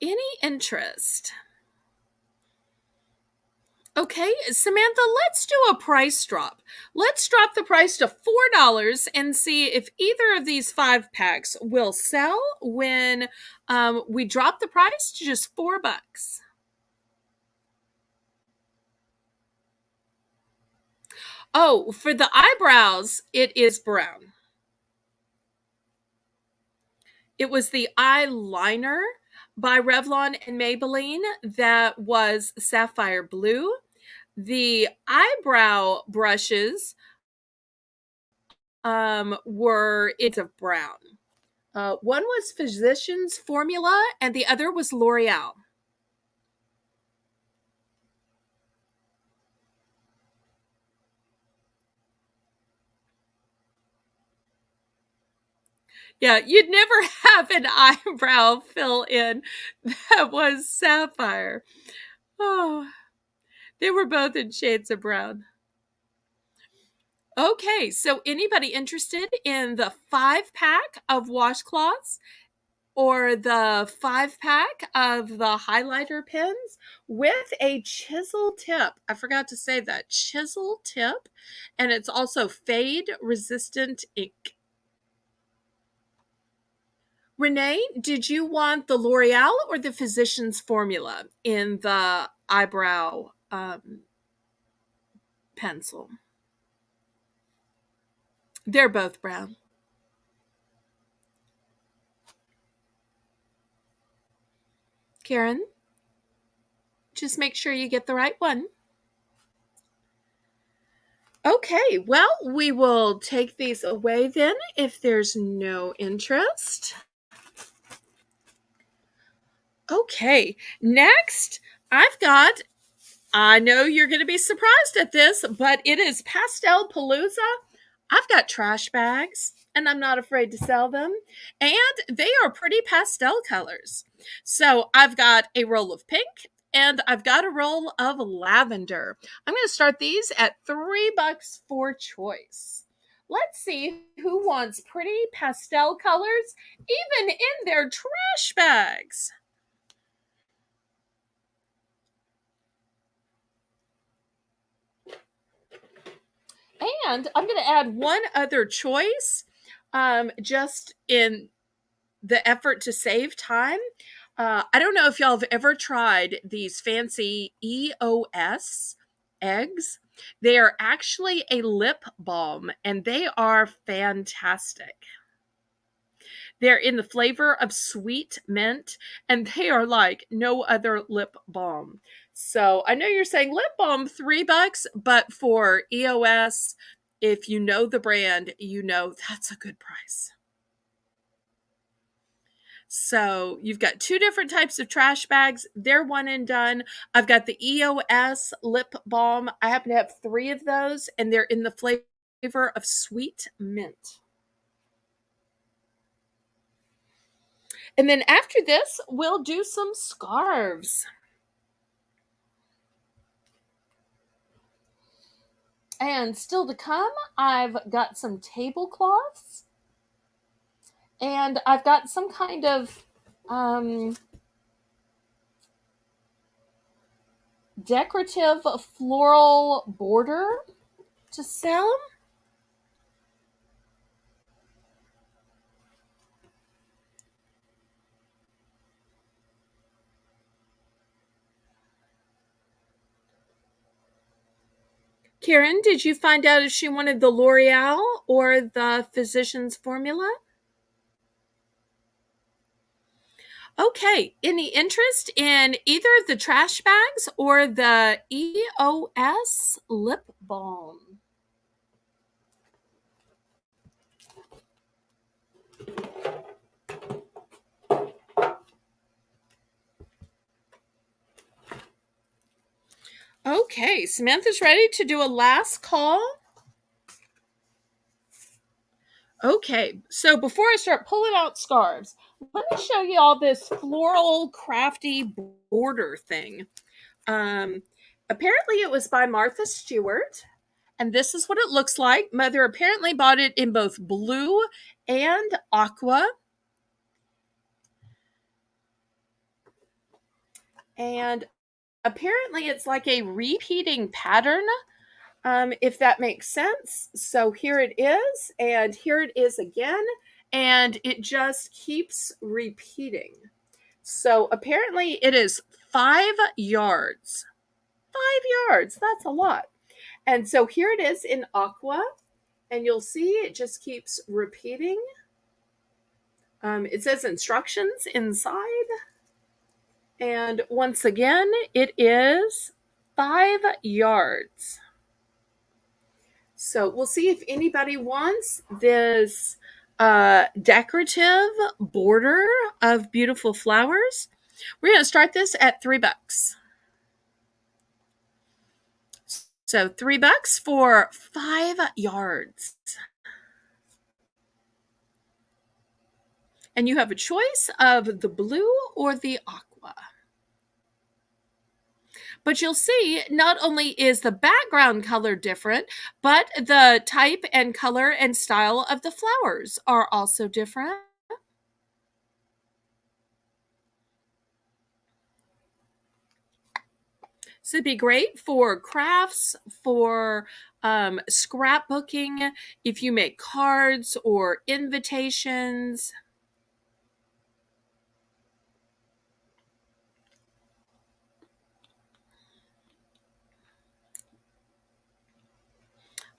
Any interest? Okay, Samantha, let's do a price drop. Let's drop the price to $4 and see if either of these 5-packs will sell when we drop the price to just $4. Oh, for the eyebrows, it is brown. It was the eyeliner by Revlon and Maybelline that was sapphire blue. The eyebrow brushes were it's of brown. One was Physicians Formula and the other was L'Oreal. Yeah, you'd never have an eyebrow fill in that was sapphire. Oh, they were both in shades of brown. Okay, so anybody interested in the 5-pack of washcloths or the 5-pack of the highlighter pens with a chisel tip? I forgot to say that, chisel tip, and it's also fade resistant ink. Renee, did you want the L'Oreal or the Physicians Formula in the eyebrow pencil? They're both brown. Karen, just make sure you get the right one. Okay, well, we will take these away then if there's no interest. Okay, next I've got I know you're going to be surprised at this, but it is Pastel Palooza. I've got trash bags, and I'm not afraid to sell them. And they are pretty pastel colors. So I've got a roll of pink, and I've got a roll of lavender. I'm going to start these at $3 for choice. Let's see who wants pretty pastel colors, even in their trash bags. And I'm going to add one other choice, just in the effort to save time. I don't know if y'all have ever tried these fancy EOS eggs. They are actually a lip balm, and they are fantastic. They're in the flavor of sweet mint, and they are like no other lip balm. So I know you're saying lip balm $3, but for EOS, if you know the brand, you know that's a good price. So you've got two different types of trash bags. They're one and done. I've got the EOS lip balm. I happen to have three of those, and they're in the flavor of sweet mint. And then after this, we'll do some scarves. And still to come, I've got some tablecloths, and I've got some kind of decorative floral border to sell. Karen, did you find out if she wanted the L'Oreal or the Physicians Formula? Okay, any interest in either the trash bags or the EOS lip balm? Okay, Samantha's ready to do a last call. Okay, so before I start pulling out scarves, let me show you all this floral crafty border thing. Um, Apparently it was by Martha Stewart, and this is what it looks like. Mother apparently bought it in both blue and aqua. And apparently it's like a repeating pattern, if that makes sense. So here it is, and here it is again, and it just keeps repeating. So apparently it is 5 yards. 5 yards, that's a lot. And so here it is in aqua, and you'll see it just keeps repeating. It says instructions inside. And once again, it is 5 yards. So we'll see if anybody wants this decorative border of beautiful flowers. We're going to start this at $3. So $3 for 5 yards. And you have a choice of the blue or the aqua. But you'll see not only is the background color different, but the type and color and style of the flowers are also different. So it'd be great for crafts, for scrapbooking, if you make cards or invitations.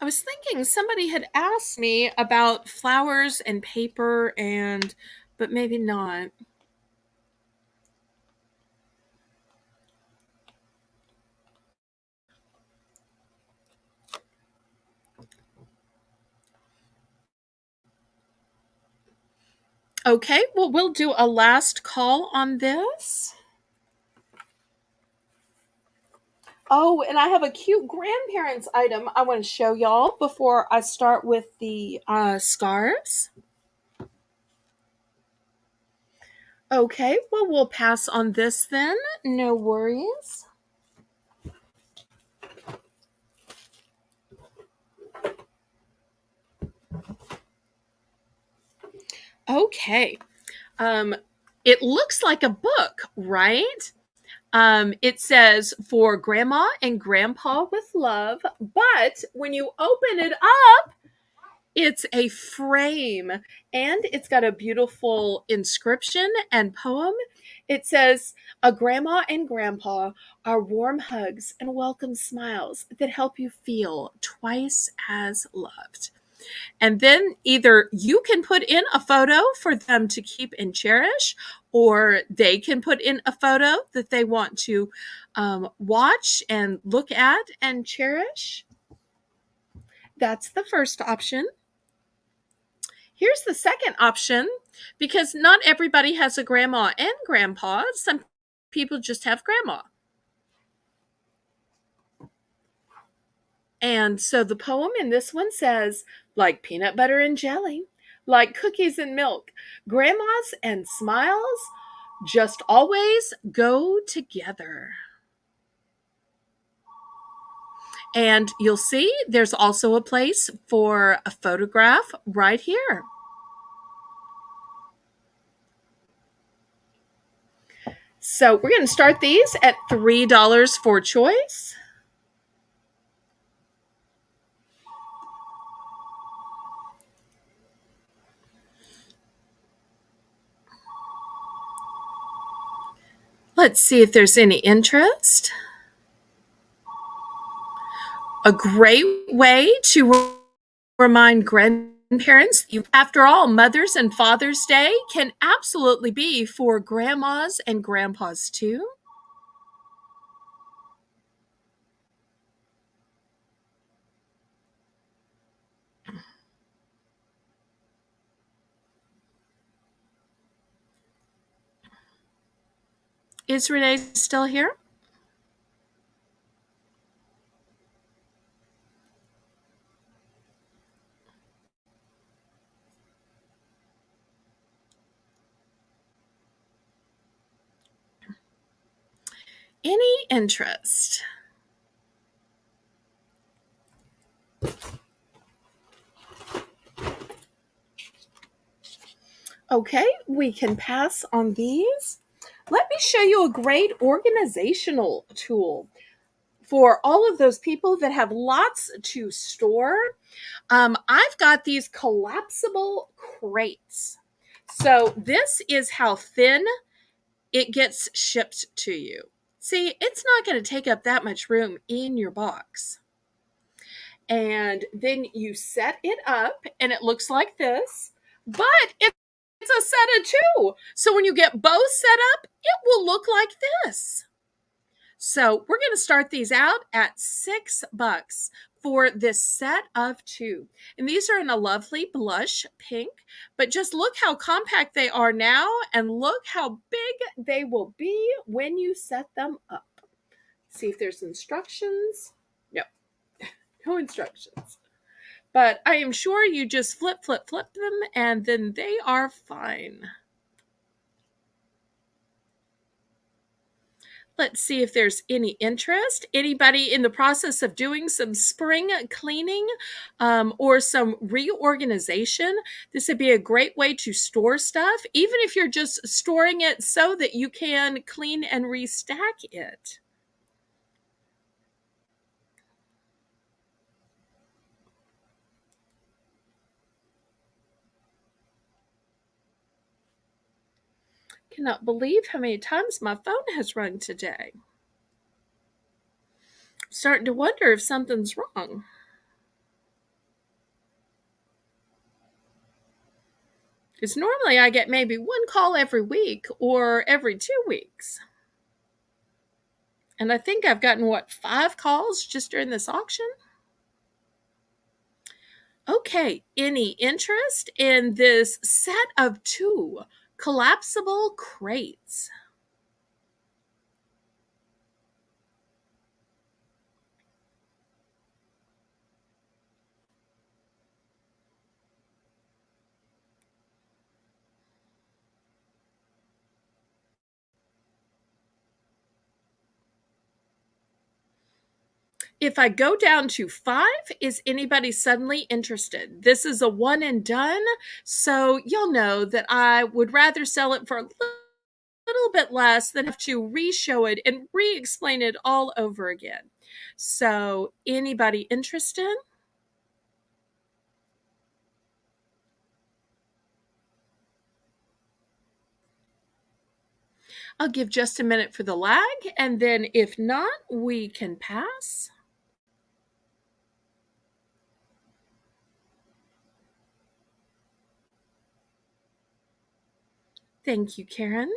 I was thinking somebody had asked me about flowers and paper, but maybe not. Okay, well, we'll do a last call on this. Oh, and I have a cute grandparents item I want to show y'all before I start with the scarves. Okay, well, we'll pass on this then. No worries. Okay. Um, it looks like a book, right? It says for grandma and grandpa with love, but when you open it up, it's a frame and it's got a beautiful inscription and poem. It says, a grandma and grandpa are warm hugs and welcome smiles that help you feel twice as loved. And then either you can put in a photo for them to keep and cherish, or they can put in a photo that they want to watch and look at and cherish. That's the first option. Here's the second option, because not everybody has a grandma and grandpa. Some people just have grandma. And so the poem in this one says, like peanut butter and jelly, like cookies and milk, grandmas and smiles just always go together. And you'll see there's also a place for a photograph right here. So we're going to start these at $3 for choice. Let's see if there's any interest. A great way to remind grandparents, after all, Mother's and Father's Day can absolutely be for grandmas and grandpas too. Is Renee still here? Any interest? Okay, we can pass on these. Let me show you a great organizational tool for all of those people that have lots to store. I've got these collapsible crates. So this is how thin it gets shipped to you. See, it's not going to take up that much room in your box. And then you set it up and it looks like this, but it's a set of two. So when you get both set up, it will look like this. So we're going to start these out at $6 for this set of two. And these are in a lovely blush pink, but just look how compact they are now and look how big they will be when you set them up. See if there's instructions. No, no instructions. But I am sure you just flip them and then they are fine. Let's see if there's any interest. Anybody in the process of doing some spring cleaning or some reorganization? This would be a great way to store stuff, even if you're just storing it so that you can clean and restack it. Cannot believe how many times my phone has rung today. Starting to wonder if something's wrong. Because normally I get maybe one call every week or every 2 weeks. And I think I've gotten, 5 calls just during this auction? Okay, any interest in this set of 2 collapsible crates? If I go down to 5, is anybody suddenly interested? This is a one and done, so you'll know that I would rather sell it for a little bit less than have to re-show it and re-explain it all over again. So, anybody interested? I'll give just a minute for the lag, and then if not, we can pass. Thank you, Karen.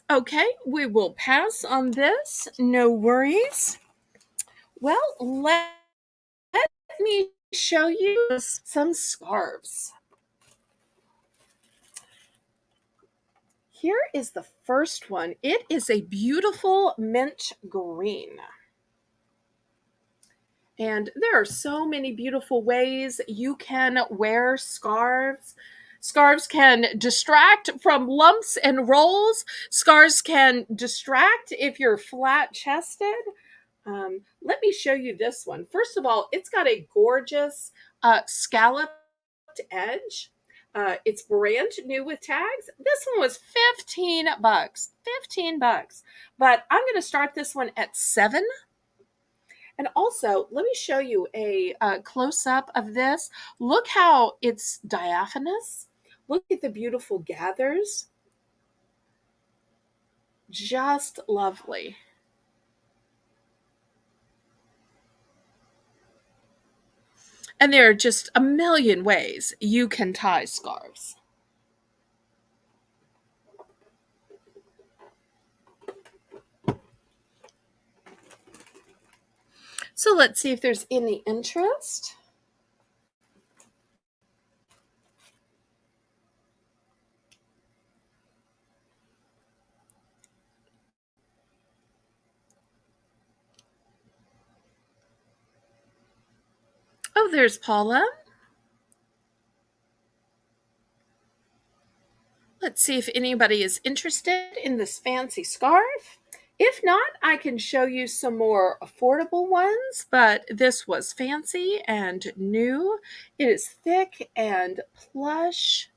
Okay, we will pass on this. No worries. Well, let me show you some scarves. Here is the first one. It is a beautiful mint green. And there are so many beautiful ways you can wear scarves. Scarves can distract from lumps and rolls. Scarves can distract if you're flat chested. Let me show you this one. First of all, it's got a gorgeous scalloped edge. It's brand new with tags. This one was 15 bucks. 15 bucks. But I'm going to start this one at 7. And also, let me show you a close up of this. Look how it's diaphanous. Look at the beautiful gathers. Just lovely. And there are just a million ways you can tie scarves. So let's see if there's any interest. Oh, there's Paula. Let's see if anybody is interested in this fancy scarf. If not, I can show you some more affordable ones, but this was fancy and new. It is thick and plush.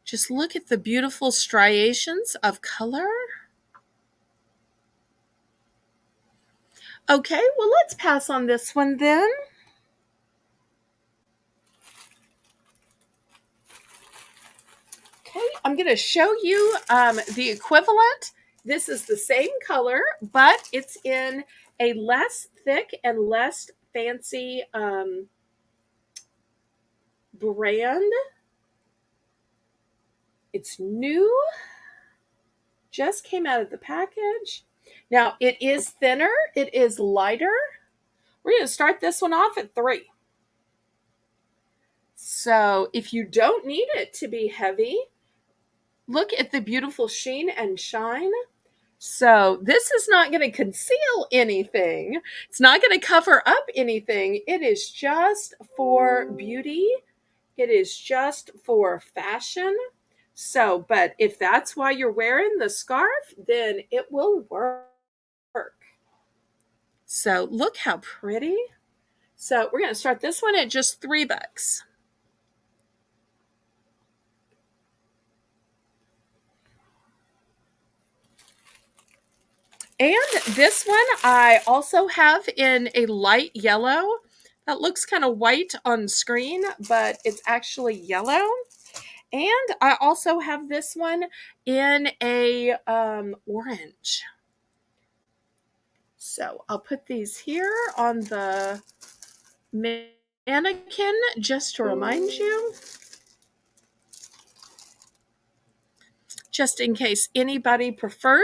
Just look at the beautiful striations of color. Okay, well, let's pass on this one then. Okay, I'm going to show you the equivalent. This is the same color, but it's in a less thick and less fancy brand. It's new, just came out of the package. Now, it is thinner, it is lighter. We're going to start this one off at 3. So, if you don't need it to be heavy, look at the beautiful sheen and shine. So this is not going to conceal anything. It's not going to cover up anything. It is just for beauty. It is just for fashion. So, but if that's why you're wearing the scarf, then it will work. So look how pretty. So we're going to start this one at just 3 bucks. And this one I also have in a light yellow. That looks kind of white on screen, but it's actually yellow. And I also have this one in a orange. So I'll put these here on the mannequin just to remind you. Just in case anybody prefers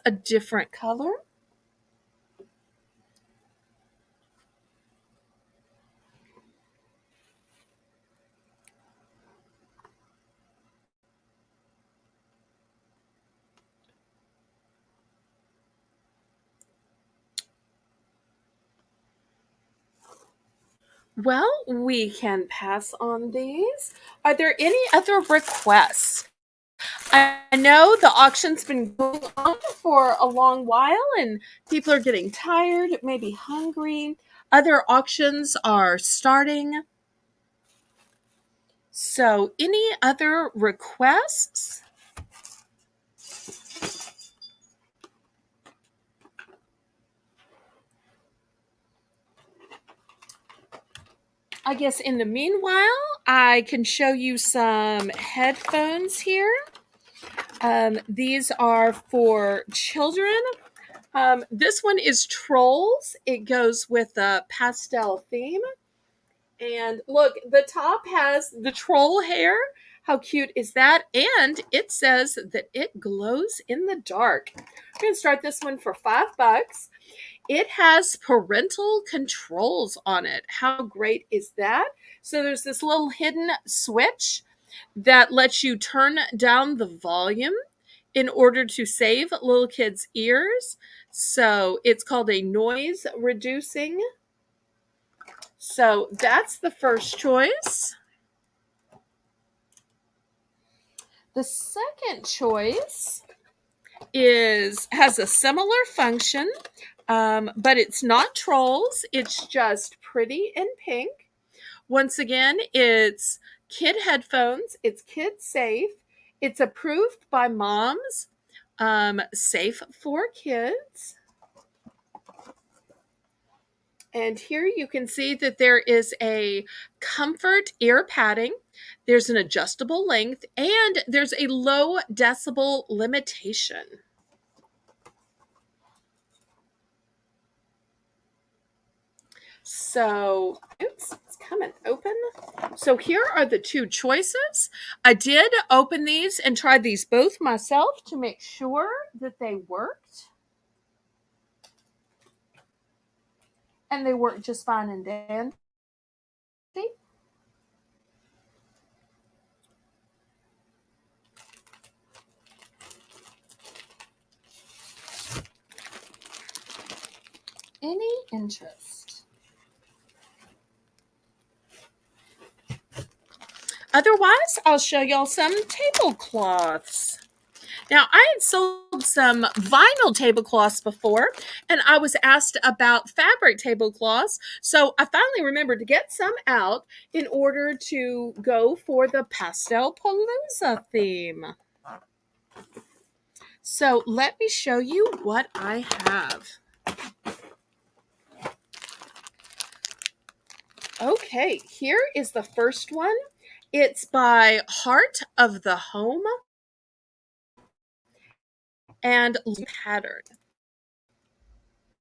a different color. Well, we can pass on these. Are there any other requests? I know the auction's been going on for a long while and people are getting tired, maybe hungry. Other auctions are starting. So, any other requests? I guess in the meanwhile, I can show you some headphones here. These are for children. This one is Trolls. It goes with a pastel theme. And look, the top has the troll hair. How cute is that? And it says that it glows in the dark. We're going to start this one for $5. It has parental controls on it. How great is that? So there's this little hidden switch that lets you turn down the volume in order to save little kids' ears. So it's called a noise reducing. So that's the first choice. The second choice has a similar function, but it's not Trolls. It's just pretty in pink. Once again, it's kid headphones. It's kid safe. It's approved by moms. Safe for kids. And here you can see that there is a comfort ear padding. There's an adjustable length and there's a low decibel limitation. So, oops, it's coming open. So here are the two choices. I did open these and try these both myself to make sure that they worked. And they work just fine and dandy. Any interest? Otherwise, I'll show y'all some tablecloths. Now, I had sold some vinyl tablecloths before, and I was asked about fabric tablecloths. So I finally remembered to get some out in order to go for the Pastel Palooza theme. So let me show you what I have. Okay, here is the first one. It's by Heart of the Home and Pattern.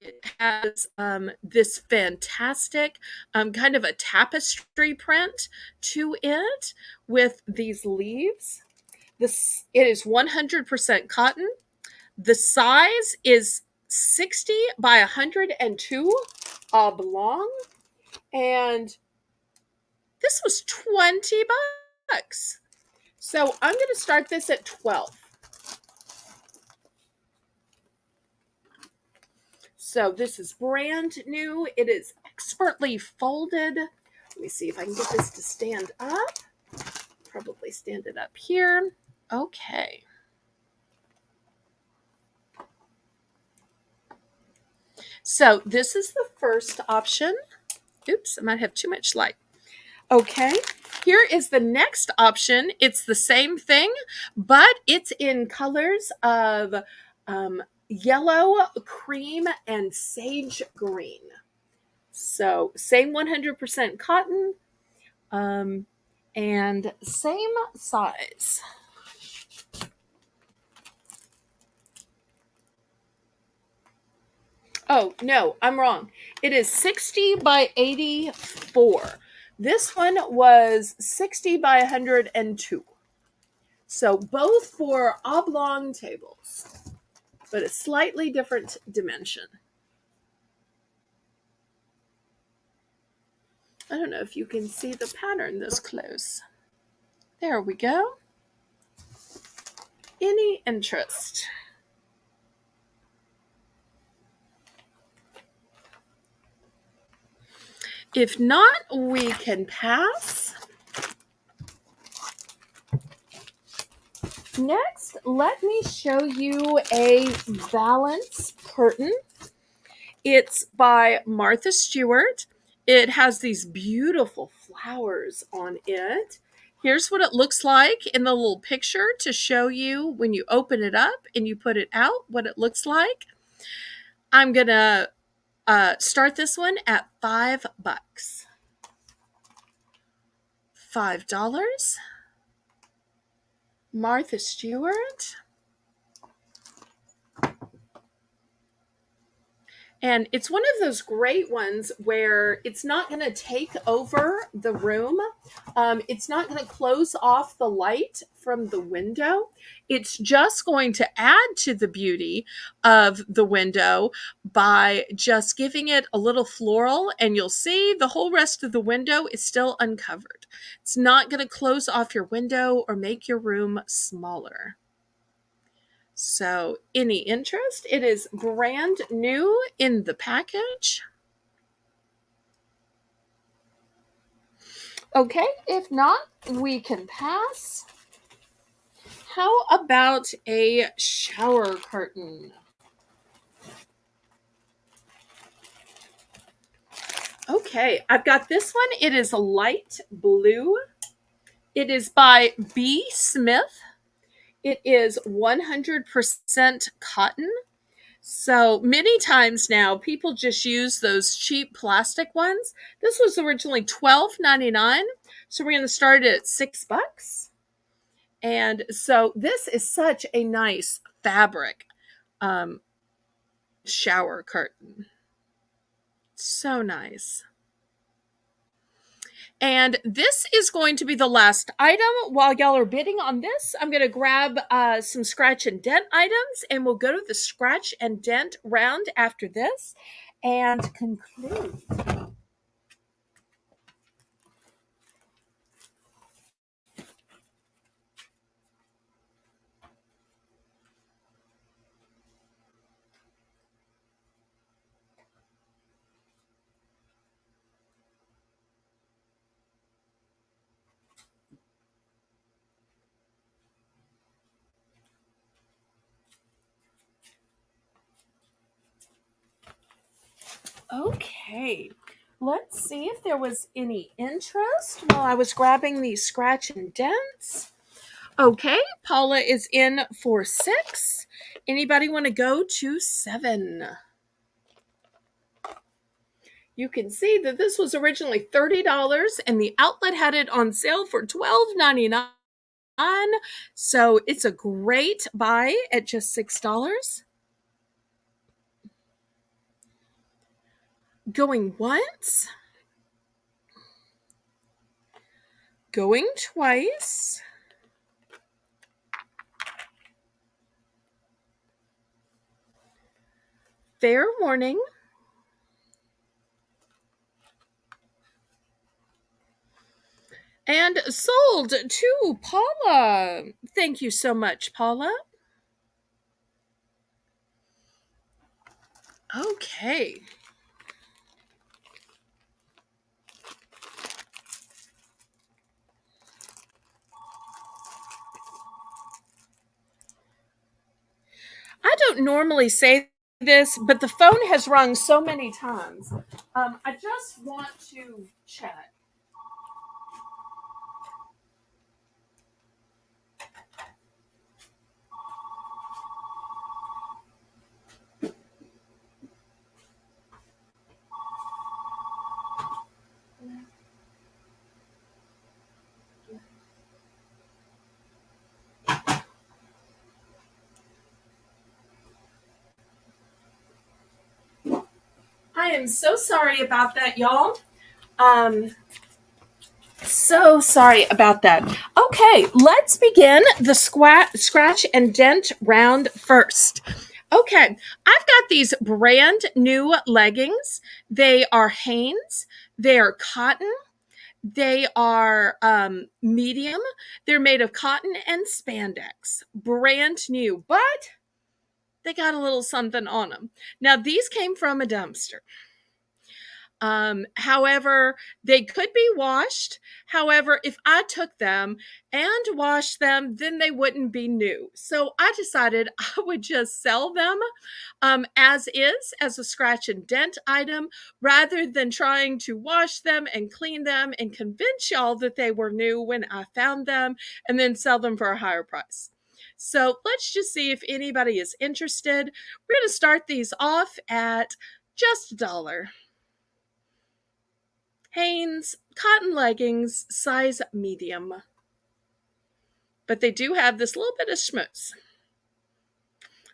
It has this fantastic kind of a tapestry print to it with these leaves. It is 100% cotton. The size is 60 by 102 oblong, and this was 20 bucks. So I'm going to start this at 12. So this is brand new. It is expertly folded. Let me see if I can get this to stand up. Probably stand it up here. Okay. So this is the first option. Oops, I might have too much light. Okay. Here is the next option. It's the same thing, but it's in colors of yellow, cream, and sage green. So same 100% cotton and same size. Oh, no, I'm wrong. It is 60 by 84. This one was 60 by 102. So both for oblong tables, but a slightly different dimension. I don't know if you can see the pattern this close. There we go. Any interest? If not, we can pass. Next, let me show you a valance curtain. It's by Martha Stewart. It has these beautiful flowers on it. Here's what it looks like in the little picture to show you when you open it up and you put it out, what it looks like. I'm going to start this one at $5. $5. Martha Stewart. And it's one of those great ones where it's not going to take over the room. It's not going to close off the light from the window. It's just going to add to the beauty of the window by just giving it a little floral, and you'll see the whole rest of the window is still uncovered. It's not going to close off your window or make your room smaller. So, any interest? It is brand new in the package. Okay, if not, we can pass. How about a shower curtain? Okay, I've got this one. It is a light blue. It is by B. Smith. It is 100% cotton. So many times now, people just use those cheap plastic ones. This was originally $12.99, so we're going to start at $6. And so this is such a nice fabric shower curtain. So nice. And this is going to be the last item. While y'all are bidding on this, I'm going to grab some scratch and dent items, and we'll go to the scratch and dent round after this and conclude. Okay, let's see if there was any interest while I was grabbing these scratch and dents. Okay, Paula is in for 6. Anybody want to go to 7? You can see that this was originally $30 and the outlet had it on sale for $12.99. So it's a great buy at just $6. Going once. Going twice. Fair warning. And sold to Paula. Thank you so much, Paula. Okay. I don't normally say this, but the phone has rung so many times. I just want to check. I am so sorry about that, y'all. So sorry about that. Okay, let's begin the scratch and dent round first. Okay, I've got these brand new leggings. They are Hanes. They are cotton. They are medium. They're made of cotton and spandex. Brand new, but they got a little something on them. Now, these came from a dumpster. However, they could be washed. However, if I took them and washed them, then they wouldn't be new. So I decided I would just sell them as is, as a scratch and dent item, rather than trying to wash them and clean them and convince y'all that they were new when I found them and then sell them for a higher price. So let's just see if anybody is interested. We're going to start these off at just $1. Hanes cotton leggings, size medium. But they do have this little bit of schmutz.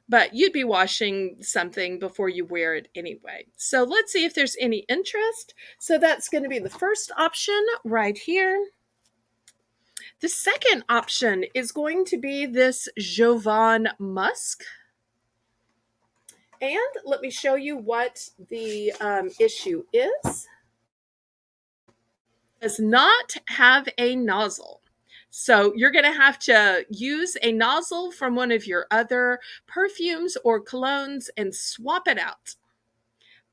But you'd be washing something before you wear it anyway. So let's see if there's any interest. So that's going to be the first option right here. The second option is going to be this Jovan Musk. And let me show you what the issue is. It does not have a nozzle. So you're going to have to use a nozzle from one of your other perfumes or colognes and swap it out.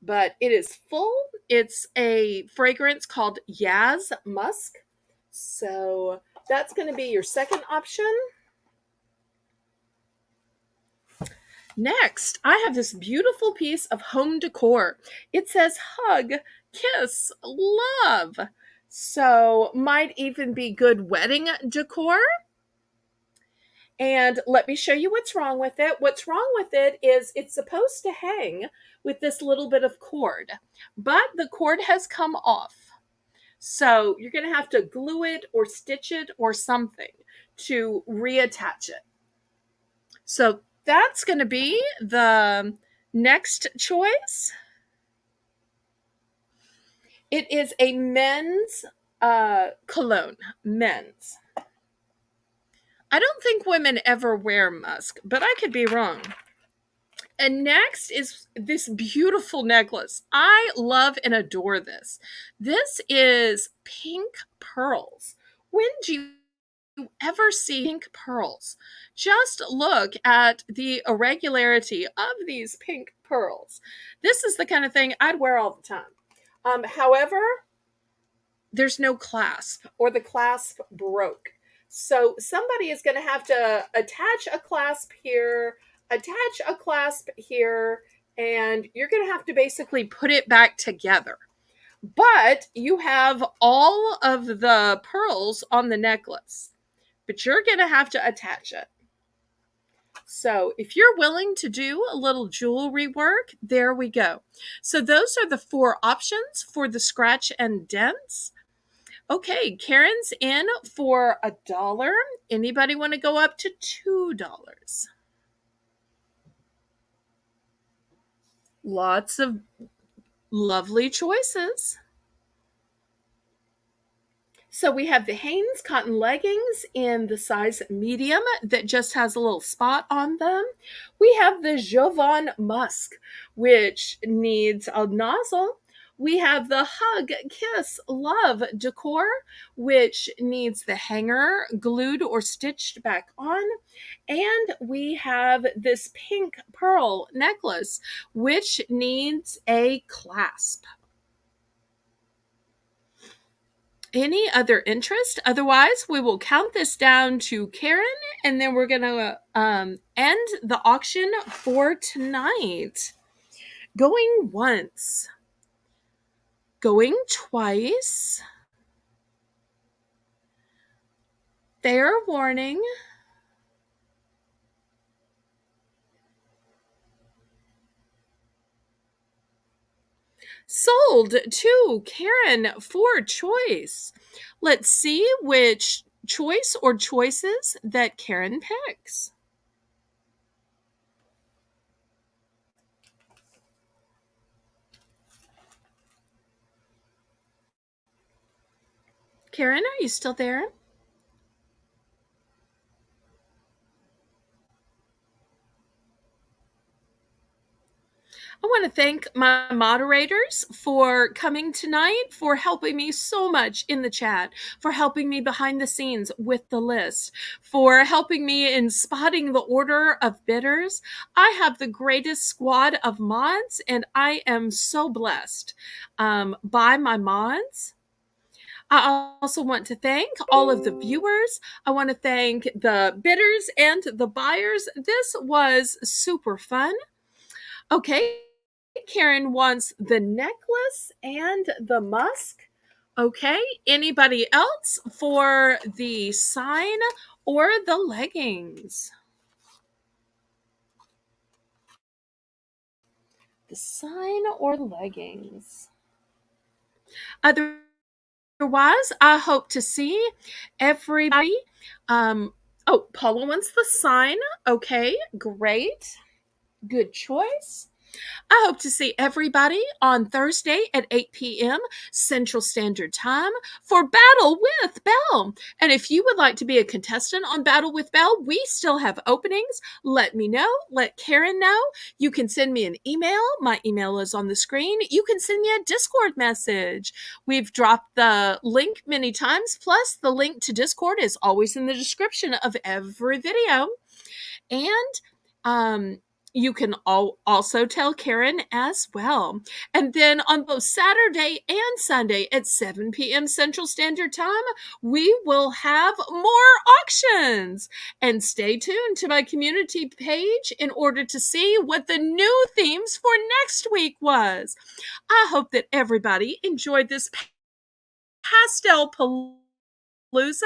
But it is full. It's a fragrance called Yaz Musk. So that's going to be your second option. Next, I have this beautiful piece of home decor. It says hug, kiss, love. So might even be good wedding decor. And let me show you what's wrong with it. What's wrong with it is it's supposed to hang with this little bit of cord, but the cord has come off. So you're going to have to glue it or stitch it or something to reattach it. So that's going to be the next choice. It is a men's cologne. Men's. I don't think women ever wear musk, but I could be wrong. And next is this beautiful necklace. I love and adore this. This is pink pearls. When do you ever see pink pearls? Just look at the irregularity of these pink pearls. This is the kind of thing I'd wear all the time. However, there's no clasp, or the clasp broke. So somebody is going to have to attach a clasp here, attach a clasp here, and you're going to have to basically put it back together. But you have all of the pearls on the necklace, but you're going to have to attach it. So if you're willing to do a little jewelry work, there we go. So those are the 4 options for the scratch and dents. Okay, Karen's in for $1. Anybody want to go up to $2? Lots of lovely choices. So we have the Hanes cotton leggings in the size medium that just has a little spot on them. We have the Jovan Musk, which needs a nozzle. We have the Hug, Kiss, Love decor, which needs the hanger glued or stitched back on. And we have this pink pearl necklace, which needs a clasp. Any other interest? Otherwise, we will count this down to Karen, and then we're going to end the auction for tonight. Going once. Going twice. Fair warning. Sold to Karen for choice. Let's see which choice or choices that Karen picks. Karen, are you still there? I want to thank my moderators for coming tonight, for helping me so much in the chat, for helping me behind the scenes with the list, for helping me in spotting the order of bidders. I have the greatest squad of mods, and I am so blessed by my mods. I also want to thank all of the viewers. I want to thank the bidders and the buyers. This was super fun. Okay, Karen wants the necklace and the musk. Okay, anybody else for the sign or the leggings? The sign or leggings? Otherwise, I hope to see everybody. Oh, Paula wants the sign. Okay, great. Good choice. I hope to see everybody on Thursday at 8 p.m. Central Standard Time for Battle with Belle. And if you would like to be a contestant on Battle with Belle, we still have openings. Let me know. Let Karen know. You can send me an email. My email is on the screen. You can send me a Discord message. We've dropped the link many times. Plus, the link to Discord is always in the description of every video. And you can also tell Karen as well. And then on both Saturday and Sunday at 7 p.m. Central Standard Time, we will have more auctions. And stay tuned to my community page in order to see what the new themes for next week was. I hope that everybody enjoyed this Pastel Palooza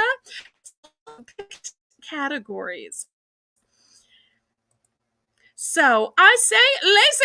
categories. So I say, laissez